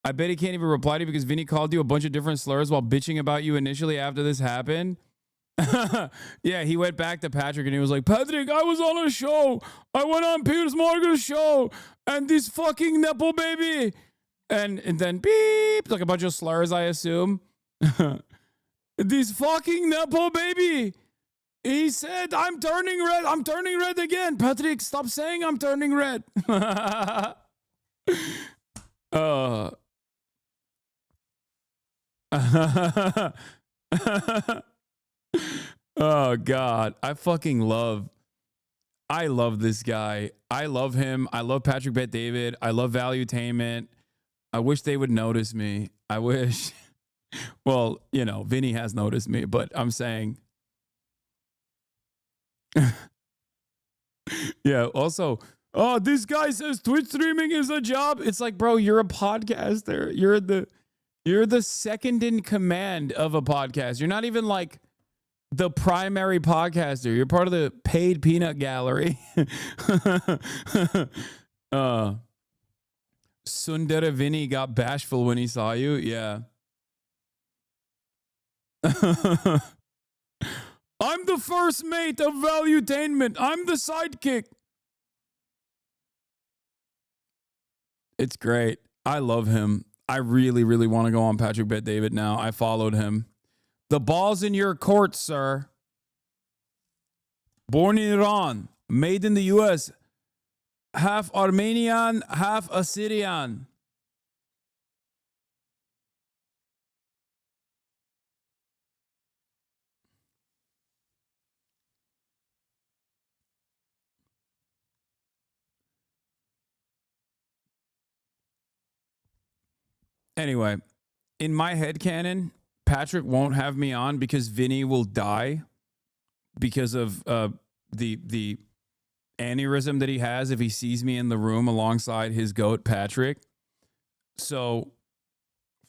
I bet he can't even reply to you because Vinny called you a bunch of different slurs while bitching about you initially after this happened. Yeah, he went back to Patrick and he was like, Patrick, I was on a show. I went on Piers Morgan's show and this fucking Nepo baby. And then beep, like a bunch of slurs, I assume. This fucking Nepo baby. He said, I'm turning red. I'm turning red again. Patrick, stop saying I'm turning red. Oh, God. I love this guy. I love him. I love Patrick Bet David. I love Valuetainment. I wish they would notice me. I wish. Well, you know, Vinny has noticed me, but I'm saying. Yeah, also, oh, this guy says Twitch streaming is a job. It's like, bro, you're a podcaster. You're the second in command of a podcast. You're not even like the primary podcaster. You're part of the paid peanut gallery. Sundara Vinny got bashful when he saw you. Yeah. I'm the first mate of Valuetainment. I'm the sidekick. It's great. I love him. I really, really want to go on Patrick Bet David now. I followed him. The ball's in your court, sir. Born in Iran, made in the U.S., half Armenian, half Assyrian. Anyway, in my headcanon, Patrick won't have me on because Vinny will die because of the aneurysm that he has if he sees me in the room alongside his goat, Patrick. So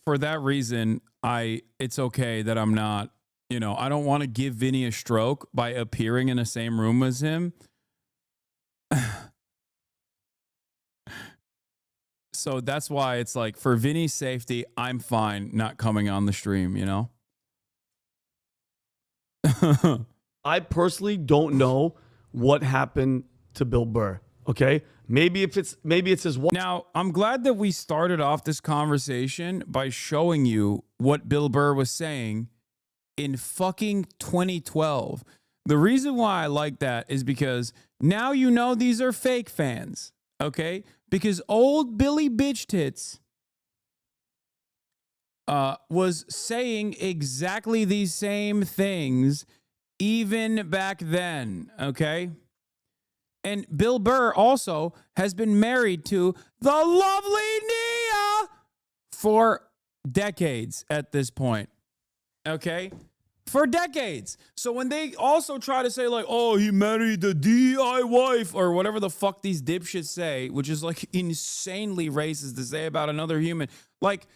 for that reason, it's okay that I'm not, I don't want to give Vinny a stroke by appearing in the same room as him. So that's why it's like, for Vinny's safety, I'm fine not coming on the stream, I personally don't know what happened to Bill Burr. Okay, maybe it's his wife. Now, I'm glad that we started off this conversation by showing you what Bill Burr was saying in fucking 2012. The reason why I like that is because now these are fake fans. Okay, because old Billy Bitch Tits was saying exactly these same things even back then, okay? And Bill Burr also has been married to the lovely Nia for decades at this point. Okay? For decades. So when they also try to say like, oh, he married the DI wife or whatever the fuck these dipshits say, which is like insanely racist to say about another human. Like,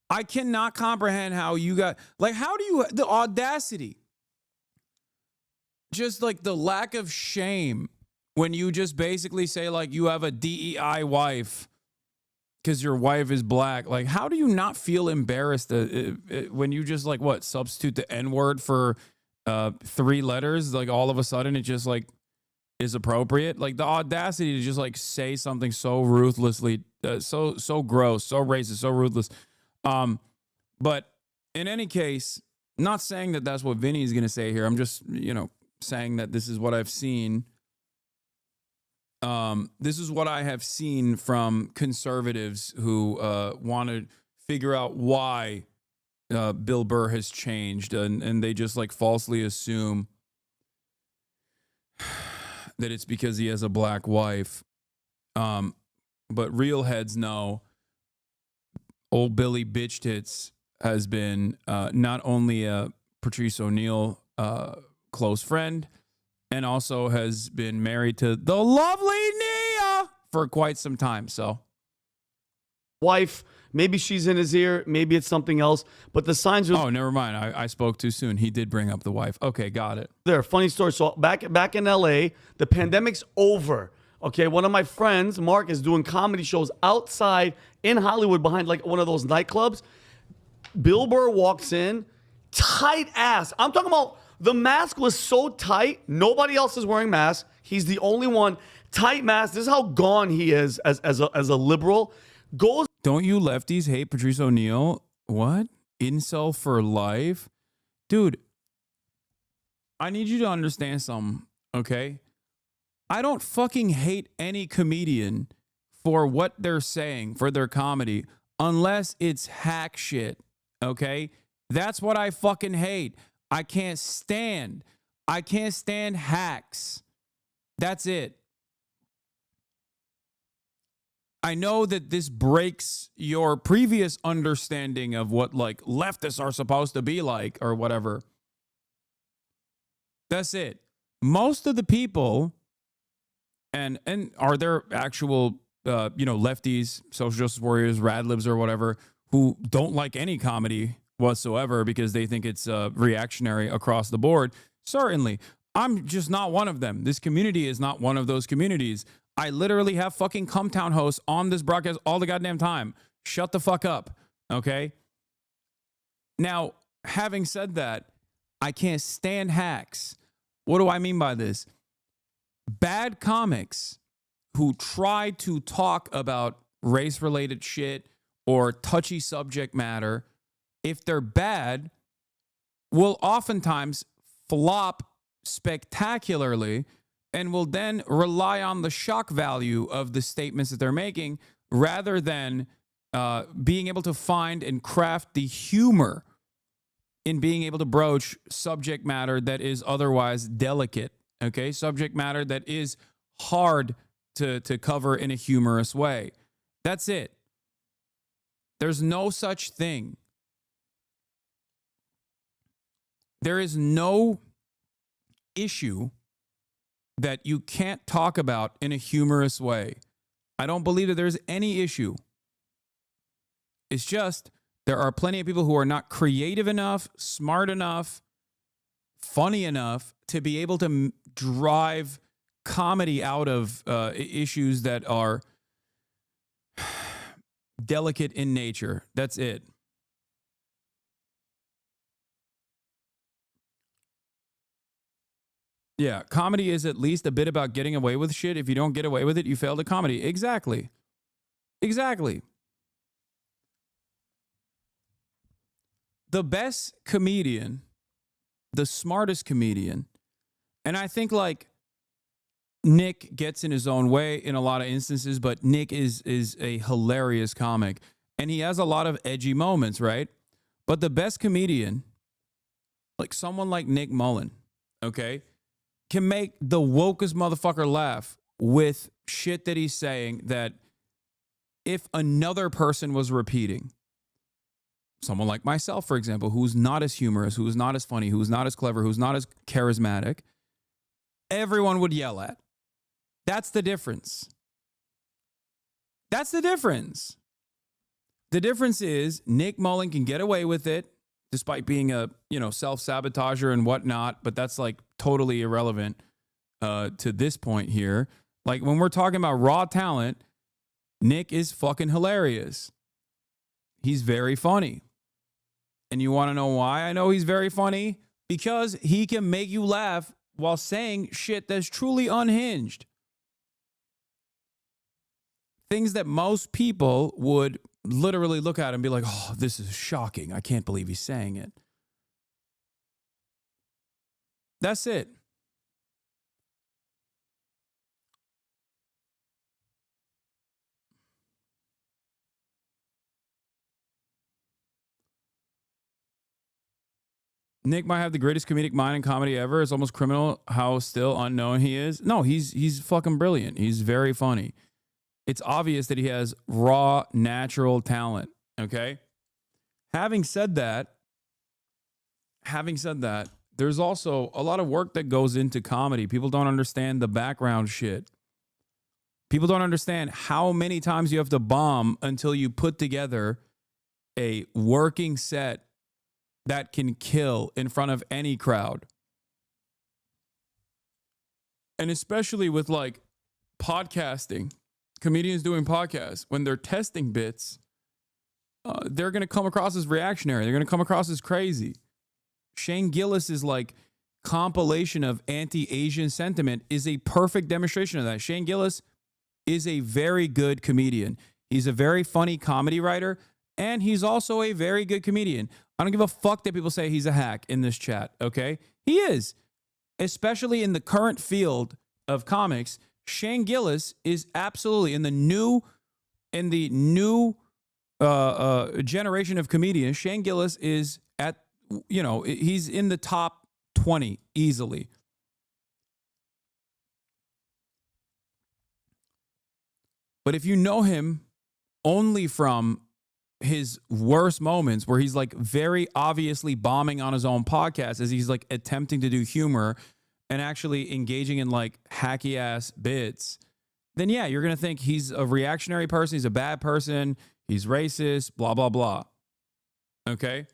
I cannot comprehend how you got, like, how do you, the audacity, just like the lack of shame when you just basically say like you have a DEI wife because your wife is black. Like, how do you not feel embarrassed when you just like what substitute the N-word for 3 letters? Like all of a sudden it just like is appropriate. Like the audacity to just like say something so ruthlessly, so gross, so racist, so ruthless. But in any case, not saying that that's what Vinny is going to say here. I'm just, saying that this is what I've seen. This is what I have seen from conservatives who want to figure out why Bill Burr has changed, and they just like falsely assume that it's because he has a black wife. But real heads know old Billy Bitch Tits has been not only a Patrice O'Neal close friend, and also has been married to the lovely Nia for quite some time. So, wife, maybe she's in his ear, maybe it's something else, but the signs are... Oh, never mind. I spoke too soon. He did bring up the wife. Okay, got it. There, funny story. So back in LA, the pandemic's over. Okay, one of my friends, Mark, is doing comedy shows outside in Hollywood behind like one of those nightclubs. Bill Burr walks in, tight ass. I'm talking about the mask was so tight, nobody else is wearing masks. He's the only one. Tight mask. This is how gone he is as a liberal. Goes. Don't you lefties hate Patrice O'Neal? What? Incel for life? Dude, I need you to understand something, okay? I don't fucking hate any comedian for what they're saying, for their comedy, unless it's hack shit, okay? That's what I fucking hate. I can't stand hacks. That's it. I know that this breaks your previous understanding of what like leftists are supposed to be like or whatever. That's it. Most of the people, and are there actual lefties, social justice warriors, radlibs or whatever, who don't like any comedy whatsoever because they think it's reactionary across the board? Certainly. I'm just not one of them. This community is not one of those communities. I literally have fucking Cumtown hosts on this broadcast all the goddamn time. Shut the fuck up, okay? Now, having said that, I can't stand hacks. What do I mean by this? Bad comics who try to talk about race-related shit or touchy subject matter, if they're bad, will oftentimes flop spectacularly and will then rely on the shock value of the statements that they're making rather than being able to find and craft the humor in being able to broach subject matter that is otherwise delicate, okay? Subject matter that is hard to cover in a humorous way. That's it. There's no such thing. There is no issue that you can't talk about in a humorous way. I don't believe that there's any issue. It's just there are plenty of people who are not creative enough, smart enough, funny enough to be able to drive comedy out of issues that are delicate in nature. That's it. Yeah, comedy is at least a bit about getting away with shit. If you don't get away with it, you failed at comedy. Exactly. Exactly. The best comedian, the smartest comedian, and I think like Nick gets in his own way in a lot of instances, but Nick is a hilarious comic and he has a lot of edgy moments, right? But the best comedian, like someone like Nick Mullen, okay, can make the wokest motherfucker laugh with shit that he's saying that if another person was repeating, someone like myself, for example, who's not as humorous, who's not as funny, who's not as clever, who's not as charismatic, everyone would yell at. That's the difference. That's the difference. The difference is Nick Mullen can get away with it despite being a, self-sabotager and whatnot, but that's like totally irrelevant to this point here. Like when we're talking about raw talent, Nick is fucking hilarious. He's very funny. And you want to know why I know he's very funny? Because he can make you laugh while saying shit that's truly unhinged. Things that most people would literally look at and be like, oh, this is shocking. I can't believe he's saying it. That's it. Nick might have the greatest comedic mind in comedy ever. It's almost criminal how still unknown he is. No, he's fucking brilliant. He's very funny. It's obvious that he has raw, natural talent, okay? Having said that, there's also a lot of work that goes into comedy. People don't understand the background shit. People don't understand how many times you have to bomb until you put together a working set that can kill in front of any crowd. And especially with like podcasting, comedians doing podcasts, when they're testing bits, they're going to come across as reactionary. They're going to come across as crazy. Shane Gillis's like compilation of anti-Asian sentiment is a perfect demonstration of that. Shane Gillis is a very good comedian. He's a very funny comedy writer, and he's also a very good comedian. I don't give a fuck that people say he's a hack in this chat, okay? He is. Especially in the current field of comics, Shane Gillis is absolutely in the new generation of comedians. Shane Gillis is at, he's in the top 20 easily. But if you know him only from his worst moments where he's like very obviously bombing on his own podcast as he's like attempting to do humor and actually engaging in like hacky ass bits, then yeah, you're going to think he's a reactionary person. He's a bad person. He's racist, blah, blah, blah. Okay.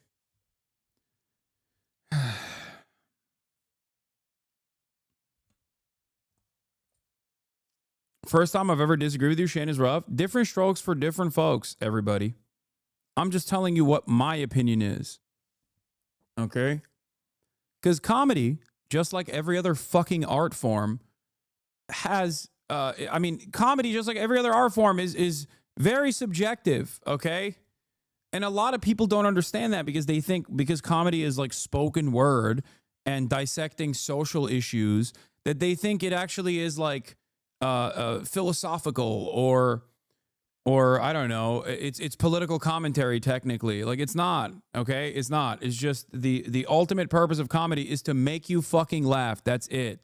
First time I've ever disagreed with you. Shane is rough. Different strokes for different folks, everybody. I'm just telling you what my opinion is. Okay? Because comedy, just like every other fucking art form, has, comedy, just like every other art form, is very subjective, okay? And a lot of people don't understand that because they think because comedy is like spoken word and dissecting social issues, that they think it actually is like philosophical or I don't know, it's political commentary technically. Like it's not, okay? It's not. It's just the ultimate purpose of comedy is to make you fucking laugh. That's it.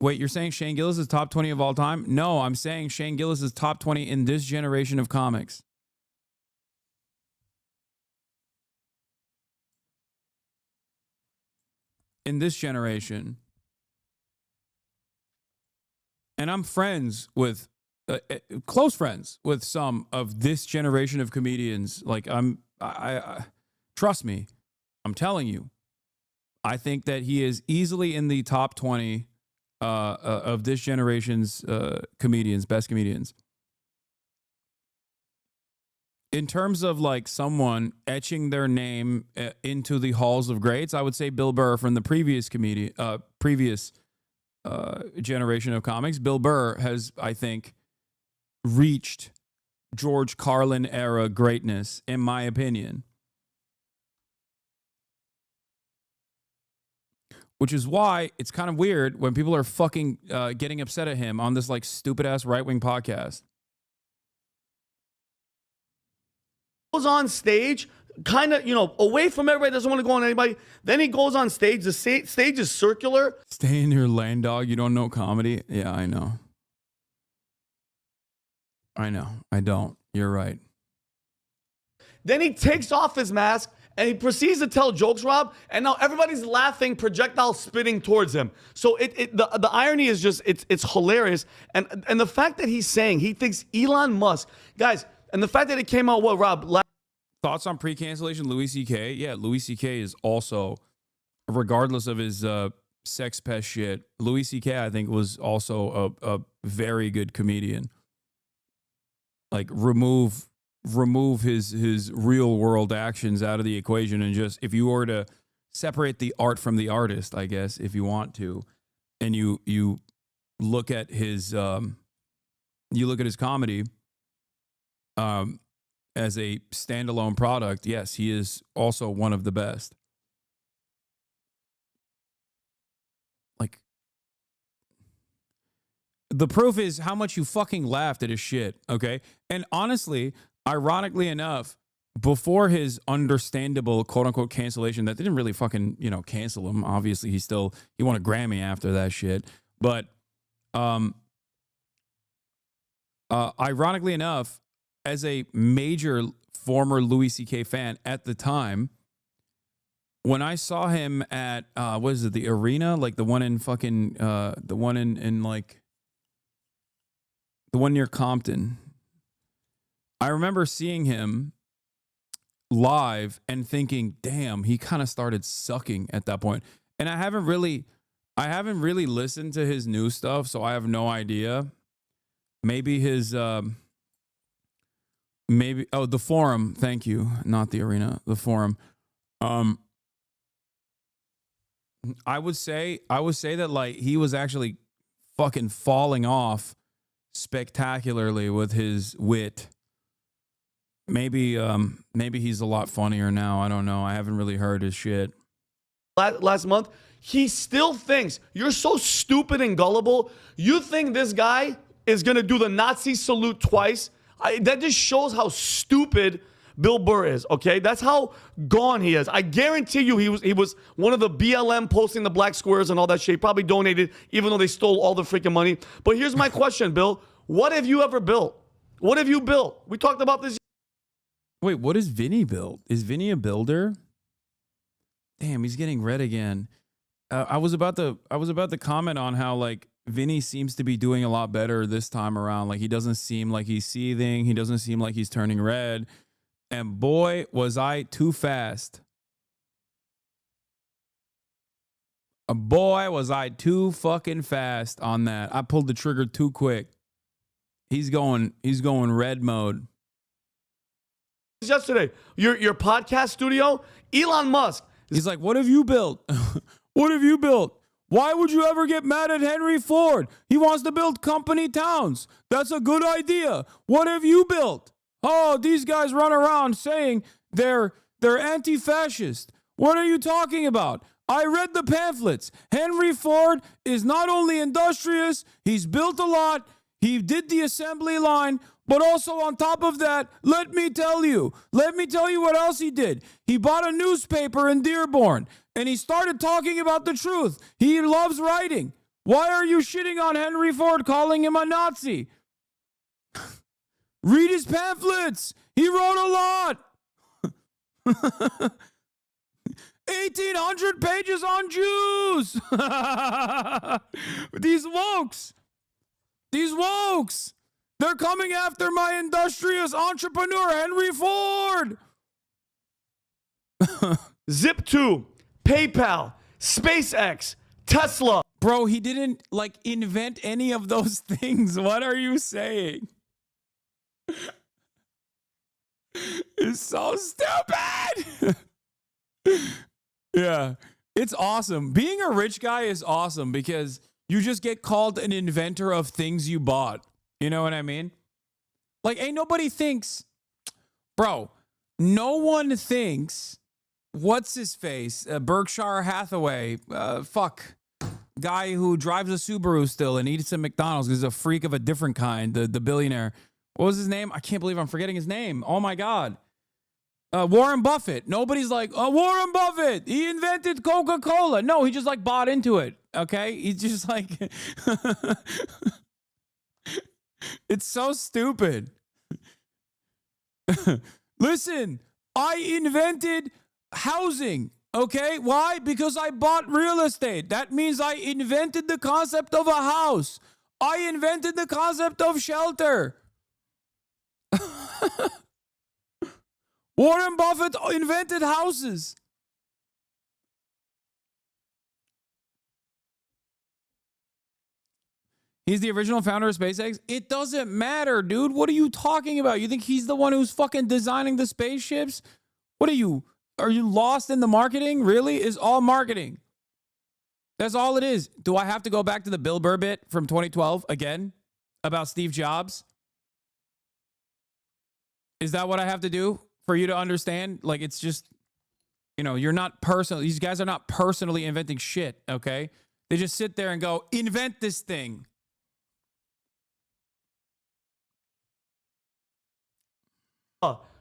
Wait, you're saying Shane Gillis is top 20 of all time? No, I'm saying Shane Gillis is top 20 in this generation of comics. In this generation. And I'm friends with close friends with some of this generation of comedians. Like I trust me, I'm telling you, I think that he is easily in the top 20 of this generation's comedians, best comedians. In terms of like someone etching their name into the halls of greats, I would say Bill Burr from the previous generation of comics. Bill Burr has, I think, reached George Carlin era greatness, in my opinion. Which is why it's kind of weird when people are fucking getting upset at him on this like stupid ass right-wing podcast. Goes on stage kind of, away from everybody, doesn't want to go on anybody. Then he goes on stage. The stage is circular. Stay in your lane, dog. You don't know comedy? Yeah, I know. I don't. You're right. Then he takes off his mask and he proceeds to tell jokes, Rob. And now everybody's laughing, projectile spitting towards him. So the irony is just, it's hilarious. And the fact that he's saying he thinks Elon Musk, guys, and the fact that it came out, Rob? Thoughts on pre-cancellation Louis C.K.? Yeah, Louis C.K. is also, regardless of his sex pest shit, Louis C.K. I think was also a very good comedian. Like remove his real world actions out of the equation, and just, if you were to separate the art from the artist, I guess, if you want to, and you look at his comedy as a standalone product, yes, he is also one of the best. Like, the proof is how much you fucking laughed at his shit, okay? And honestly, ironically enough, before his understandable quote-unquote cancellation, that didn't really fucking, cancel him. Obviously, he won a Grammy after that shit. But ironically enough, as a major former Louis C.K. fan at the time, when I saw him at, what is it, the arena? Like the one in fucking, the one in like, the one near Compton. I remember seeing him live and thinking, damn, he kind of started sucking at that point. And I haven't really listened to his new stuff, so I have no idea. Maybe his, the Forum. Thank you. Not the arena, the Forum. I would say that, like, he was actually fucking falling off spectacularly with his wit. Maybe he's a lot funnier now. I don't know. I haven't really heard his shit. Last month, he still thinks you're so stupid and gullible. You think this guy is gonna do the Nazi salute twice? That just shows how stupid Bill Burr is. Okay, that's how gone he is. I guarantee you, he was one of the BLM posting the black squares and all that shit. He probably donated, even though they stole all the freaking money. But here's my question, Bill. What have you ever built? What have you built? We talked about this. Wait, what is Vinny built? Is Vinny a builder? Damn, he's getting red again. I was about to comment on how, like, Vinny seems to be doing a lot better this time around. Like, he doesn't seem like he's seething. He doesn't seem like he's turning red. And boy, was I too fast. Boy, was I too fucking fast on that. I pulled the trigger too quick. He's going red mode. Yesterday, your podcast studio, Elon Musk. He's like, what have you built? What have you built? Why would you ever get mad at Henry Ford? He wants to build company towns. That's a good idea. What have you built? Oh, these guys run around saying they're anti-fascist. What are you talking about? I read the pamphlets. Henry Ford is not only industrious, he's built a lot. He did the assembly line, but also on top of that, let me tell you what else he did. He bought a newspaper in Dearborn, and he started talking about the truth. He loves writing. Why are you shitting on Henry Ford, calling him a Nazi? Read his pamphlets. He wrote a lot. 1,800 pages on Jews. These wokes. They're coming after my industrious entrepreneur, Henry Ford. Zip2, PayPal, SpaceX, Tesla. Bro, he didn't, like, invent any of those things. What are you saying? It's so stupid. Yeah, it's awesome. Being a rich guy is awesome because you just get called an inventor of things you bought. You know what I mean? Like, ain't nobody thinks, bro, no one thinks, what's his face? Berkshire Hathaway, guy who drives a Subaru still and eats at McDonald's because he's a freak of a different kind, the billionaire. What was his name? I can't believe I'm forgetting his name. Oh my God. Warren Buffett. Nobody's like, oh, Warren Buffett, he invented Coca-Cola. No, he just like bought into it. Okay. He's just like, it's so stupid. Listen, I invented housing. Okay. Why? Because I bought real estate. That means I invented the concept of a house. I invented the concept of shelter. Warren Buffett invented houses. He's the original founder of SpaceX. It doesn't matter, dude. What are you talking about? You think he's the one who's fucking designing the spaceships? What are you? Are you lost in the marketing? Really? It's all marketing. That's all it is. Do I have to go back to the Bill Burr bit from 2012 again about Steve Jobs? Is that what I have to do for you to understand? Like, it's just, you know, you're not personal. These guys are not personally inventing shit, okay? They just sit there and go, invent this thing.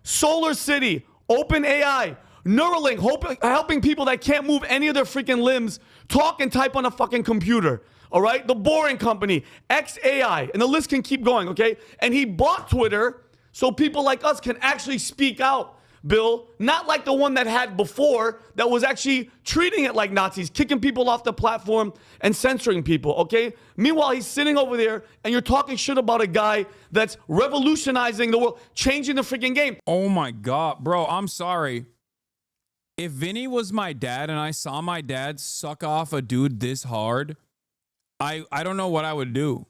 Solar City, OpenAI, Neuralink, helping people that can't move any of their freaking limbs talk and type on a fucking computer. All right? The Boring Company, XAI, and the list can keep going, okay? And he bought Twitter so people like us can actually speak out, Bill. Not like the one that had before that was actually treating it like Nazis, kicking people off the platform and censoring people, okay? Meanwhile, he's sitting over there and you're talking shit about a guy that's revolutionizing the world, changing the freaking game. Oh my God, bro, I'm sorry. If Vinny was my dad and I saw my dad suck off a dude this hard, I don't know what I would do.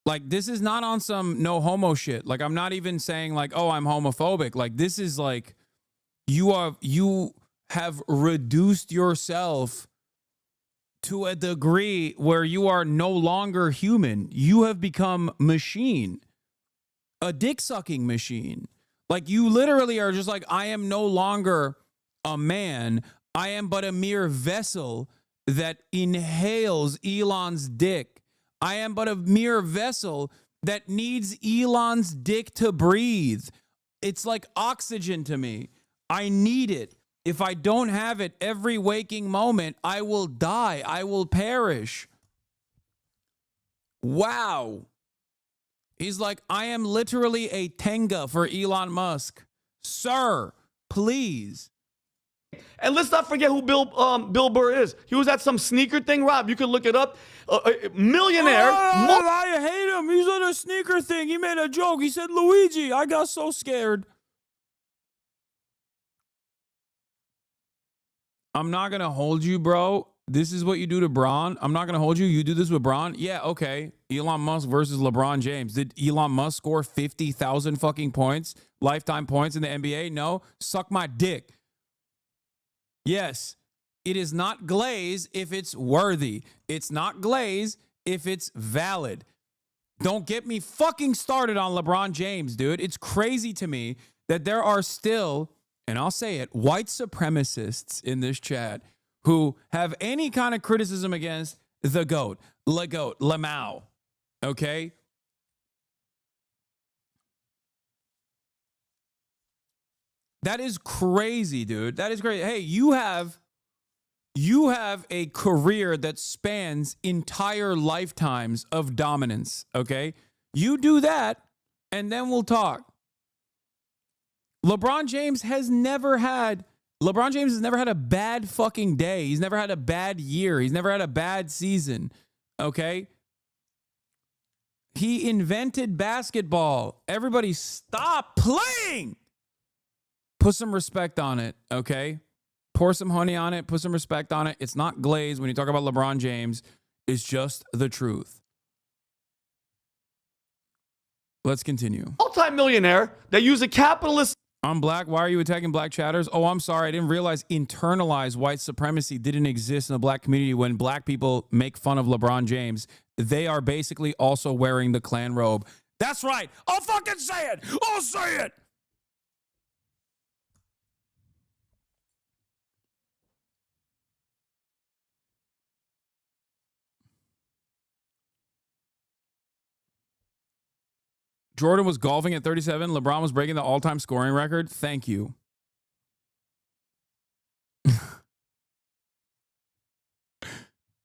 Like, this is not on some no homo shit. Like, I'm not even saying like, oh, I'm homophobic. Like, this is like, you have reduced yourself to a degree where you are no longer human. You have become machine, a dick sucking machine. Like, you literally are just like, I am no longer a man. I am but a mere vessel that inhales Elon's dick. I am but a mere vessel that needs Elon's dick to breathe. It's like oxygen to me. I need it. If I don't have it every waking moment, I will die. I will perish. Wow. He's like, I am literally a Tenga for Elon Musk. Sir, please. And let's not forget who Bill Burr is. He was at some sneaker thing, Rob. You could look it up. Millionaire. I hate him. He's at a sneaker thing. He made a joke. He said, Luigi. I got so scared. I'm not going to hold you, bro. This is what you do to Braun. I'm not going to hold you. You do this with Braun. Yeah, okay. Elon Musk versus LeBron James. Did Elon Musk score 50,000 fucking points, lifetime points in the NBA? No. Suck my dick. Yes, it is not glaze if it's worthy. It's not glaze if it's valid. Don't get me fucking started on LeBron James, dude. It's crazy to me that there are still, and I'll say it, white supremacists in this chat who have any kind of criticism against the GOAT, Lamau, okay? That is crazy, dude. That is crazy. Hey, you have a career that spans entire lifetimes of dominance, okay? You do that, and then we'll talk. LeBron James has never had a bad fucking day. He's never had a bad year. He's never had a bad season, okay? He invented basketball. Everybody stop playing. Put some respect on it, okay? Pour some honey on it. Put some respect on it. It's not glaze when you talk about LeBron James. It's just the truth. Let's continue. Multi-millionaire that use a capitalist. I'm black. Why are you attacking black chatters? Oh, I'm sorry. I didn't realize internalized white supremacy didn't exist in the black community. When black people make fun of LeBron James, they are basically also wearing the Klan robe. That's right. I'll fucking say it. I'll say it. Jordan was golfing at 37. LeBron was breaking the all-time scoring record. Thank you.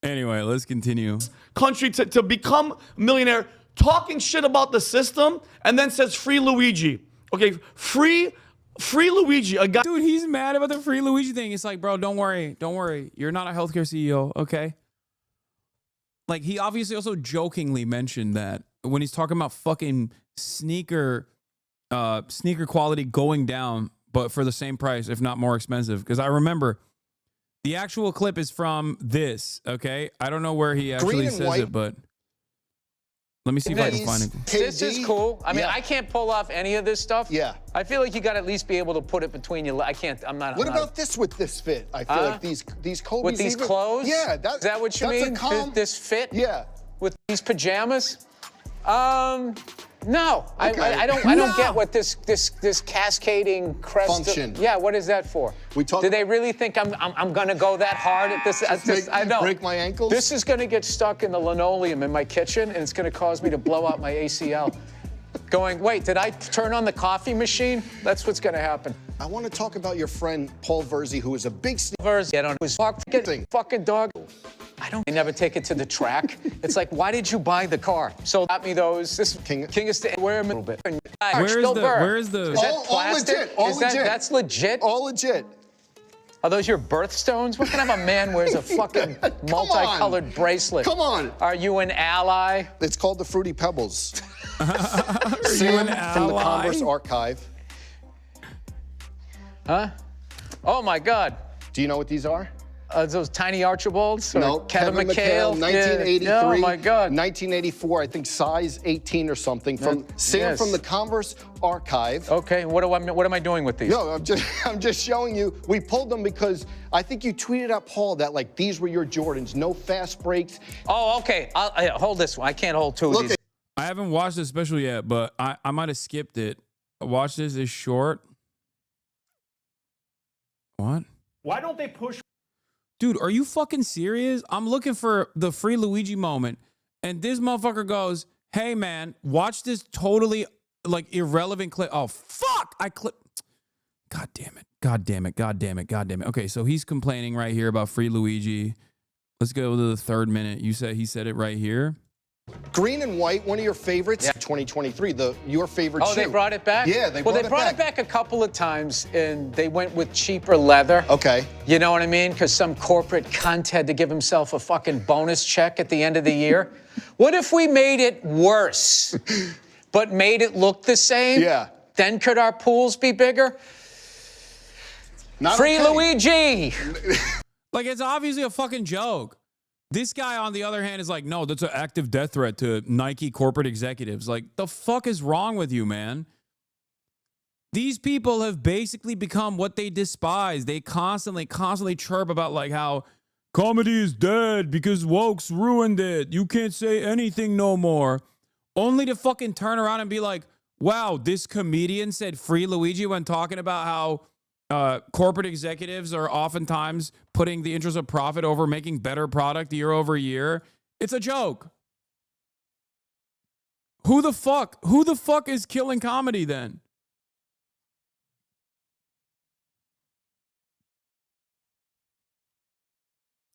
Anyway, let's continue. Country to become a millionaire, talking shit about the system, and then says free Luigi. Okay, free Luigi, a guy. Dude, he's mad about the free Luigi thing. It's like, bro, don't worry. You're not a healthcare CEO, okay? Like, he obviously also jokingly mentioned that when he's talking about fucking sneaker quality going down, but for the same price, if not more expensive. Because I remember the actual clip is from this, okay? I don't know where he actually says it, but let me see if I can find it. This is cool. I mean, I can't pull off any of this stuff. Yeah. I feel like you got to at least be able to put it between your legs. I can't. I'm not. What about this with this fit? I feel like these Kobe's with these clothes. Yeah, is that what you mean? This fit? Yeah. With these pajamas? No. Okay. I don't get what this cascading crest function. Yeah, what is that for? Do they really think I'm gonna go that hard at this? I know. Break my ankles? This is gonna get stuck in the linoleum in my kitchen, and it's gonna cause me to blow out my ACL. Going, wait, did I turn on the coffee machine? That's what's gonna happen. I want to talk about your friend Paul Verzi, who is a big Verzi. I don't know. Fucking dog. I never take it to the track. It's like, why did you buy the car? So got me those. This King is to wear a little bit. Where's the? Is that plastic? All legit. That's legit. All legit. Are those your birthstones? What kind of a man wears a fucking multicolored bracelet? Come on. Are you an ally? It's called the Fruity Pebbles. Sam from the Converse Archive. Huh? Oh my God. Do you know what these are? Those tiny Archibalds? Or No, Kevin McHale, 1983. Yeah. Oh my God. 1984, I think size 18 or something. From Sam from the Converse Archive. Okay, what am I doing with these? No, I'm just showing you. We pulled them because I think you tweeted at Paul that like these were your Jordans, no fast breaks. Oh, okay. I'll hold this one. I can't hold two of these. I haven't watched this special yet, but I might have skipped it. Watch this. It's short. What? Why don't they push? Dude, are you fucking serious? I'm looking for the free Luigi moment, and this motherfucker goes, "Hey man, watch this totally like irrelevant clip." Oh fuck! I clip. God damn it! God damn it! God damn it! God damn it! Okay, so he's complaining right here about free Luigi. Let's go to the 3rd minute. He said it right here. Green and white, one of your favorites. Yeah. 2023, your favorite shoe. Oh, they brought it back? Yeah, they brought it back a couple of times, and they went with cheaper leather. Okay. You know what I mean? Because some corporate cunt had to give himself a fucking bonus check at the end of the year. What if we made it worse, but made it look the same? Yeah. Then could our pools be bigger? Free Luigi! Like, it's obviously a fucking joke. This guy, on the other hand, is like, no, that's an active death threat to Nike corporate executives. Like, the fuck is wrong with you, man? These people have basically become what they despise. They constantly chirp about, like, how comedy is dead because woke's ruined it. You can't say anything no more. Only to fucking turn around and be like, wow, this comedian said free Luigi when talking about how corporate executives are oftentimes putting the interest of profit over making better product year over year. It's a joke. Who the fuck is killing comedy then?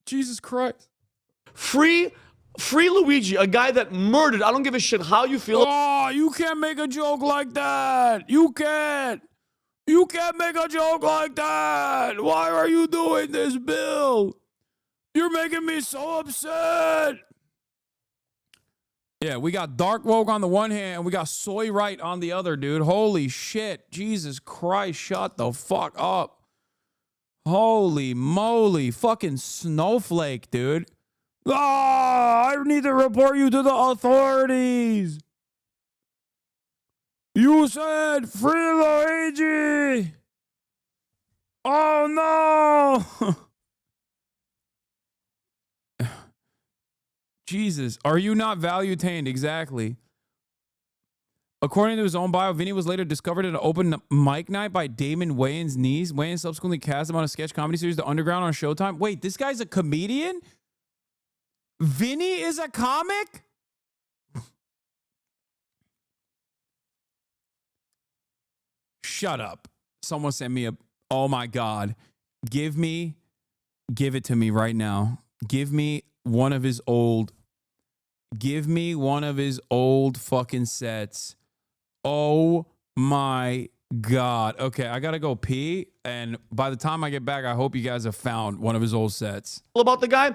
Jesus Christ. Free Luigi, a guy that murdered. I don't give a shit how you feel. Oh, you can't make a joke like that. You can't make a joke like that. Why are you doing this, Bill? You're making me so upset. Yeah, we got dark woke on the one hand, and we got soy right on the other, dude. Holy shit. Jesus Christ, shut the fuck up. Holy moly. Fucking snowflake, dude. I need to report you to the authorities. You said free Luigi. Oh no. Jesus, are you not value-tained? Exactly. According to his own bio, Vinny was later discovered at an open mic night by Damon Wayans' niece. Wayans subsequently cast him on a sketch comedy series, The Underground, on Showtime. Wait, this guy's a comedian? Vinny is a comic? Shut up. Someone sent me oh my God. Give it to me right now. Give me one of his old. Give me one of his old fucking sets. Oh my God. Okay, I gotta go pee. And by the time I get back, I hope you guys have found one of his old sets. About the guy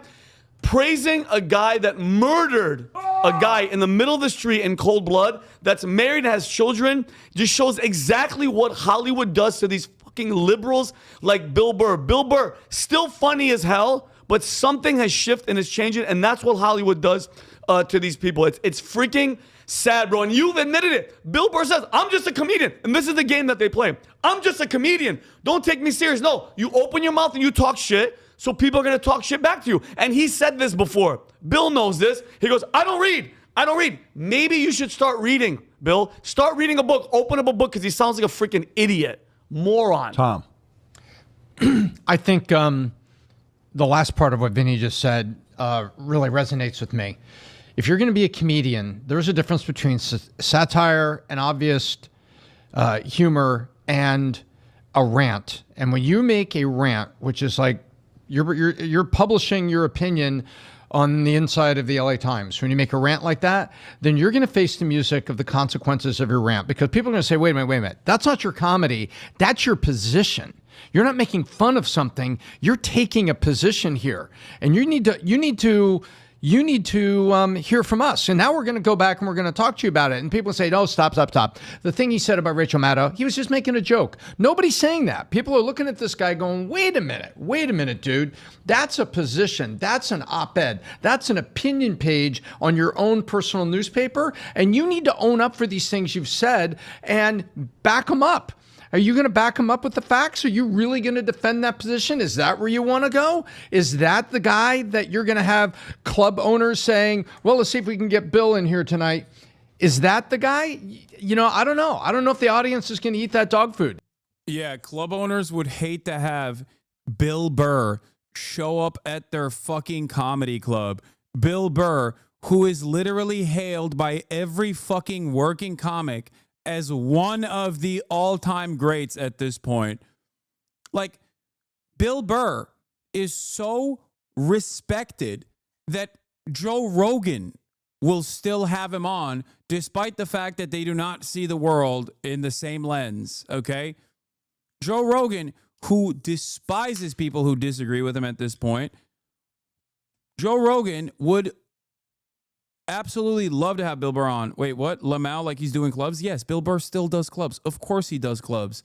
praising a guy that murdered a guy in the middle of the street in cold blood, that's married and has children, just shows exactly what Hollywood does to these fucking liberals like Bill Burr. Bill Burr, still funny as hell, but something has shifted and is changing, and that's what Hollywood does to these people. It's freaking sad, bro. And you've admitted it. Bill Burr says, I'm just a comedian. And this is the game that they play. I'm just a comedian. Don't take me serious. No, you open your mouth and you talk shit, so people are going to talk shit back to you. And he said this before. Bill knows this. He goes, I don't read. Maybe you should start reading, Bill. Start reading a book. Open up a book because he sounds like a freaking idiot. Moron. Tom. I think the last part of what Vinny just said really resonates with me. If you're going to be a comedian, there's a difference between satire and obvious humor and a rant. And when you make a rant, which is like you're publishing your opinion on the inside of the LA Times, when you make a rant like that, then you're going to face the music of the consequences of your rant, because people are going to say, wait a minute. That's not your comedy. That's your position. You're not making fun of something. You're taking a position here, and you need to hear from us. And now we're going to go back and we're going to talk to you about it. And people say, no, stop. The thing he said about Rachel Maddow, he was just making a joke. Nobody's saying that. People are looking at this guy going, wait a minute, dude. That's a position. That's an op-ed. That's an opinion page on your own personal newspaper. And you need to own up for these things you've said and back them up. Are you going to back him up with the facts? Are you really going to defend that position? Is that where you want to go? Is that the guy that you're going to have club owners saying, well, let's see if we can get Bill in here tonight? Is that the guy? You know, I don't know. I don't know if the audience is going to eat that dog food. Yeah, club owners would hate to have Bill Burr show up at their fucking comedy club. Bill Burr, who is literally hailed by every fucking working comic as one of the all-time greats at this point. Like, Bill Burr is so respected that Joe Rogan will still have him on, despite the fact that they do not see the world in the same lens, okay? Joe Rogan, who despises people who disagree with him at this point, Joe Rogan would absolutely love to have Bill Burr on. Wait, what? Lamau, like he's doing clubs? Yes, Bill Burr still does clubs. Of course he does clubs.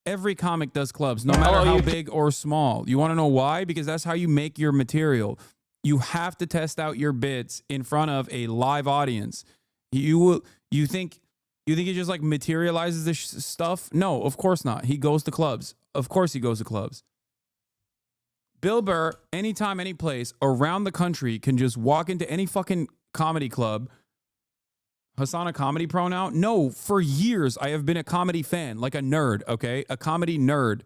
Every comic does clubs, no matter how big or small. You want to know why? Because that's how you make your material. You have to test out your bits in front of a live audience. You think he just like materializes this stuff? No, of course not. He goes to clubs. Of course he goes to clubs. Bill Burr, anytime, any place around the country, can just walk into any fucking comedy club. Hasan a comedy pro now? No, for years I have been a comedy fan, like a nerd, okay? A comedy nerd.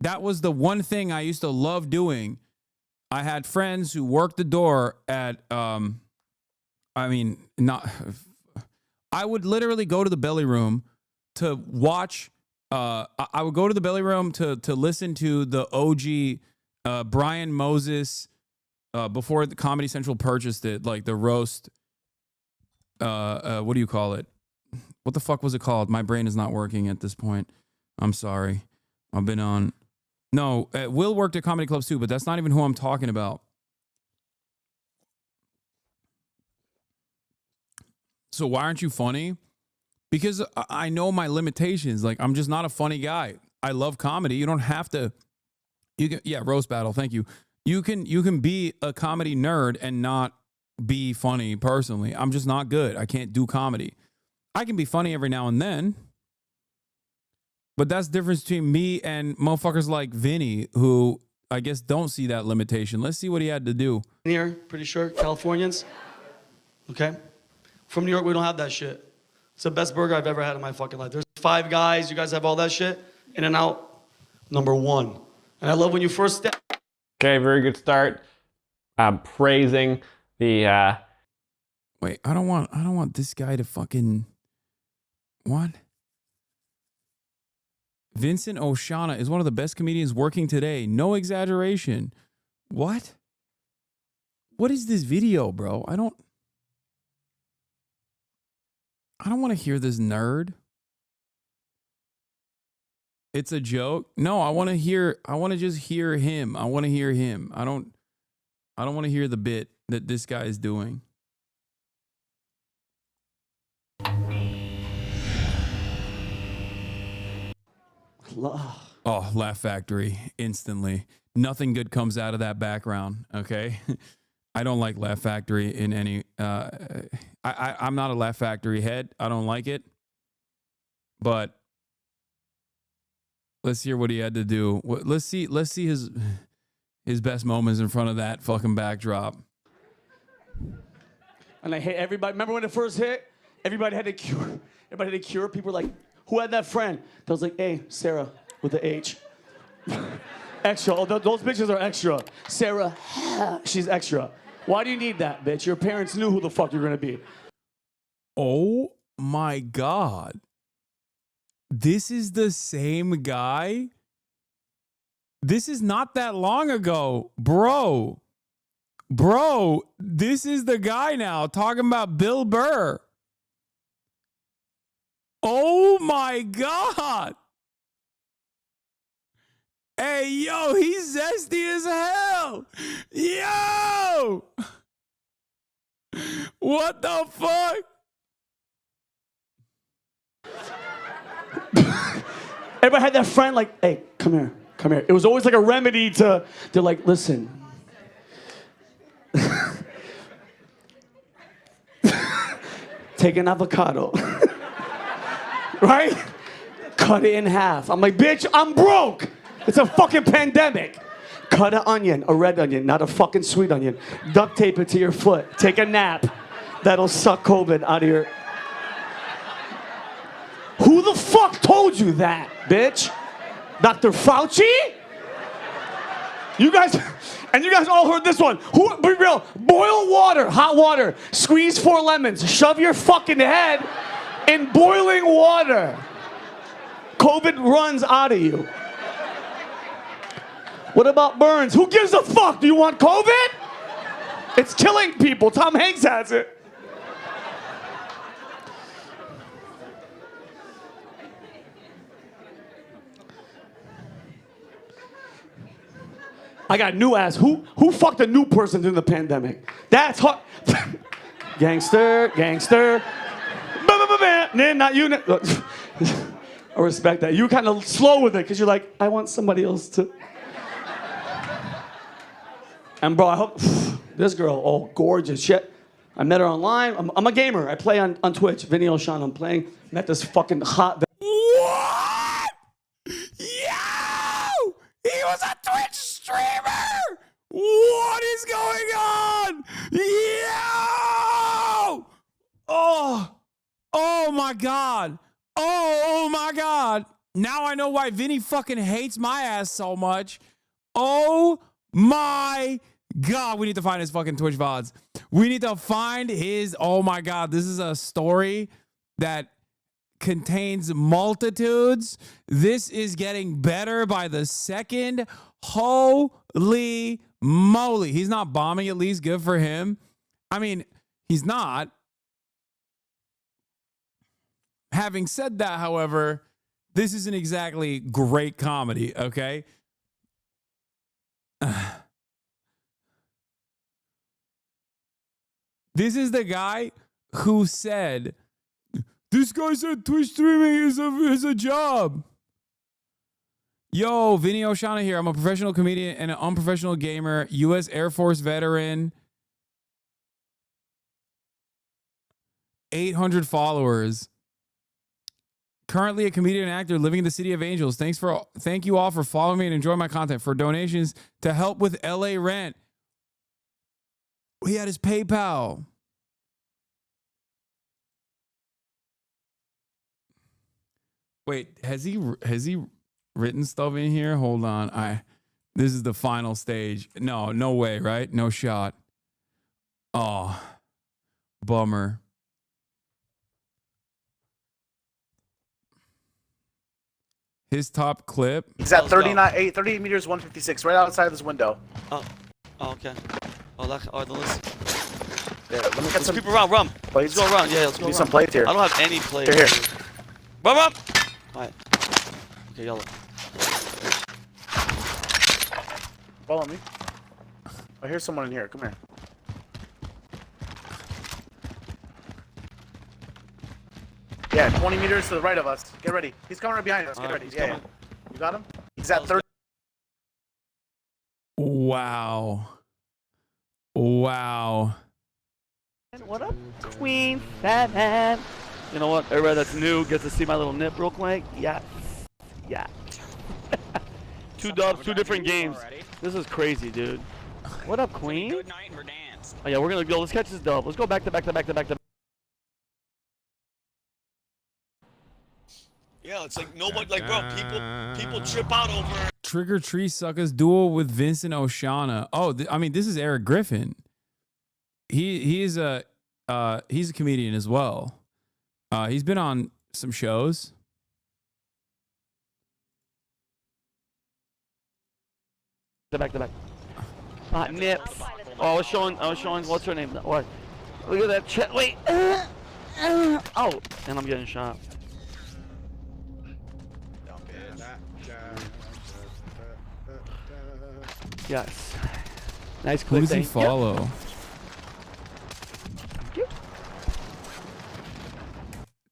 That was the one thing I used to love doing. I had friends who worked the door at, I would literally go to the belly room to watch, I would go to the belly room to listen to the OG Brian Moses, before the Comedy Central purchased it, like the roast, what do you call it? What the fuck was it called? My brain is not working at this point. I'm sorry. I've been on. No, Will worked at comedy clubs too, but that's not even who I'm talking about. So why aren't you funny? Because I know my limitations. Like, I'm just not a funny guy. I love comedy. You don't have to. Yeah, roast battle. Thank you. You can be a comedy nerd and not be funny personally. I'm just not good. I can't do comedy. I can be funny every now and then. But that's the difference between me and motherfuckers like Vinny, who I guess don't see that limitation. Let's see what he had to do. Here, pretty sure, Californians. Okay? From New York, we don't have that shit. It's the best burger I've ever had in my fucking life. There's 5 guys. You guys have all that shit. In and out, #1. And I love when you first step. Okay, very good start. Praising the. Wait, I don't want this guy to fucking. What? Vincent Oshana is one of the best comedians working today. No exaggeration. What? What is this video, bro? I don't want to hear this nerd. It's a joke. No, I want to just hear him. I want to hear him. I don't want to hear the bit that this guy is doing. Oh, Laugh Factory instantly. Nothing good comes out of that background. Okay. I don't like Laugh Factory in any, I'm not a Laugh Factory head. I don't like it, but let's hear what he had to do. Let's see his best moments in front of that fucking backdrop. And I hate everybody. Remember when it first hit? Everybody had a cure. Everybody had a cure. People were like, who had that friend? That was like, hey, Sarah with the H. Extra. Oh, those bitches are extra. Sarah, she's extra. Why do you need that, bitch? Your parents knew who the fuck you're gonna be. Oh my God. This is the same guy? This is not that long ago. Bro, this is the guy now talking about Bill Burr. Oh my God. Hey, yo, he's zesty as hell. Yo. What the fuck? Everybody had that friend like, hey, come here. It was always like a remedy to, they're like, listen. Take an avocado. Right? Cut it in half. I'm like, bitch, I'm broke. It's a fucking pandemic. Cut an onion, a red onion, not a fucking sweet onion. Duct tape it to your foot. Take a nap. That'll suck COVID out of your... Who the fuck told you that, bitch? Dr. Fauci? You guys all heard this one. Be real. Boil water, hot water. Squeeze 4 lemons. Shove your fucking head in boiling water. COVID runs out of you. What about burns? Who gives a fuck? Do you want COVID? It's killing people. Tom Hanks has it. I got new ass. Who fucked a new person during the pandemic? That's hard. Gangster. Not you. I respect that. You kind of slow with it because you're like, I want somebody else to. And bro, I hope this girl, oh, gorgeous shit. I met her online. I'm a gamer. I play on Twitch. Vinny Oshana, I'm playing. Met this fucking hot. What? Yo! He was a Twitch streamer! What is going on? Yo! Oh my God. Oh my God. Now I know why Vinny fucking hates my ass so much. Oh my God. We need to find his fucking Twitch VODs. We need to find his, oh my God. This is a story that contains multitudes. This is getting better by the second. Holy moly. He's not bombing, at least good for him. I mean, he's not. Having said that, however, this isn't exactly great comedy, okay? This is the guy who said, this guy said Twitch streaming is a job. Yo, Vinny Oshana here. I'm a professional comedian and an unprofessional gamer, U.S. Air Force veteran, 800 followers. Currently a comedian and actor living in the city of Angels. Thank you all for following me and enjoying my content. For donations to help with LA rent. He had his PayPal. Wait, has he written stuff in here? Hold on. This is the final stage. No way, right? No shot. Oh, bummer. His top clip. He's at 38 meters, 156, right outside this window. Oh, okay. Oh, then let's. Yeah, let me get Let's some creep around, run. plates. Let's go around. Yeah, let's go Do around. some plates here. I don't have any plates. Here. Run. All right. Okay, yellow. Follow me. Oh, here's someone in here. Come here. Yeah, 20 meters to the right of us. Get ready. He's coming right behind us. Get ready. Yeah. You got him? He's at 30. Wow. Wow. What up, Queen Seven? You know what? Everybody that's new gets to see my little nip real quick. Yeah. Yeah. 2 dubs, 2 different games. This is crazy, dude. What up, Queen? Good night for dance. Oh yeah, we're gonna go. Let's catch this dub. Let's go back to back to back to back to. Yeah, it's like nobody, like, bro, people trip out over. Trigger Tree Suckers duel with Vincent Oshana. Oh, I mean, this is Eric Griffin. He's a comedian as well. He's been on some shows. Back to back. Nips. Oh, I was showing. What's her name? What? Look at that chat. Wait. Oh, and I'm getting shot. Yes. Nice clip. Who does he follow?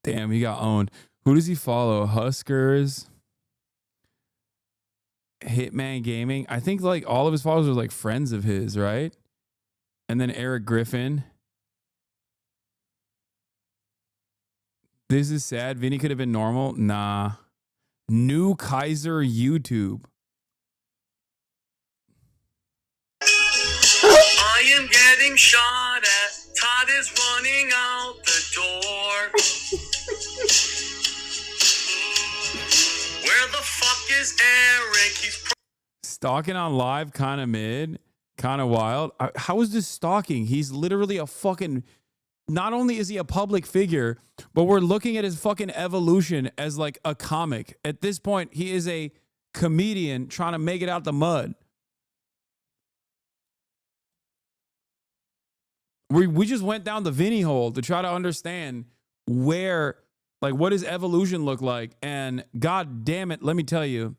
Damn, he got owned. Who does he follow? Huskers, Hitman Gaming. I think like all of his followers are like friends of his, right? And then Eric Griffin. This is sad. Vinny could have been normal. Nah. New Kaiser YouTube. I am getting shot at. Todd is running out the door. Where the fuck is Eric? He's Stalking on live, kind of mid, kind of wild. How is this stalking? He's literally a fucking... Not only is he a public figure, but we're looking at his fucking evolution as like a comic. At this point, he is a comedian trying to make it out the mud. We just went down the Vinny hole to try to understand where, like, what his evolution look like. And God damn it, let me tell you,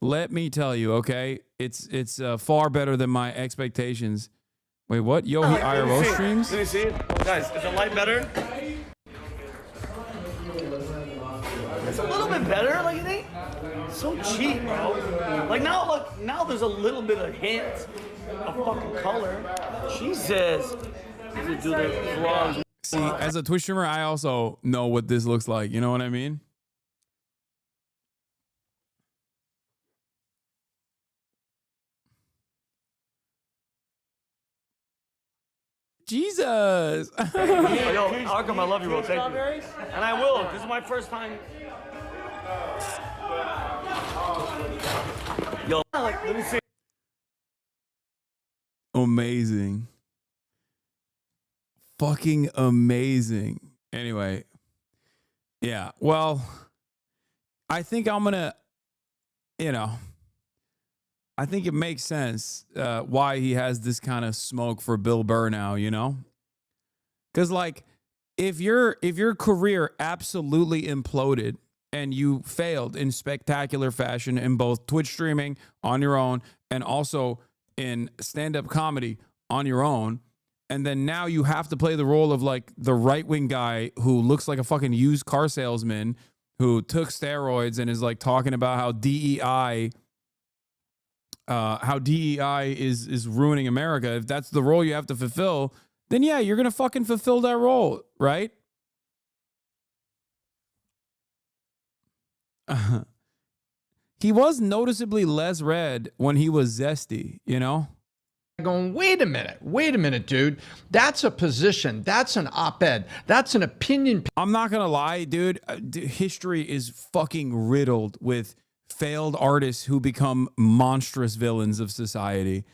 okay? It's far better than my expectations. Wait, what? Yo, he IRL streams? Let me see. Guys, is the light better? It's a little bit better, like it ain't so cheap, bro. Like now there's a little bit of hint of fucking color. Jesus. Do their vlogs. See, as a Twitch streamer, I also know what this looks like. You know what I mean? Jesus. Yo, Arkham, I love you, bro. Thank you. And I will. This is my first time. Yo, like, let me see. Amazing. Fucking amazing. Anyway, yeah. Well, I think I'm gonna, I think it makes sense why he has this kind of smoke for Bill Burr now, because like if your career absolutely imploded and you failed in spectacular fashion in both Twitch streaming on your own and also in stand-up comedy on your own, and then now you have to play the role of like the right-wing guy who looks like a fucking used car salesman who took steroids and is like talking about how DEI is ruining America. If that's the role you have to fulfill, then yeah, you're gonna fucking fulfill that role, right? He was noticeably less red when he was zesty, Going, wait a minute, dude. That's a position. That's an op-ed. That's an opinion. I'm not gonna lie, dude. History is fucking riddled with failed artists who become monstrous villains of society.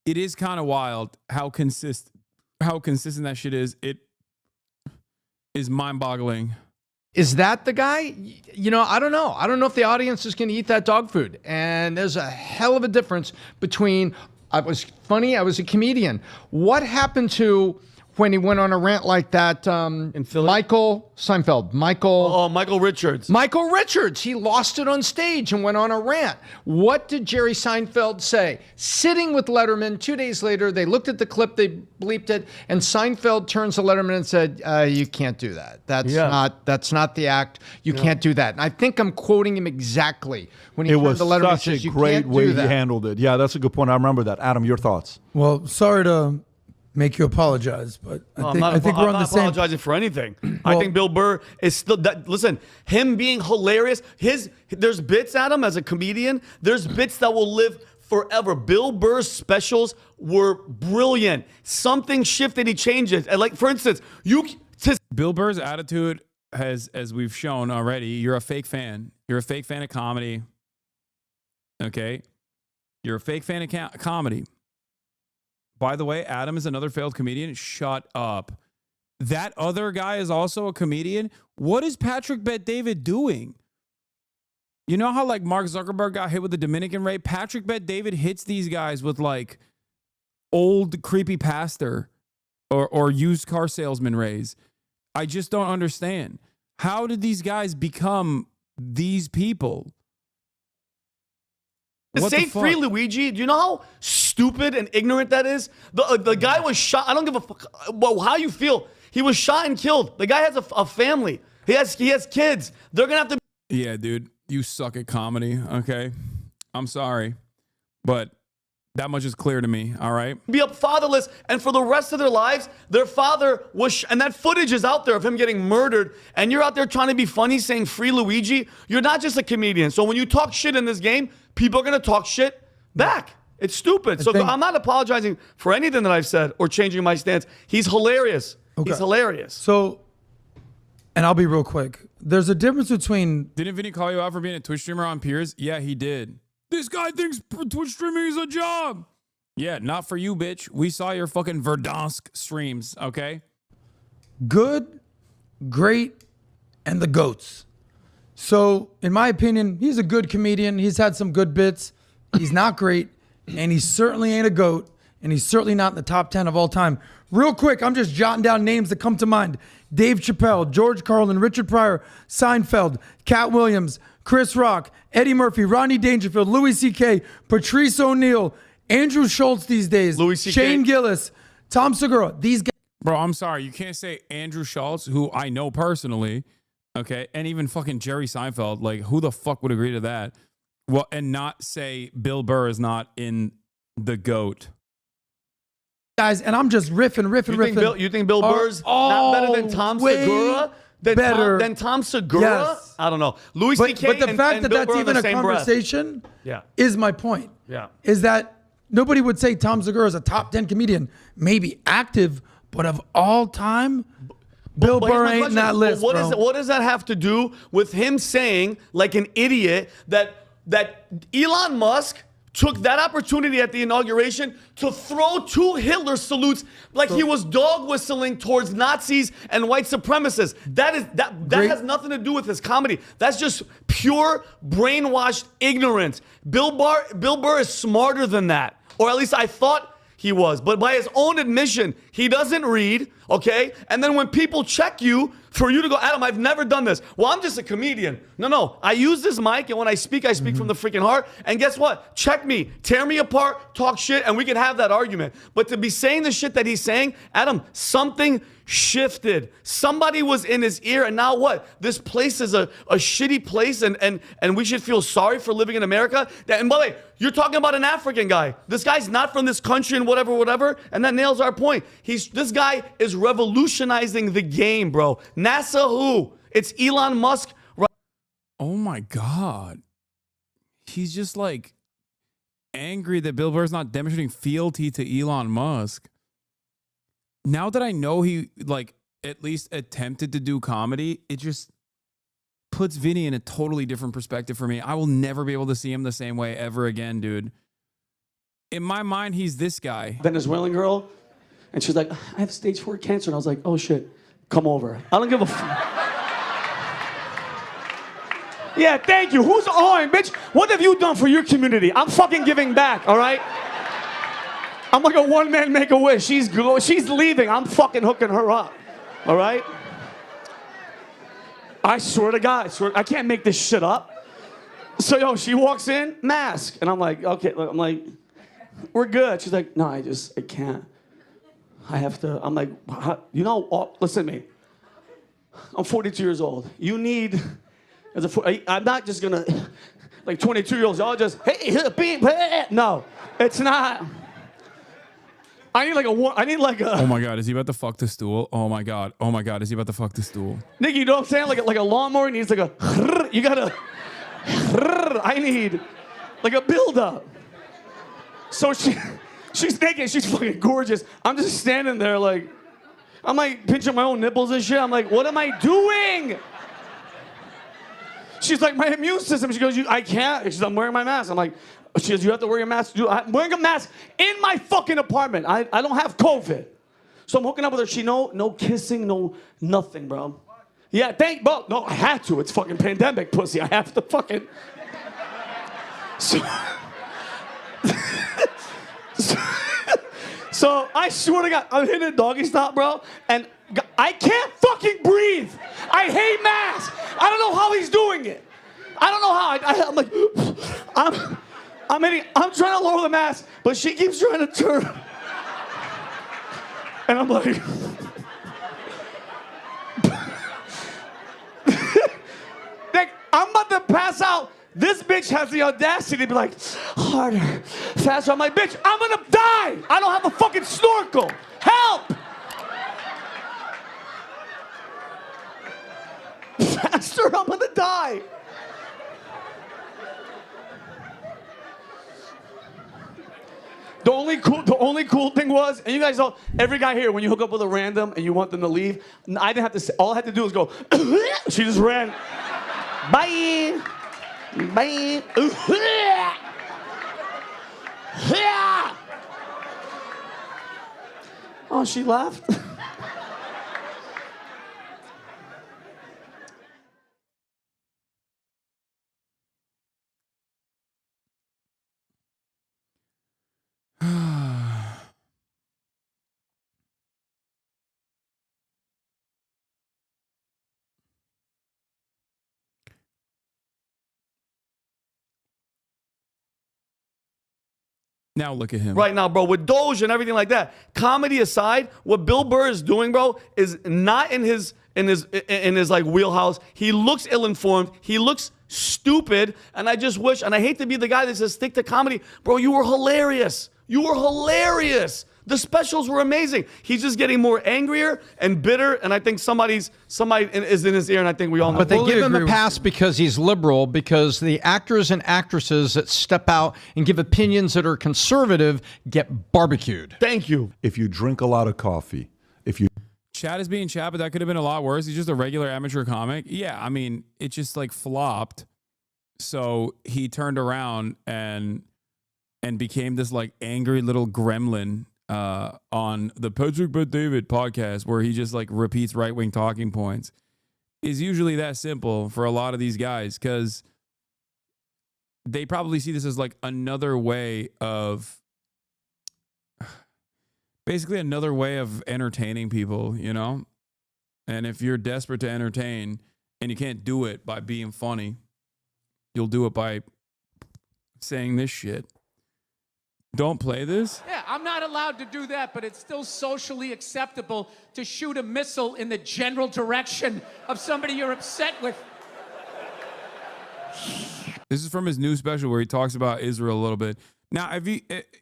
It is kind of wild how consistent that shit is. It is mind-boggling. Is that the guy? You know, I don't know. I don't know if the audience is going to eat that dog food. And there's a hell of a difference between, I was funny, I was a comedian. What happened to when he went on a rant like that? Michael Seinfeld. Michael Richards. Michael Richards. He lost it on stage and went on a rant. What did Jerry Seinfeld say? Sitting with Letterman 2 days later, they looked at the clip, they bleeped it, and Seinfeld turns to Letterman and said, you can't do that. That's not the act. You can't do that. And I think I'm quoting him exactly when he turned to Letterman and says, a great way he handled it. Yeah, that's a good point. I remember that. Adam, your thoughts? Well, sorry to make you apologize, but I think we're on the same. I'm not apologizing for anything. I think Bill Burr is still. Listen, him being hilarious. There's bits, Adam, as a comedian. There's bits that will live forever. Bill Burr's specials were brilliant. Something shifted. He changed it. And like, for instance, Bill Burr's attitude has, as we've shown already, you're a fake fan. You're a fake fan of comedy. Okay, you're a fake fan of comedy. By the way, Adam is another failed comedian. Shut up. That other guy is also a comedian. What is Patrick Bet-David doing? You know how like Mark Zuckerberg got hit with the Dominican rape? Patrick Bet-David hits these guys with like old creepy pastor or used car salesman raise. I just don't understand. How did these guys become these people? To say Free Luigi, do you know how stupid and ignorant that is? The guy was shot. I don't give a fuck how you feel. He was shot and killed. The guy has a family. He has kids. They're going to have to. Yeah, dude, you suck at comedy, okay? I'm sorry, but that much is clear to me, all right? Be up fatherless, and for the rest of their lives, their father was, and that footage is out there of him getting murdered, and you're out there trying to be funny saying Free Luigi. You're not just a comedian. So when you talk shit in this game, people are going to talk shit back. It's stupid. So I'm not apologizing for anything that I've said or changing my stance. He's hilarious. Okay. He's hilarious. So, and I'll be real quick. There's a difference between... Didn't Vinny call you out for being a Twitch streamer on Piers? Yeah, he did. This guy thinks Twitch streaming is a job. Yeah, not for you, bitch. We saw your fucking Verdansk streams, okay? Good, great, and the GOATs. So, in my opinion, he's a good comedian. He's had some good bits. He's not great, and he certainly ain't a GOAT, and he's certainly not in the top 10 of all time. Real quick, I'm just jotting down names that come to mind. Dave Chappelle, George Carlin, Richard Pryor, Seinfeld, Cat Williams, Chris Rock, Eddie Murphy, Rodney Dangerfield, Louis C.K., Patrice O'Neal, Andrew Schultz these days, Shane Gillis, Tom Segura. These guys. Bro, I'm sorry. You can't say Andrew Schultz, who I know personally, okay, and even fucking Jerry Seinfeld. Like, who the fuck would agree to that? Well, and not say Bill Burr is not in the GOAT. Guys, and I'm just riffing. You think Bill Burr's not better than Tom Segura? Than Tom Segura? Yes. I don't know. Louis C.K. But the fact and that Bill that's Burr even a same conversation is my point. Yeah. Is that nobody would say Tom Segura is a top 10 comedian, maybe active, but of all time, Bill Burr ain't in that list, what does that have to do with him saying, like an idiot, that Elon Musk took that opportunity at the inauguration to throw 2 Hitler salutes like he was dog whistling towards Nazis and white supremacists? That has nothing to do with his comedy. That's just pure brainwashed ignorance. Bill Burr is smarter than that, or at least I thought he was. But by his own admission, he doesn't read, okay? And then when people check you, for you to go, Adam, I've never done this. Well, I'm just a comedian. No. I use this mic, and when I speak from the freaking heart. And guess what? Check me. Tear me apart, talk shit, and we can have that argument. But to be saying the shit that he's saying, Adam, something shifted. Somebody was in his ear, and now what? This place is a shitty place, and we should feel sorry for living in America. And by the way, you're talking about an African guy. This guy's not from this country and whatever, and that nails our point. This guy is revolutionizing the game, bro. NASA who? It's Elon Musk. Right? Oh my God. He's just like angry that Bill Burr's not demonstrating fealty to Elon Musk. Now that I know he like at least attempted to do comedy, it just puts Vinny in a totally different perspective for me. I will never be able to see him the same way ever again, dude. In my mind, he's this guy. Venezuelan girl, and she's like, I have stage 4 cancer. And I was like, oh shit, come over. I don't give a fuck. Yeah, thank you. Who's awing, bitch? What have you done for your community? I'm fucking giving back, all right? I'm like a one-man Make-A-Wish. She's leaving. I'm fucking hooking her up, all right? I swear to God, I can't make this shit up. So, yo, she walks in, mask. And I'm like, okay, I'm like, we're good. She's like, no, I can't. I have to. I'm like, you know, listen to me. I'm 42 years old. You need, I'm not just gonna, like 22-year-olds, y'all just, hey, no, it's not. I need like a. Oh my God, is he about to fuck the stool? Oh my God, is he about to fuck the stool? Nigga, you know what I'm saying? Like a lawnmower needs like a, you gotta, I need like a build-up. So she's naked, she's fucking gorgeous. I'm just standing there like, I'm like pinching my own nipples and shit. I'm like, what am I doing? She's like, my immune system. She goes, I can't. She says, I'm wearing my mask. I'm like, she goes, you have to wear your mask. I'm wearing a mask in my fucking apartment. I don't have COVID. So I'm hooking up with her. She no kissing, no nothing, bro. Yeah, bro. No, I had to. It's fucking pandemic, pussy. I have to fucking. So I swear to God, I'm hitting a doggy style, bro, and I can't fucking breathe. I hate masks. I don't know how he's doing it. I don't know how. I'm like, I'm trying to lower the mask, but she keeps trying to turn. And I'm like, I'm about to pass out. This bitch has the audacity to be like, harder, faster. I'm like, bitch, I'm gonna die. I don't have a fucking snorkel. Help! Faster, I'm gonna die. The only cool thing was, and you guys know, every guy here, when you hook up with a random and you want them to leave, I didn't have to say, all I had to do was go, she just ran. Bye. Bye. Oh, she left? Now look at him. Right now, bro, with Doge and everything like that. Comedy aside, what Bill Burr is doing, bro, is not in his like wheelhouse. He looks ill-informed. He looks stupid. And I just wish, and I hate to be the guy that says stick to comedy. Bro, you were hilarious. You were hilarious. The specials were amazing. He's just getting more angrier and bitter, and I think somebody is in his ear, and I think we all know. But they give him a pass because he's liberal, because the actors and actresses that step out and give opinions that are conservative get barbecued. Thank you. If you drink a lot of coffee, Chad is being Chad, but that could have been a lot worse. He's just a regular amateur comic. Yeah, I mean, it just like flopped. So he turned around and became this like angry little gremlin on the Patrick Bet David podcast, where he just like repeats right-wing talking points. Is usually that simple for a lot of these guys, because they probably see this as like another way of basically another way of entertaining people, you know? And if you're desperate to entertain and you can't do it by being funny, you'll do it by saying this shit. Don't play this? Yeah, I'm not allowed to do that, but it's still socially acceptable to shoot a missile in the general direction of somebody you're upset with. This is from his new special where he talks about Israel a little bit. Now, if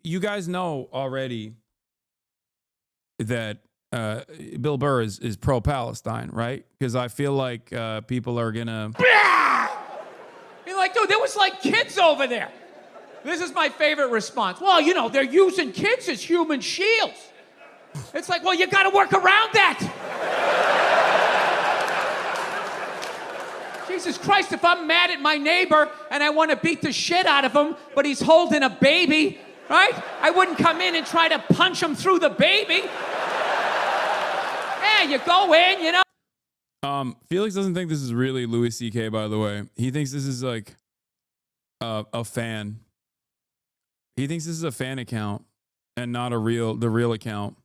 you guys know already that Bill Burr is pro-Palestine, right? Because I feel like people are gonna... You're like, dude, there was like kids over there. This is my favorite response. Well, you know, they're using kids as human shields. It's like, well, you got to work around that. Jesus Christ, if I'm mad at my neighbor and I want to beat the shit out of him, but he's holding a baby, right? I wouldn't come in and try to punch him through the baby. Yeah, you go in, you know. Felix doesn't think this is really Louis C.K., by the way. He thinks this is like a fan. He thinks this is a fan account and not the real account.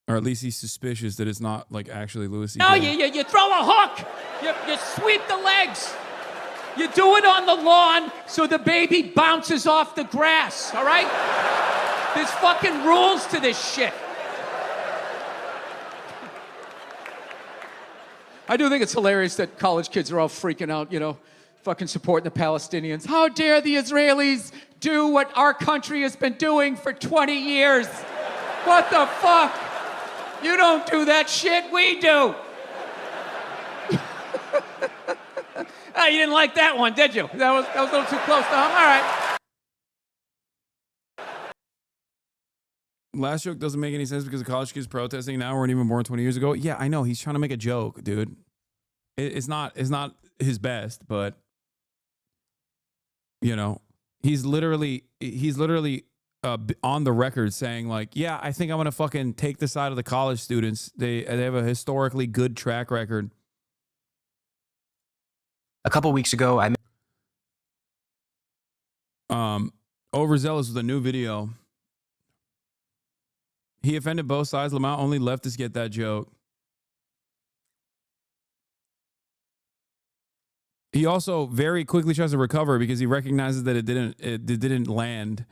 Or at least he's suspicious that it's not like actually Louis C.K. No, you throw a hook. You sweep the legs. You do it on the lawn so the baby bounces off the grass, all right? There's fucking rules to this shit. I do think it's hilarious that college kids are all freaking out, you know, fucking supporting the Palestinians. How dare the Israelis do what our country has been doing for 20 years? What the fuck? You don't do that shit, we do. Oh, you didn't like that one, did you? That was a little too close to home. All right. Last joke doesn't make any sense because the college kids protesting now weren't even born 20 years ago. Yeah, I know. He's trying to make a joke, dude. It's not his best, but you know, he's literally on the record saying like, yeah, I think I'm gonna fucking take the side of the college students. They have a historically good track record. A couple weeks ago, I overzealous with a new video. He offended both sides. Lamont, only leftists get that joke. He also very quickly tries to recover because he recognizes that it didn't land.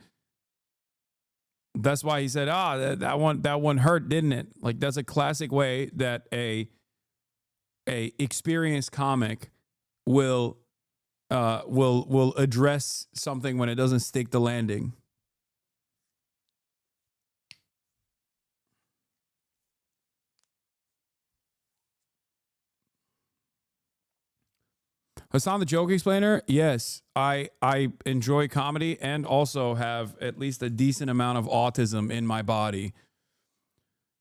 That's why he said, that one hurt, didn't it? Like that's a classic way that a experienced comic will address something when it doesn't stick the landing. Hasan the Joke Explainer, yes, I enjoy comedy and also have at least a decent amount of autism in my body.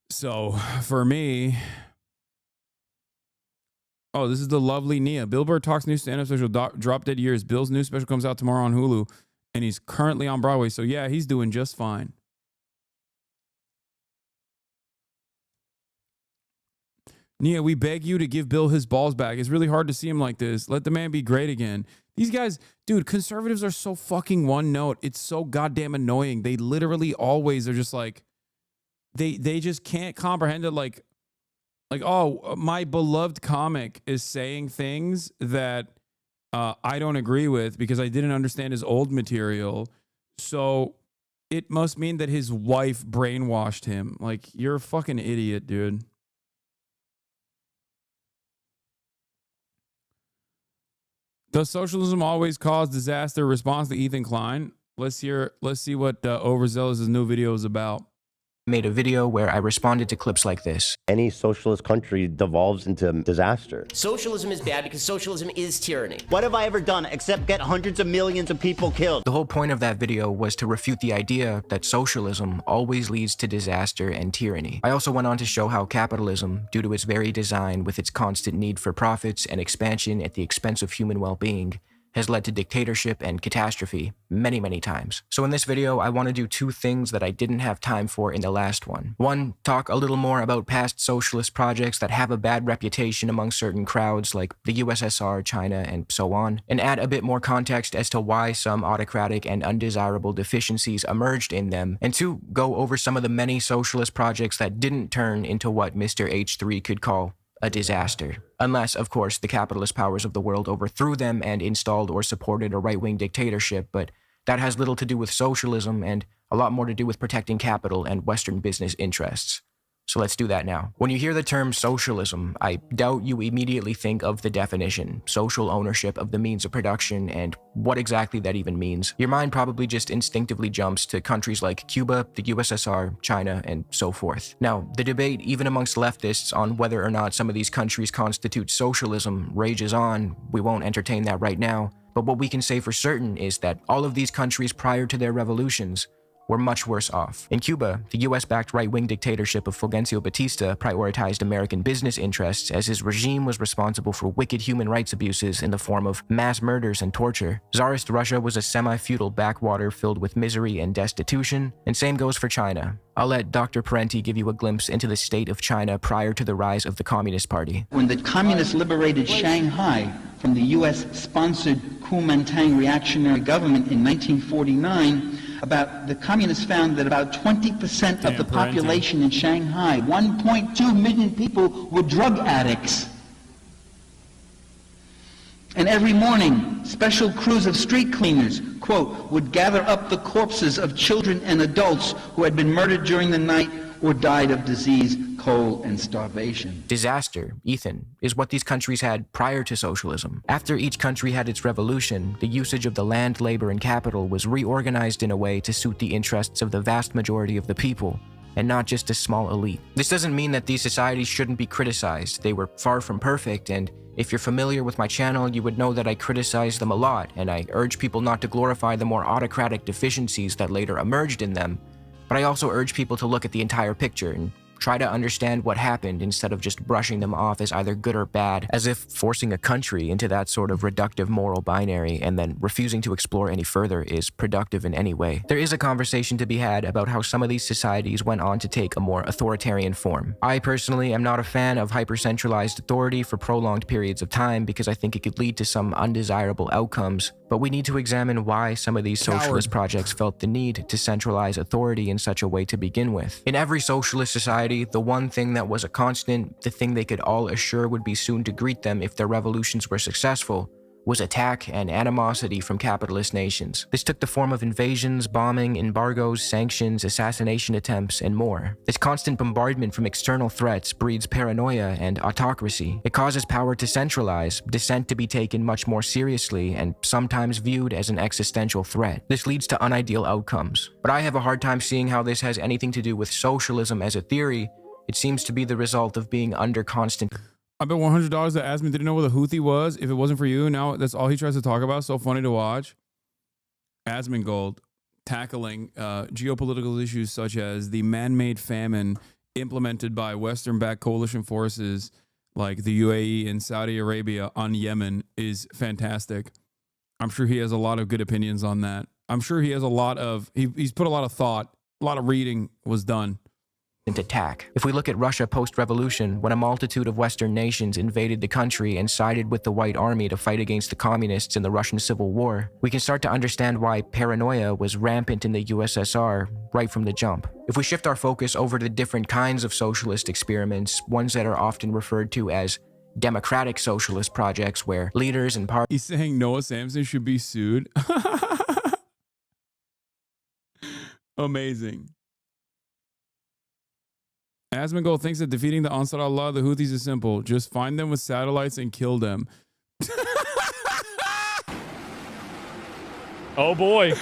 So for me, oh, this is the lovely Nia. Bill Burr Talks new stand-up special, Drop Dead Years. Bill's new special comes out tomorrow on Hulu, and he's currently on Broadway. So yeah, he's doing just fine. Nia, we beg you to give Bill his balls back. It's really hard to see him like this. Let the man be great again. These guys, dude, conservatives are so fucking one note. It's so goddamn annoying. They literally always are just like, they just can't comprehend it. Like, oh, my beloved comic is saying things that I don't agree with because I didn't understand his old material. So it must mean that his wife brainwashed him. Like, you're a fucking idiot, dude. Does socialism always cause disaster? Response to Ethan Klein. Let's see what Overzealous' new video is about. made a video where I responded to clips like this. Any socialist country devolves into disaster. Socialism is bad because socialism is tyranny. What have I ever done except get hundreds of millions of people killed? The whole point of that video was to refute the idea that socialism always leads to disaster and tyranny. I also went on to show how capitalism, due to its very design with its constant need for profits and expansion at the expense of human well-being, has led to dictatorship and catastrophe many, many times. So in this video, I want to do two things that I didn't have time for in the last one. One, talk a little more about past socialist projects that have a bad reputation among certain crowds like the USSR, China, and so on, and add a bit more context as to why some autocratic and undesirable deficiencies emerged in them, and two, go over some of the many socialist projects that didn't turn into what Mr. H3 could call a disaster. Unless, of course, the capitalist powers of the world overthrew them and installed or supported a right-wing dictatorship, but that has little to do with socialism and a lot more to do with protecting capital and Western business interests. So let's do that now. When you hear the term socialism, I doubt you immediately think of the definition, social ownership of the means of production, and what exactly that even means. Your mind probably just instinctively jumps to countries like Cuba, the USSR, China, and so forth. Now, the debate, even amongst leftists, on whether or not some of these countries constitute socialism rages on. We won't entertain that right now, but what we can say for certain is that all of these countries prior to their revolutions were much worse off. In Cuba, the US-backed right-wing dictatorship of Fulgencio Batista prioritized American business interests as his regime was responsible for wicked human rights abuses in the form of mass murders and torture. Tsarist Russia was a semi-feudal backwater filled with misery and destitution, and same goes for China. I'll let Dr. Parenti give you a glimpse into the state of China prior to the rise of the Communist Party. When the communists liberated Shanghai from the US-sponsored Kuomintang reactionary government in 1949, the communists found that about 20% of the population in Shanghai, 1.2 million people, were drug addicts. And every morning, special crews of street cleaners, quote, would gather up the corpses of children and adults who had been murdered during the night or died of disease, cold, and starvation. Disaster, Ethan, is what these countries had prior to socialism. After each country had its revolution, the usage of the land, labor, and capital was reorganized in a way to suit the interests of the vast majority of the people, and not just a small elite. This doesn't mean that these societies shouldn't be criticized. They were far from perfect, and if you're familiar with my channel, you would know that I criticize them a lot, and I urge people not to glorify the more autocratic deficiencies that later emerged in them. But I also urge people to look at the entire picture and try to understand what happened instead of just brushing them off as either good or bad, as if forcing a country into that sort of reductive moral binary and then refusing to explore any further is productive in any way. There is a conversation to be had about how some of these societies went on to take a more authoritarian form. I personally am not a fan of hyper-centralized authority for prolonged periods of time because I think it could lead to some undesirable outcomes, but we need to examine why some of these socialist projects felt the need to centralize authority in such a way to begin with. In every socialist society, the one thing that was a constant, the thing they could all assure would be soon to greet them if their revolutions were successful, was attack and animosity from capitalist nations. This took the form of invasions, bombing, embargoes, sanctions, assassination attempts, and more. This constant bombardment from external threats breeds paranoia and autocracy. It causes power to centralize, dissent to be taken much more seriously, and sometimes viewed as an existential threat. This leads to unideal outcomes. But I have a hard time seeing how this has anything to do with socialism as a theory. It seems to be the result of being under constant... I bet $100 that Asmin didn't know what a Houthi was. If it wasn't for you, now that's all he tries to talk about. So funny to watch. Asmin Gold tackling geopolitical issues such as the man-made famine implemented by Western-backed coalition forces like the UAE and Saudi Arabia on Yemen is fantastic. I'm sure he has a lot of good opinions on that. I'm sure he has a lot of, he's put a lot of thought, a lot of reading was done. Attack. If we look at Russia post-revolution, when a multitude of Western nations invaded the country and sided with the White Army to fight against the communists in the Russian Civil War, we can start to understand why paranoia was rampant in the USSR right from the jump. If we shift our focus over to the different kinds of socialist experiments, ones that are often referred to as democratic socialist projects where leaders and parties... He's saying Noah Samson should be sued. Amazing. Asmongold thinks that defeating the Ansar Allah, the Houthis, is simple. Just find them with satellites and kill them. Oh boy.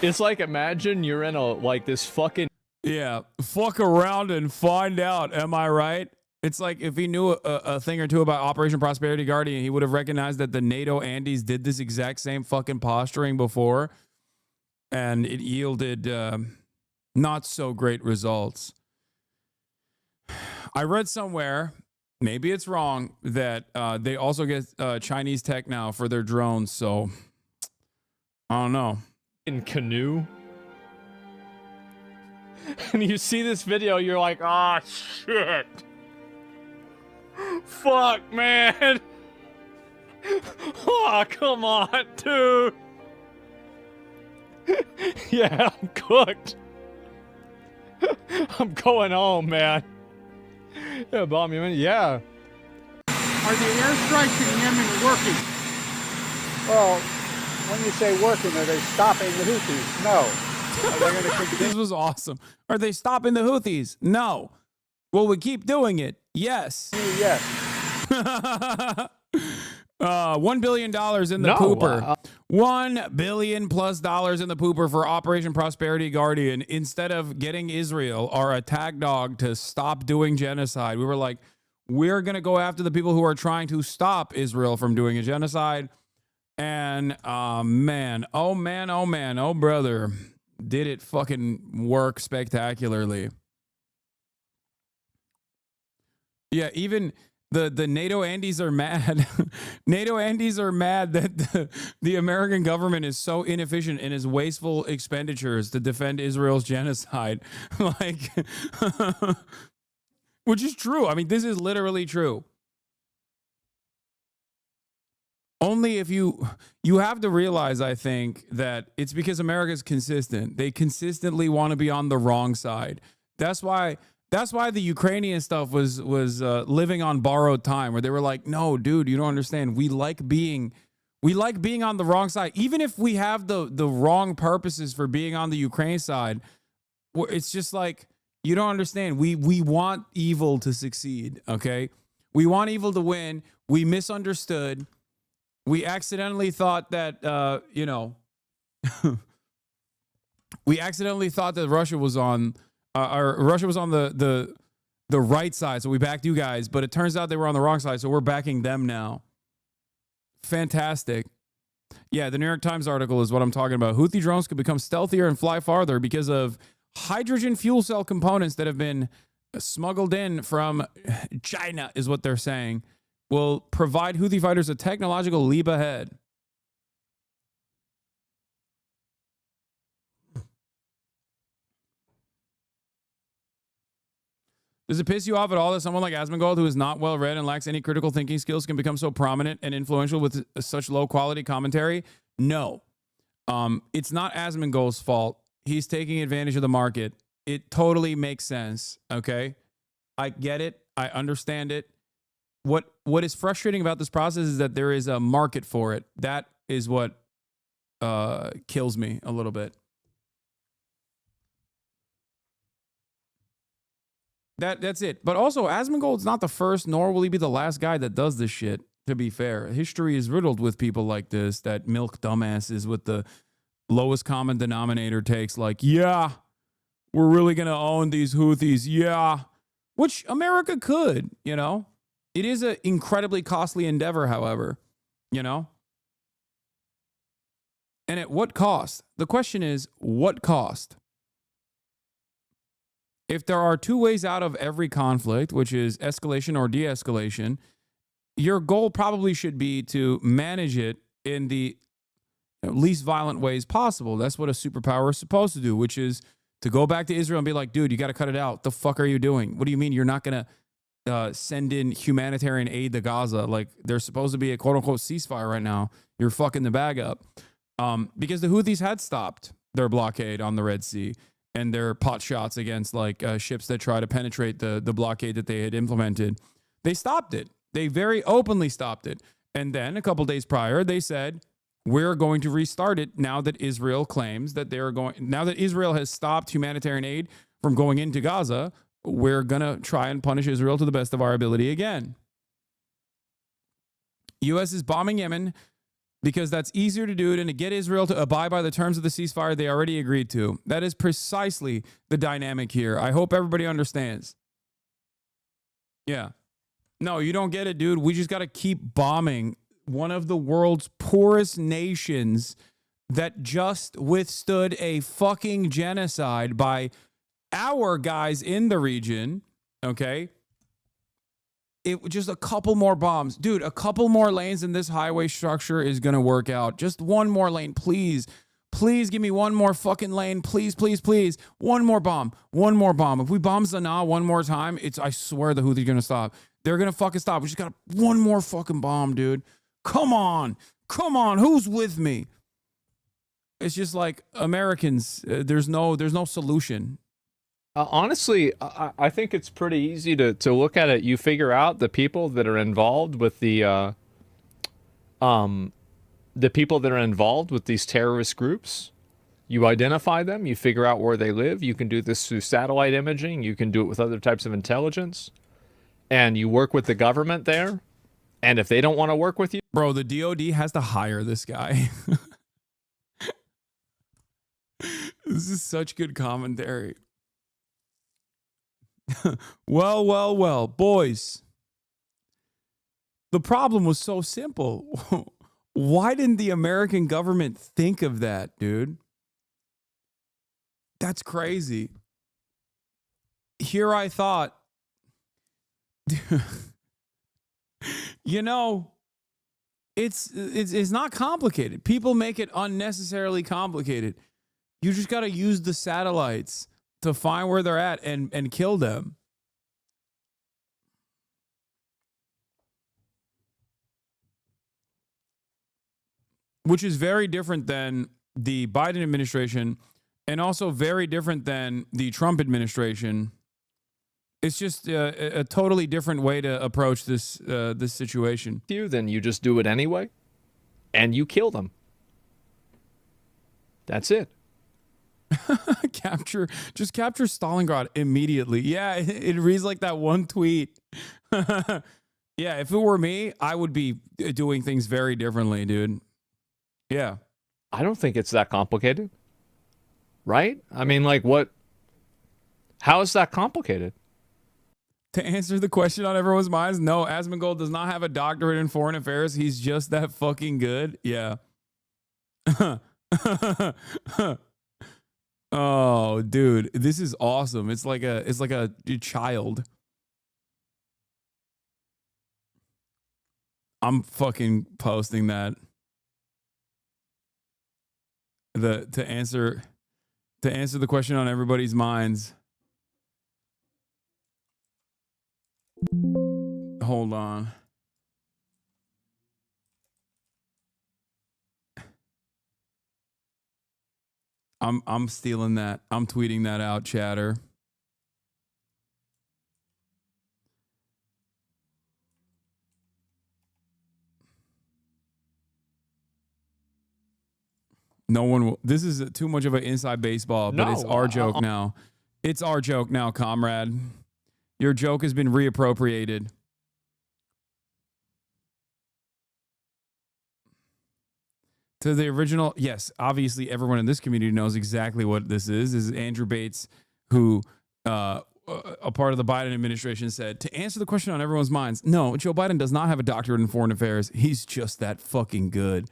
It's like, imagine you're in this fucking... Yeah, fuck around and find out. Am I right? It's like if he knew a thing or two about Operation Prosperity Guardian, he would have recognized that the NATO Andes did this exact same fucking posturing before, and it yielded not so great results. I read somewhere, maybe it's wrong, that they also get Chinese tech now for their drones, so I don't know. In canoe. And you see this video, you're like, oh shit. Fuck, man. Oh, come on, dude. Yeah, I'm cooked. I'm going home, man. Yeah, bomb Yemen? Yeah. Are the airstrikes in Yemen working? Well, when you say working, are they stopping the Houthis? No. Are they going to continue? This was awesome. Are they stopping the Houthis? No. Will we keep doing it? Yes. Yes. $1 billion in the pooper. $1 billion plus in the pooper for Operation Prosperity Guardian. Instead of getting Israel, our attack dog, to stop doing genocide, we were like, we're going to go after the people who are trying to stop Israel from doing a genocide. And man, oh brother, did it fucking work spectacularly. Yeah, even the NATO Andes are mad. NATO Andes are mad that the American government is so inefficient in its wasteful expenditures to defend Israel's genocide. Like, which is true. I mean, this is literally true. Only if you have to realize, I think, that it's because America's consistent. They consistently want to be on the wrong side. That's why the Ukrainian stuff was living on borrowed time, where they were like, no, dude, you don't understand. We like being on the wrong side. Even if we have the wrong purposes for being on the Ukraine side, it's just like, you don't understand. We want evil to succeed, okay? We want evil to win. We misunderstood. We accidentally thought that, we accidentally thought that Russia was on the right side, so we backed you guys. But it turns out they were on the wrong side, so we're backing them now. Fantastic. Yeah, the New York Times article is what I'm talking about. Houthi drones could become stealthier and fly farther because of hydrogen fuel cell components that have been smuggled in from China, is what they're saying. Will provide Houthi fighters a technological leap ahead. Does it piss you off at all that someone like Asmongold, who is not well read and lacks any critical thinking skills, can become so prominent and influential with such low quality commentary? No. It's not Asmongold's fault. He's taking advantage of the market. It totally makes sense. Okay. I get it. I understand it. What is frustrating about this process is that there is a market for it. That is what kills me a little bit. That's it. But also, Asmongold's not the first, nor will he be the last guy that does this shit, to be fair. History is riddled with people like this that milk dumbasses with the lowest common denominator takes, like, yeah, we're really going to own these Houthis. Yeah. Which America could, you know. It is an incredibly costly endeavor, however, you know. And at what cost? The question is, what cost? If there are two ways out of every conflict, which is escalation or de-escalation, your goal probably should be to manage it in the least violent ways possible. That's what a superpower is supposed to do, which is to go back to Israel and be like, dude, you got to cut it out. The fuck are you doing? What do you mean you're not going to send in humanitarian aid to Gaza? Like, there's supposed to be a quote-unquote ceasefire right now. You're fucking the bag up. Because the Houthis had stopped their blockade on the Red Sea and their pot shots against like ships that try to penetrate the blockade that they had implemented. They stopped it. They very openly stopped it. And then a couple days prior, they said, we're going to restart it now that Israel claims that now that Israel has stopped humanitarian aid from going into Gaza, we're going to try and punish Israel to the best of our ability again. U.S. is bombing Yemen because that's easier to do than to get Israel to abide by the terms of the ceasefire they already agreed to. That is precisely the dynamic here. I hope everybody understands. Yeah. No, you don't get it, dude. We just got to keep bombing one of the world's poorest nations that just withstood a fucking genocide by our guys in the region, okay? It just a couple more bombs. Dude, a couple more lanes in this highway structure is going to work out. Just one more lane, please. Please give me one more fucking lane. Please, please, please. One more bomb. One more bomb. If we bomb Sanaa one more time, I swear the Houthis are going to stop. They're going to fucking stop. We just got one more fucking bomb, dude. Come on. Come on. Who's with me? It's just like Americans, there's no solution. Honestly, I think it's pretty easy to look at it. You figure out the people that are involved with the people that are involved with these terrorist groups. You identify them. You figure out where they live. You can do this through satellite imaging. You can do it with other types of intelligence. And you work with the government there. And if they don't want to work with you... Bro, the DOD has to hire this guy. This is such good commentary. Well, boys. The problem was so simple. Why didn't the American government think of that, dude? That's crazy. Here I thought, you know, it's not complicated. People make it unnecessarily complicated. You just got to use the satellites to find where they're at and kill them. Which is very different than the Biden administration and also very different than the Trump administration. It's just a totally different way to approach this situation. Then you just do it anyway, and you kill them. That's it. Capture Stalingrad immediately. Yeah, it reads like that one tweet. Yeah, if it were me, I would be doing things very differently, dude. Yeah. I don't think it's that complicated. Right? I mean, like, what? How is that complicated? To answer the question on everyone's minds, no, Asmongold does not have a doctorate in foreign affairs. He's just that fucking good. Yeah. Oh, dude, this is awesome. It's like a child. I'm fucking posting that. To answer the question on everybody's minds. Hold on. I'm stealing that. I'm tweeting that out, chatter. No one will. This is too much of an inside baseball, but it's our joke now. It's our joke now, comrade. Your joke has been reappropriated. To the original, yes, obviously everyone in this community knows exactly what this is. This is Andrew Bates, who, a part of the Biden administration, said, to answer the question on everyone's minds, no, Joe Biden does not have a doctorate in foreign affairs. He's just that fucking good.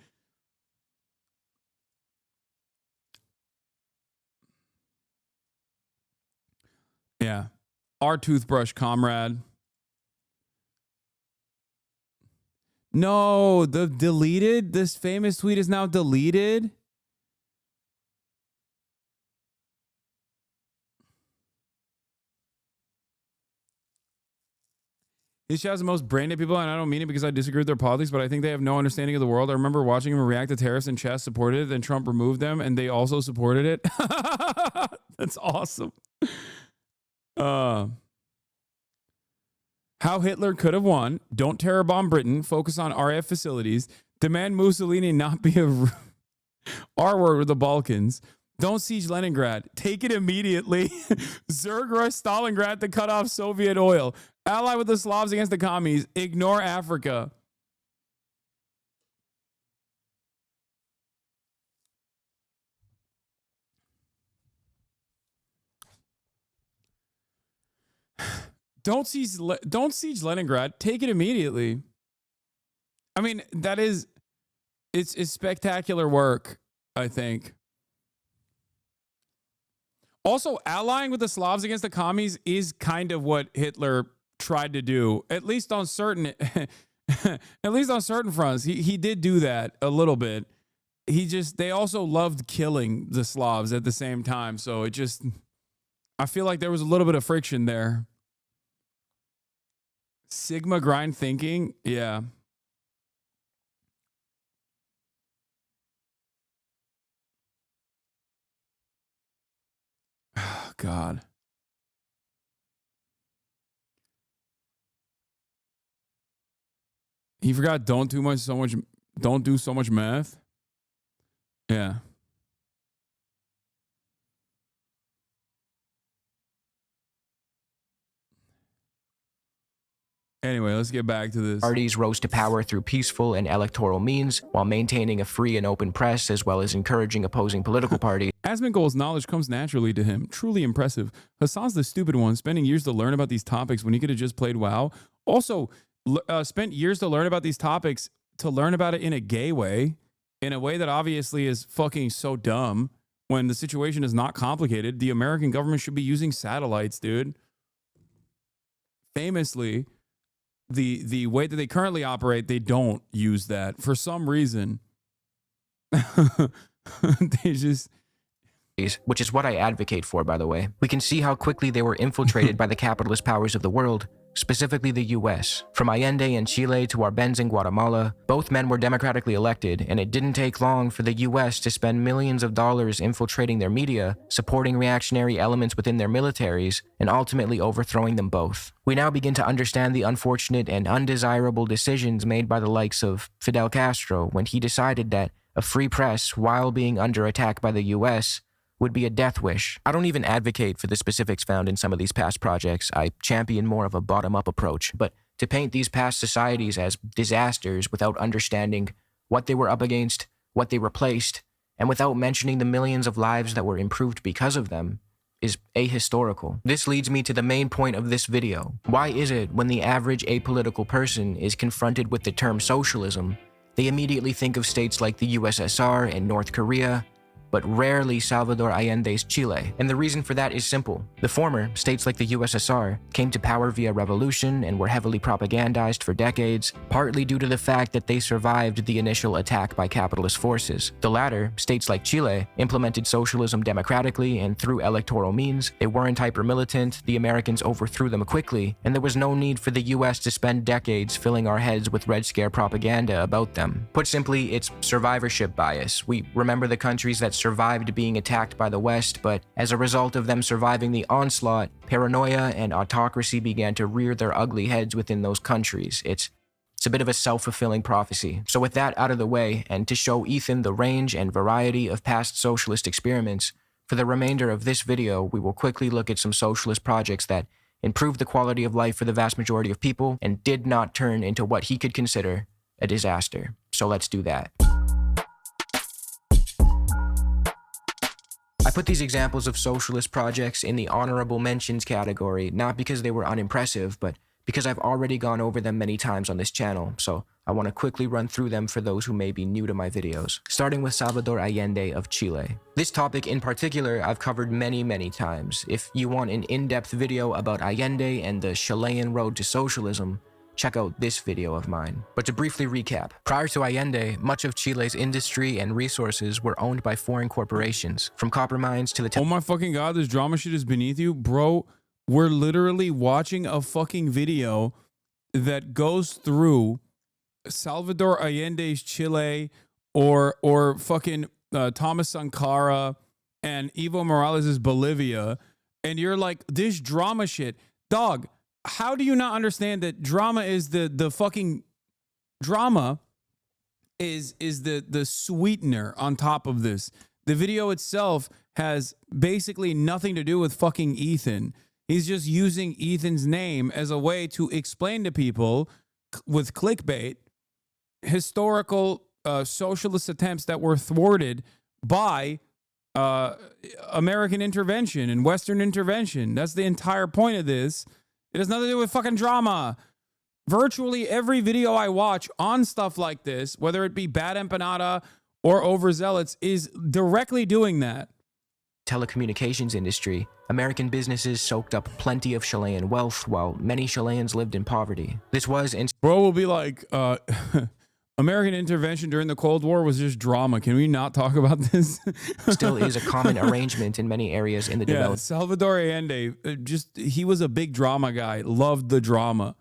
Yeah. Our toothbrush, comrade. No, this famous tweet is now deleted. This show has the most brain dead people, and I don't mean it because I disagree with their politics, but I think they have no understanding of the world. I remember watching them react to tariffs and chess supported it, then Trump removed them, and they also supported it. That's awesome. How Hitler could have won. Don't terror bomb Britain. Focus on RAF facilities. Demand Mussolini not be a R word with the Balkans. Don't siege Leningrad. Take it immediately. Zerg rush Stalingrad to cut off Soviet oil. Ally with the Slavs against the commies. Ignore Africa. Don't siege Leningrad. Take it immediately. I mean, it's spectacular work, I think. Also, allying with the Slavs against the commies is kind of what Hitler tried to do, at least on certain fronts. He did do that a little bit. They also loved killing the Slavs at the same time. So I feel like there was a little bit of friction there. Sigma grind thinking. Yeah. Oh, God. He forgot don't do so much math. Yeah. Anyway, let's get back to this. Parties rose to power through peaceful and electoral means while maintaining a free and open press as well as encouraging opposing political parties. Asmongold's knowledge comes naturally to him. Truly impressive. Hasan's the stupid one, spending years to learn about these topics when he could have just played WoW. Also, spent years to learn about these topics to learn about it in a gay way, in a way that obviously is fucking so dumb when the situation is not complicated. The American government should be using satellites, dude. Famously, the way that they currently operate, they don't use that for some reason. They just, which is what I advocate for, by the way. We can see how quickly they were infiltrated by the capitalist powers of the world, specifically the US. From Allende in Chile to Arbenz in Guatemala, both men were democratically elected, and it didn't take long for the US to spend millions of dollars infiltrating their media, supporting reactionary elements within their militaries, and ultimately overthrowing them both. We now begin to understand the unfortunate and undesirable decisions made by the likes of Fidel Castro when he decided that a free press, while being under attack by the US, would be a death wish. I don't even advocate for the specifics found in some of these past projects. I champion more of a bottom-up approach. But to paint these past societies as disasters without understanding what they were up against, what they replaced, and without mentioning the millions of lives that were improved because of them, is ahistorical. This leads me to the main point of this video. Why is it when the average apolitical person is confronted with the term socialism, they immediately think of states like the USSR and North Korea, but rarely Salvador Allende's Chile? And the reason for that is simple. The former, states like the USSR, came to power via revolution and were heavily propagandized for decades, partly due to the fact that they survived the initial attack by capitalist forces. The latter, states like Chile, implemented socialism democratically and through electoral means. They weren't hyper-militant, the Americans overthrew them quickly, and there was no need for the US to spend decades filling our heads with Red Scare propaganda about them. Put simply, it's survivorship bias. We remember the countries that survived being attacked by the West, but as a result of them surviving the onslaught, paranoia and autocracy began to rear their ugly heads within those countries. It's a bit of a self-fulfilling prophecy. So with that out of the way, and to show Ethan the range and variety of past socialist experiments, for the remainder of this video, we will quickly look at some socialist projects that improved the quality of life for the vast majority of people and did not turn into what he could consider a disaster. So let's do that. I put these examples of socialist projects in the honorable mentions category, not because they were unimpressive, but because I've already gone over them many times on this channel, so I want to quickly run through them for those who may be new to my videos. Starting with Salvador Allende of Chile. This topic in particular I've covered many times. If you want an in-depth video about Allende and the Chilean road to socialism, check out this video of mine. But to briefly recap, prior to Allende, much of Chile's industry and resources were owned by foreign corporations, from copper mines to the... Oh my fucking God, this drama shit is beneath you. Bro, we're literally watching a fucking video that goes through Salvador Allende's Chile or fucking Thomas Sankara and Evo Morales' Bolivia, and you're like, this drama shit. Dog, how do you not understand that drama is the fucking drama is the sweetener on top of this? The video itself has basically nothing to do with fucking Ethan. He's just using Ethan's name as a way to explain to people with clickbait historical socialist attempts that were thwarted by American intervention and Western intervention. That's the entire point of this. It has nothing to do with fucking drama. Virtually every video I watch on stuff like this, whether it be Bad Empanada or Overzealots, is directly doing that. Telecommunications industry, American businesses soaked up plenty of Chilean wealth while many Chileans lived in poverty. This was... Bro will be like, American intervention during the Cold War was just drama. Can we not talk about this? Still is a common arrangement in many areas in the developed... Salvador Allende, he was a big drama guy, loved the drama.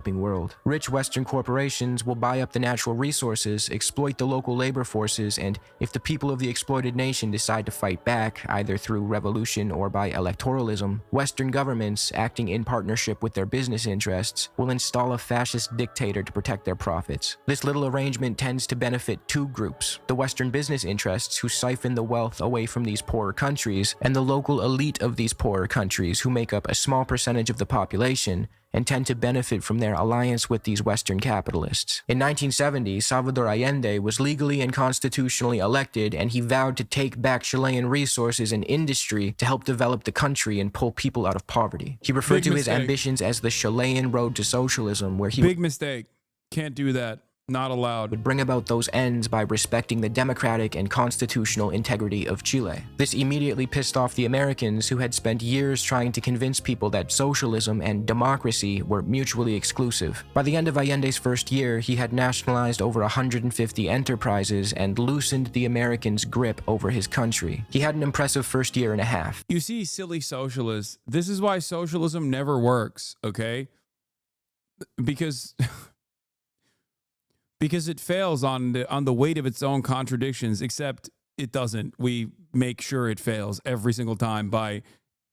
World. Rich Western corporations will buy up the natural resources, exploit the local labor forces, and if the people of the exploited nation decide to fight back, either through revolution or by electoralism, Western governments, acting in partnership with their business interests, will install a fascist dictator to protect their profits. This little arrangement tends to benefit two groups: the Western business interests, who siphon the wealth away from these poorer countries, and the local elite of these poorer countries, who make up a small percentage of the population and tend to benefit from their alliance with these Western capitalists. In 1970, Salvador Allende was legally and constitutionally elected, and he vowed to take back Chilean resources and industry to help develop the country and pull people out of poverty. He referred to his ambitions as the Chilean road to socialism, where he... Big mistake. Can't do that. Not allowed. Would bring about those ends by respecting the democratic and constitutional integrity of Chile. This immediately pissed off the Americans, who had spent years trying to convince people that socialism and democracy were mutually exclusive. By the end of Allende's first year, he had nationalized over 150 enterprises and loosened the Americans' grip over his country. He had an impressive first year and a half. You see, silly socialists, this is why socialism never works, okay? Because it fails on the weight of its own contradictions, except it doesn't. We make sure it fails every single time by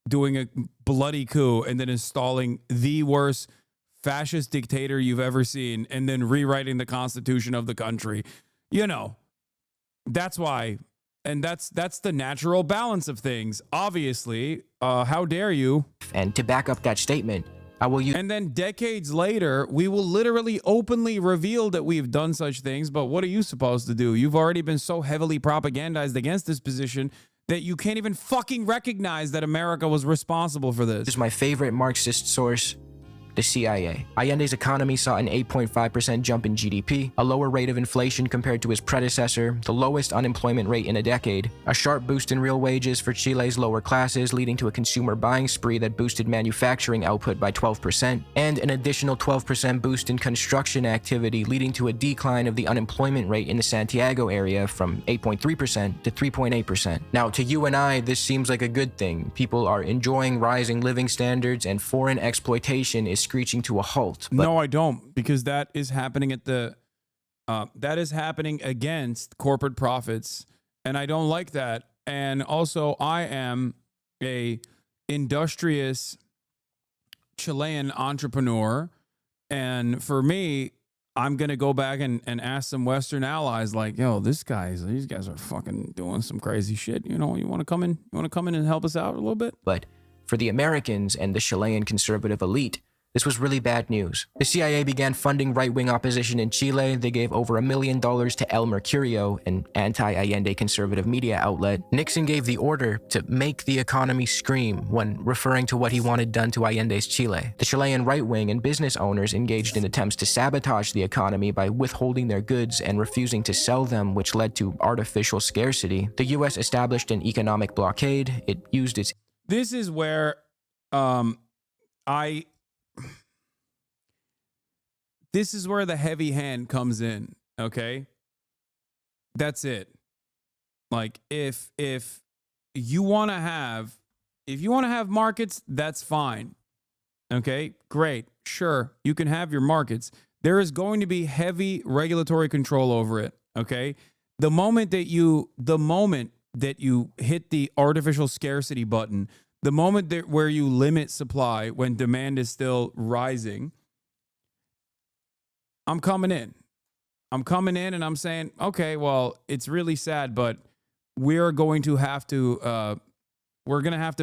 doing a bloody coup and then installing the worst fascist dictator you've ever seen and then rewriting the constitution of the country. You know, that's why. And that's the natural balance of things. Obviously, how dare you? And to back up that statement, I will use. And then decades later, we will literally openly reveal that we've done such things. But what are you supposed to do? You've already been so heavily propagandized against this position that you can't even fucking recognize that America was responsible for this. This is my favorite Marxist source, the CIA. Allende's economy saw an 8.5% jump in GDP, a lower rate of inflation compared to his predecessor, the lowest unemployment rate in a decade, a sharp boost in real wages for Chile's lower classes, leading to a consumer buying spree that boosted manufacturing output by 12%, and an additional 12% boost in construction activity, leading to a decline of the unemployment rate in the Santiago area from 8.3% to 3.8%. Now, to you and I, this seems like a good thing. People are enjoying rising living standards, and foreign exploitation is screeching to a halt. But no, I don't, because that is happening at the that is happening against corporate profits, and I don't like that. And also, I am a industrious Chilean entrepreneur, and for me, I'm gonna go back and ask some Western allies, like, yo, these guys are fucking doing some crazy shit. You know, you want to come in and help us out a little bit? But for the Americans and the Chilean conservative elite, this was really bad news. The CIA began funding right-wing opposition in Chile. They gave over $1 million to El Mercurio, an anti-Allende conservative media outlet. Nixon gave the order to make the economy scream when referring to what he wanted done to Allende's Chile. The Chilean right-wing and business owners engaged in attempts to sabotage the economy by withholding their goods and refusing to sell them, which led to artificial scarcity. The U.S. established an economic blockade. It used its... This is where this is where the heavy hand comes in, okay? That's it. Like, if you want to have markets, that's fine. Okay? Great. Sure. You can have your markets. There is going to be heavy regulatory control over it, okay? The moment that you hit the artificial scarcity button, the moment where you limit supply when demand is still rising, I'm coming in and I'm saying, okay, well, it's really sad, but we're going to have to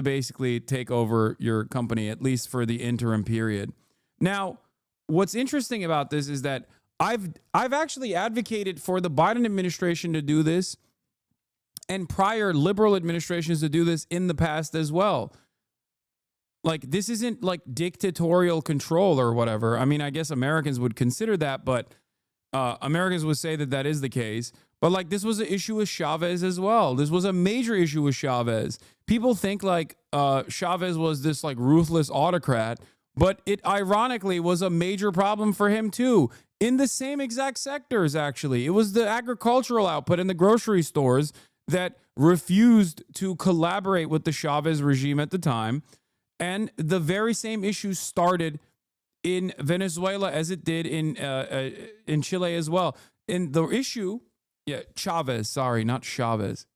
basically take over your company, at least for the interim period. Now, what's interesting about this is that I've actually advocated for the Biden administration to do this and prior liberal administrations to do this in the past as well. Like, this isn't like dictatorial control or whatever. I mean, I guess Americans would consider that, but Americans would say that is the case. But like, this was an issue with Chavez as well. This was a major issue with Chavez. People think like Chavez was this like ruthless autocrat, but it ironically was a major problem for him too, in the same exact sectors, actually. It was the agricultural output in the grocery stores that refused to collaborate with the Chavez regime at the time. And the very same issue started in Venezuela as it did in Chile as well. And the issue, Chavez, sorry, not Chavez.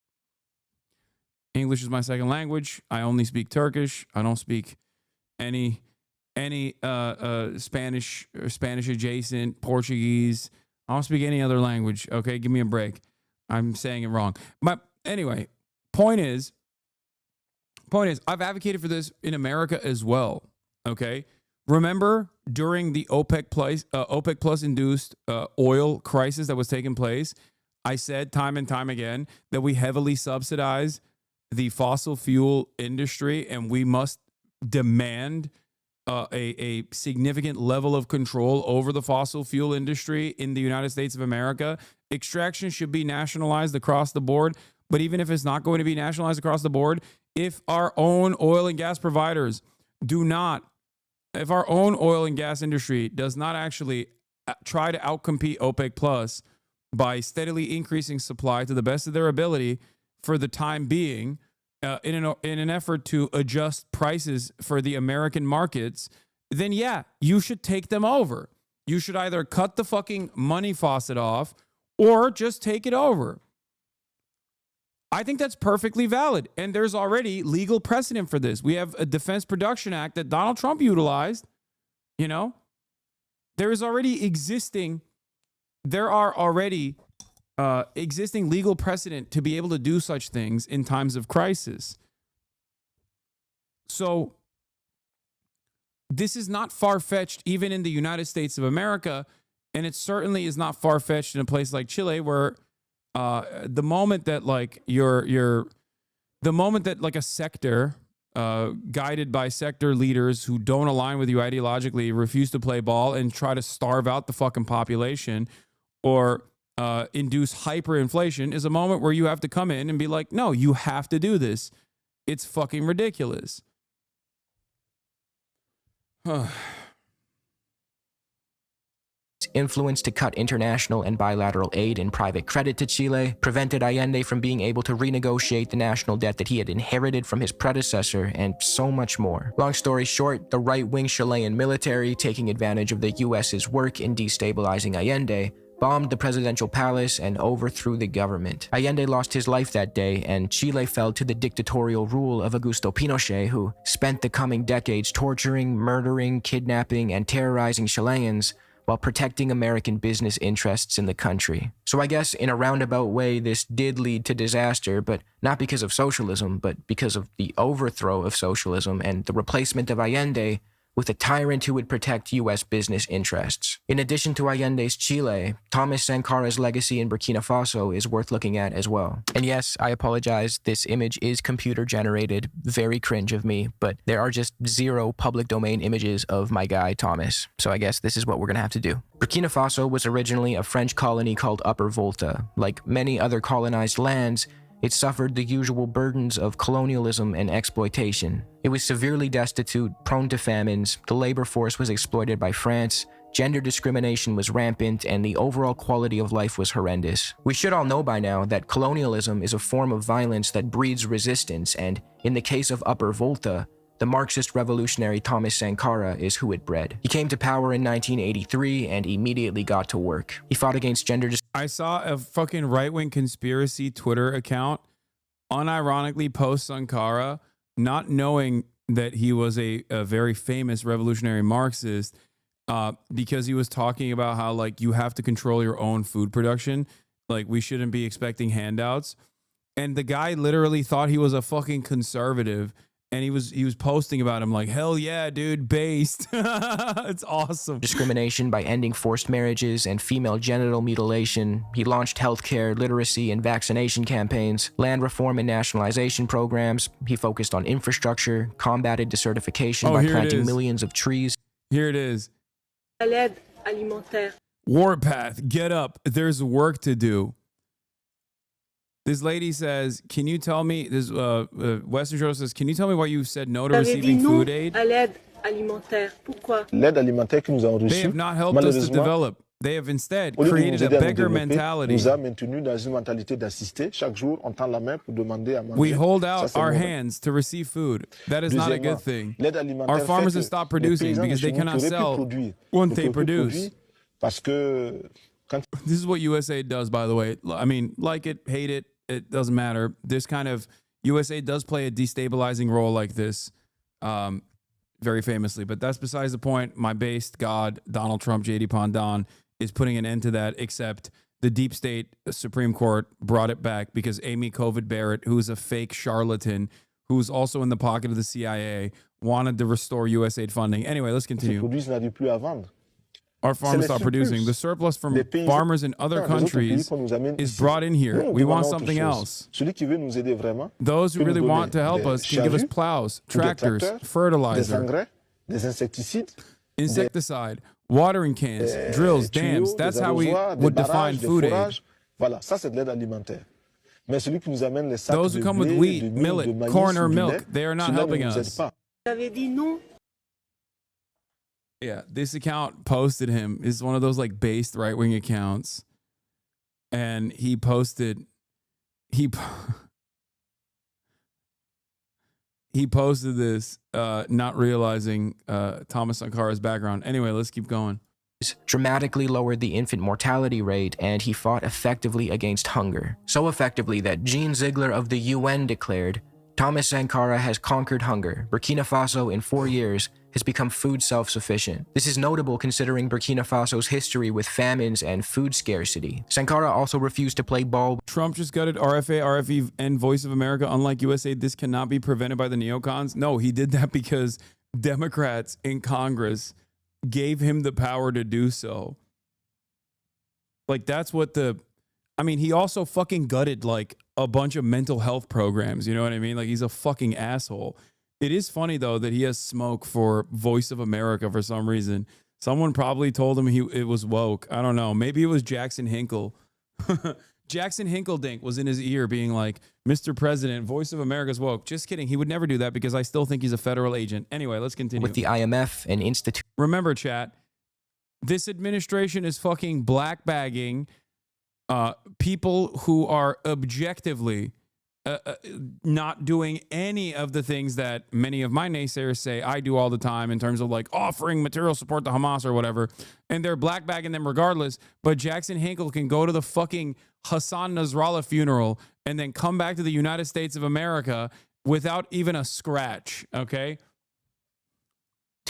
English is my second language. I only speak Turkish. I don't speak any Spanish or Spanish adjacent, Portuguese. I don't speak any other language. Okay, give me a break. I'm saying it wrong. But anyway, point is, I've advocated for this in America as well, okay? Remember during the OPEC plus induced oil crisis that was taking place, I said time and time again that we heavily subsidize the fossil fuel industry and we must demand a significant level of control over the fossil fuel industry in the United States of America. Extraction should be nationalized across the board. But even if it's not going to be nationalized across the board, if our own oil and gas providers if our own oil and gas industry does not actually try to outcompete OPEC Plus by steadily increasing supply to the best of their ability for the time being, in an effort to adjust prices for the American markets, then yeah, you should take them over. You should either cut the fucking money faucet off or just take it over. I think that's perfectly valid. And there's already legal precedent for this. We have a Defense Production Act that Donald Trump utilized. You know, there are already existing legal precedent to be able to do such things in times of crisis. So this is not far-fetched even in the United States of America. And it certainly is not far-fetched in a place like Chile, where the moment that a sector guided by sector leaders who don't align with you ideologically refuse to play ball and try to starve out the fucking population or induce hyperinflation is a moment where you have to come in and be like, no, you have to do this. It's fucking ridiculous. Influence to cut international and bilateral aid and private credit to Chile prevented Allende from being able to renegotiate the national debt that he had inherited from his predecessor, and so much more. Long story short, the right-wing Chilean military, taking advantage of the US's work in destabilizing Allende, bombed the presidential palace and overthrew the government. Allende lost his life that day, and Chile fell to the dictatorial rule of Augusto Pinochet, who spent the coming decades torturing, murdering, kidnapping, and terrorizing Chileans while protecting American business interests in the country. So I guess in a roundabout way, this did lead to disaster, but not because of socialism, but because of the overthrow of socialism and the replacement of Allende with a tyrant who would protect U.S. business interests. In addition to Allende's Chile, Thomas Sankara's legacy in Burkina Faso is worth looking at as well. And yes, I apologize, this image is computer generated, very cringe of me, but there are just 0 public domain images of my guy Thomas. So I guess this is what we're gonna have to do. Burkina Faso was originally a French colony called Upper Volta. Like many other colonized lands, it suffered the usual burdens of colonialism and exploitation. It was severely destitute, prone to famines, the labor force was exploited by France, gender discrimination was rampant, and the overall quality of life was horrendous. We should all know by now that colonialism is a form of violence that breeds resistance, and in the case of Upper Volta, the Marxist revolutionary Thomas Sankara is who it bred. He came to power in 1983 and immediately got to work. He fought against gender discrimination. I saw a fucking right-wing conspiracy Twitter account unironically post Sankara, not knowing that he was a very famous revolutionary Marxist, because he was talking about how, like, you have to control your own food production. Like, we shouldn't be expecting handouts. And the guy literally thought he was a fucking conservative. And he was posting about him like, hell yeah, dude, based. It's awesome. Discrimination by ending forced marriages and female genital mutilation. He launched healthcare, literacy, and vaccination campaigns, land reform and nationalization programs. He focused on infrastructure, combated desertification by planting millions of trees. Here it is. Warpath, get up. There's work to do. This lady says, can you tell me, this Western Journal says, can you tell me why you said no to receiving food aid? They have not helped us to develop. They have instead created a beggar mentality. We hold out our hands to receive food. That is not a good thing. Our farmers have stopped producing because they cannot sell what they produce. This is what USAID does, by the way. I mean, like it, hate it, it doesn't matter. This kind of USAID does play a destabilizing role like this, very famously. But that's besides the point. My based god, Donald Trump, JD Pondon, is putting an end to that, except the deep state Supreme Court brought it back because Amy Covid Barrett, who is a fake charlatan, who's also in the pocket of the CIA, wanted to restore USAID funding. Anyway, let's continue. Our farmers stop producing. The surplus from farmers in other countries is brought in here. We want something else. Those who really want to help us can give us plows, tractors, fertilizer, Insecticide, watering cans, drills, dams. That's how we would define food aid. Those who come with wheat, millet, corn, or milk, they are not helping us. Yeah, this account posted him. It's one of those like based right-wing accounts. And he posted, he posted this, not realizing Thomas Sankara's background. Anyway, let's keep going. Dramatically lowered the infant mortality rate, and he fought effectively against hunger. So effectively that Gene Ziegler of the UN declared, Thomas Sankara has conquered hunger. Burkina Faso in 4 years has become food self-sufficient. This is notable considering Burkina Faso's history with famines and food scarcity. Sankara also refused to play ball. Trump just gutted RFA, RFE, and Voice of America. Unlike USA, this cannot be prevented by the neocons. No, he did that because Democrats in Congress gave him the power to do so. Like, that's what he also fucking gutted like a bunch of mental health programs. You know what I mean? Like, he's a fucking asshole. It is funny, though, that he has smoke for Voice of America for some reason. Someone probably told him it was woke. I don't know. Maybe it was Jackson Hinkle. Jackson Hinkledink was in his ear being like, Mr. President, Voice of America's woke. Just kidding. He would never do that because I still think he's a federal agent. Anyway, let's continue. With the IMF and institute. Remember, chat, this administration is fucking blackbagging people who are objectively not doing any of the things that many of my naysayers say I do all the time in terms of like offering material support to Hamas or whatever, and they're blackbagging them regardless. But Jackson Hinkle can go to the fucking Hassan Nasrallah funeral and then come back to the United States of America without even a scratch, okay?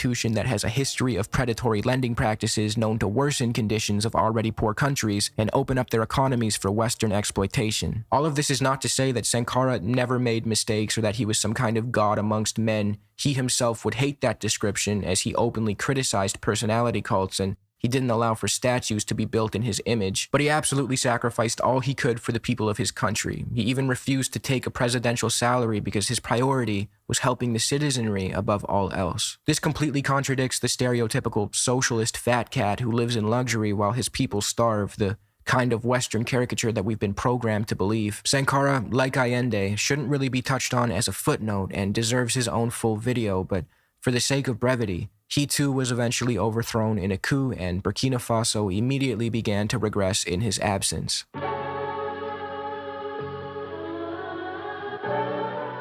That has a history of predatory lending practices known to worsen conditions of already poor countries and open up their economies for Western exploitation. All of this is not to say that Sankara never made mistakes or that he was some kind of god amongst men. He himself would hate that description, as he openly criticized personality cults and he didn't allow for statues to be built in his image, but he absolutely sacrificed all he could for the people of his country. He even refused to take a presidential salary because his priority was helping the citizenry above all else. This completely contradicts the stereotypical socialist fat cat who lives in luxury while his people starve, the kind of Western caricature that we've been programmed to believe. Sankara, like Allende, shouldn't really be touched on as a footnote and deserves his own full video, but for the sake of brevity, he too was eventually overthrown in a coup, and Burkina Faso immediately began to regress in his absence.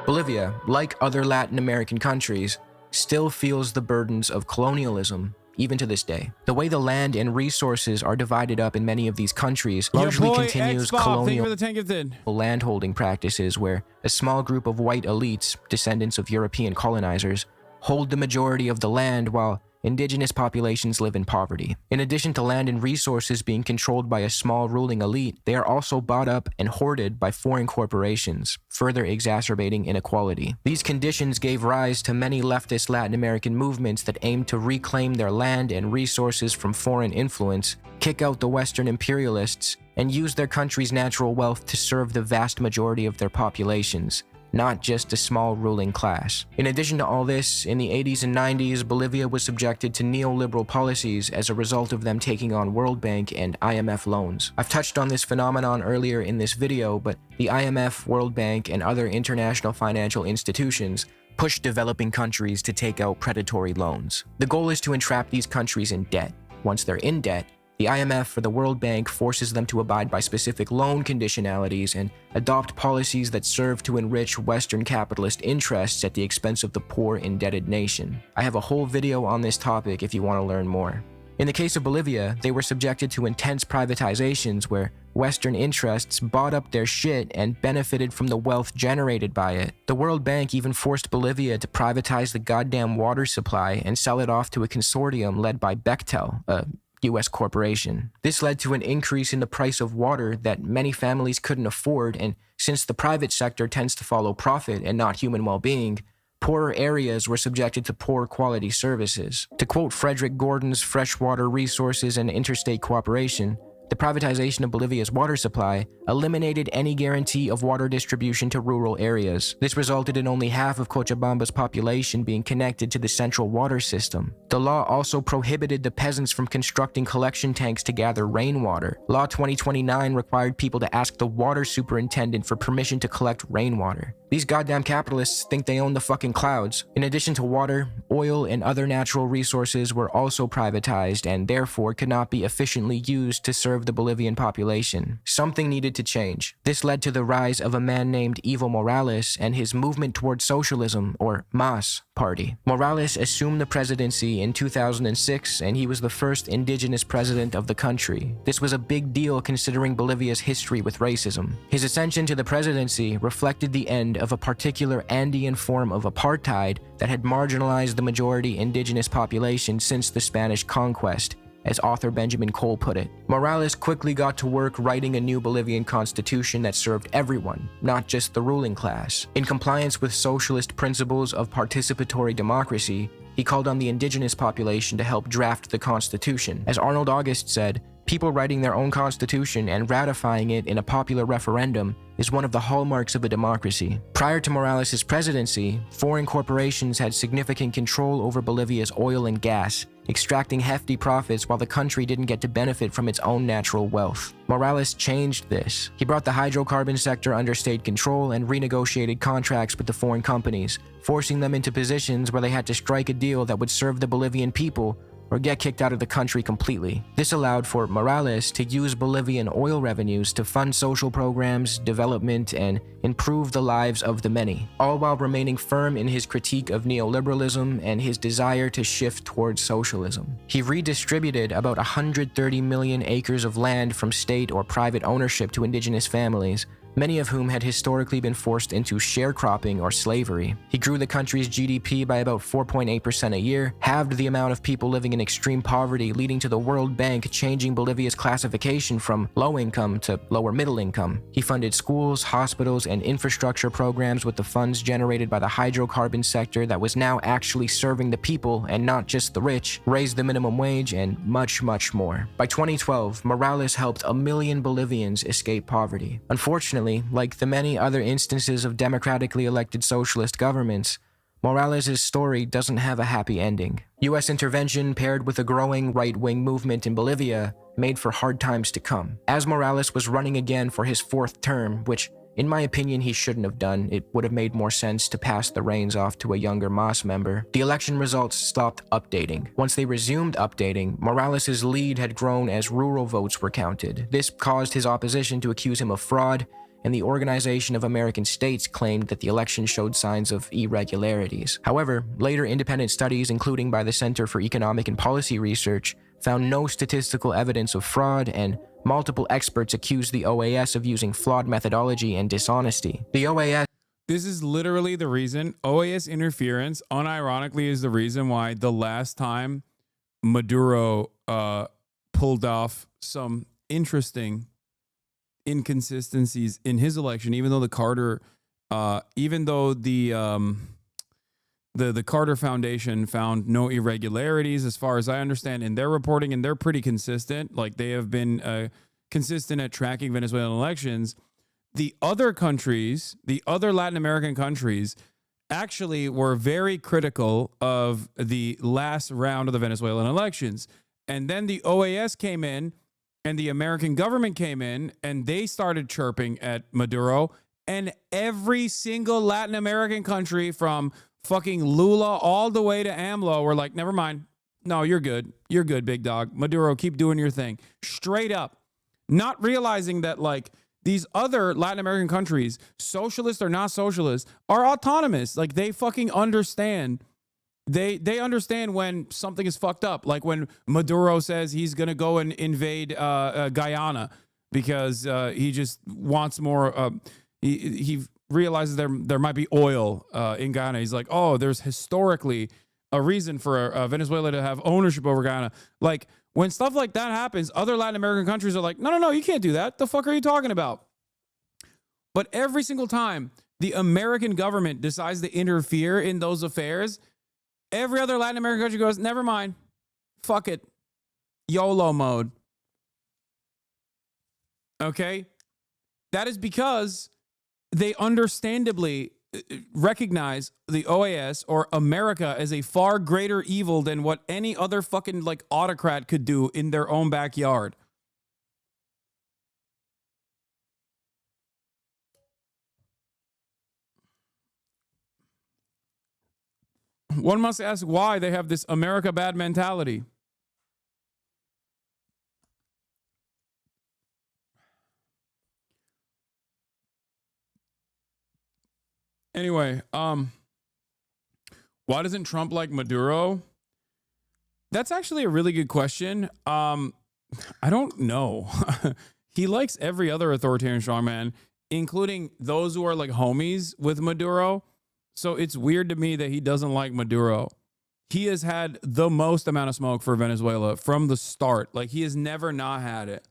Bolivia, like other Latin American countries, still feels the burdens of colonialism, even to this day. The way the land and resources are divided up in many of these countries largely continues colonial landholding practices where a small group of white elites, descendants of European colonizers, hold the majority of the land while indigenous populations live in poverty. In addition to land and resources being controlled by a small ruling elite, they are also bought up and hoarded by foreign corporations, further exacerbating inequality. These conditions gave rise to many leftist Latin American movements that aimed to reclaim their land and resources from foreign influence, kick out the Western imperialists, and use their country's natural wealth to serve the vast majority of their populations, not just a small ruling class. In addition to all this, in the 80s and 90s, Bolivia was subjected to neoliberal policies as a result of them taking on World Bank and IMF loans. I've touched on this phenomenon earlier in this video, but the IMF, World Bank, and other international financial institutions push developing countries to take out predatory loans. The goal is to entrap these countries in debt. Once they're in debt, the IMF or the World Bank forces them to abide by specific loan conditionalities and adopt policies that serve to enrich Western capitalist interests at the expense of the poor, indebted nation. I have a whole video on this topic if you want to learn more. In the case of Bolivia, they were subjected to intense privatizations where Western interests bought up their shit and benefited from the wealth generated by it. The World Bank even forced Bolivia to privatize the goddamn water supply and sell it off to a consortium led by Bechtel, a U.S. corporation. This led to an increase in the price of water that many families couldn't afford, and since the private sector tends to follow profit and not human well-being, poorer areas were subjected to poor quality services. To quote Frederick Gordon's Freshwater Resources and Interstate Cooperation, The privatization of Bolivia's water supply eliminated any guarantee of water distribution to rural areas. This resulted in only half of Cochabamba's population being connected to the central water system. The law also prohibited the peasants from constructing collection tanks to gather rainwater. Law 2029 required people to ask the water superintendent for permission to collect rainwater. These goddamn capitalists think they own the fucking clouds. In addition to water, oil and other natural resources were also privatized and therefore could not be efficiently used to serve the Bolivian population. Something needed to change. This led to the rise of a man named Evo Morales and his movement towards socialism, or MAS, party. Morales assumed the presidency in 2006 and he was the first indigenous president of the country. This was a big deal considering Bolivia's history with racism. His ascension to the presidency reflected the end of a particular Andean form of apartheid that had marginalized the majority indigenous population since the Spanish conquest, as author Benjamin Cole put it. Morales quickly got to work writing a new Bolivian constitution that served everyone, not just the ruling class. In compliance with socialist principles of participatory democracy, he called on the indigenous population to help draft the constitution. As Arnold August said, people writing their own constitution and ratifying it in a popular referendum is one of the hallmarks of a democracy. Prior to Morales' presidency, foreign corporations had significant control over Bolivia's oil and gas, extracting hefty profits while the country didn't get to benefit from its own natural wealth. Morales changed this. He brought the hydrocarbon sector under state control and renegotiated contracts with the foreign companies, forcing them into positions where they had to strike a deal that would serve the Bolivian people or get kicked out of the country completely. This allowed for Morales to use Bolivian oil revenues to fund social programs, development, and improve the lives of the many, all while remaining firm in his critique of neoliberalism and his desire to shift towards socialism. He redistributed about 130 million acres of land from state or private ownership to indigenous families, many of whom had historically been forced into sharecropping or slavery. He grew the country's GDP by about 4.8% a year, halved the amount of people living in extreme poverty, leading to the World Bank changing Bolivia's classification from low income to lower middle income. He funded schools, hospitals, and infrastructure programs with the funds generated by the hydrocarbon sector that was now actually serving the people and not just the rich, raised the minimum wage, and much, much more. By 2012, Morales helped 1 million Bolivians escape poverty. Unfortunately, like the many other instances of democratically elected socialist governments, Morales' story doesn't have a happy ending. U.S. intervention paired with a growing right-wing movement in Bolivia made for hard times to come. As Morales was running again for his 4th term, which in my opinion he shouldn't have done, it would have made more sense to pass the reins off to a younger MAS member, the election results stopped updating. Once they resumed updating, Morales' lead had grown as rural votes were counted. This caused his opposition to accuse him of fraud, and the Organization of American States claimed that the election showed signs of irregularities. However, later independent studies, including by the Center for Economic and Policy Research, found no statistical evidence of fraud, and multiple experts accused the OAS of using flawed methodology and dishonesty. The OAS... This is literally the reason. OAS interference, unironically, is the reason why the last time Maduro pulled off some interesting inconsistencies in his election, even though the Carter Carter Foundation found no irregularities, as far as I understand, in their reporting, and they're pretty consistent. Like, they have been consistent at tracking Venezuelan elections. The other countries, the other Latin American countries, actually were very critical of the last round of the Venezuelan elections. And then the OAS came in, and the American government came in, and they started chirping at Maduro, and every single Latin American country from fucking Lula all the way to AMLO were like, never mind. No, you're good. You're good, big dog. Maduro, keep doing your thing. Straight up. Not realizing that, like, these other Latin American countries, socialist or not socialist, are autonomous. Like, they fucking understand. They understand when something is fucked up. Like when Maduro says he's going to go and invade Guyana because he just wants more. He realizes there might be oil in Guyana. He's like, oh, there's historically a reason for Venezuela to have ownership over Guyana. Like, when stuff like that happens, other Latin American countries are like, no, you can't do that. The fuck are you talking about? But every single time the American government decides to interfere in those affairs, every other Latin American country goes, never mind. Fuck it. YOLO mode. Okay? That is because they understandably recognize the OAS or America as a far greater evil than what any other fucking like autocrat could do in their own backyard. One must ask why they have this America bad mentality. Anyway, why doesn't Trump like Maduro? That's actually a really good question. I don't know. He likes every other authoritarian strongman, including those who are like homies with Maduro. So it's weird to me that he doesn't like Maduro. He has had the most amount of smoke for Venezuela from the start. Like, he has never not had it.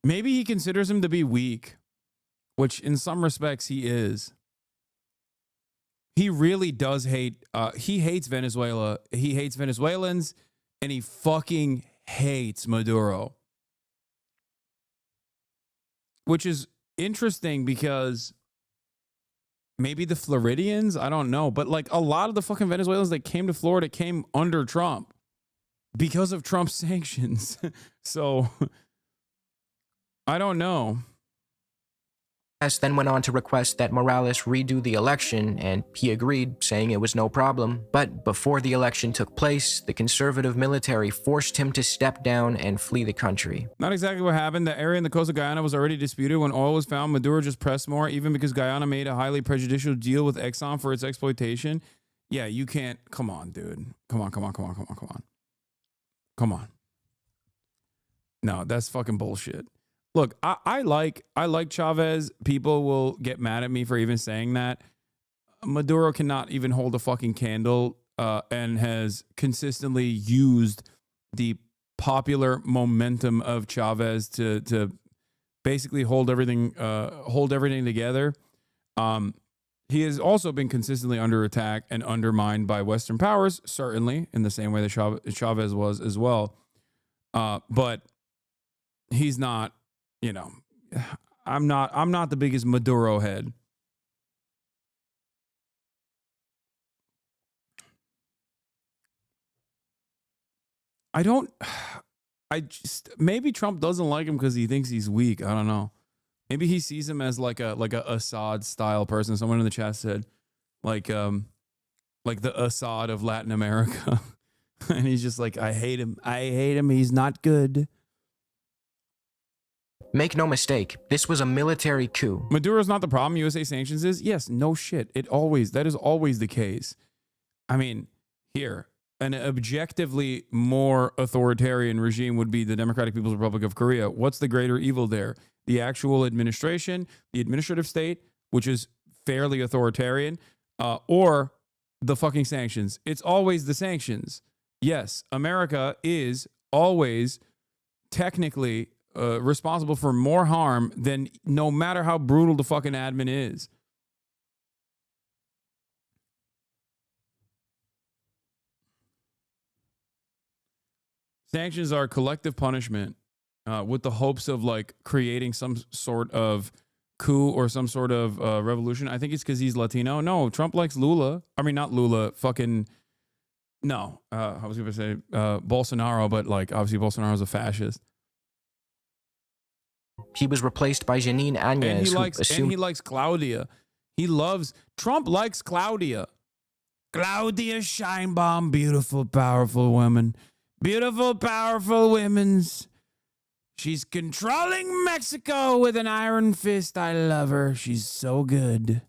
Maybe he considers him to be weak, which in some respects he is. He really does hate, he hates Venezuela. He hates Venezuelans, and he fucking hates Maduro. Which is interesting because maybe the Floridians, I don't know, but like a lot of the fucking Venezuelans that came to Florida came under Trump because of Trump's sanctions. So I don't know. Then went on to request that Morales redo the election, and he agreed, saying it was no problem. But before the election took place, the conservative military forced him to step down and flee the country. Not exactly what happened. The area in the coast of Guyana was already disputed. When oil was found, Maduro just pressed more, even because Guyana made a highly prejudicial deal with Exxon for its exploitation. Yeah, you can't. Come on, dude. Come on. No, that's fucking bullshit. Look, I like Chavez. People will get mad at me for even saying that. Maduro cannot even hold a fucking candle and has consistently used the popular momentum of Chavez to basically hold everything together. He has also been consistently under attack and undermined by Western powers, certainly in the same way that Chavez was as well. But he's not. You know, I'm not the biggest Maduro head. Maybe Trump doesn't like him because he thinks he's weak. I don't know. Maybe he sees him as like a Assad style person. Someone in the chat said like the Assad of Latin America. And he's just like, I hate him. He's not good. Make no mistake, this was a military coup. Maduro's not the problem. USA sanctions is? Yes, no shit. That is always the case. I mean, here, an objectively more authoritarian regime would be the Democratic People's Republic of Korea. What's the greater evil there? The actual administration, the administrative state, which is fairly authoritarian, or the fucking sanctions? It's always the sanctions. Yes, America is always technically responsible for more harm than no matter how brutal the fucking admin is. Sanctions are collective punishment with the hopes of like creating some sort of coup or some sort of revolution. I think it's because he's Latino. No, Trump likes Lula. I mean, not Lula, fucking, no. I was going to say Bolsonaro, but like obviously Bolsonaro's a fascist. He was replaced by Janine Áñez, and he likes Claudia. Trump likes Claudia. Claudia Scheinbaum, beautiful, powerful woman. Beautiful, powerful women's. She's controlling Mexico with an iron fist. I love her. She's so good.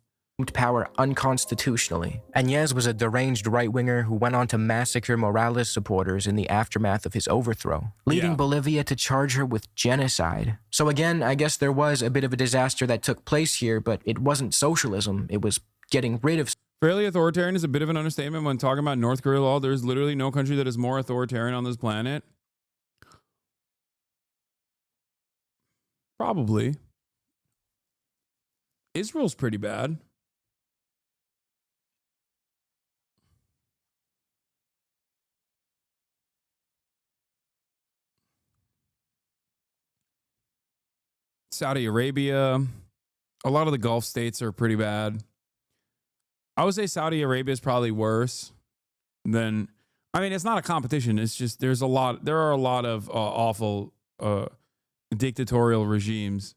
Power unconstitutionally. Áñez was a deranged right-winger who went on to massacre Morales supporters in the aftermath of his overthrow, leading Bolivia to charge her with genocide. So again, I guess there was a bit of a disaster that took place here, but it wasn't socialism. It was getting rid of... Fairly authoritarian is a bit of an understatement when talking about North Korea law. There's literally no country that is more authoritarian on this planet. Probably. Israel's pretty bad. Saudi Arabia. A lot of the Gulf states are pretty bad. I would say Saudi Arabia is probably worse than. I mean, it's not a competition. It's just there are a lot of awful dictatorial regimes.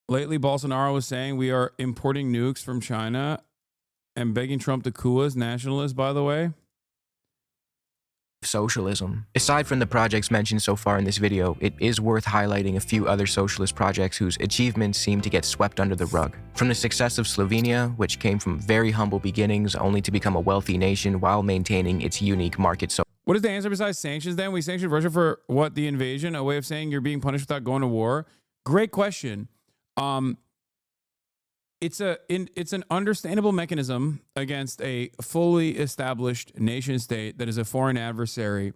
Lately, Bolsonaro was saying we are importing nukes from China and begging Trump to coup us, nationalists, by the way. Socialism. Aside from the projects mentioned so far in this video, it is worth highlighting a few other socialist projects whose achievements seem to get swept under the rug. From the success of Slovenia, which came from very humble beginnings only to become a wealthy nation while maintaining its unique market. What is the answer besides sanctions then? We sanctioned Russia for what? The invasion? A way of saying you're being punished without going to war? Great question. It's an understandable mechanism against a fully established nation state that is a foreign adversary.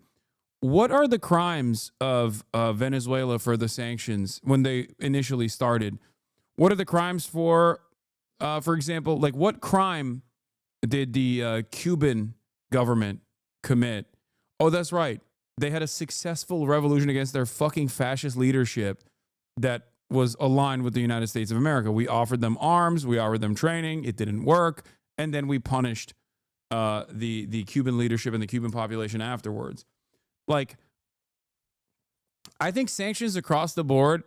What are the crimes of Venezuela for the sanctions when they initially started? What are the crimes for example, like what crime did the Cuban government commit? Oh, that's right. They had a successful revolution against their fucking fascist leadership that was aligned with the United States of America. We offered them arms, we offered them training, it didn't work, and then we punished the Cuban leadership and the Cuban population afterwards. Like, I think sanctions across the board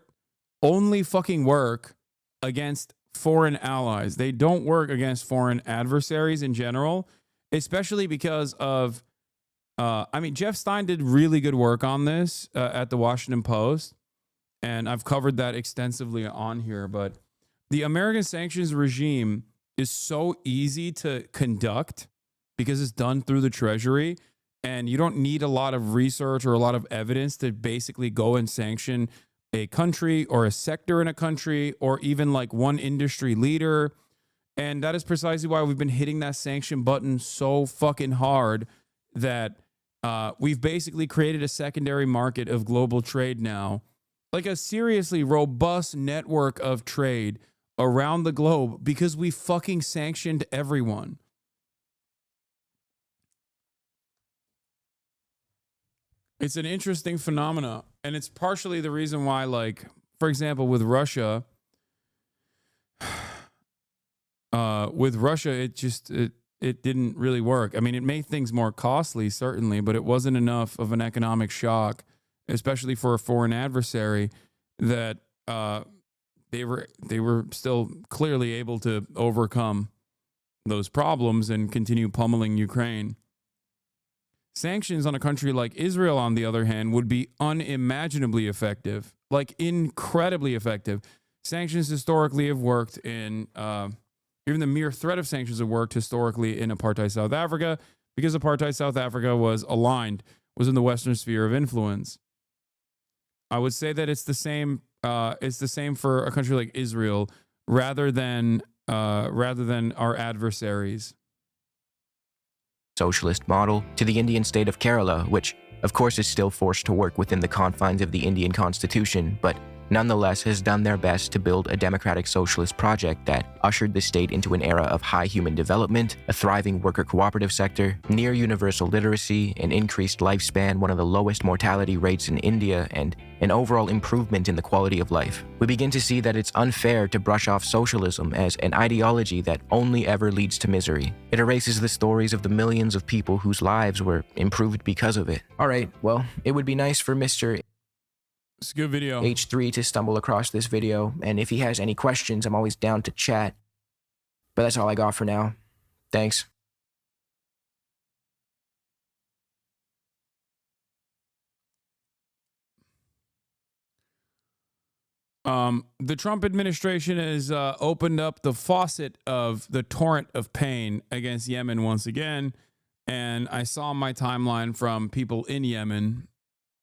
only fucking work against foreign allies. They don't work against foreign adversaries in general, especially because of, Jeff Stein did really good work on this at the Washington Post. And I've covered that extensively on here, but the American sanctions regime is so easy to conduct because it's done through the Treasury, and you don't need a lot of research or a lot of evidence to basically go and sanction a country or a sector in a country or even like one industry leader. And that is precisely why we've been hitting that sanction button so fucking hard that we've basically created a secondary market of global trade now. Like a seriously robust network of trade around the globe because we fucking sanctioned everyone. It's an interesting phenomena, and it's partially the reason why, like, for example, with Russia, it didn't really work. I mean, it made things more costly, certainly, but it wasn't enough of an economic shock, especially for a foreign adversary, that they were still clearly able to overcome those problems and continue pummeling Ukraine. Sanctions on a country like Israel, on the other hand, would be unimaginably effective, like incredibly effective. Sanctions historically have worked in, even the mere threat of sanctions have worked historically in apartheid South Africa because apartheid South Africa was in the Western sphere of influence. I would say that it's the same. It's the same for a country like Israel, rather than our adversaries. Socialist model to the Indian state of Kerala, which of course is still forced to work within the confines of the Indian constitution, but nonetheless has done their best to build a democratic socialist project that ushered the state into an era of high human development, a thriving worker cooperative sector, near universal literacy, an increased lifespan, one of the lowest mortality rates in India, and an overall improvement in the quality of life. We begin to see that it's unfair to brush off socialism as an ideology that only ever leads to misery. It erases the stories of the millions of people whose lives were improved because of it. Alright, well, it would be nice for Mr. It's a good video. H3 to stumble across this video, and if he has any questions, I'm always down to chat. But that's all I got for now. Thanks. The Trump administration has opened up the faucet of the torrent of pain against Yemen once again, and I saw my timeline from people in Yemen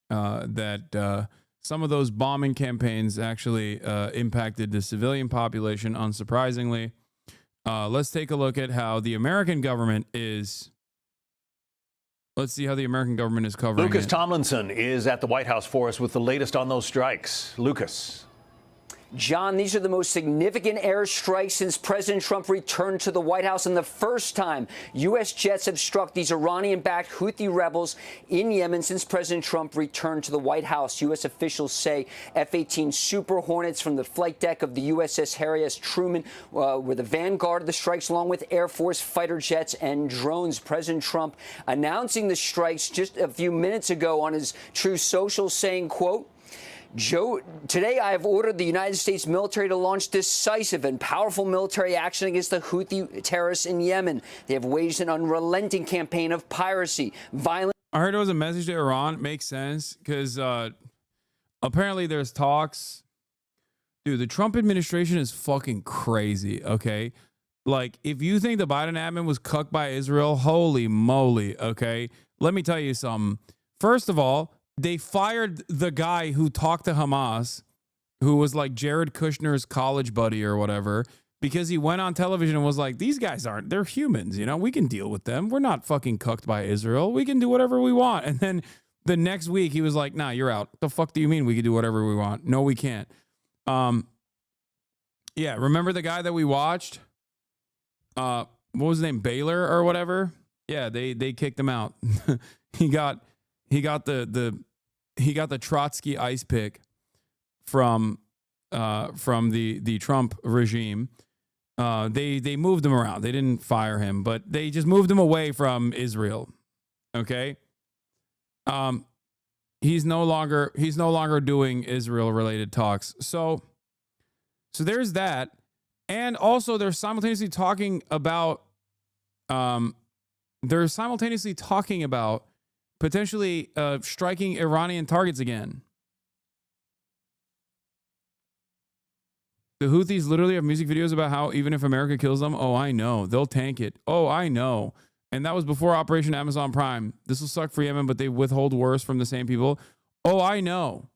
that some of those bombing campaigns actually impacted the civilian population, unsurprisingly. Let's take a look at how the American government is. Let's see how the American government is covering Lucas it. Tomlinson is at the White House for us with the latest on those strikes. Lucas. John, these are the most significant airstrikes since President Trump returned to the White House, and the first time U.S. jets have struck these Iranian-backed Houthi rebels in Yemen since President Trump returned to the White House. U.S. officials say F-18 Super Hornets from the flight deck of the USS Harry S. Truman were the vanguard of the strikes, along with Air Force fighter jets and drones. President Trump announcing the strikes just a few minutes ago on his Truth Social, saying, quote, Joe, today I have ordered the United States military to launch decisive and powerful military action against the Houthi terrorists in Yemen. They have waged an unrelenting campaign of piracy, violence. I heard it was a message to Iran. Makes sense because apparently there's talks. Dude, the Trump administration is fucking crazy, okay? Like, if you think the Biden admin was cucked by Israel, holy moly, okay? Let me tell you something. First of all, they fired the guy who talked to Hamas, who was like Jared Kushner's college buddy or whatever, because he went on television and was like, these guys they're humans, you know, we can deal with them. We're not fucking cucked by Israel. We can do whatever we want. And then the next week he was like, nah, you're out. The fuck do you mean we can do whatever we want? No, we can't. Yeah, remember the guy that we watched? What was his name? Baylor or whatever? Yeah, they kicked him out. He got the Trotsky ice pick from the Trump regime. They moved him around. They didn't fire him, but they just moved him away from Israel. Okay. He's no longer doing Israel related talks. So there's that. And also they're simultaneously talking about potentially striking Iranian targets again. The Houthis literally have music videos about how even if America kills them, oh, I know, they'll tank it. Oh, I know. And that was before Operation Amazon Prime. This will suck for Yemen, but they withhold worse from the same people. Oh, I know.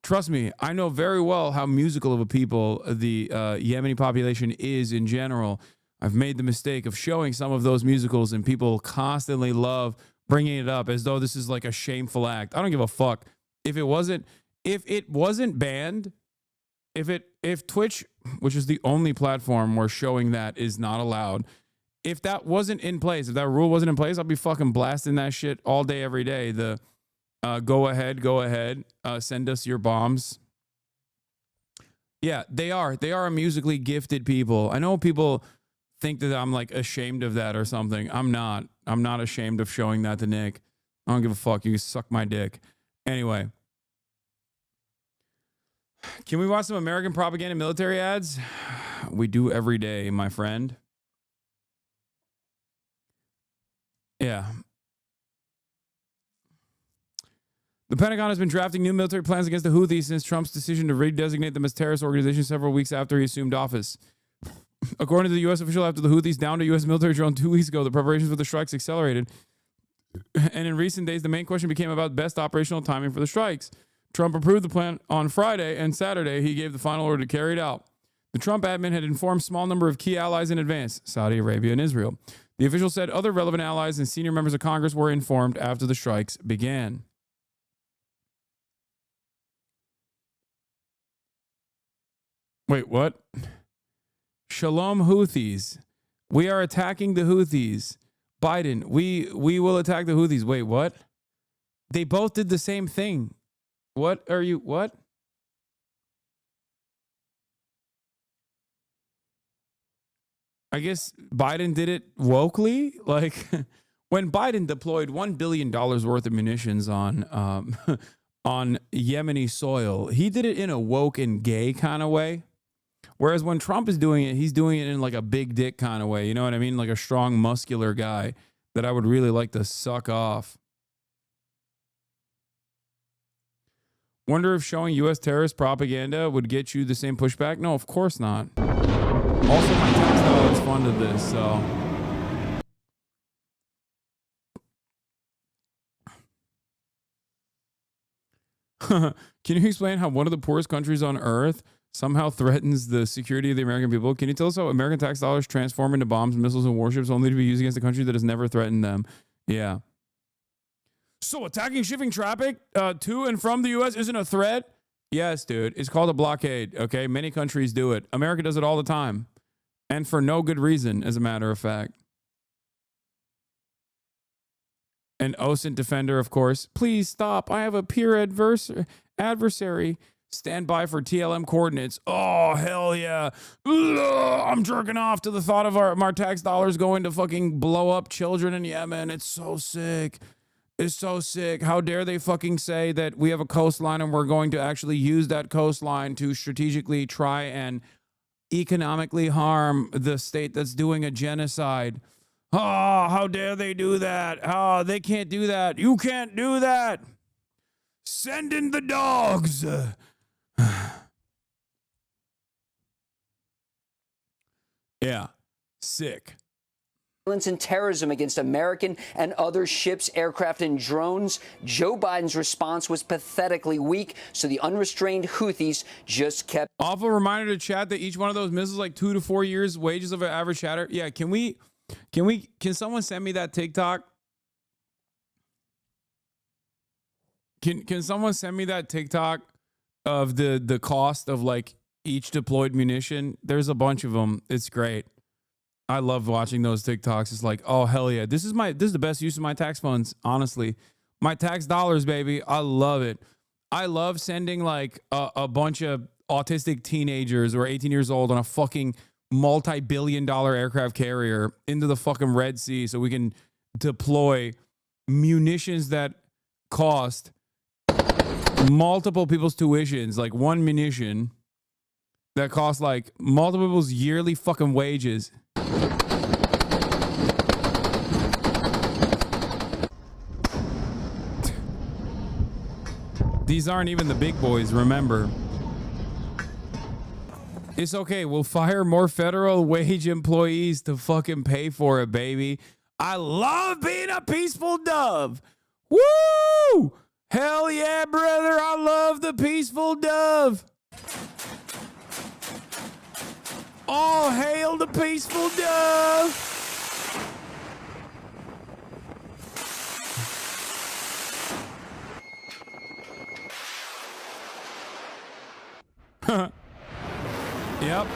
Trust me, I know very well how musical of a people the Yemeni population is in general. I've made the mistake of showing some of those musicals, and people constantly love bringing it up as though this is like a shameful act. I don't give a fuck. If it wasn't banned, if Twitch, which is the only platform where showing that is not allowed, if that wasn't in place, if that rule wasn't in place, I'll be fucking blasting that shit all day, every day. The go ahead, send us your bombs. Yeah, they are a musically gifted people. I know people think that I'm like ashamed of that or something. I'm not ashamed of showing that to Nick. I don't give a fuck. You can suck my dick. Anyway, can we watch some American propaganda military ads? We do every day, my friend. Yeah. The Pentagon has been drafting new military plans against the Houthis since Trump's decision to redesignate them as terrorist organizations several weeks after he assumed office. According to the U.S. official, after the Houthis downed a U.S. military drone 2 weeks ago, the preparations for the strikes accelerated. And in recent days, the main question became about best operational timing for the strikes. Trump approved the plan on Friday, and Saturday he gave the final order to carry it out. The Trump admin had informed a small number of key allies in advance, Saudi Arabia and Israel. The official said other relevant allies and senior members of Congress were informed after the strikes began. Wait, what? Shalom Houthis. We are attacking the Houthis. Biden, we will attack the Houthis. Wait, what? They both did the same thing. What? I guess Biden did it wokely. Like when Biden deployed $1 billion worth of munitions on Yemeni soil, he did it in a woke and gay kind of way. Whereas when Trump is doing it, he's doing it in like a big dick kind of way. You know what I mean? Like a strong, muscular guy that I would really like to suck off. Wonder if showing U.S. terrorist propaganda would get you the same pushback? No, of course not. Also, my textile has funded this, so. Can you explain how one of the poorest countries on earth somehow threatens the security of the American people? Can you tell us how American tax dollars transform into bombs, missiles, and warships only to be used against a country that has never threatened them? Yeah. So attacking shipping traffic to and from the U.S. isn't a threat? Yes, dude. It's called a blockade. Okay. Many countries do it. America does it all the time. And for no good reason, as a matter of fact. An OSINT defender, of course. Please stop. I have a peer adversary. Stand by for TLM coordinates. Oh, hell yeah. Ugh, I'm jerking off to the thought of our tax dollars going to fucking blow up children in Yemen. It's so sick. It's so sick. How dare they fucking say that we have a coastline and we're going to actually use that coastline to strategically try and economically harm the state that's doing a genocide. Oh, how dare they do that? Oh, they can't do that. You can't do that. Send in the dogs. Yeah, sick. Violence and terrorism against American and other ships, aircraft, and drones. Joe Biden's response was pathetically weak, so the unrestrained Houthis just kept. Awful reminder to chat that each one of those missiles like 2 to 4 years wages of an average chatter. Yeah, can someone send me that TikTok? Can someone send me that TikTok of the cost of like each deployed munition? There's a bunch of them. It's great. I love watching those TikToks. It's like, oh hell yeah, this is the best use of my tax funds. Honestly, my tax dollars, baby. I love it. I love sending like a bunch of autistic teenagers who are 18 years old on a fucking multi-billion-dollar aircraft carrier into the fucking Red Sea so we can deploy munitions that cost multiple people's tuitions, like one munition that costs like multiple people's yearly fucking wages. These aren't even the big boys, remember. It's okay. We'll fire more federal wage employees to fucking pay for it, baby. I love being a peaceful dove. Woo! Hell yeah, brother. I love the peaceful dove. All hail the peaceful dove. Yep.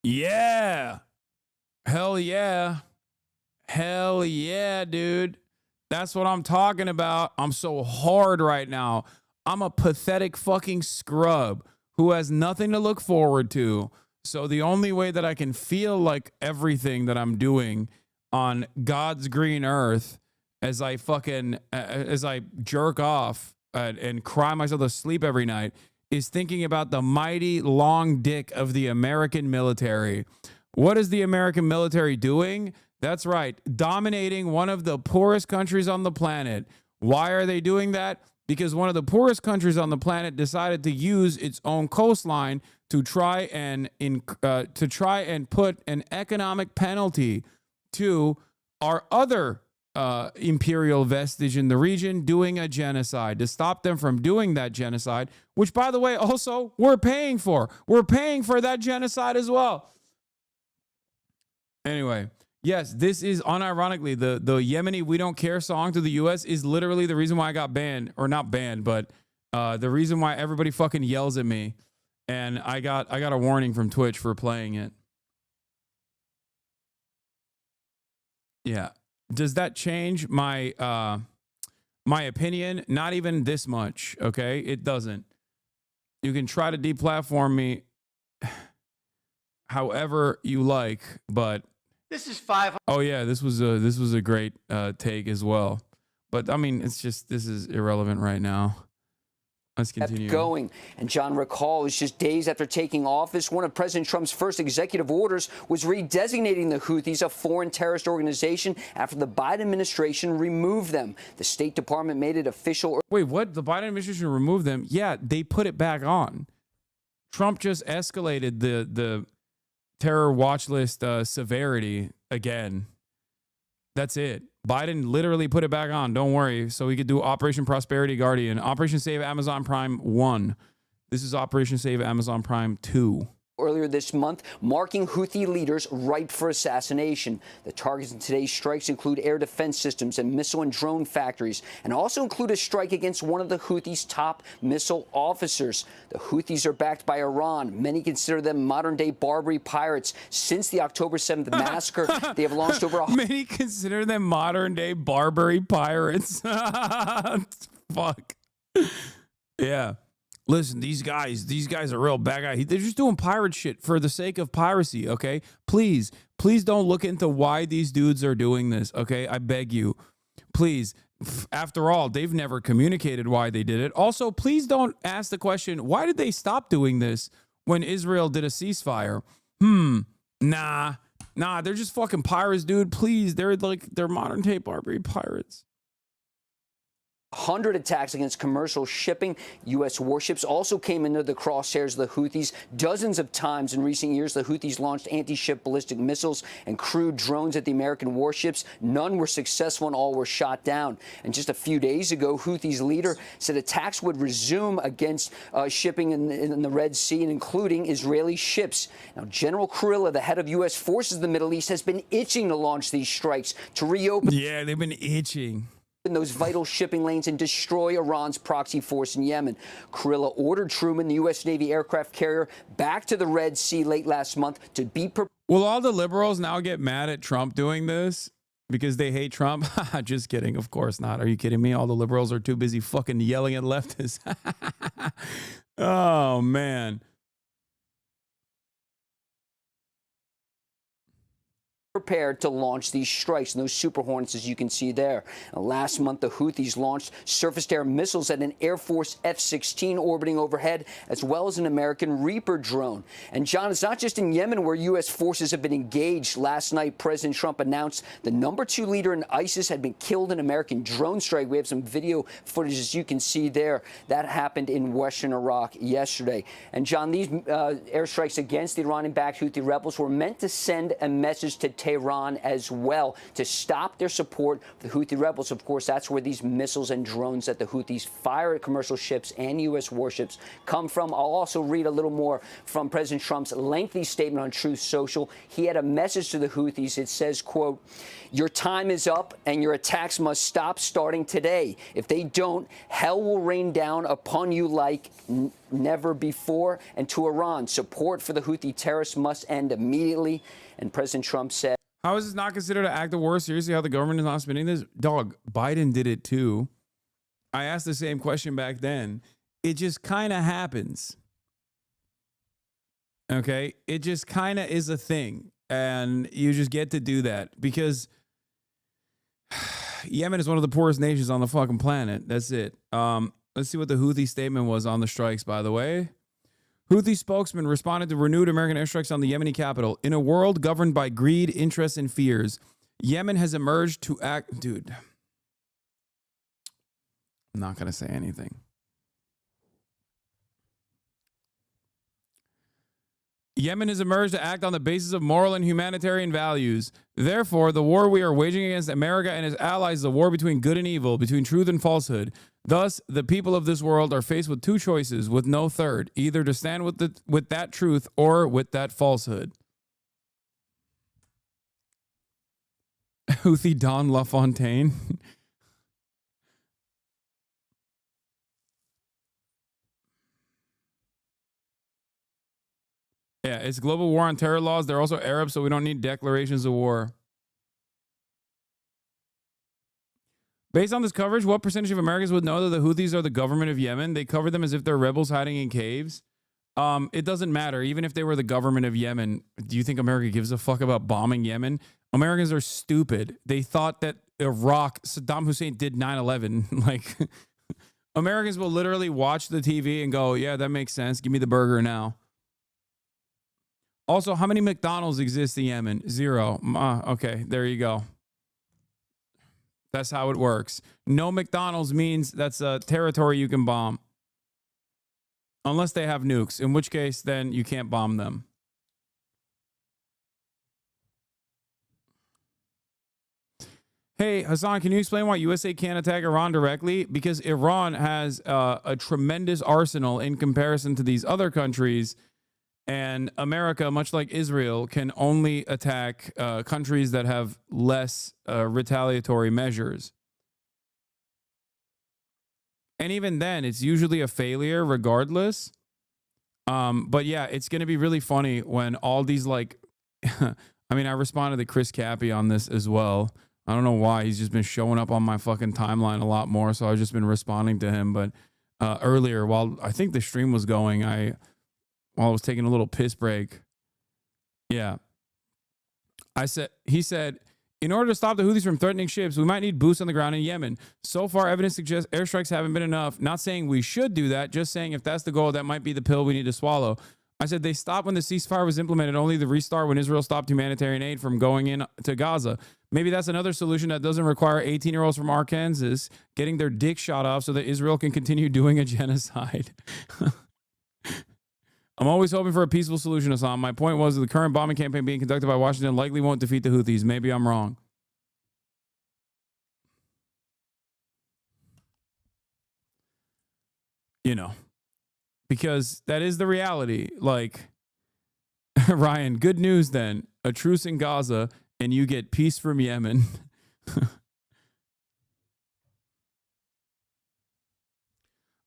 Yeah. Hell yeah. Hell yeah, dude. That's what I'm talking about. I'm so hard right now. I'm a pathetic fucking scrub who has nothing to look forward to. So the only way that I can feel like everything that I'm doing on God's green earth as I jerk off and cry myself to sleep every night is thinking about the mighty long dick of the American military. What is the American military doing? That's right, dominating one of the poorest countries on the planet. Why are they doing that? Because one of the poorest countries on the planet decided to use its own coastline to try and put an economic penalty to our other imperial vestige in the region doing a genocide, to stop them from doing that genocide, which, by the way, also we're paying for. We're paying for that genocide as well. Anyway, yes, this is unironically the Yemeni "We Don't Care" song to the U.S. is literally the reason why I got banned, or not banned, but the reason why everybody fucking yells at me, and I got a warning from Twitch for playing it. Yeah. Does that change my my opinion? Not even this much, okay? It doesn't. You can try to deplatform me however you like, but This is 500. oh yeah, this was a great take as well. But I mean, it's just, this is irrelevant right now. Let's continue. Going. And John recalls just days after taking office, one of President Trump's first executive orders was redesignating the Houthis a foreign terrorist organization after the Biden administration removed them. The State Department made it official. Wait, what? The Biden administration removed them? Yeah, they put it back on. Trump just escalated the terror watch list severity again. That's it. Biden literally put it back on. Don't worry. So we could do Operation Prosperity Guardian. Operation Save Amazon Prime 1. This is Operation Save Amazon Prime 2. earlier this month, marking Houthi leaders ripe for assassination. The targets in today's strikes include air defense systems and missile and drone factories, and also include a strike against one of the Houthis' top missile officers. The Houthis are backed by Iran. Many consider them modern-day Barbary pirates. Since the October 7th massacre, they have launched over Many consider them modern-day Barbary pirates. Fuck. Yeah. Listen, these guys are real bad guys. They're just doing pirate shit for the sake of piracy, okay? Please don't look into why these dudes are doing this, okay? I beg you. Please. After all, they've never communicated why they did it. Also, please don't ask the question, why did they stop doing this when Israel did a ceasefire? Nah, they're just fucking pirates, dude. Please, they're modern-day Barbary pirates. 100 attacks against commercial shipping. U.S. warships also came into the crosshairs of the Houthis. Dozens of times in recent years, the Houthis launched anti-ship ballistic missiles and crewed drones at the American warships. None were successful and all were shot down. And just a few days ago, Houthis leader said attacks would resume against shipping in the Red Sea, and including Israeli ships. Now, General Kurilla, the head of U.S. forces in the Middle East, has been itching to launch these strikes to reopen. Yeah, they've been itching. In those vital shipping lanes and destroy Iran's proxy force in Yemen. Kurilla ordered Truman, the U.S. Navy aircraft carrier, back to the Red Sea late last month to be prepared. Will all the liberals now get mad at Trump doing this because they hate Trump? Just kidding. Of course not. Are you kidding me? All the liberals are too busy fucking yelling at leftists. Oh, man. Prepared to launch these strikes, and those Super Hornets, as you can see there. Last month, the Houthis launched surface-to-air missiles at an Air Force F-16 orbiting overhead, as well as an American Reaper drone. And, John, it's not just in Yemen where U.S. forces have been engaged. Last night, President Trump announced the #2 leader in ISIS had been killed in an American drone strike. We have some video footage, as you can see there. That happened in western Iraq yesterday. And, John, these airstrikes against the Iranian-backed Houthi rebels were meant to send a message to Tehran as well to stop their support for the Houthi rebels. Of course, that's where these missiles and drones that the Houthis fire at commercial ships and U.S. warships come from. I'll also read a little more from President Trump's lengthy statement on Truth Social. He had a message to the Houthis. It says, quote, "Your time is up and your attacks must stop starting today. If they don't, hell will rain down upon you like never before. And to Iran, support for the Houthi terrorists must end immediately." And President Trump said, how is this not considered an act of war? Seriously, how the government is not spending this? Dog, Biden did it too. I asked the same question back then. It just kind of happens. Okay? It just kind of is a thing. And you just get to do that because Yemen is one of the poorest nations on the fucking planet. That's it. Let's see what the Houthi statement was on the strikes, by the way. Houthi spokesman responded to renewed American airstrikes on the Yemeni capital. In a world governed by greed, interest, and fears, Yemen has emerged to act... Dude. I'm not going to say anything. Yemen has emerged to act on the basis of moral and humanitarian values. Therefore, the war we are waging against America and its allies is a war between good and evil, between truth and falsehood. Thus, the people of this world are faced with two choices, with no third, either to stand with that truth or with that falsehood. Houthi Don LaFontaine. Yeah, it's global war on terror laws. They're also Arabs, so we don't need declarations of war. Based on this coverage, what percentage of Americans would know that the Houthis are the government of Yemen? They cover them as if they're rebels hiding in caves. It doesn't matter. Even if they were the government of Yemen, do you think America gives a fuck about bombing Yemen? Americans are stupid. They thought that Iraq, Saddam Hussein did 9/11. Like, Americans will literally watch the TV and go, yeah, that makes sense. Give me the burger now. Also, how many McDonald's exist in Yemen? 0. Okay, there you go. That's how it works. No McDonald's means that's a territory you can bomb. Unless they have nukes, in which case, then you can't bomb them. Hey, Hasan, can you explain why USA can't attack Iran directly? Because Iran has a tremendous arsenal in comparison to these other countries. And America, much like Israel, can only attack countries that have less retaliatory measures. And even then, it's usually a failure regardless. But yeah, it's going to be really funny when all these like, I mean, I responded to Chris Cappy on this as well. I don't know why. He's just been showing up on my fucking timeline a lot more. So I've just been responding to him. But earlier, while I think the stream was going, while I was taking a little piss break. Yeah. He said, in order to stop the Houthis from threatening ships, we might need boots on the ground in Yemen. So far, evidence suggests airstrikes haven't been enough. Not saying we should do that, just saying if that's the goal, that might be the pill we need to swallow. I said they stopped when the ceasefire was implemented, only the restart when Israel stopped humanitarian aid from going in to Gaza. Maybe that's another solution that doesn't require 18-year-olds from Arkansas getting their dick shot off so that Israel can continue doing a genocide. I'm always hoping for a peaceful solution, Hassan. My point was that the current bombing campaign being conducted by Washington likely won't defeat the Houthis. Maybe I'm wrong. You know, because that is the reality. Like, Ryan, good news then. A truce in Gaza and you get peace from Yemen.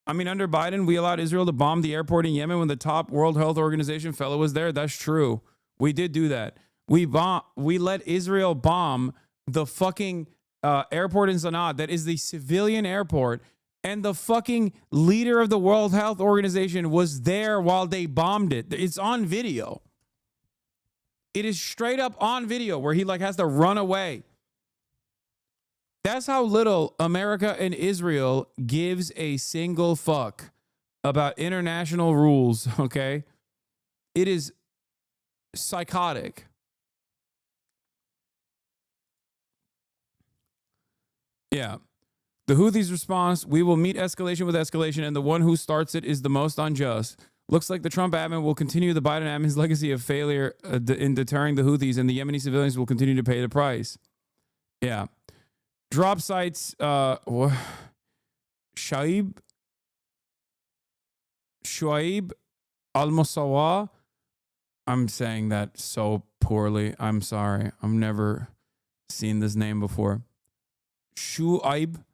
I mean, under Biden, we allowed Israel to bomb the airport in Yemen when the top World Health Organization fellow was there. That's true. We did do that. We let Israel bomb the fucking airport in Sana'a that is the civilian airport, and the fucking leader of the World Health Organization was there while they bombed it. It's on video. It is straight up on video where he like has to run away. That's how little America and Israel gives a single fuck about international rules, okay? It is psychotic. Yeah. The Houthis' response, we will meet escalation with escalation, and the one who starts it is the most unjust. Looks like the Trump admin will continue the Biden admin's legacy of failure in deterring the Houthis, and the Yemeni civilians will continue to pay the price. Yeah. Drop sites, Shuaib Al-Musawa. I'm saying that so poorly. I'm sorry. I've never seen this name before. Shuaib.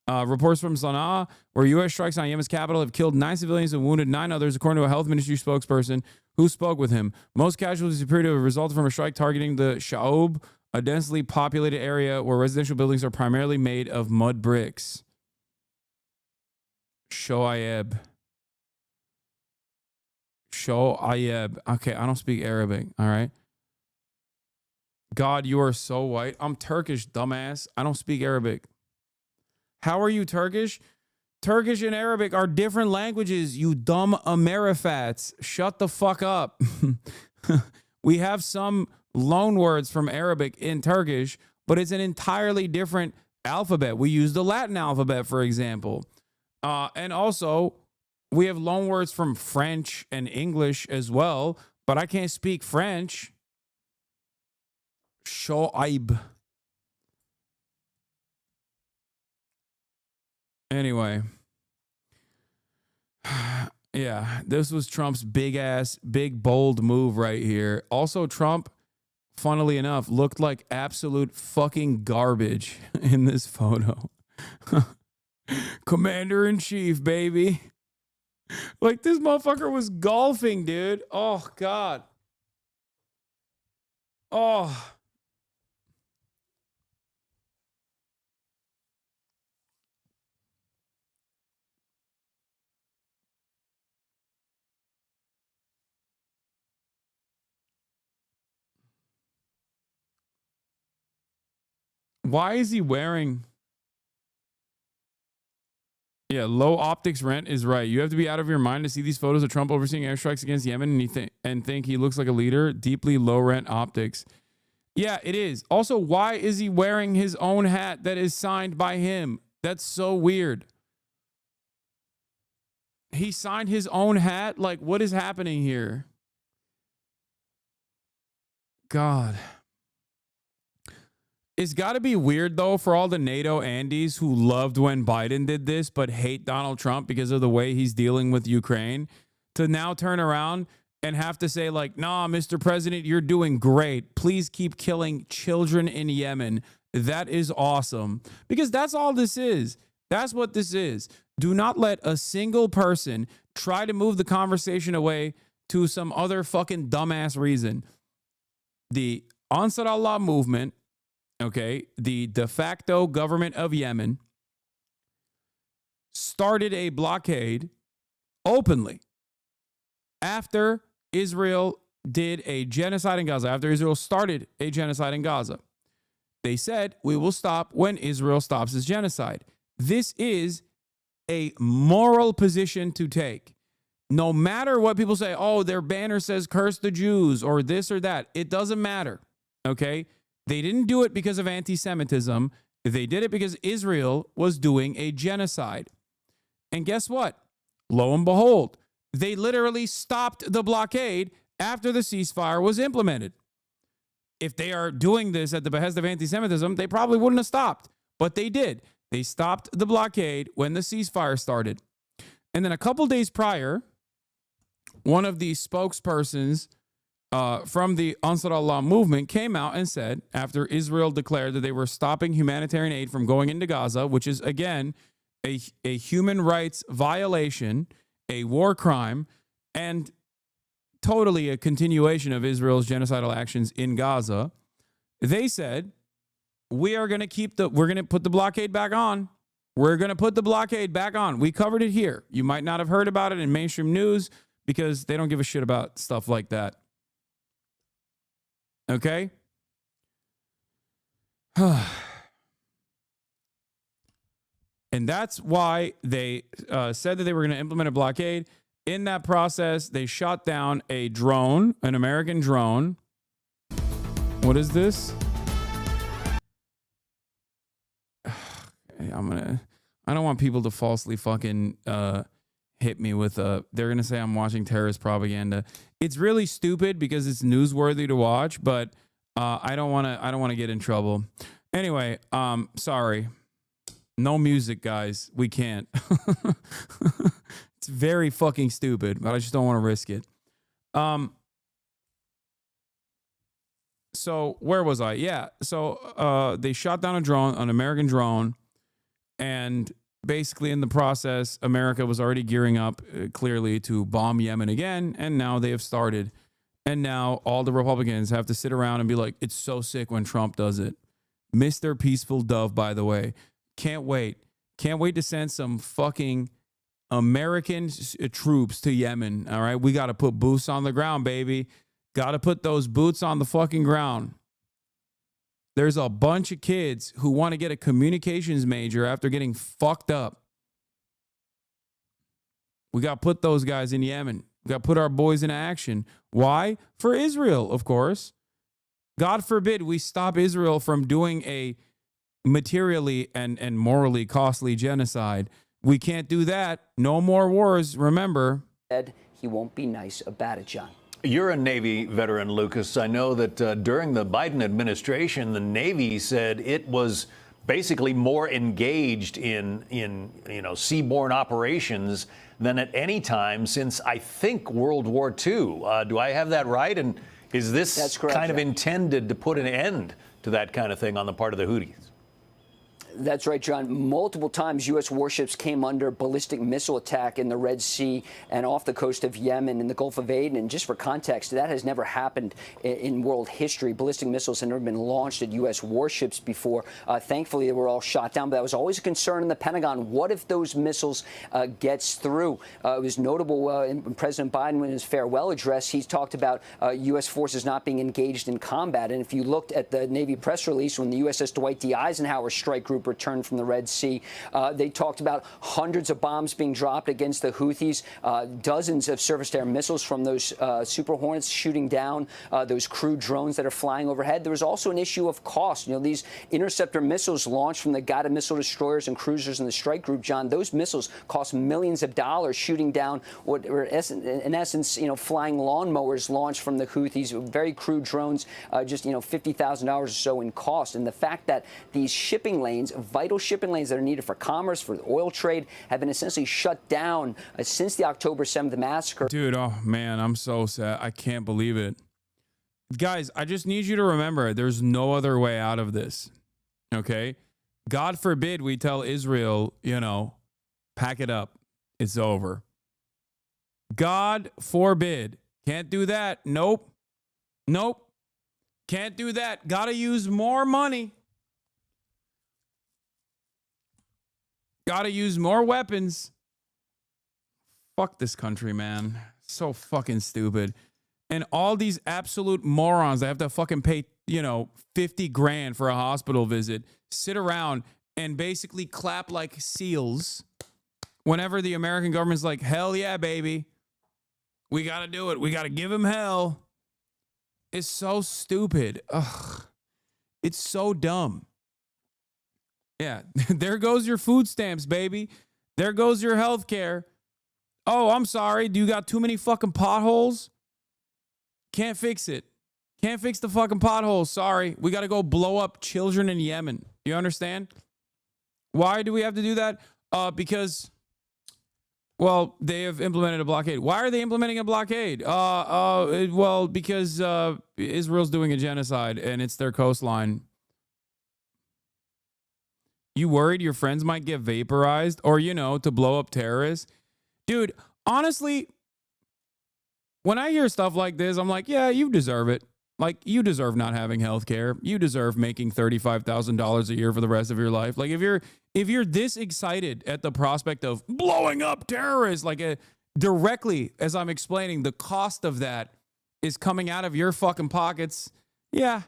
Reports from Sana'a, where U.S. strikes on Yemen's capital have killed 9 civilians and wounded 9 others, according to a health ministry spokesperson who spoke with him. Most casualties appear to have resulted from a strike targeting the Sha'ob, a densely populated area where residential buildings are primarily made of mud bricks. Shoaib. Okay, I don't speak Arabic, all right? God, you are so white. I'm Turkish, dumbass. I don't speak Arabic. How are you Turkish? Turkish and Arabic are different languages, you dumb Amerifats. Shut the fuck up. We have some loan words from Arabic in Turkish, but it's an entirely different alphabet. We use the Latin alphabet, for example. And also, we have loan words from French and English as well, but I can't speak French. Shoaib. Anyway. Yeah, this was Trump's big, bold move right here. Also, Trump, funnily enough, looked like absolute fucking garbage in this photo. Commander-in-chief, baby. Like, this motherfucker was golfing, dude. Oh, God. Oh. Why is he wearing... Yeah, low optics rent is right. You have to be out of your mind to see these photos of Trump overseeing airstrikes against Yemen and think he looks like a leader. Deeply low rent optics. Yeah, it is. Also, why is he wearing his own hat that is signed by him? That's so weird. He signed his own hat? Like, what is happening here? God. It's got to be weird, though, for all the NATO Andes who loved when Biden did this but hate Donald Trump because of the way he's dealing with Ukraine, to now turn around and have to say like, nah, Mr. President, you're doing great. Please keep killing children in Yemen. That is awesome. Because that's all this is. That's what this is. Do not let a single person try to move the conversation away to some other fucking dumbass reason. The Ansar Allah movement, okay, the de facto government of Yemen, started a blockade openly after Israel did a genocide in Gaza, after Israel started a genocide in Gaza. They said, we will stop when Israel stops its genocide. This is a moral position to take. No matter what people say, oh, their banner says curse the Jews or this or that. It doesn't matter, okay? They didn't do it because of anti-Semitism. They did it because Israel was doing a genocide. And guess what? Lo and behold, they literally stopped the blockade after the ceasefire was implemented. If they are doing this at the behest of anti-Semitism, they probably wouldn't have stopped, but they did. They stopped the blockade when the ceasefire started. And then a couple days prior, one of the spokespersons from the Ansar Allah movement came out and said, after Israel declared that they were stopping humanitarian aid from going into Gaza, which is, again, a human rights violation, a war crime, and totally a continuation of Israel's genocidal actions in Gaza, they said, we're going to put the blockade back on. We're going to put the blockade back on. We covered it here. You might not have heard about it in mainstream news because they don't give a shit about stuff like that. Okay? And that's why they said that they were going to implement a blockade. In that process, they shot down a drone, an American drone. What is this? I don't want people to falsely fucking hit me with they're going to say I'm watching terrorist propaganda. It's really stupid because it's newsworthy to watch, but I don't want to get in trouble. Anyway, sorry. No music, guys. We can't. It's very fucking stupid, but I just don't want to risk it. So where was I? Yeah. So they shot down a drone, an American drone, and basically in the process, America was already gearing up clearly to bomb Yemen again, and now they have started. And now all the Republicans have to sit around and be like, it's so sick when Trump does it. Mr. Peaceful Dove, by the way. Can't wait. Can't wait to send some fucking American troops to Yemen. All right. We got to put boots on the ground, baby. Got to put those boots on the fucking ground. There's a bunch of kids who want to get a communications major after getting fucked up. We got to put those guys in Yemen. We got to put our boys in action. Why? For Israel, of course. God forbid we stop Israel from doing a materially and morally costly genocide. We can't do that. No more wars, remember. He won't be nice about it, John. You're a Navy veteran, Lucas. I know that during the Biden administration, the Navy said it was basically more engaged in seaborne operations than at any time since, I think, World War II. Do I have that right? And is this That's correct, kind of intended to put an end to that kind of thing on the part of the Houthis? That's right, John. Multiple times U.S. warships came under ballistic missile attack in the Red Sea and off the coast of Yemen and the Gulf of Aden. And just for context, that has never happened in world history. Ballistic missiles have never been launched at U.S. warships before. Thankfully, they were all shot down. But that was always a concern in the Pentagon. What if those missiles gets through? It was notable in President Biden, in his farewell address, he talked about U.S. forces not being engaged in combat. And if you looked at the Navy press release when the USS Dwight D. Eisenhower strike group returned from the Red Sea, they talked about hundreds of bombs being dropped against the Houthis, dozens of surface-to-air missiles from those Super Hornets shooting down those crew drones that are flying overhead. There was also an issue of cost. You know, these interceptor missiles launched from the guided missile destroyers and cruisers in the strike group, John, those missiles cost millions of dollars, shooting down what were, in essence, flying lawnmowers launched from the Houthis, very crude drones, just, $50,000 or so in cost. And the fact that these shipping lanes means vital shipping lanes that are needed for commerce, for the oil trade, have been essentially shut down since the October 7th massacre. Dude, oh man, I'm so sad. I can't believe it. Guys, I just need you to remember there's no other way out of this. Okay? God forbid we tell Israel, pack it up. It's over. God forbid. Can't do that. Nope. Can't do that. Gotta use more money. Gotta use more weapons. Fuck this country, man. So fucking stupid. And all these absolute morons that have to fucking pay, 50 grand for a hospital visit, sit around and basically clap like seals whenever the American government's like, hell yeah, baby. We got to do it. We got to give him hell. It's so stupid. Ugh. It's so dumb. Yeah. There goes your food stamps, baby. There goes your health care. Oh, I'm sorry. Do you got too many fucking potholes? Can't fix it. Can't fix the fucking potholes. Sorry. We got to go blow up children in Yemen. You understand? Why do we have to do that? Because, well, they have implemented a blockade. Why are they implementing a blockade? Well, because Israel's doing a genocide and it's their coastline. You worried your friends might get vaporized or, to blow up terrorists? Dude, honestly, when I hear stuff like this, I'm like, yeah, you deserve it. Like, you deserve not having health care. You deserve making $35,000 a year for the rest of your life. Like, if you're this excited at the prospect of blowing up terrorists, like directly, as I'm explaining, the cost of that is coming out of your fucking pockets. Yeah,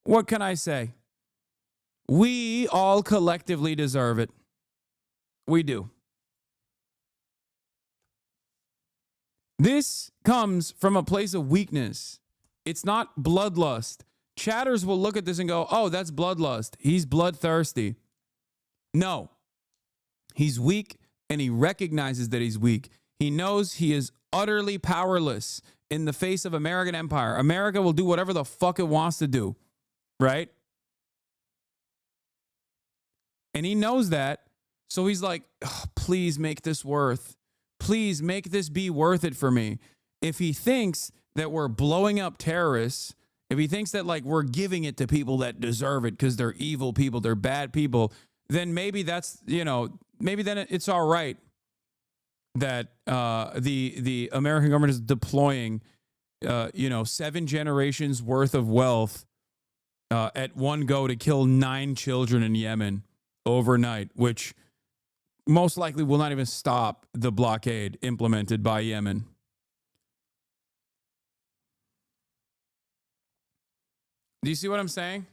what can I say? We all collectively deserve it. We do. This comes from a place of weakness. It's not bloodlust. Chatters will look at this and go, oh, that's bloodlust. He's bloodthirsty. No. He's weak, and he recognizes that he's weak. He knows he is utterly powerless in the face of American empire. America will do whatever the fuck it wants to do, right? And he knows that, so he's like, oh, please make this Please make this be worth it for me. If he thinks that we're blowing up terrorists, if he thinks that like we're giving it to people that deserve it because they're evil people, they're bad people, then maybe that's, maybe then it's all right that the American government is deploying, 7 generations worth of wealth at one go to kill 9 children in Yemen overnight, which most likely will not even stop the blockade implemented by Yemen. Do you see what I'm saying?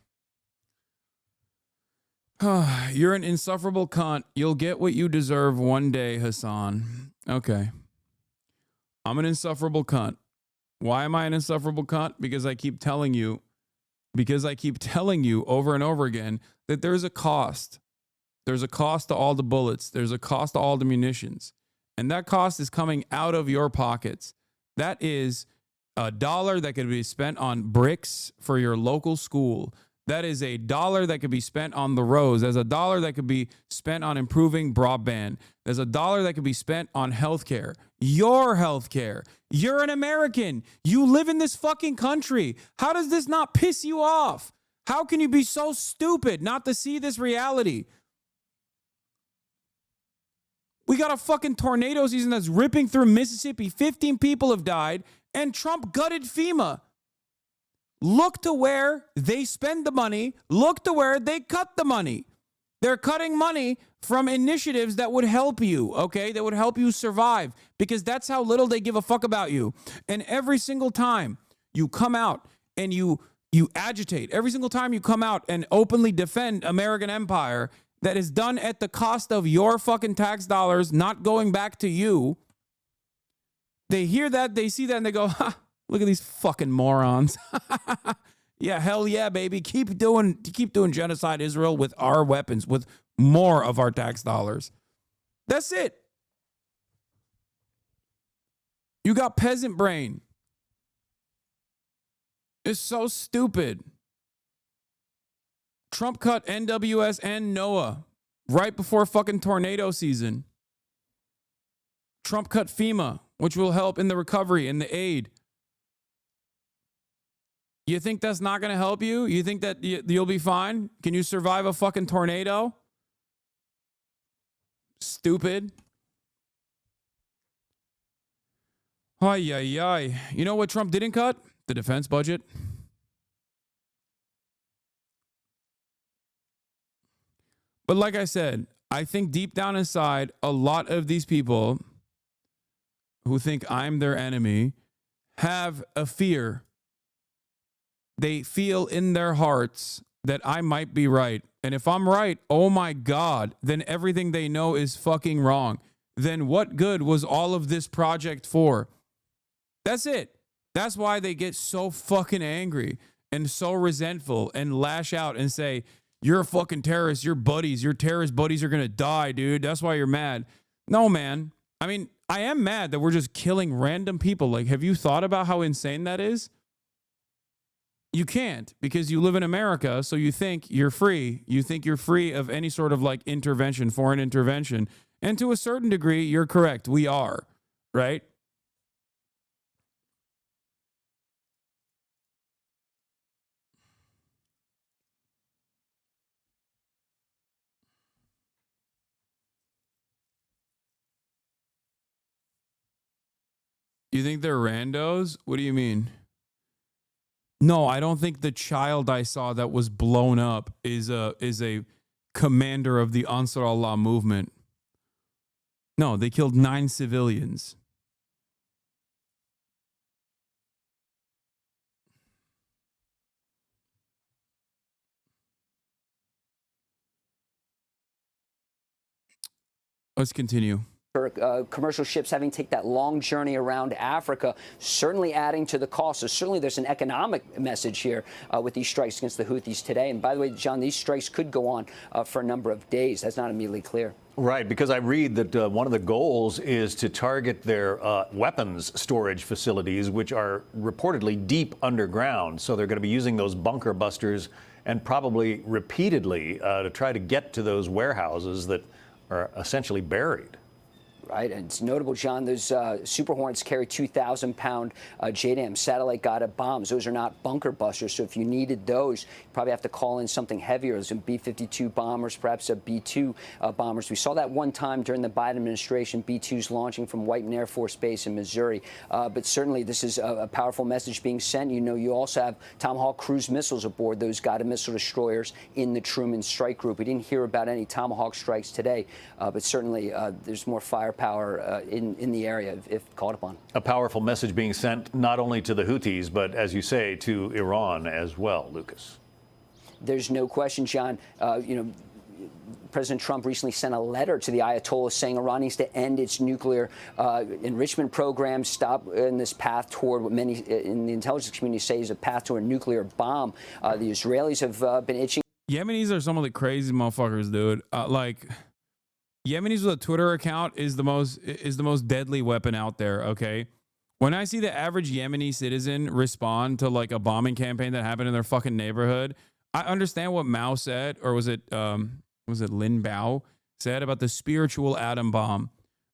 You're an insufferable cunt. You'll get what you deserve one day, Hasan. Okay. I'm an insufferable cunt. Why am I an insufferable cunt? Because I keep telling you over and over again that there's a cost. There's a cost to all the bullets. There's a cost to all the munitions. And that cost is coming out of your pockets. That is $1 that could be spent on bricks for your local school. That is $1 that could be spent on the roads. There's $1 that could be spent on improving broadband. There's $1 that could be spent on healthcare. Your healthcare. You're an American. You live in this fucking country. How does this not piss you off? How can you be so stupid not to see this reality? We got a fucking tornado season that's ripping through Mississippi. 15 people have died, and Trump gutted FEMA. Look to where they spend the money. Look to where they cut the money. They're cutting money from initiatives that would help you, okay? That would help you survive, because that's how little they give a fuck about you. And every single time you come out and you agitate, every single time you come out and openly defend American empire, that is done at the cost of your fucking tax dollars not going back to you. They hear that, they see that, and they go, ha, look at these fucking morons. Yeah, hell yeah, baby. Keep doing genocide Israel with our weapons, with more of our tax dollars. That's it. You got peasant brain. It's so stupid. Trump cut NWS and NOAA right before fucking tornado season. Trump cut FEMA, which will help in the recovery and the aid. You think that's not going to help you? You think that you'll be fine? Can you survive a fucking tornado? Stupid. Ay, ay, ay. You know what Trump didn't cut? The defense budget. But like I said, I think deep down inside, a lot of these people who think I'm their enemy have a fear. They feel in their hearts that I might be right. And if I'm right, oh my God, then everything they know is fucking wrong. Then what good was all of this project for? That's it. That's why they get so fucking angry and so resentful and lash out and say, you're a fucking terrorist. Your terrorist buddies are going to die, dude. That's why you're mad. No, man. I mean, I am mad that we're just killing random people. Like, have you thought about how insane that is? You can't, because you live in America, so you think you're free. You think you're free of any sort of like intervention, foreign intervention. And to a certain degree, you're correct. We are, right? You think they're randos? What do you mean? No, I don't think the child I saw that was blown up is a commander of the Ansar Allah movement. No, they killed 9 civilians. Let's continue. Commercial ships having to take that long journey around Africa, certainly adding to the cost. So certainly there's an economic message here with these strikes against the Houthis today. And by the way, John, these strikes could go on for a number of days. That's not immediately clear. Right, because I read that one of the goals is to target their weapons storage facilities, which are reportedly deep underground. So they're going to be using those bunker busters and probably repeatedly to try to get to those warehouses that are essentially buried. Right, and it's notable, John, those Super Hornets carry 2,000-pound JDAM satellite-guided bombs. Those are not bunker busters, so if you needed those, you probably have to call in something heavier, some B-52 bombers, perhaps a B-2 bombers. We saw that one time during the Biden administration, B-2s launching from Whiteman Air Force Base in Missouri. But certainly this is a powerful message being sent. You know, you also have Tomahawk cruise missiles aboard those guided missile destroyers in the Truman Strike Group. We didn't hear about any Tomahawk strikes today, but certainly there's more firepower in the area if called upon. A powerful message being sent not only to the Houthis, but as you say, to Iran as well, Lucas. There's no question, John. President Trump recently sent a letter to the Ayatollah saying Iran needs to end its nuclear enrichment program, stop in this path toward what many in the intelligence community say is a path to a nuclear bomb. The Israelis have been itching. Yemenis are some of the crazy motherfuckers, dude. Yemenis with a Twitter account is the most deadly weapon out there, okay? When I see the average Yemeni citizen respond to like a bombing campaign that happened in their fucking neighborhood, I understand what Mao said, or was it Lin Bao said about the spiritual atom bomb.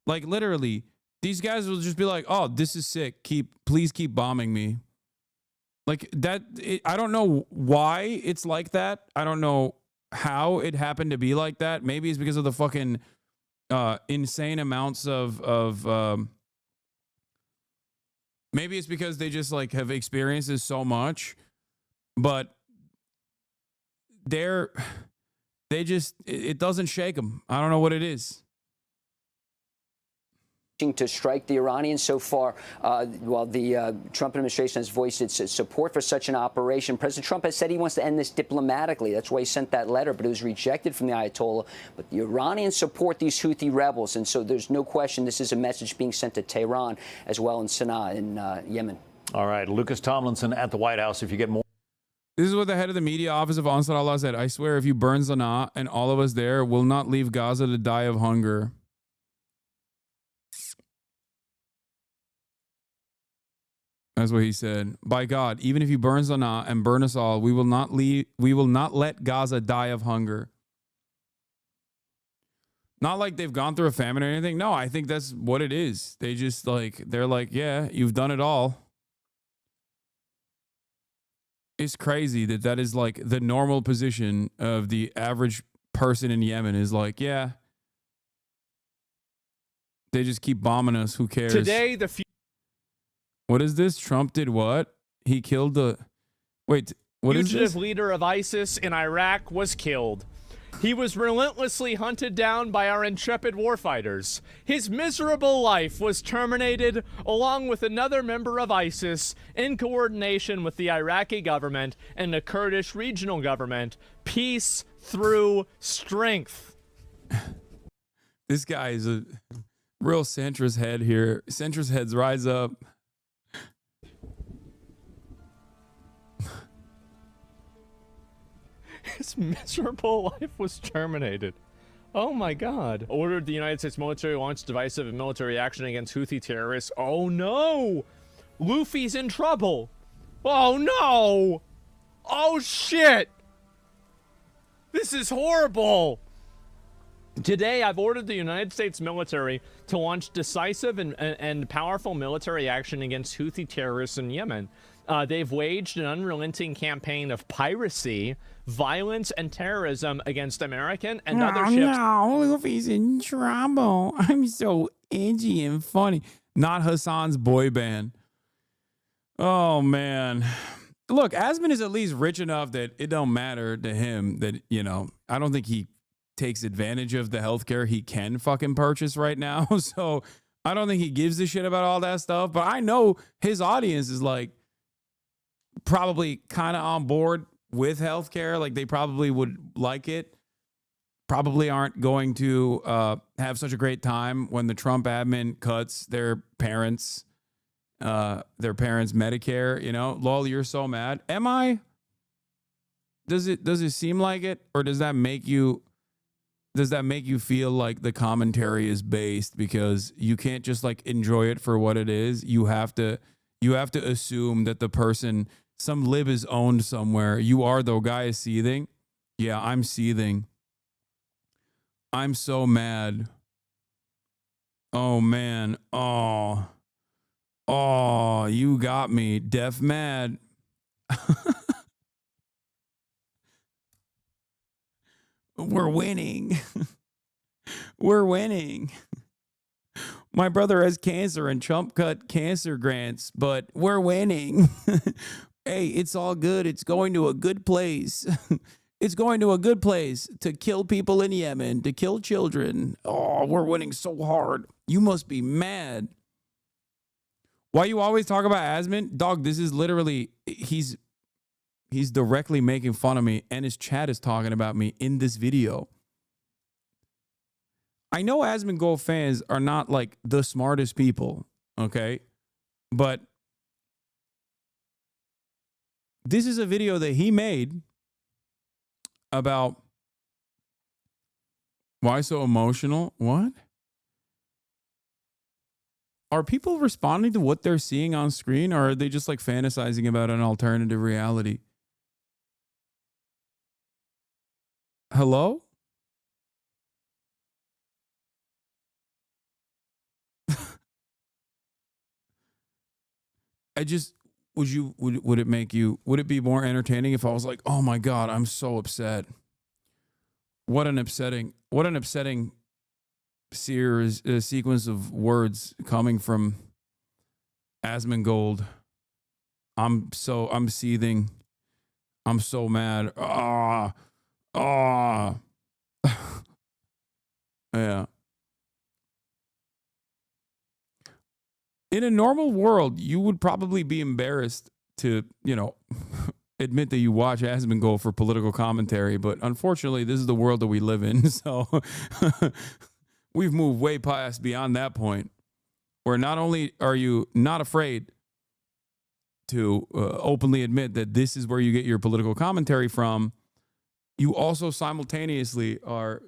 Like literally, these guys will just be like, "Oh, this is sick. Please keep bombing me." Like that. I don't know why it's like that. I don't know how it happened to be like that. Maybe it's because of the fucking insane amounts of maybe it's because they just like have experienced this so much, but it doesn't shake them. I don't know what it is. To strike the Iranians so far, while the Trump administration has voiced its support for such an operation. President Trump has said he wants to end this diplomatically. That's why he sent that letter, but it was rejected from the Ayatollah. But the Iranians support these Houthi rebels, and so there's no question this is a message being sent to Tehran as well in Sana'a in Yemen. All right, Lucas Tomlinson at the White House. If you get more. This is what the head of the media office of Ansar Allah said. I swear if you burn Sana'a and all of us there will not leave Gaza to die of hunger. That's what he said. By God, even if he burns Sanaa and burn us all, we will not let Gaza die of hunger. Not like they've gone through a famine or anything. No, I think that's what it is. They just they're like, yeah, you've done it all. It's crazy that is like the normal position of the average person in Yemen is like, yeah, they just keep bombing us. Who cares? Today, What is this? Trump did what? He killed the... Wait, what is fugitive this? leader of ISIS in Iraq was killed. He was relentlessly hunted down by our intrepid warfighters. His miserable life was terminated along with another member of ISIS in coordination with the Iraqi government and the Kurdish regional government. Peace through strength. This guy is a real centrist head here. Centrist heads rise up. His miserable life was terminated. Oh my God. Ordered the United States military launch divisive and military action against Houthi terrorists. Oh no! Luffy's in trouble. Oh no! Oh shit! This is horrible! Today, I've ordered the United States military to launch decisive and powerful military action against Houthi terrorists in Yemen. They've waged an unrelenting campaign of piracy, violence, and terrorism against American and other ships. No, Luffy's in trouble. I'm so edgy and funny. Not Hassan's boy band. Oh, man. Look, Asman is at least rich enough that it don't matter to him that, I don't think he takes advantage of the healthcare he can fucking purchase right now. So I don't think he gives a shit about all that stuff. But I know his audience is like probably kind of on board with healthcare. Like they probably would like it. Probably aren't going to have such a great time when the Trump admin cuts their parents' Medicare. Lol, you're so mad. Am I? Does it seem like it, or does that make you feel like the commentary is based because you can't just like enjoy it for what it is? You have to assume that the person, some lib is owned somewhere. You are, though. Guy is seething. Yeah, I'm seething. I'm so mad. Oh man. Oh, you got me. Deaf mad. We're winning. We're winning. My brother has cancer and Trump cut cancer grants, but we're winning. Hey, it's all good. It's going to a good place. It's going to a good place to kill people in Yemen, to kill children. Oh, we're winning so hard. You must be mad. Why you always talk about Asman? Dog, this is literally, he's directly making fun of me, and his chat is talking about me in this video. I know Asmongold fans are not like the smartest people, okay? But this is a video that he made about why so emotional. What? Are people responding to what they're seeing on screen, or are they just like fantasizing about an alternative reality? Hello? would it be more entertaining if I was like, oh my God, I'm so upset. What an upsetting sequence of words coming from Asmongold. I'm seething. I'm so mad. Yeah. In a normal world, you would probably be embarrassed to, admit that you watch Asmongold for political commentary. But unfortunately, this is the world that we live in. So we've moved way past beyond that point where not only are you not afraid to openly admit that this is where you get your political commentary from, you also simultaneously are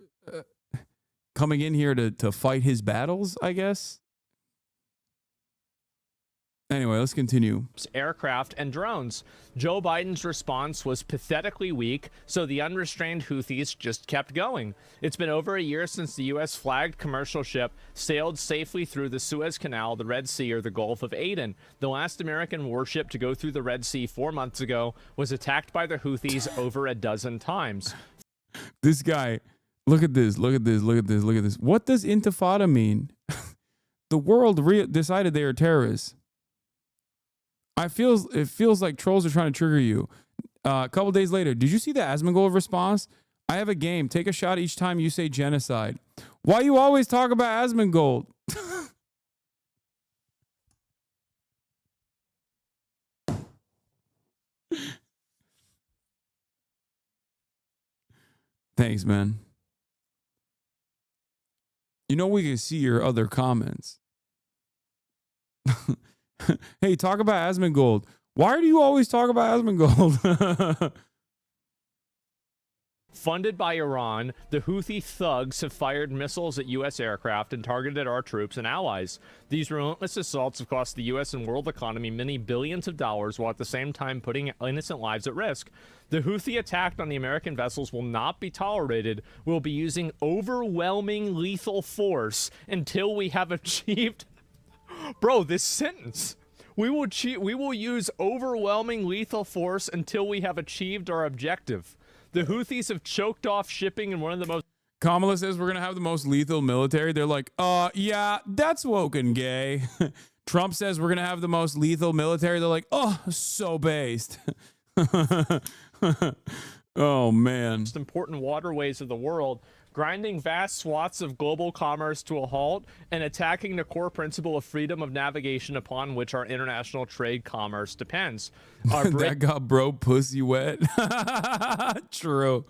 coming in here to fight his battles, I guess. Anyway, let's continue. Aircraft and drones. Joe Biden's response was pathetically weak, so the unrestrained Houthis just kept going. It's been over a year since the U.S. flagged commercial ship sailed safely through the Suez Canal, the Red Sea, or the Gulf of Aden. The last American warship to go through the Red Sea 4 months ago was attacked by the Houthis over a dozen times. This guy, look at this, look at this, look at this, look at this. What does intifada mean? The world decided they are terrorists. It feels like trolls are trying to trigger you. A couple days later, did you see the Asmongold response? I have a game. Take a shot each time you say genocide. Why you always talk about Asmongold? Thanks, man. You know we can see your other comments. Hey, talk about Asmongold. Why do you always talk about Asmongold? Funded by Iran, the Houthi thugs have fired missiles at U.S. aircraft and targeted our troops and allies. These relentless assaults have cost the U.S. and world economy many billions of dollars, while at the same time putting innocent lives at risk. The Houthi attack on the American vessels will not be tolerated. We'll be using overwhelming lethal force until we have achieved... Bro, this sentence. We will use overwhelming lethal force until we have achieved our objective. The Houthis have choked off shipping in one of the most... Kamala says we're going to have the most lethal military. They're like, yeah, that's woke and gay. Trump says we're going to have the most lethal military. They're like, oh, so based. Oh, man. Most important waterways of the world, grinding vast swaths of global commerce to a halt and attacking the core principle of freedom of navigation upon which our international trade commerce depends. That got bro pussy wet. True.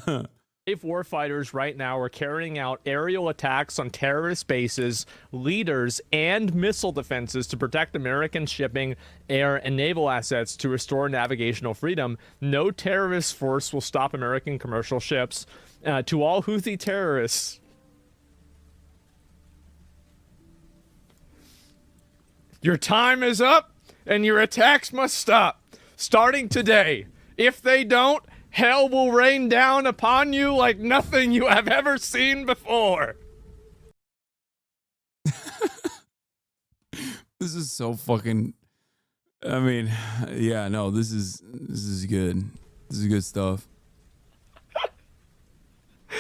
Brave warfighters right now are carrying out aerial attacks on terrorist bases, leaders, and missile defenses to protect American shipping, air, and naval assets to restore navigational freedom. No terrorist force will stop American commercial ships. To all Houthi terrorists, your time is up and your attacks must stop, starting today. If they don't, hell will rain down upon you like nothing you have ever seen before. This is so fucking... I mean, yeah, no, this is good. This is good stuff.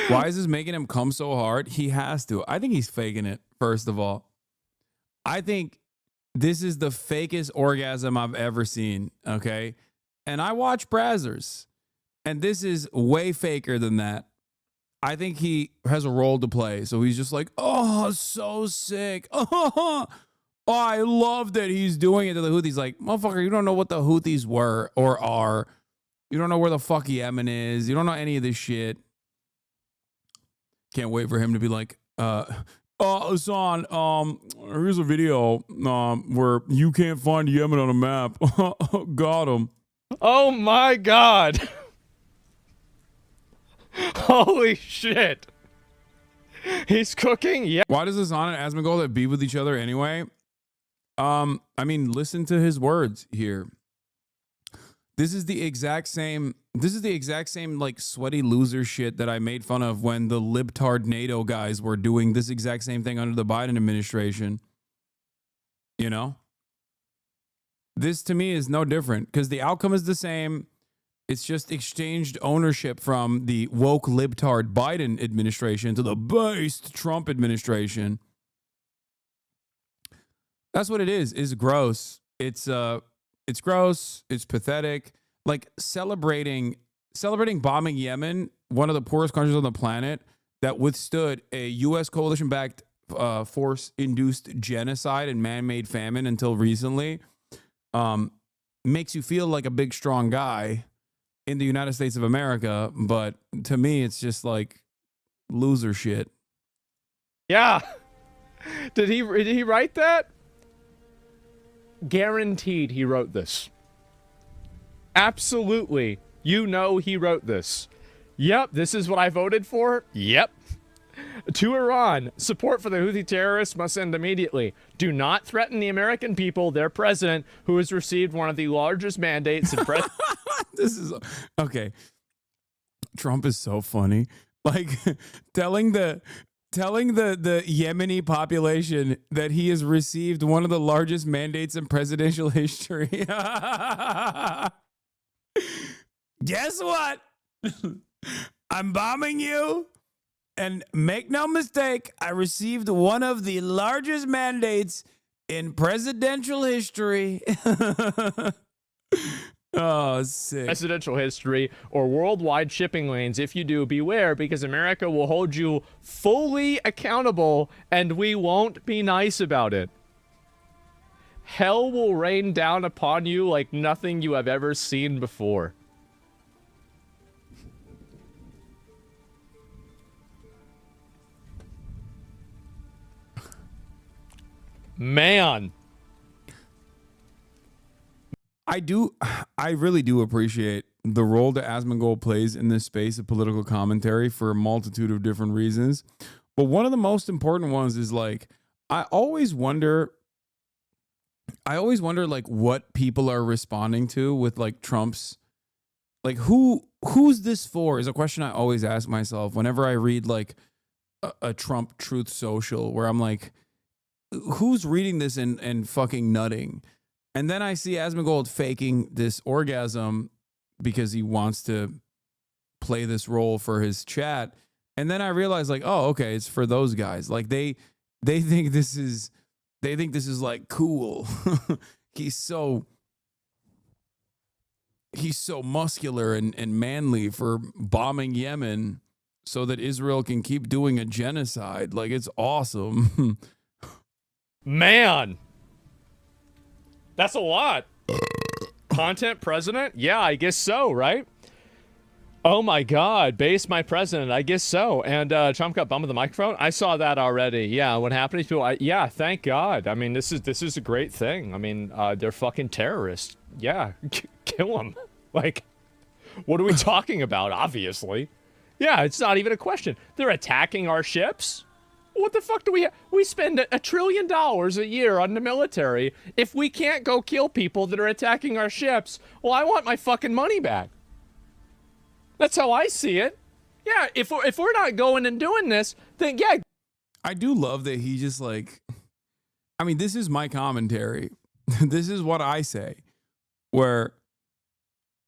Why is this making him come so hard? He has to. I think he's faking it, first of all. I think this is the fakest orgasm I've ever seen, okay? And I watch Brazzers, and this is way faker than that. I think he has a role to play, so he's just like, oh, so sick. Oh, I love that he's doing it to the Houthis. Like, motherfucker, you don't know what the Houthis were or are. You don't know where the fuck Yemen is. You don't know any of this shit. Can't wait for him to be like, Hasan, here's a video where you can't find Yemen on a map. Got him. Oh my God. Holy shit. He's cooking. Yeah. Why does Hasan and Asmongold be with each other anyway? I mean, listen to his words here. This is the exact same like sweaty loser shit that I made fun of when the libtard NATO guys were doing this exact same thing under the Biden administration. You know? This to me is no different because the outcome is the same. It's just exchanged ownership from the woke libtard Biden administration to the based Trump administration. That's what it is. It's gross. It's gross. It's pathetic. Like celebrating bombing Yemen, one of the poorest countries on the planet that withstood a U.S. coalition-backed force-induced genocide and man-made famine until recently, makes you feel like a big, strong guy in the United States of America. But to me, it's just like loser shit. Yeah. Did he write that? Guaranteed he wrote this. Absolutely. You know he wrote this. Yep, this is what I voted for. Yep. To Iran, support for the Houthi terrorists must end immediately. Do not threaten the American people, their president, who has received one of the largest mandates in This is okay. Trump is so funny. Like telling the Yemeni population that he has received one of the largest mandates in presidential history. Guess what? I'm bombing you. And make no mistake, I received one of the largest mandates in presidential history. Oh, sick. Presidential history or worldwide shipping lanes. If you do, beware, because America will hold you fully accountable and we won't be nice about it. Hell will rain down upon you like nothing you have ever seen before. Man. I really do appreciate the role that Asmongold plays in this space of political commentary for a multitude of different reasons. But one of the most important ones is like, I always wonder like what people are responding to with like Trump's, like who's this for is a question I always ask myself whenever I read like a Trump Truth Social, where I'm like, who's reading this and fucking nutting? And then I see Asmongold faking this orgasm because he wants to play this role for his chat. And then I realize like, oh, okay, it's for those guys. Like they think this is like cool. He's so muscular and manly for bombing Yemen so that Israel can keep doing a genocide. Like, it's awesome. Man. That's a lot. Content president? Yeah, I guess so, right? Oh my God, base my president. I guess so. And Trump got bumped with the microphone. I saw that already. Yeah, what happened to people? Yeah, thank God. I mean, this is a great thing. I mean, they're fucking terrorists. Yeah, kill them. Like, what are we talking about? Obviously. Yeah, it's not even a question. They're attacking our ships. What the fuck do we spend $1 trillion a year on the military if we can't go kill people that are attacking our ships? Well, I want my fucking money back. That's how I see it. Yeah, if we're not going and doing this, then yeah. I do love that he just like, I mean, this is my commentary. This is what I say, where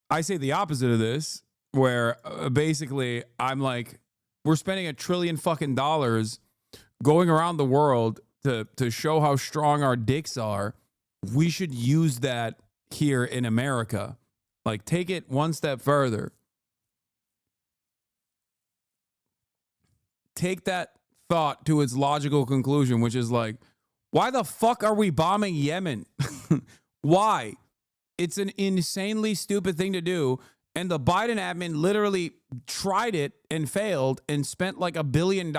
I say the opposite of this, where basically I'm like, we're spending $1 trillion fucking dollars going around the world to show how strong our dicks are. We should use that here in America. Like, take it one step further. Take that thought to its logical conclusion, which is like, why the fuck are we bombing Yemen? Why? It's an insanely stupid thing to do. And the Biden admin literally tried it and failed and spent like $1 billion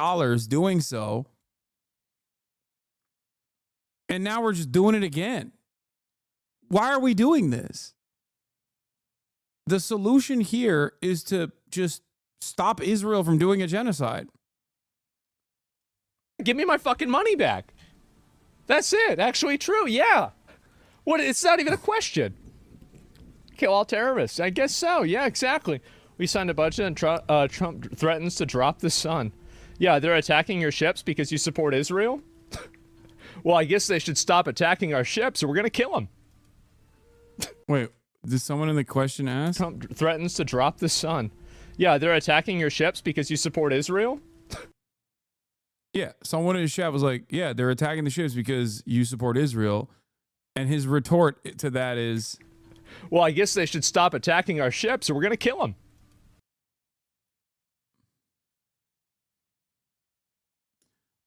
doing so. And now we're just doing it again. Why are we doing this? The solution here is to just stop Israel from doing a genocide. Give me my fucking money back. That's it. Actually true. Yeah. What? It's not even a question. Kill all terrorists. I guess so. Yeah, exactly. We signed a budget and Trump threatens to drop the sun. Yeah, they're attacking your ships because you support Israel? Well, I guess they should stop attacking our ships or we're going to kill them. Wait, did someone in the question ask? Trump threatens to drop the sun. Yeah, they're attacking your ships because you support Israel? Yeah, someone in his chat was like, yeah, they're attacking the ships because you support Israel. And his retort to that is, well, I guess they should stop attacking our ships or we're going to kill them.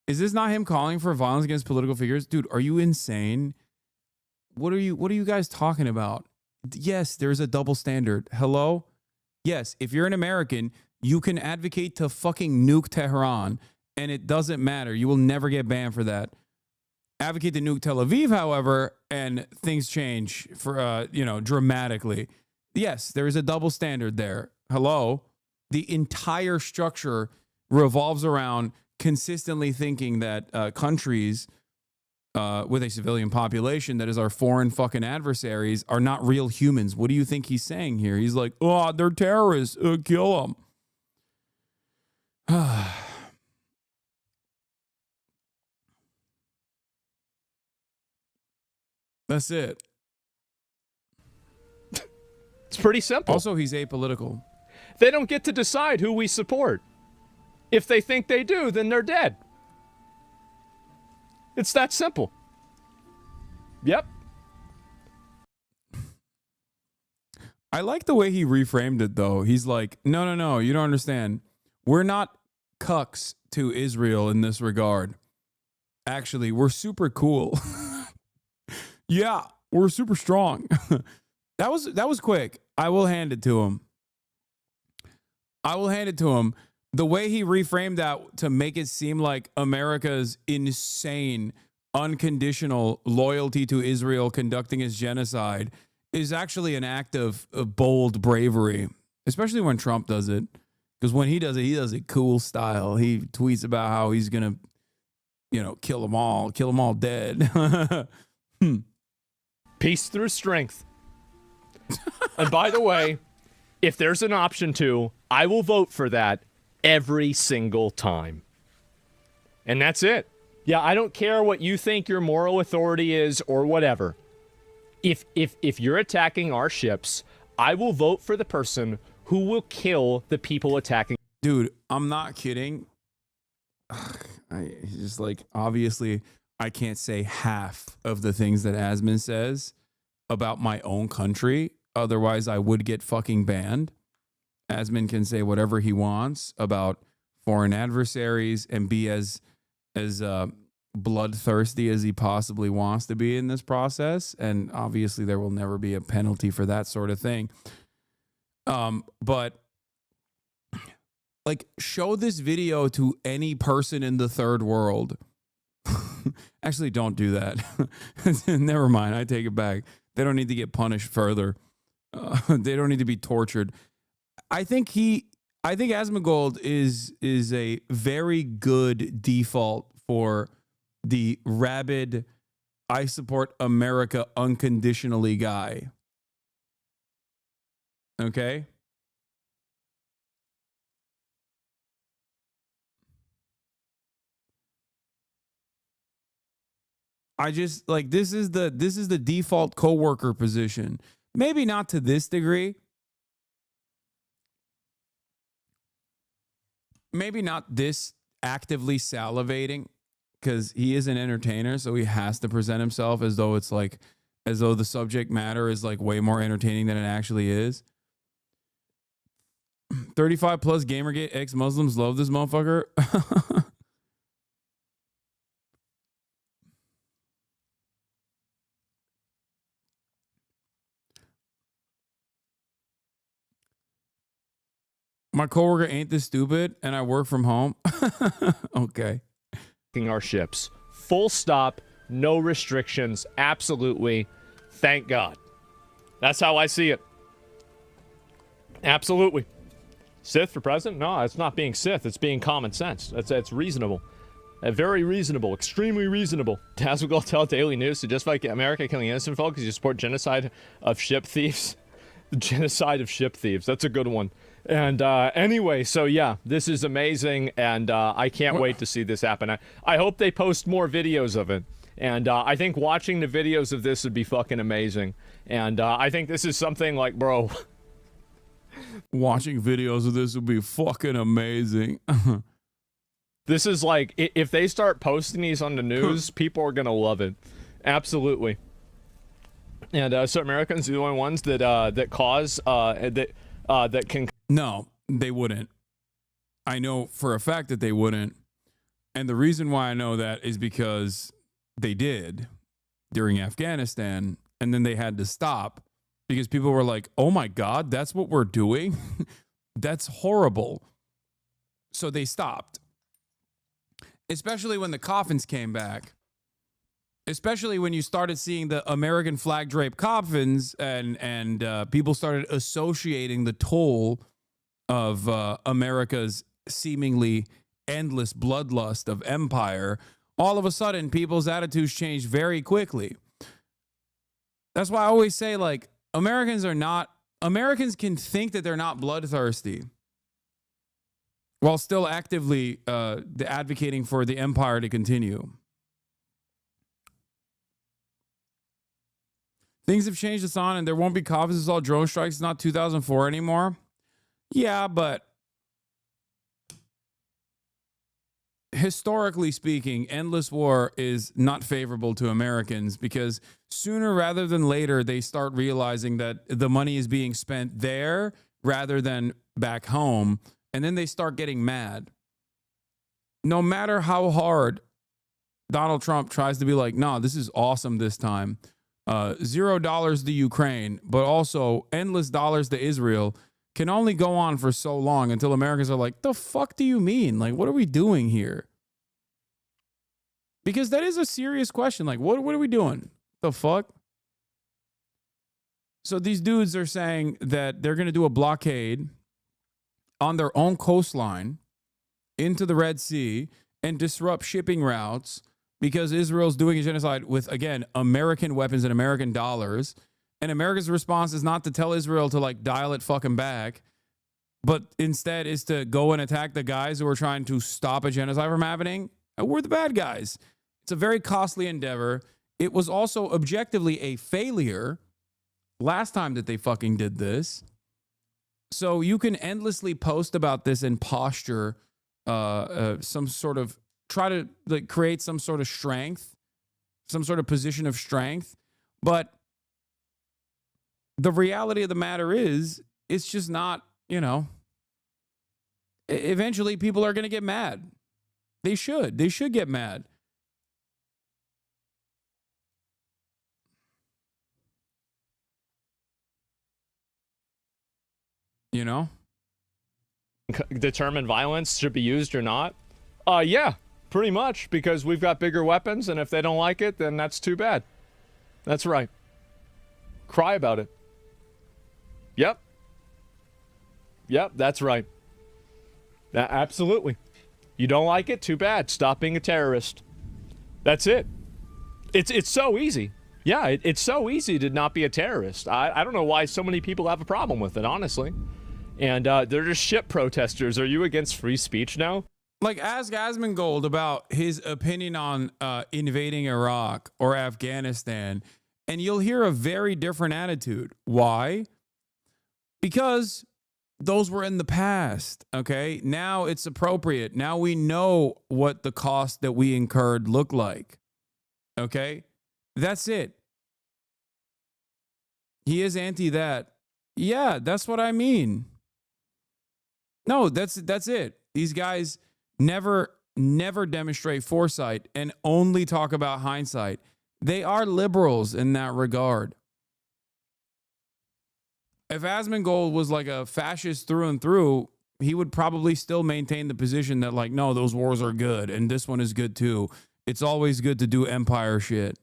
Is this not him calling for violence against political figures? Dude, are you insane? What are you guys talking about? Yes, there's a double standard. Hello? Yes, if you're an American, you can advocate to fucking nuke Tehran and it doesn't matter. You will never get banned for that. Advocate to nuke Tel Aviv, however, and things change for dramatically. Yes, there is a double standard there. Hello? The entire structure revolves around consistently thinking that countries with a civilian population that is our foreign fucking adversaries are not real humans. What do you think he's saying here? He's like, oh, they're terrorists. Kill them. That's it. It's pretty simple. Also, he's apolitical. They don't get to decide who we support. If they think they do, then they're dead. It's that simple. Yep. I like the way he reframed it, though. He's like, no, you don't understand. We're not cucks to Israel in this regard. Actually, we're super cool. Yeah, we're super strong. That was quick. I will hand it to him. The way he reframed that to make it seem like America's insane, unconditional loyalty to Israel conducting its genocide is actually an act of bold bravery, especially when Trump does it. Because when he does it cool style. He tweets about how he's going to, kill them all dead. Peace through strength. And by the way, if there's an option to, I will vote for that every single time. And that's it. Yeah, I don't care what you think your moral authority is or whatever. If you're attacking our ships, I will vote for the person who will kill the people attacking. Dude, I'm not kidding. He's just like, obviously, I can't say half of the things that Asman says about my own country. Otherwise, I would get fucking banned. Asman can say whatever he wants about foreign adversaries and be as bloodthirsty as he possibly wants to be in this process. And obviously, there will never be a penalty for that sort of thing. But like, show this video to any person in the third world. Actually, don't do that. Never mind. I take it back. They don't need to get punished further. They don't need to be tortured. I think Asmongold is a very good default for the rabid, I support America unconditionally guy. Okay? I just like this is the default coworker position. Maybe not to this degree. Maybe not this actively salivating, because he is an entertainer, so he has to present himself as though the subject matter is like way more entertaining than it actually is. 35 plus Gamergate ex-Muslims love this motherfucker. My coworker ain't this stupid, and I work from home. Okay. Our ships. Full stop. No restrictions. Absolutely. Thank God. That's how I see it. Absolutely. Sith for president? No, it's not being Sith. It's being common sense. That's reasonable. Very reasonable. Extremely reasonable. Hasanabi tell Daily News to justify America killing innocent folk because you support genocide of ship thieves. The genocide of ship thieves. That's a good one. And anyway, so yeah, this is amazing, and I can't wait to see this happen. I hope they post more videos of it, and I think watching the videos of this would be fucking amazing. And I think this is something like, bro, watching videos of this would be fucking amazing. This is like, if they start posting these on the news, people are gonna love it. Absolutely. And so Americans are the only ones that cause that can. No, they wouldn't. I know for a fact that they wouldn't. And the reason why I know that is because they did during Afghanistan, and then they had to stop because people were like, oh my God, that's what we're doing? That's horrible. So they stopped. Especially when the coffins came back. Especially when you started seeing the American flag draped coffins and people started associating the toll of America's seemingly endless bloodlust of empire, all of a sudden people's attitudes change very quickly. That's why I always say, like, Americans can think that they're not bloodthirsty while still actively advocating for the empire to continue. Things have changed, Hasan, and there won't be coffins assault drone strikes. It's not 2004 anymore. Yeah, but historically speaking, endless war is not favorable to Americans because sooner rather than later, they start realizing that the money is being spent there rather than back home. And then they start getting mad. No matter how hard Donald Trump tries to be like, no, this is awesome this time. $0 to Ukraine, but also endless dollars to Israel can only go on for so long until Americans are like, the fuck do you mean? Like, what are we doing here? Because that is a serious question. Like, what are we doing? The fuck? So these dudes are saying that they're going to do a blockade on their own coastline into the Red Sea and disrupt shipping routes because Israel's doing a genocide with, again, American weapons and American dollars. And America's response is not to tell Israel to, like, dial it fucking back, but instead is to go and attack the guys who are trying to stop a genocide from happening. We're the bad guys. It's a very costly endeavor. It was also objectively a failure last time that they fucking did this. So you can endlessly post about this and posture some sort of, try to, like, create some sort of strength, some sort of position of strength. But the reality of the matter is, it's just not, you know, eventually people are going to get mad. They should get mad. You know? Determine violence should be used or not? Yeah, pretty much, because we've got bigger weapons, and if they don't like it, then that's too bad. That's right. Cry about it. Yep. Yep, that's right. Absolutely. You don't like it? Too bad. Stop being a terrorist. That's it. It's so easy. Yeah, it's so easy to not be a terrorist. I don't know why so many people have a problem with it, honestly. And they're just shit protesters. Are you against free speech now? Like, ask Asmongold about his opinion on invading Iraq or Afghanistan, and you'll hear a very different attitude. Why? Because those were in the past, okay? Now it's appropriate. Now we know what the cost that we incurred looked like, okay? That's it. He is anti that. Yeah, that's what I mean. No, that's it. These guys never demonstrate foresight and only talk about hindsight. They are liberals in that regard. If Asmongold was like a fascist through and through, he would probably still maintain the position that, like, no, those wars are good and this one is good too. It's always good to do empire shit.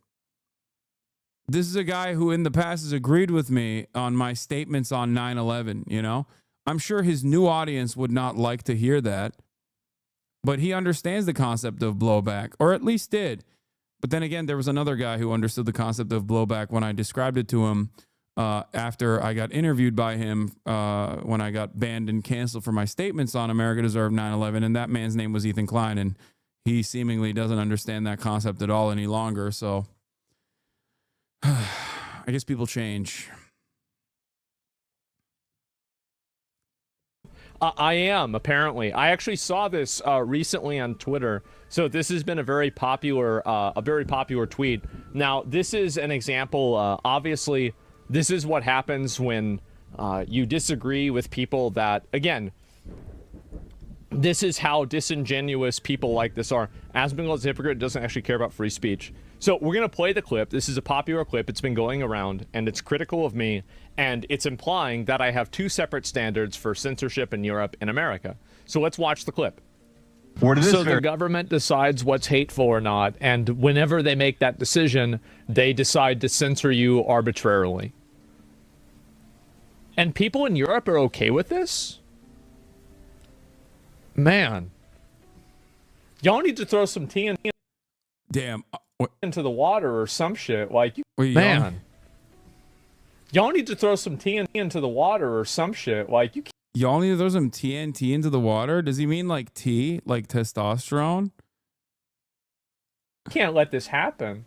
This is a guy who in the past has agreed with me on my statements on 9/11, you know? I'm sure his new audience would not like to hear that, but he understands the concept of blowback, or at least did. But then again, there was another guy who understood the concept of blowback when I described it to him after I got interviewed by him when I got banned and canceled for my statements on America Deserved 9/11, and that man's name was Ethan Klein, and he seemingly doesn't understand that concept at all any longer, so I guess people change. I am, apparently. I actually saw this recently on Twitter. So this has been a very popular tweet. Now, this is an example. Obviously, this is what happens when you disagree with people that, again, this is how disingenuous people like this are. Asmongold's hypocrite doesn't actually care about free speech. So we're going to play the clip. This is a popular clip. It's been going around, and it's critical of me, and it's implying that I have two separate standards for censorship in Europe and America. So let's watch the clip. So the government decides what's hateful or not, and whenever they make that decision, they decide to censor you arbitrarily. And people in Europe are okay with this? Man. Y'all need to throw some TNT Damn. into the water or some shit. Like, Wait, man. Y'all need to throw some TNT into the water or some shit. Like, you Y'all need to throw some TNT into the water? Does he mean like T, like testosterone? can't let this happen.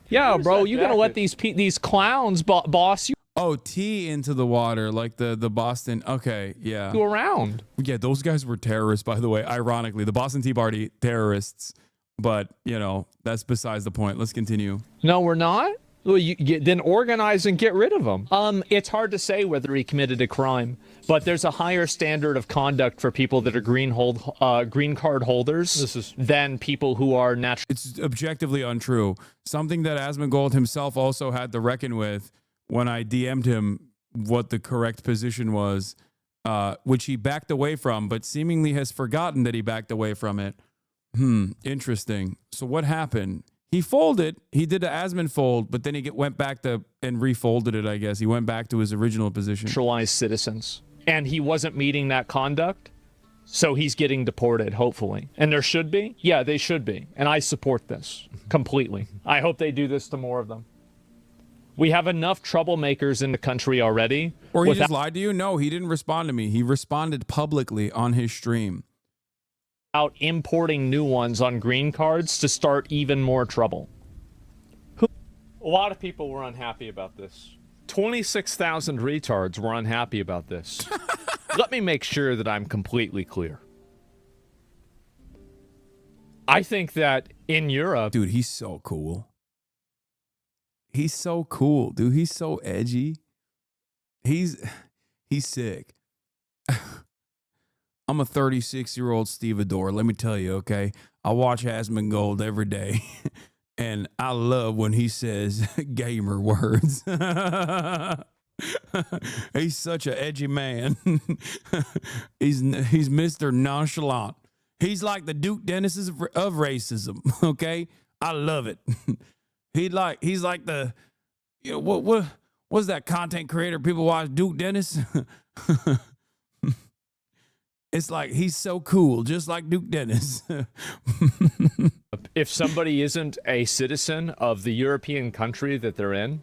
Yeah, bro, you're gonna let these clowns boss you. Oh, T into the water, like the Boston. Okay, yeah. You around. Yeah, those guys were terrorists, by the way. Ironically, the Boston Tea Party terrorists. But you know, that's besides the point. Let's continue. No, we're not. Well, then organize and get rid of them. It's hard to say whether he committed a crime, but there's a higher standard of conduct for people that are green card holders than people who are natural. It's objectively untrue. Something that Asmongold himself also had to reckon with when I DM'd him what the correct position was, which he backed away from, but seemingly has forgotten that he backed away from it. Interesting. So what happened? He folded. He did the Asmon fold, but then he went back to and refolded it, I guess. He went back to his original position. Naturalized citizens. And he wasn't meeting that conduct, so he's getting deported, hopefully. And there should be? Yeah, they should be. And I support this completely. I hope they do this to more of them. We have enough troublemakers in the country already. Or he just lied to you? No, he didn't respond to me. He responded publicly on his stream. Out importing new ones on green cards to start even more trouble. A lot of people were unhappy about this. 26,000 retards were unhappy about this. Let me make sure that I'm completely clear. I think that in Europe... Dude, he's so cool. He's so cool, dude. He's so edgy. He's sick. I'm a 36-year-old stevedore. Let me tell you, okay? I watch Asmongold every day, and I love when he says gamer words. He's such an edgy man. He's Mr. Nonchalant. He's like the Duke Dennis of racism, okay? I love it. He's like the, you know, what's that content creator people watch, Duke Dennis? It's like he's so cool, just like Duke Dennis. If somebody isn't a citizen of the European country that they're in,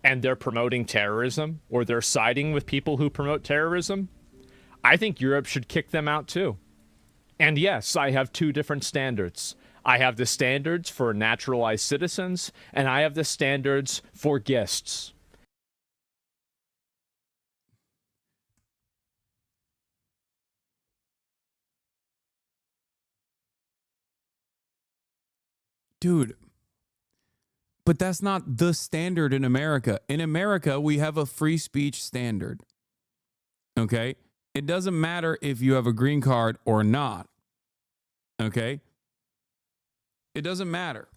and they're promoting terrorism, or they're siding with people who promote terrorism, I think Europe should kick them out too. And yes, I have two different standards. I have the standards for naturalized citizens, and I have the standards for guests. Dude, but that's not the standard in America. In America, we have a free speech standard. Okay? It doesn't matter if you have a green card or not. Okay? It doesn't matter.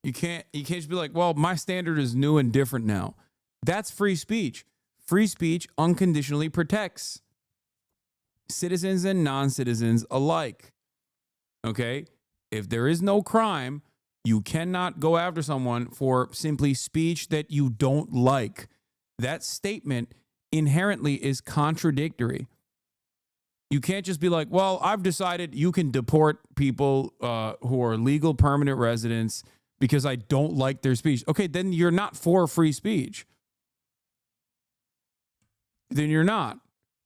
You can't just be like, well, my standard is new and different now. That's free speech. Free speech unconditionally protects citizens and non-citizens alike. Okay? If there is no crime, you cannot go after someone for simply speech that you don't like. That statement inherently is contradictory. You can't just be like, well, I've decided you can deport people who are legal permanent residents because I don't like their speech. Okay, then you're not for free speech. Then you're not.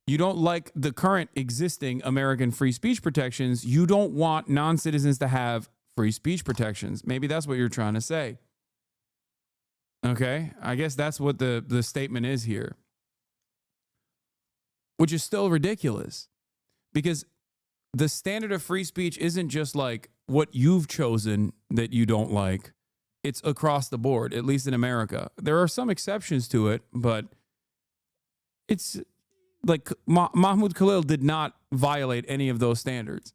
You don't like the current existing American free speech protections. You don't want non-citizens to have free speech protections. Maybe that's what you're trying to say. Okay? I guess that's what the statement is here. Which is still ridiculous. Because the standard of free speech isn't just like what you've chosen that you don't like. It's across the board, at least in America. There are some exceptions to it, but it's... like Mahmoud Khalil did not violate any of those standards.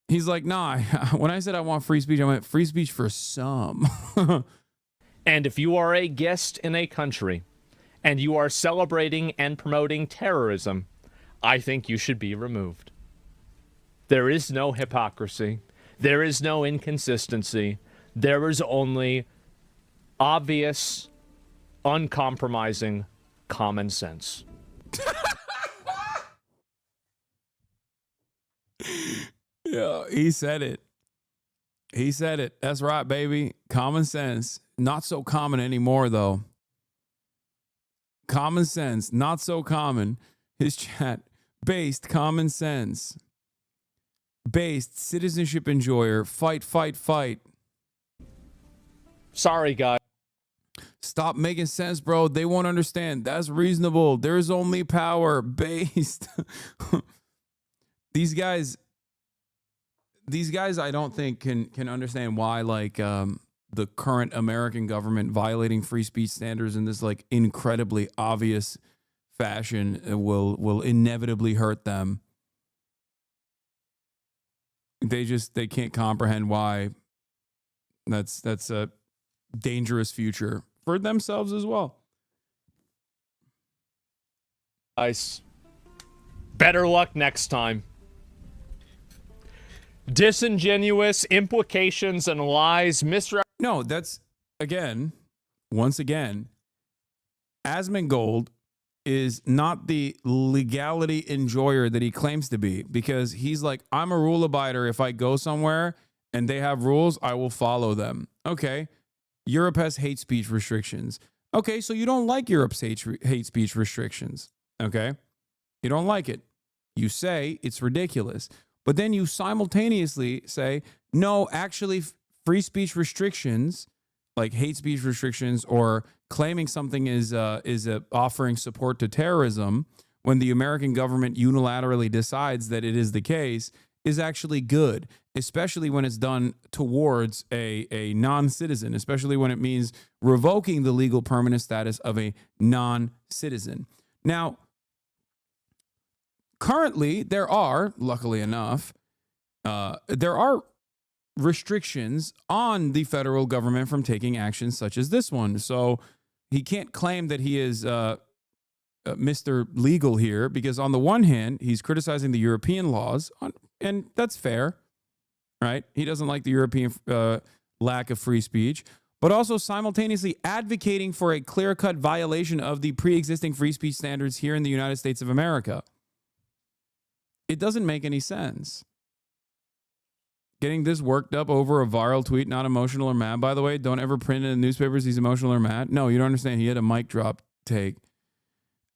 He's like, nah, when I said I want free speech, I meant free speech for some. And if you are a guest in a country and you are celebrating and promoting terrorism, I think you should be removed. There is no hypocrisy. There is no inconsistency. There is only obvious, uncompromising common sense. Yeah, he said it. He said it. That's right, baby. Common sense. Not so common anymore, though. Common sense. Not so common. His chat. Based common sense. Based citizenship enjoyer. Fight, fight, fight. Sorry, guys. Stop making sense, bro. They won't understand. That's reasonable. There's only power. Based. These guys, I don't think can understand why, like, the current American government violating free speech standards in this, like, incredibly obvious fashion will inevitably hurt them. They can't comprehend why. That's a dangerous future for themselves as well. Guys, better luck next time. Disingenuous implications and lies, No, that's, once again, Asmongold is not the legality enjoyer that he claims to be, because he's like, I'm a rule abider. If I go somewhere and they have rules, I will follow them. Okay. Europe has hate speech restrictions. Okay, so you don't like Europe's hate speech restrictions. Okay. You don't like it. You say it's ridiculous. But then you simultaneously say, no, actually, free speech restrictions, like hate speech restrictions, or claiming something is offering support to terrorism when the American government unilaterally decides that it is the case, is actually good, especially when it's done towards a non-citizen, especially when it means revoking the legal permanent status of a non-citizen. Now, currently, there are, luckily enough, there are restrictions on the federal government from taking actions such as this one. So he can't claim that he is Mr. Legal here, because on the one hand, he's criticizing the European laws, and that's fair, right? He doesn't like the European lack of free speech, but also simultaneously advocating for a clear-cut violation of the pre-existing free speech standards here in the United States of America. It doesn't make any sense. Getting this worked up over a viral tweet, not emotional or mad, by the way. Don't ever print in the newspapers he's emotional or mad. No, you don't understand. He had a mic drop take.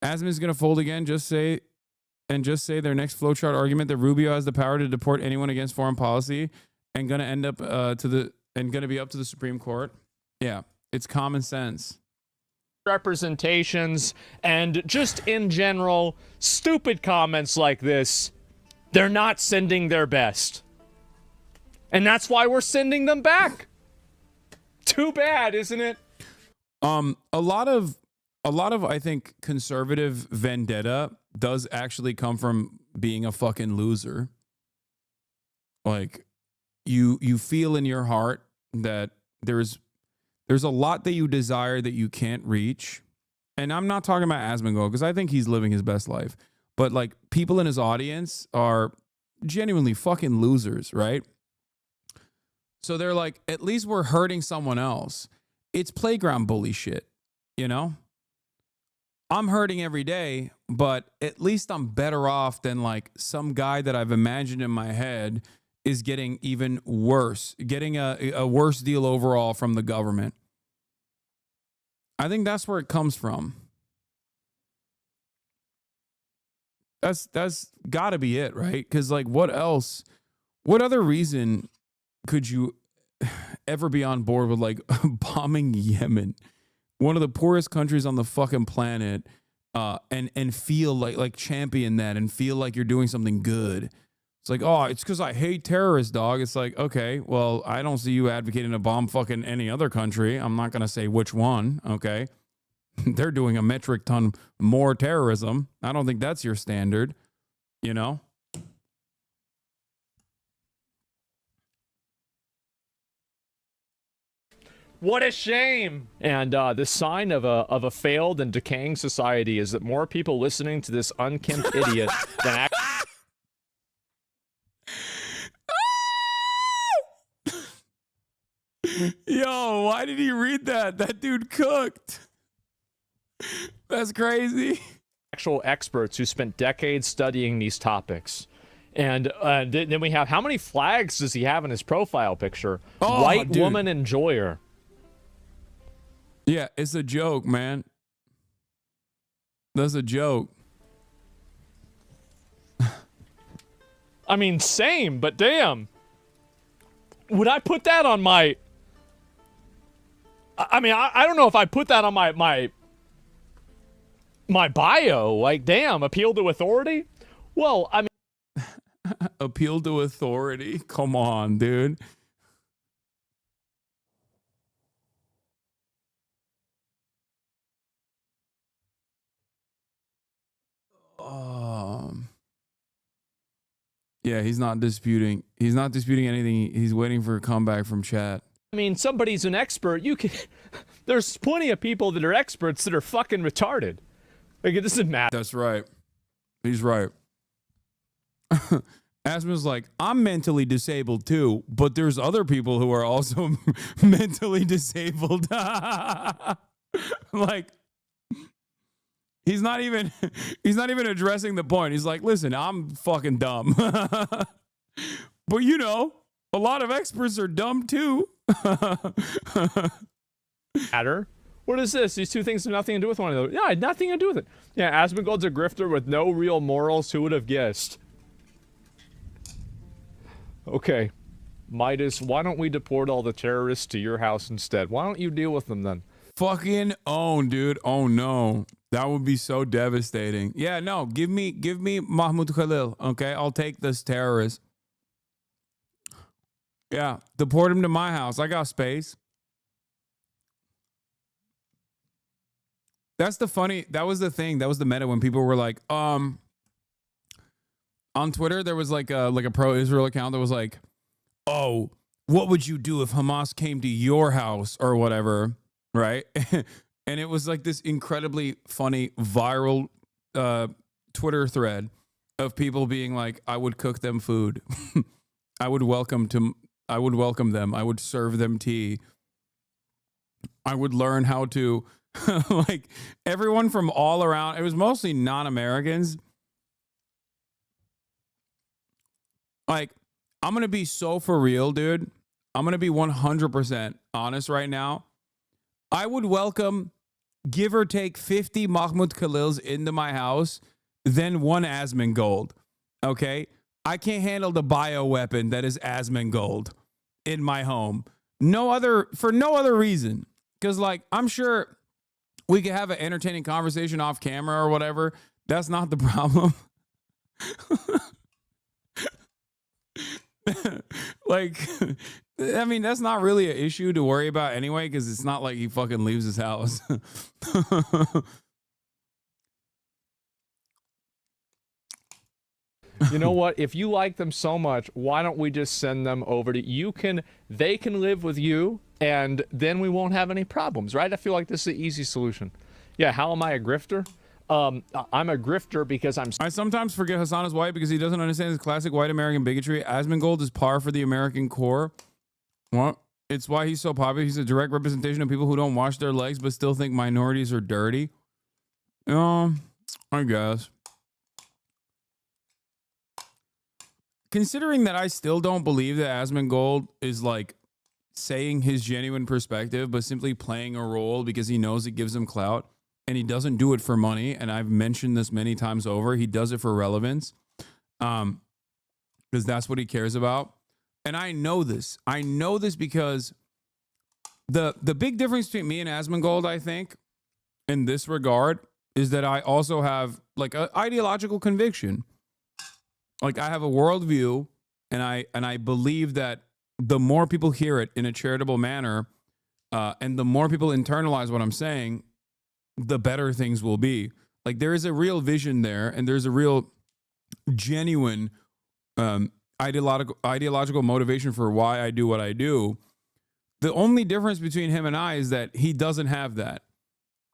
Asman is going to fold again. Just say their next flowchart argument that Rubio has the power to deport anyone against foreign policy and going to end up going to be up to the Supreme Court. Yeah, it's common sense. Representations and just in general, stupid comments like this, they're not sending their best. And that's why we're sending them back. Too bad, isn't it? A lot of I think conservative vendetta does actually come from being a fucking loser. Like you feel in your heart that there's a lot that you desire that you can't reach. And I'm not talking about Asmongold, because I think he's living his best life. But like, people in his audience are genuinely fucking losers, right? So they're like, at least we're hurting someone else. It's playground bully shit, you know? I'm hurting every day, but at least I'm better off than like some guy that I've imagined in my head is getting even worse, getting a worse deal overall from the government. I think that's where it comes from. That's got to be it, right? Because like, what else? What other reason could you ever be on board with like bombing Yemen, one of the poorest countries on the fucking planet, and feel like champion that and feel like you're doing something good? It's like, oh, it's because I hate terrorists, dog. It's like, okay, well, I don't see you advocating to bomb fucking any other country. I'm not going to say which one, okay? They're doing a metric ton more terrorism. I don't think that's your standard, you know? What a shame! And the sign of a failed and decaying society is that more people listening to this unkempt idiot than Yo, why did he read that? That dude cooked. That's crazy. Actual experts who spent decades studying these topics. And then we have, how many flags does he have in his profile picture? Oh, White dude. woman enjoyer. Yeah, it's a joke, man. That's a joke. I mean, same, but damn. Would I put that on my... I mean, I don't know if I put that on my bio. Like, damn, appeal to authority? Well, I mean... Appeal to authority? Come on, dude. Yeah, he's not disputing. He's not disputing anything. He's waiting for a comeback from chat. I mean, somebody's an expert. You can... There's plenty of people that are experts that are fucking retarded. Like, it doesn't matter. That's right. He's right. Asma's like, I'm mentally disabled too, but there's other people who are also mentally disabled. Like, he's not even addressing the point. He's like, listen, I'm fucking dumb. But you know, a lot of experts are dumb too. Matter. What is this? These two things have nothing to do with one another. Yeah, nothing to do with it. Yeah, Asmongold's a grifter with no real morals. Who would have guessed? Okay. Midas, why don't we deport all the terrorists to your house instead? Why don't you deal with them then? Fucking own, dude. Oh no. That would be so devastating. Yeah, no, give me Mahmoud Khalil, okay? I'll take this terrorist. Yeah, deport him to my house. I got space. That was the thing. That was the meta when people were like, on Twitter, there was like a pro-Israel account that was like, oh, what would you do if Hamas came to your house or whatever, right? And it was like this incredibly funny viral Twitter thread of people being like, I would cook them food. I would welcome them. I would serve them tea. I would learn how to like everyone from all around. It was mostly non-Americans. Like, I'm going to be so for real, dude. I'm going to be 100% honest right now. I would welcome, give or take 50 Mahmoud Khalils into my house, then one Asmongold. Okay? I can't handle the bioweapon that is Asmongold in my home. For no other reason. Because, like, I'm sure we could have an entertaining conversation off camera or whatever. That's not the problem. Like, I mean, that's not really an issue to worry about anyway, because it's not like he fucking leaves his house. You know what? If you like them so much, why don't we just send them over to you? They can live with you, and then we won't have any problems, right? I feel like this is the easy solution. Yeah, how am I a grifter? I'm a grifter because I sometimes forget Hasan is white because he doesn't understand his classic white American bigotry. Asmongold is par for the American core. What? It's why he's so popular. He's a direct representation of people who don't wash their legs but still think minorities are dirty. I guess. Considering that I still don't believe that Asmongold is like saying his genuine perspective, but simply playing a role because he knows it gives him clout, and he doesn't do it for money. And I've mentioned this many times over. He does it for relevance, because that's what he cares about. And I know this. I know this because the big difference between me and Asmongold, I think, in this regard, is that I also have like an ideological conviction. Like, I have a worldview, and I believe that the more people hear it in a charitable manner, and the more people internalize what I'm saying, the better things will be. Like, there is a real vision there, and there's a real genuine ideological motivation for why I do what I do. The only difference between him and I is that he doesn't have that,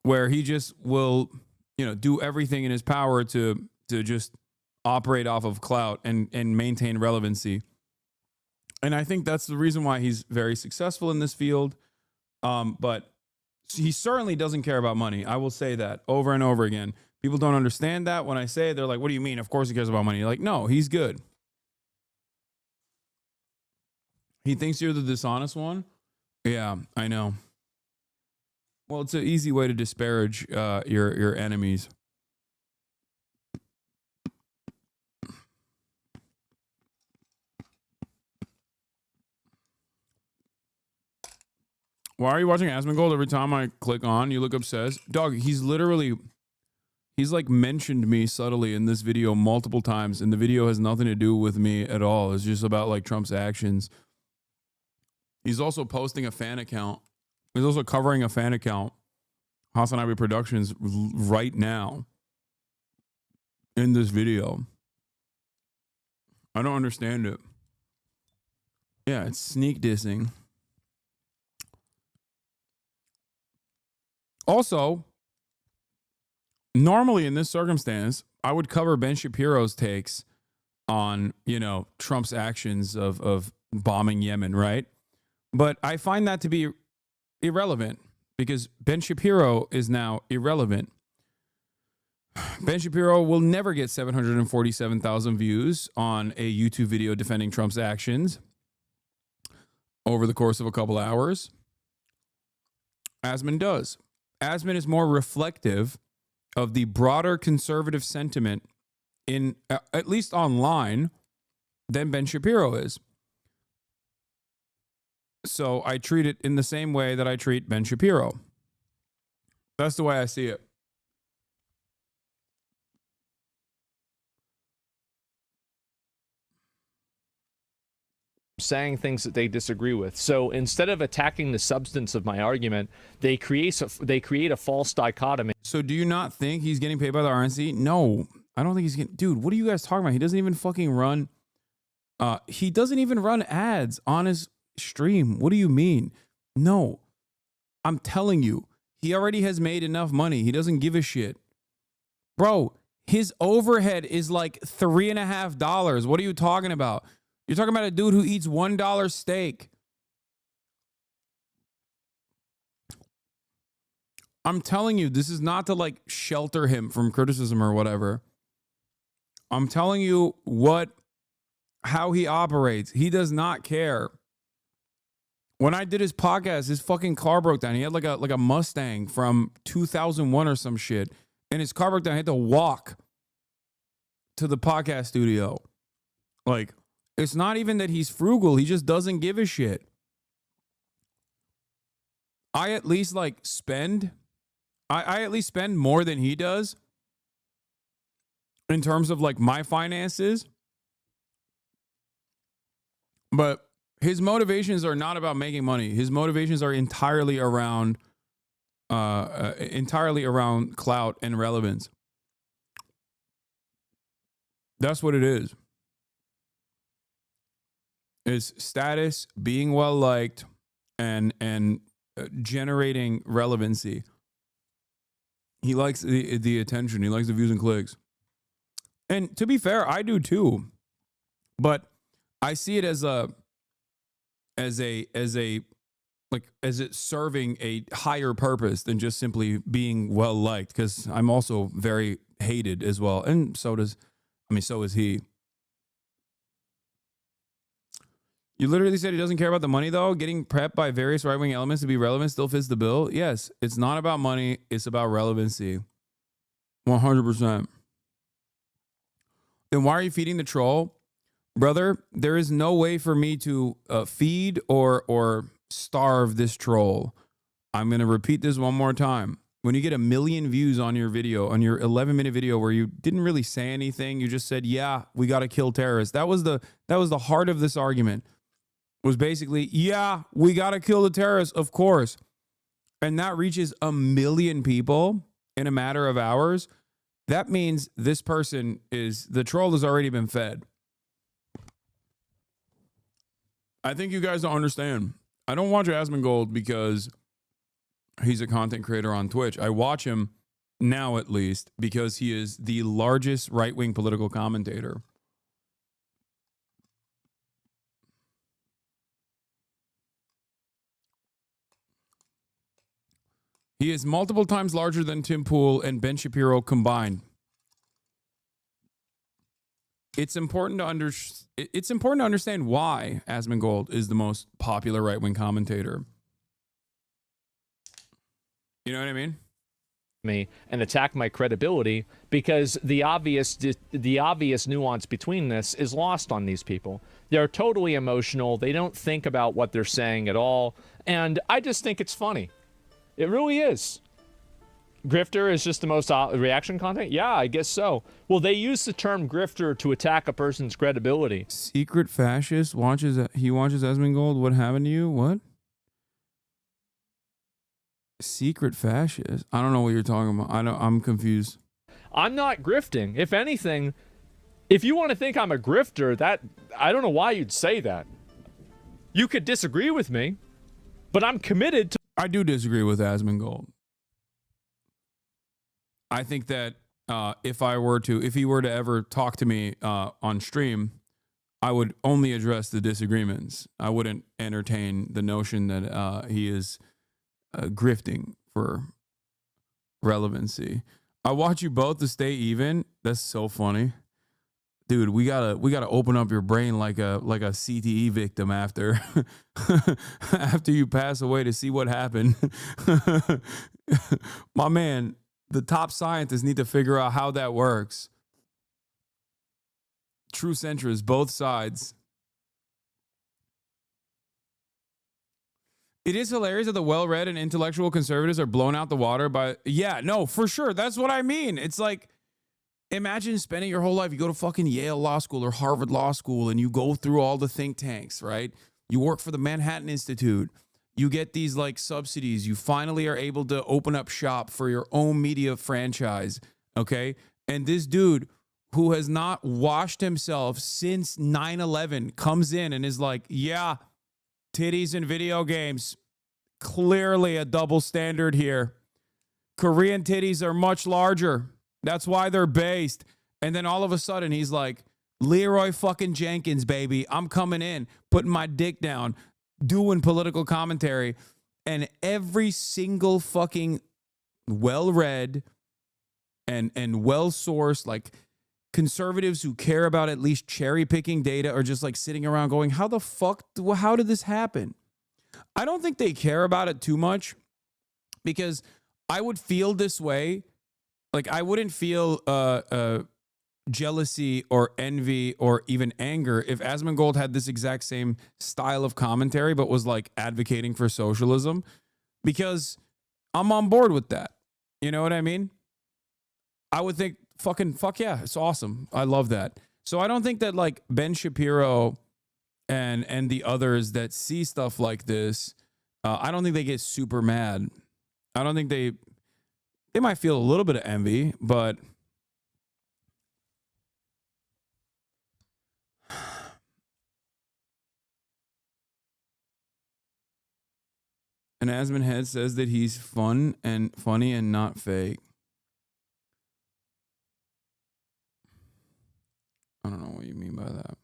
where he just will, do everything in his power to just operate off of clout and maintain relevancy. And I think that's the reason why he's very successful in this field. But he certainly doesn't care about money. I will say that over and over again. People don't understand that when I say it. They're like, what do you mean? Of course he cares about money. You're like, no, he's good. He thinks you're the dishonest one? Yeah, I know. Well, it's an easy way to disparage your enemies. Why are you watching Asmongold? Every time I click on, you look obsessed. Dog, he's like mentioned me subtly in this video multiple times, and the video has nothing to do with me at all. It's just about like Trump's actions. He's also posting a fan account. He's also covering a fan account, Hasanabi Productions, right now in this video. I don't understand it. Yeah, it's sneak dissing. Also, normally in this circumstance, I would cover Ben Shapiro's takes on, Trump's actions of bombing Yemen, right? But I find that to be irrelevant because Ben Shapiro is now irrelevant. Ben Shapiro will never get 747,000 views on a YouTube video defending Trump's actions over the course of a couple hours. Asman does. Asman is more reflective of the broader conservative sentiment in at least online than Ben Shapiro is. So I treat it in the same way that I treat Ben Shapiro. That's the way I see it. Saying things that they disagree with. So instead of attacking the substance of my argument, they create a false dichotomy. So do you not think he's getting paid by the RNC? No, I don't think he's getting. Dude, what are you guys talking about? He doesn't even fucking run. He doesn't even run ads on his stream. What do you mean? No, I'm telling you, he already has made enough money. He doesn't give a shit, bro. His overhead is like $3.50. What are you talking about? You're talking about a dude who eats $1 steak. I'm telling you, this is not to like shelter him from criticism or whatever. I'm telling you how he operates. He does not care. When I did his podcast, his fucking car broke down. He had like a Mustang from 2001 or some shit. And his car broke down. He had to walk to the podcast studio. Like, it's not even that he's frugal. He just doesn't give a shit. I at least like spend. I at least spend more than he does in terms of like my finances. But his motivations are not about making money. His motivations are entirely around clout and relevance. That's what it is. Is status, being well liked, and generating relevancy. He likes the attention. He likes the views and clicks. And to be fair, I do too. But I see it as it serving a higher purpose than just simply being well liked. Because I'm also very hated as well, and so is he. You literally said he doesn't care about the money, though. Getting prepped by various right-wing elements to be relevant still fits the bill. Yes, it's not about money. It's about relevancy. 100%. Then why are you feeding the troll? Brother, there is no way for me to feed or starve this troll. I'm going to repeat this one more time. When you get 1 million views on your video, on your 11-minute video where you didn't really say anything, you just said, yeah, we got to kill terrorists. That was the heart of this argument. Was basically, yeah, we got to kill the terrorists, of course. And that reaches 1 million people in a matter of hours. That means this person the troll has already been fed. I think you guys don't understand. I don't watch Asmongold because he's a content creator on Twitch. I watch him now, at least, because he is the largest right-wing political commentator. He is multiple times larger than Tim Pool and Ben Shapiro combined. it's important to it's important to understand why Asmongold is the most popular right-wing commentator. You know what I mean? Me and attack my credibility because the obvious nuance between this is lost on these people. They're totally emotional. They don't think about what they're saying at all. And I just think it's funny. It really is. Grifter is just the most reaction content? Yeah, I guess so. Well, they use the term grifter to attack a person's credibility. Secret fascist watches Asmongold. What happened to you? What? Secret fascist? I don't know what you're talking about. I'm confused. I'm not grifting. If anything, if you want to think I'm a grifter, that I don't know why you'd say that. You could disagree with me, but I'm committed to. I do disagree with Asmongold. I think that if he were to ever talk to me on stream, I would only address the disagreements. I wouldn't entertain the notion that he is grifting for relevancy. I want you both to stay even. That's so funny, dude. We gotta open up your brain like a CTE victim after after you pass away to see what happened. My man, the top scientists need to figure out how that works. True centrists, both sides. It is hilarious that the well-read and intellectual conservatives are blown out the water by... Yeah, no, for sure. That's what I mean. It's like, imagine spending your whole life, you go to fucking Yale Law School or Harvard Law School, and you go through all the think tanks, right? You work for the Manhattan Institute. You get these, like, subsidies. You finally are able to open up shop for your own media franchise, okay? And this dude who has not washed himself since 9/11 comes in and is like, yeah... titties in video games. Clearly a double standard here. Korean titties are much larger. That's why they're based. And then all of a sudden he's like, Leroy fucking Jenkins, baby. I'm coming in, putting my dick down, doing political commentary. And every single fucking well-read and well-sourced, like, conservatives who care about at least cherry-picking data are just like sitting around going, how did this happen? I don't think they care about it too much because I would feel this way. Like, I wouldn't feel jealousy or envy or even anger if Asmongold had this exact same style of commentary but was like advocating for socialism, because I'm on board with that. You know what I mean? I would think, fuck yeah, it's awesome. I love that. So I don't think that like Ben Shapiro and the others that see stuff like this, I don't think they get super mad. I don't think they might feel a little bit of envy, but and Asmon Head says that he's funny and not fake. I don't know what you mean by that.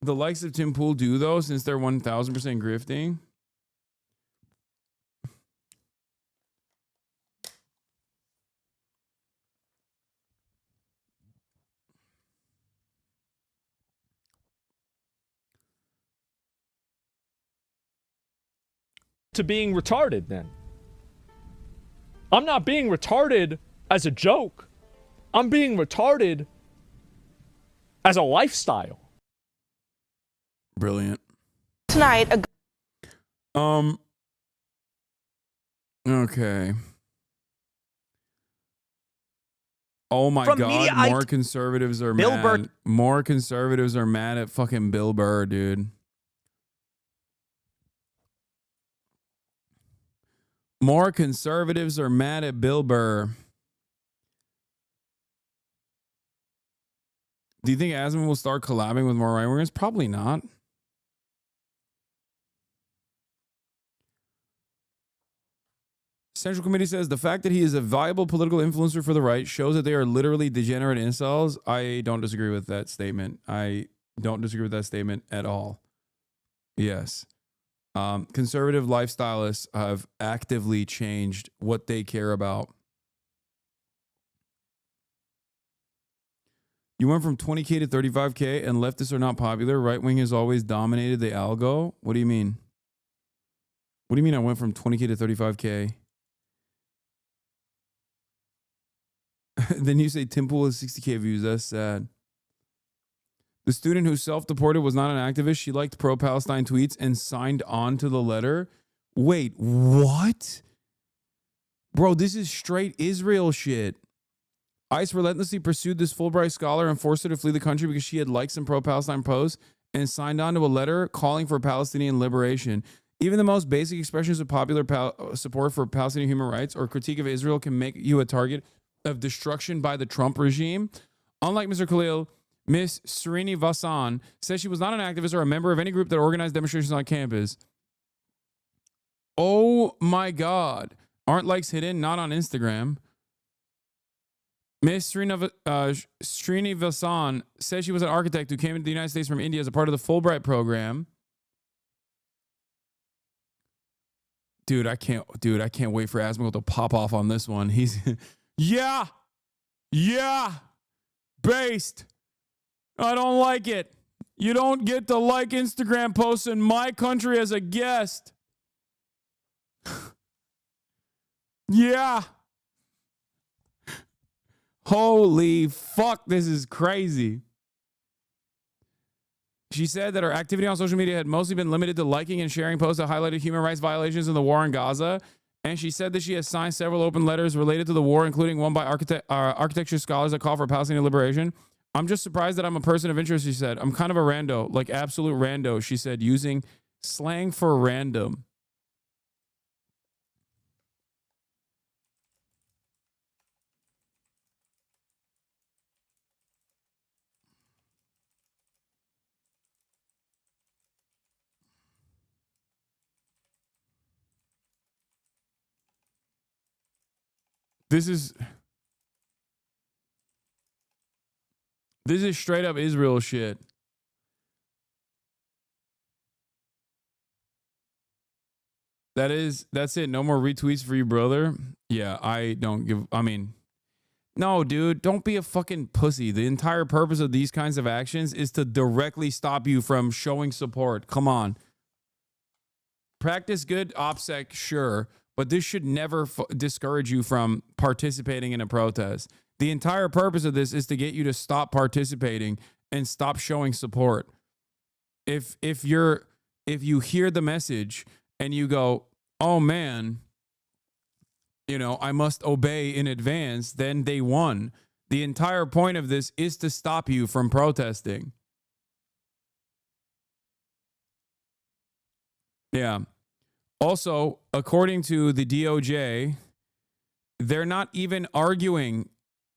The likes of Tim Pool do, though, since they're 1,000% grifting. To being retarded, then. I'm not being retarded as a joke. I'm being retarded as a lifestyle. Brilliant. Tonight, okay. Oh my God, more conservatives are Bill mad. Burr. More conservatives are mad at fucking Bill Burr, dude. More conservatives are mad at Bill Burr. Do you think Asmon will start collabing with more right-wingers? Probably not. Central Committee says the fact that he is a viable political influencer for the right shows that they are literally degenerate incels. I don't disagree with that statement. I don't disagree with that statement at all. Yes. Conservative lifestylists have actively changed what they care about. You went from 20K to 35K and leftists are not popular. Right wing has always dominated the algo. What do you mean? What do you mean I went from 20K to 35K? Then you say Tim Pool has 60K views. That's sad. The student who self-deported was not an activist. She liked pro-Palestine tweets and signed on to the letter. Wait, what? Bro, this is straight Israel shit. ICE relentlessly pursued this Fulbright scholar and forced her to flee the country because she had liked some pro-Palestine posts and signed on to a letter calling for Palestinian liberation. Even the most basic expressions of popular support for Palestinian human rights or critique of Israel can make you a target of destruction by the Trump regime. Unlike Mr. Khalil, Miss Srinivasan says she was not an activist or a member of any group that organized demonstrations on campus. Oh my God. Aren't likes hidden? Not on Instagram. Miss Srinivasan says she was an architect who came into the United States from India as a part of the Fulbright program. Dude, I can't wait for Asmel to pop off on this one. He's yeah, based. I don't like it. You don't get to like Instagram posts in my country as a guest. Yeah. Holy fuck, this is crazy. She said that her activity on social media had mostly been limited to liking and sharing posts that highlighted human rights violations in the war in Gaza. And she said that she has signed several open letters related to the war, including one by architecture scholars that call for Palestinian liberation. I'm just surprised that I'm a person of interest, she said. I'm kind of a rando, like absolute rando, she said, using slang for random. This is straight up Israel shit. That's it. No more retweets for you, brother. Yeah, no, dude, don't be a fucking pussy. The entire purpose of these kinds of actions is to directly stop you from showing support. Come on. Practice good OPSEC, sure, but this should never discourage you from participating in a protest. The entire purpose of this is to get you to stop participating and stop showing support. If you hear the message and you go, oh man, I must obey in advance, then they won. The entire point of this is to stop you from protesting. Yeah. Also, according to the DOJ, they're not even arguing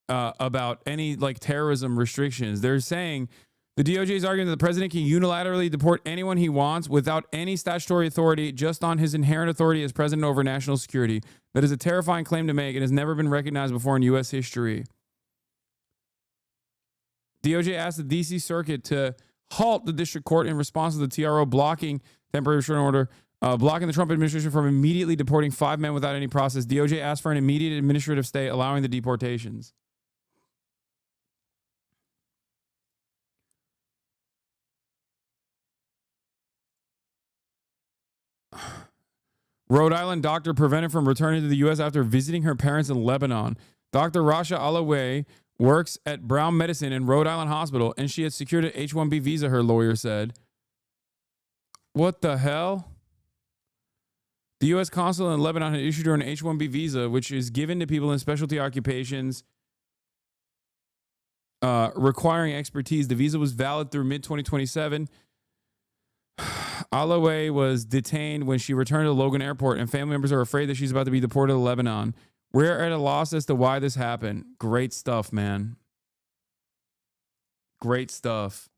about any terrorism restrictions. They're saying the DOJ is arguing that the president can unilaterally deport anyone he wants without any statutory authority, just on his inherent authority as president over national security. That is a terrifying claim to make and has never been recognized before in U.S. history. DOJ asked the D.C. Circuit to halt the district court in response to the TRO blocking temporary restraining order, blocking the Trump administration from immediately deporting 5 men without any process. DOJ asked for an immediate administrative stay allowing the deportations. Rhode Island doctor prevented from returning to the U.S. after visiting her parents in Lebanon. Dr. Rasha Alaway works at Brown Medicine in Rhode Island Hospital, and she had secured an H-1B visa, her lawyer said. What the hell? The U.S. consulate in Lebanon had issued her an H-1B visa, which is given to people in specialty occupations requiring expertise. The visa was valid through mid-2027. Alaway was detained when she returned to Logan Airport, and family members are afraid that she's about to be deported to Lebanon. We're at a loss as to why this happened. Great stuff, man. Great stuff.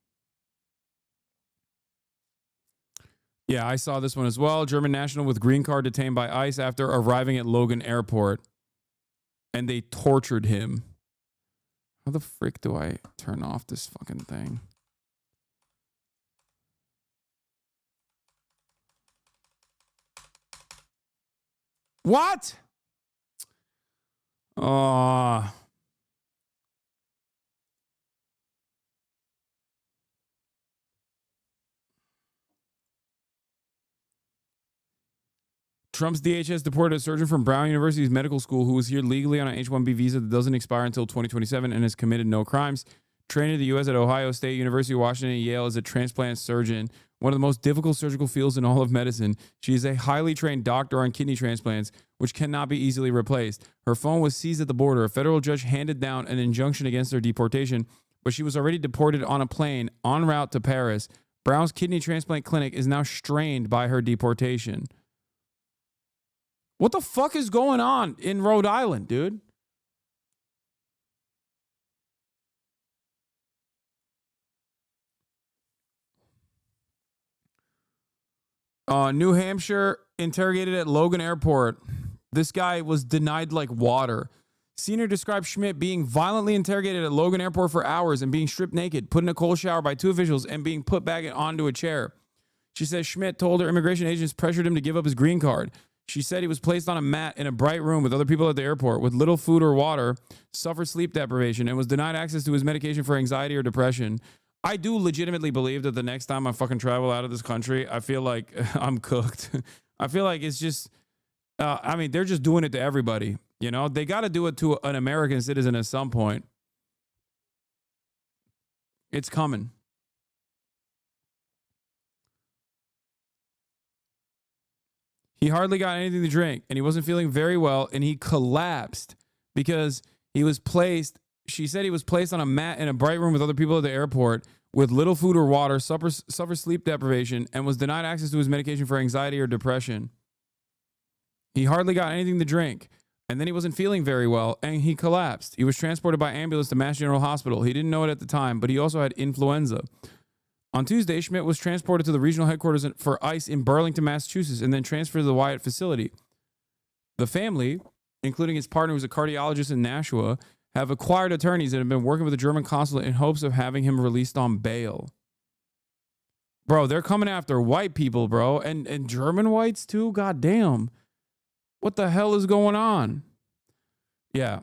Yeah, I saw this one as well. German national with green card detained by ICE after arriving at Logan Airport, and they tortured him. How the frick do I turn off this fucking thing? What? Trump's DHS deported a surgeon from Brown University's medical school who was here legally on an H-1B visa that doesn't expire until 2027 and has committed no crimes. Trained in the U.S. at Ohio State, University of Washington, and Yale as a transplant surgeon, one of the most difficult surgical fields in all of medicine. She is a highly trained doctor on kidney transplants, which cannot be easily replaced. Her phone was seized at the border. A federal judge handed down an injunction against her deportation, but she was already deported on a plane en route to Paris. Brown's kidney transplant clinic is now strained by her deportation. What the fuck is going on in Rhode Island, dude? New Hampshire interrogated at Logan Airport. This guy was denied like water. Senior described Schmidt being violently interrogated at Logan Airport for hours and being stripped naked, put in a cold shower by two officials, and being put back onto a chair. She says Schmidt told her immigration agents pressured him to give up his green card. She said he was placed on a mat in a bright room with other people at the airport with little food or water, suffered sleep deprivation, and was denied access to his medication for anxiety or depression. I do legitimately believe that the next time I fucking travel out of this country, I feel like I'm cooked. I feel like it's just, I mean, they're just doing it to everybody. You know, they got to do it to an American citizen at some point. It's coming. He hardly got anything to drink, and he wasn't feeling very well, and he collapsed because he was placed, she said he was placed on a mat in a bright room with other people at the airport with little food or water, suffered sleep deprivation, and was denied access to his medication for anxiety or depression. He hardly got anything to drink, and then he wasn't feeling very well, and he collapsed. He was transported by ambulance to Mass General Hospital. He didn't know it at the time, but he also had influenza. On Tuesday, Schmidt was transported to the regional headquarters for ICE in Burlington, Massachusetts, and then transferred to the Wyatt facility. The family, including his partner who's a cardiologist in Nashua, have acquired attorneys that have been working with the German consulate in hopes of having him released on bail. Bro, they're coming after white people, bro, and German whites too? God damn. What the hell is going on? Yeah.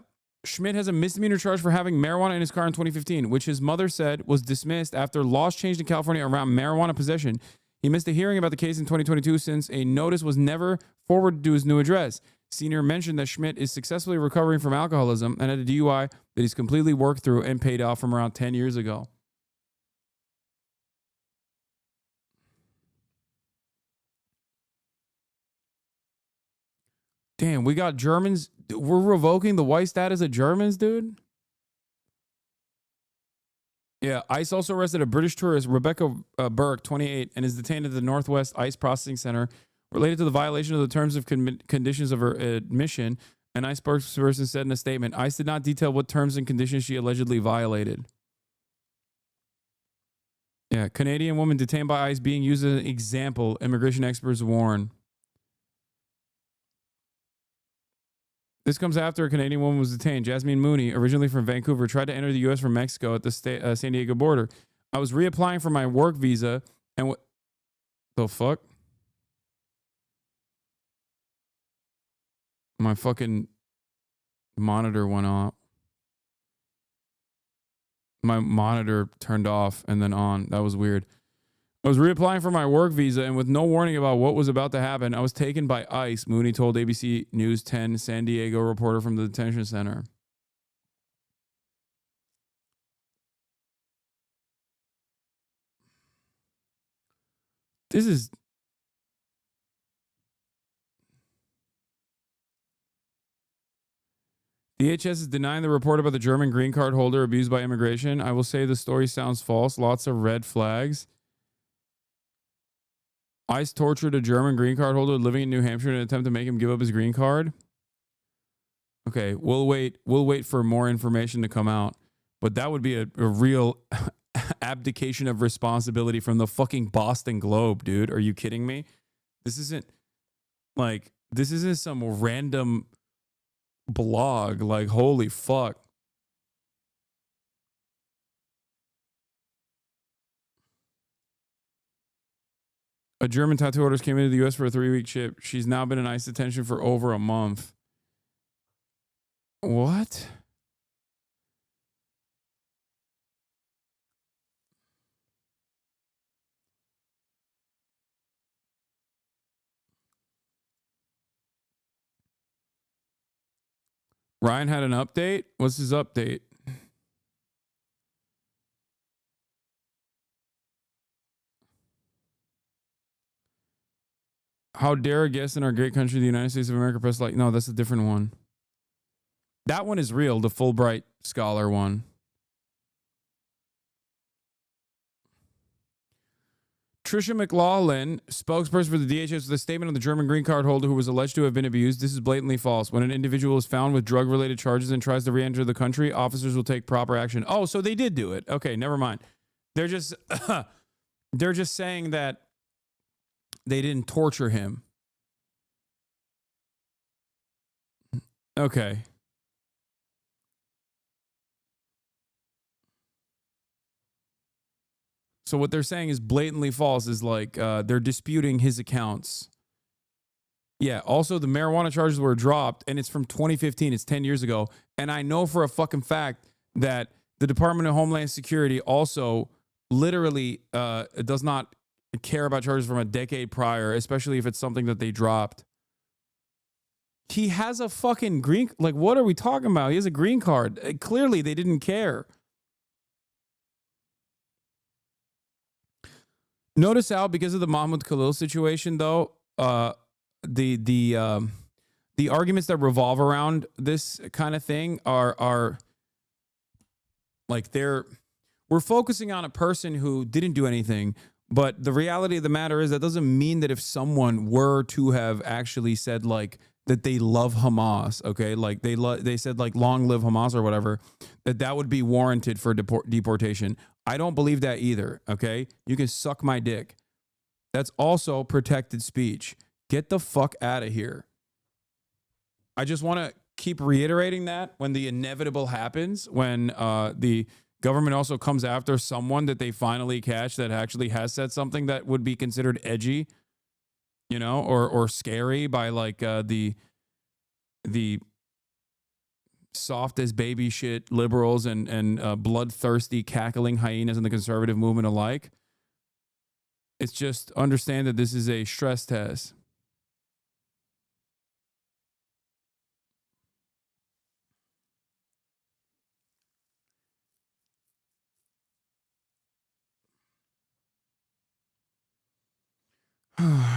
Schmidt has a misdemeanor charge for having marijuana in his car in 2015, which his mother said was dismissed after laws changed in California around marijuana possession. He missed a hearing about the case in 2022 since a notice was never forwarded to his new address. Senior mentioned that Schmidt is successfully recovering from alcoholism and had a DUI that he's completely worked through and paid off from around 10 years ago. Damn, we got Germans. We're revoking the white status of Germans, dude. Yeah, ICE also arrested a British tourist, Rebecca Burke, 28, and is detained at the Northwest ICE Processing Center related to the violation of the terms of conditions of her admission. An ICE spokesperson said in a statement, ICE did not detail what terms and conditions she allegedly violated. Yeah, Canadian woman detained by ICE being used as an example, immigration experts warn. This comes after a Canadian woman was detained. Jasmine Mooney, originally from Vancouver, tried to enter the U.S. from Mexico at the San Diego border. I was reapplying for my work visa, and what the fuck? My fucking monitor went off. My monitor turned off and then on. That was weird. I was reapplying for my work visa, and with no warning about what was about to happen, I was taken by ICE, Mooney told ABC News 10 San Diego reporter from the detention center. This is... DHS is denying the report about the German green card holder abused by immigration. I will say the story sounds false. Lots of red flags. ICE tortured a German green card holder living in New Hampshire in an attempt to make him give up his green card. Okay, we'll wait. We'll wait for more information to come out. But that would be a real abdication of responsibility from the fucking Boston Globe, dude. Are you kidding me? This isn't some random blog. Like, holy fuck. A German tattoo artist came into the U.S. for a 3-week trip. She's now been in ICE detention for over a month. What? Ryan had an update? What's his update? How dare a guest in our great country, the United States of America, press like... No, that's a different one. That one is real, the Fulbright scholar one. Tricia McLaughlin, spokesperson for the DHS, with a statement on the German green card holder who was alleged to have been abused. This is blatantly false. When an individual is found with drug-related charges and tries to re-enter the country, officers will take proper action. Oh, so they did do it. Okay, never mind. They're just they're just saying that they didn't torture him. Okay. So what they're saying is blatantly false, is like they're disputing his accounts. Yeah, also the marijuana charges were dropped, and it's from 2015. It's 10 years ago. And I know for a fucking fact that the Department of Homeland Security also literally does not care about charges from a decade prior, especially if it's something that they dropped. He has a fucking green... Like, what are we talking about? He has a green card. Clearly, they didn't care. Notice how, because of the Mahmoud Khalil situation, though, the arguments that revolve around this kind of thing are like we're focusing on a person who didn't do anything, but the reality of the matter is that doesn't mean that if someone were to have actually said like that they love Hamas, okay, like they said like long live Hamas or whatever, that would be warranted for deportation. I don't believe that either, okay? You can suck my dick. That's also protected speech. Get the fuck out of here. I just want to keep reiterating that when the inevitable happens, when the government also comes after someone that they finally catch that actually has said something that would be considered edgy, you know, or scary by like the soft as baby shit liberals and bloodthirsty cackling hyenas in the conservative movement alike. It's just understand that this is a stress test.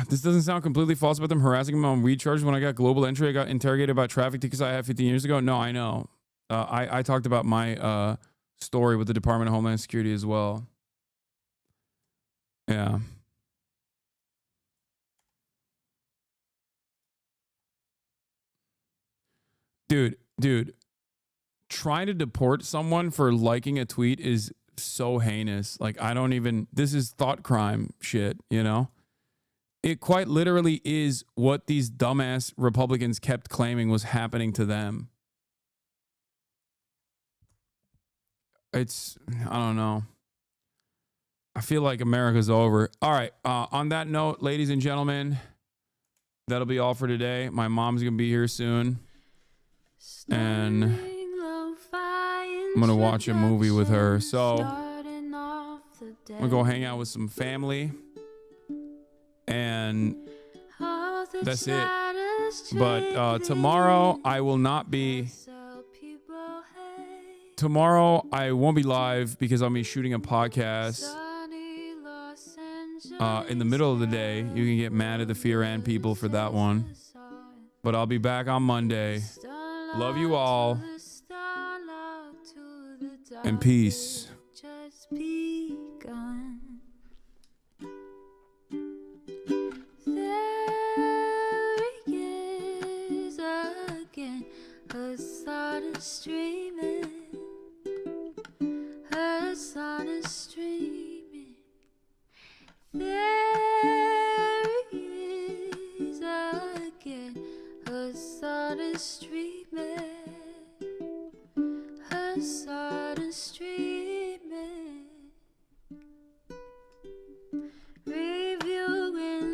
This doesn't sound completely false about them harassing him on weed charges. When I got global entry, I got interrogated about traffic tickets I had 15 years ago. No, I know. I talked about my story with the Department of Homeland Security as well. Yeah. Dude, trying to deport someone for liking a tweet is so heinous. Like, this is thought crime shit, you know? It quite literally is what these dumbass Republicans kept claiming was happening to them. I don't know. I feel like America's over. All right. On that note, ladies and gentlemen, that'll be all for today. My mom's going to be here soon. And I'm going to watch a movie with her. So I'm going to go hang out with some family. And that's it. But tomorrow I will not be... Tomorrow I won't be live because I'll be shooting a podcast in the middle of the day. You can get mad at the Fear and people for that one. But I'll be back on Monday. Love you all. And peace. Hasan is streaming. Hasan is streaming. There he is again. Hasan is streaming. Hasan is streaming. Reviewing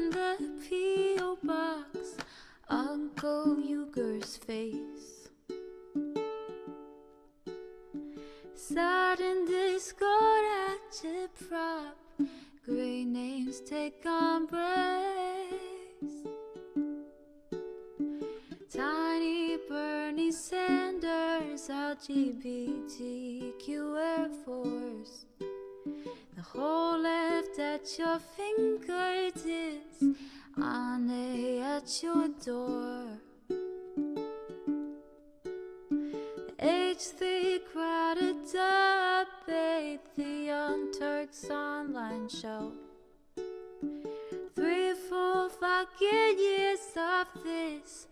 top. Great names take embrace. Tiny Bernie Sanders, LGBTQ Air Force. The whole left at your fingertips, on at your door. H3 crowded debate, the Young Turks online show. 3 full fucking years of this,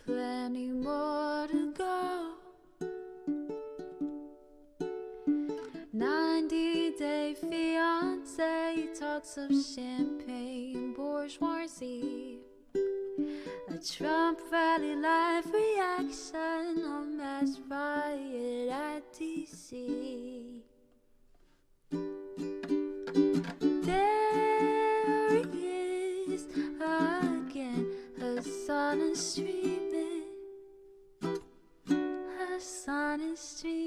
plenty more to go. 90-day fiance talks of champagne bourgeoisie. A Trump rally live reaction, a mass riot at DC. There he is again, Hasan is streaming. Hasan is streaming.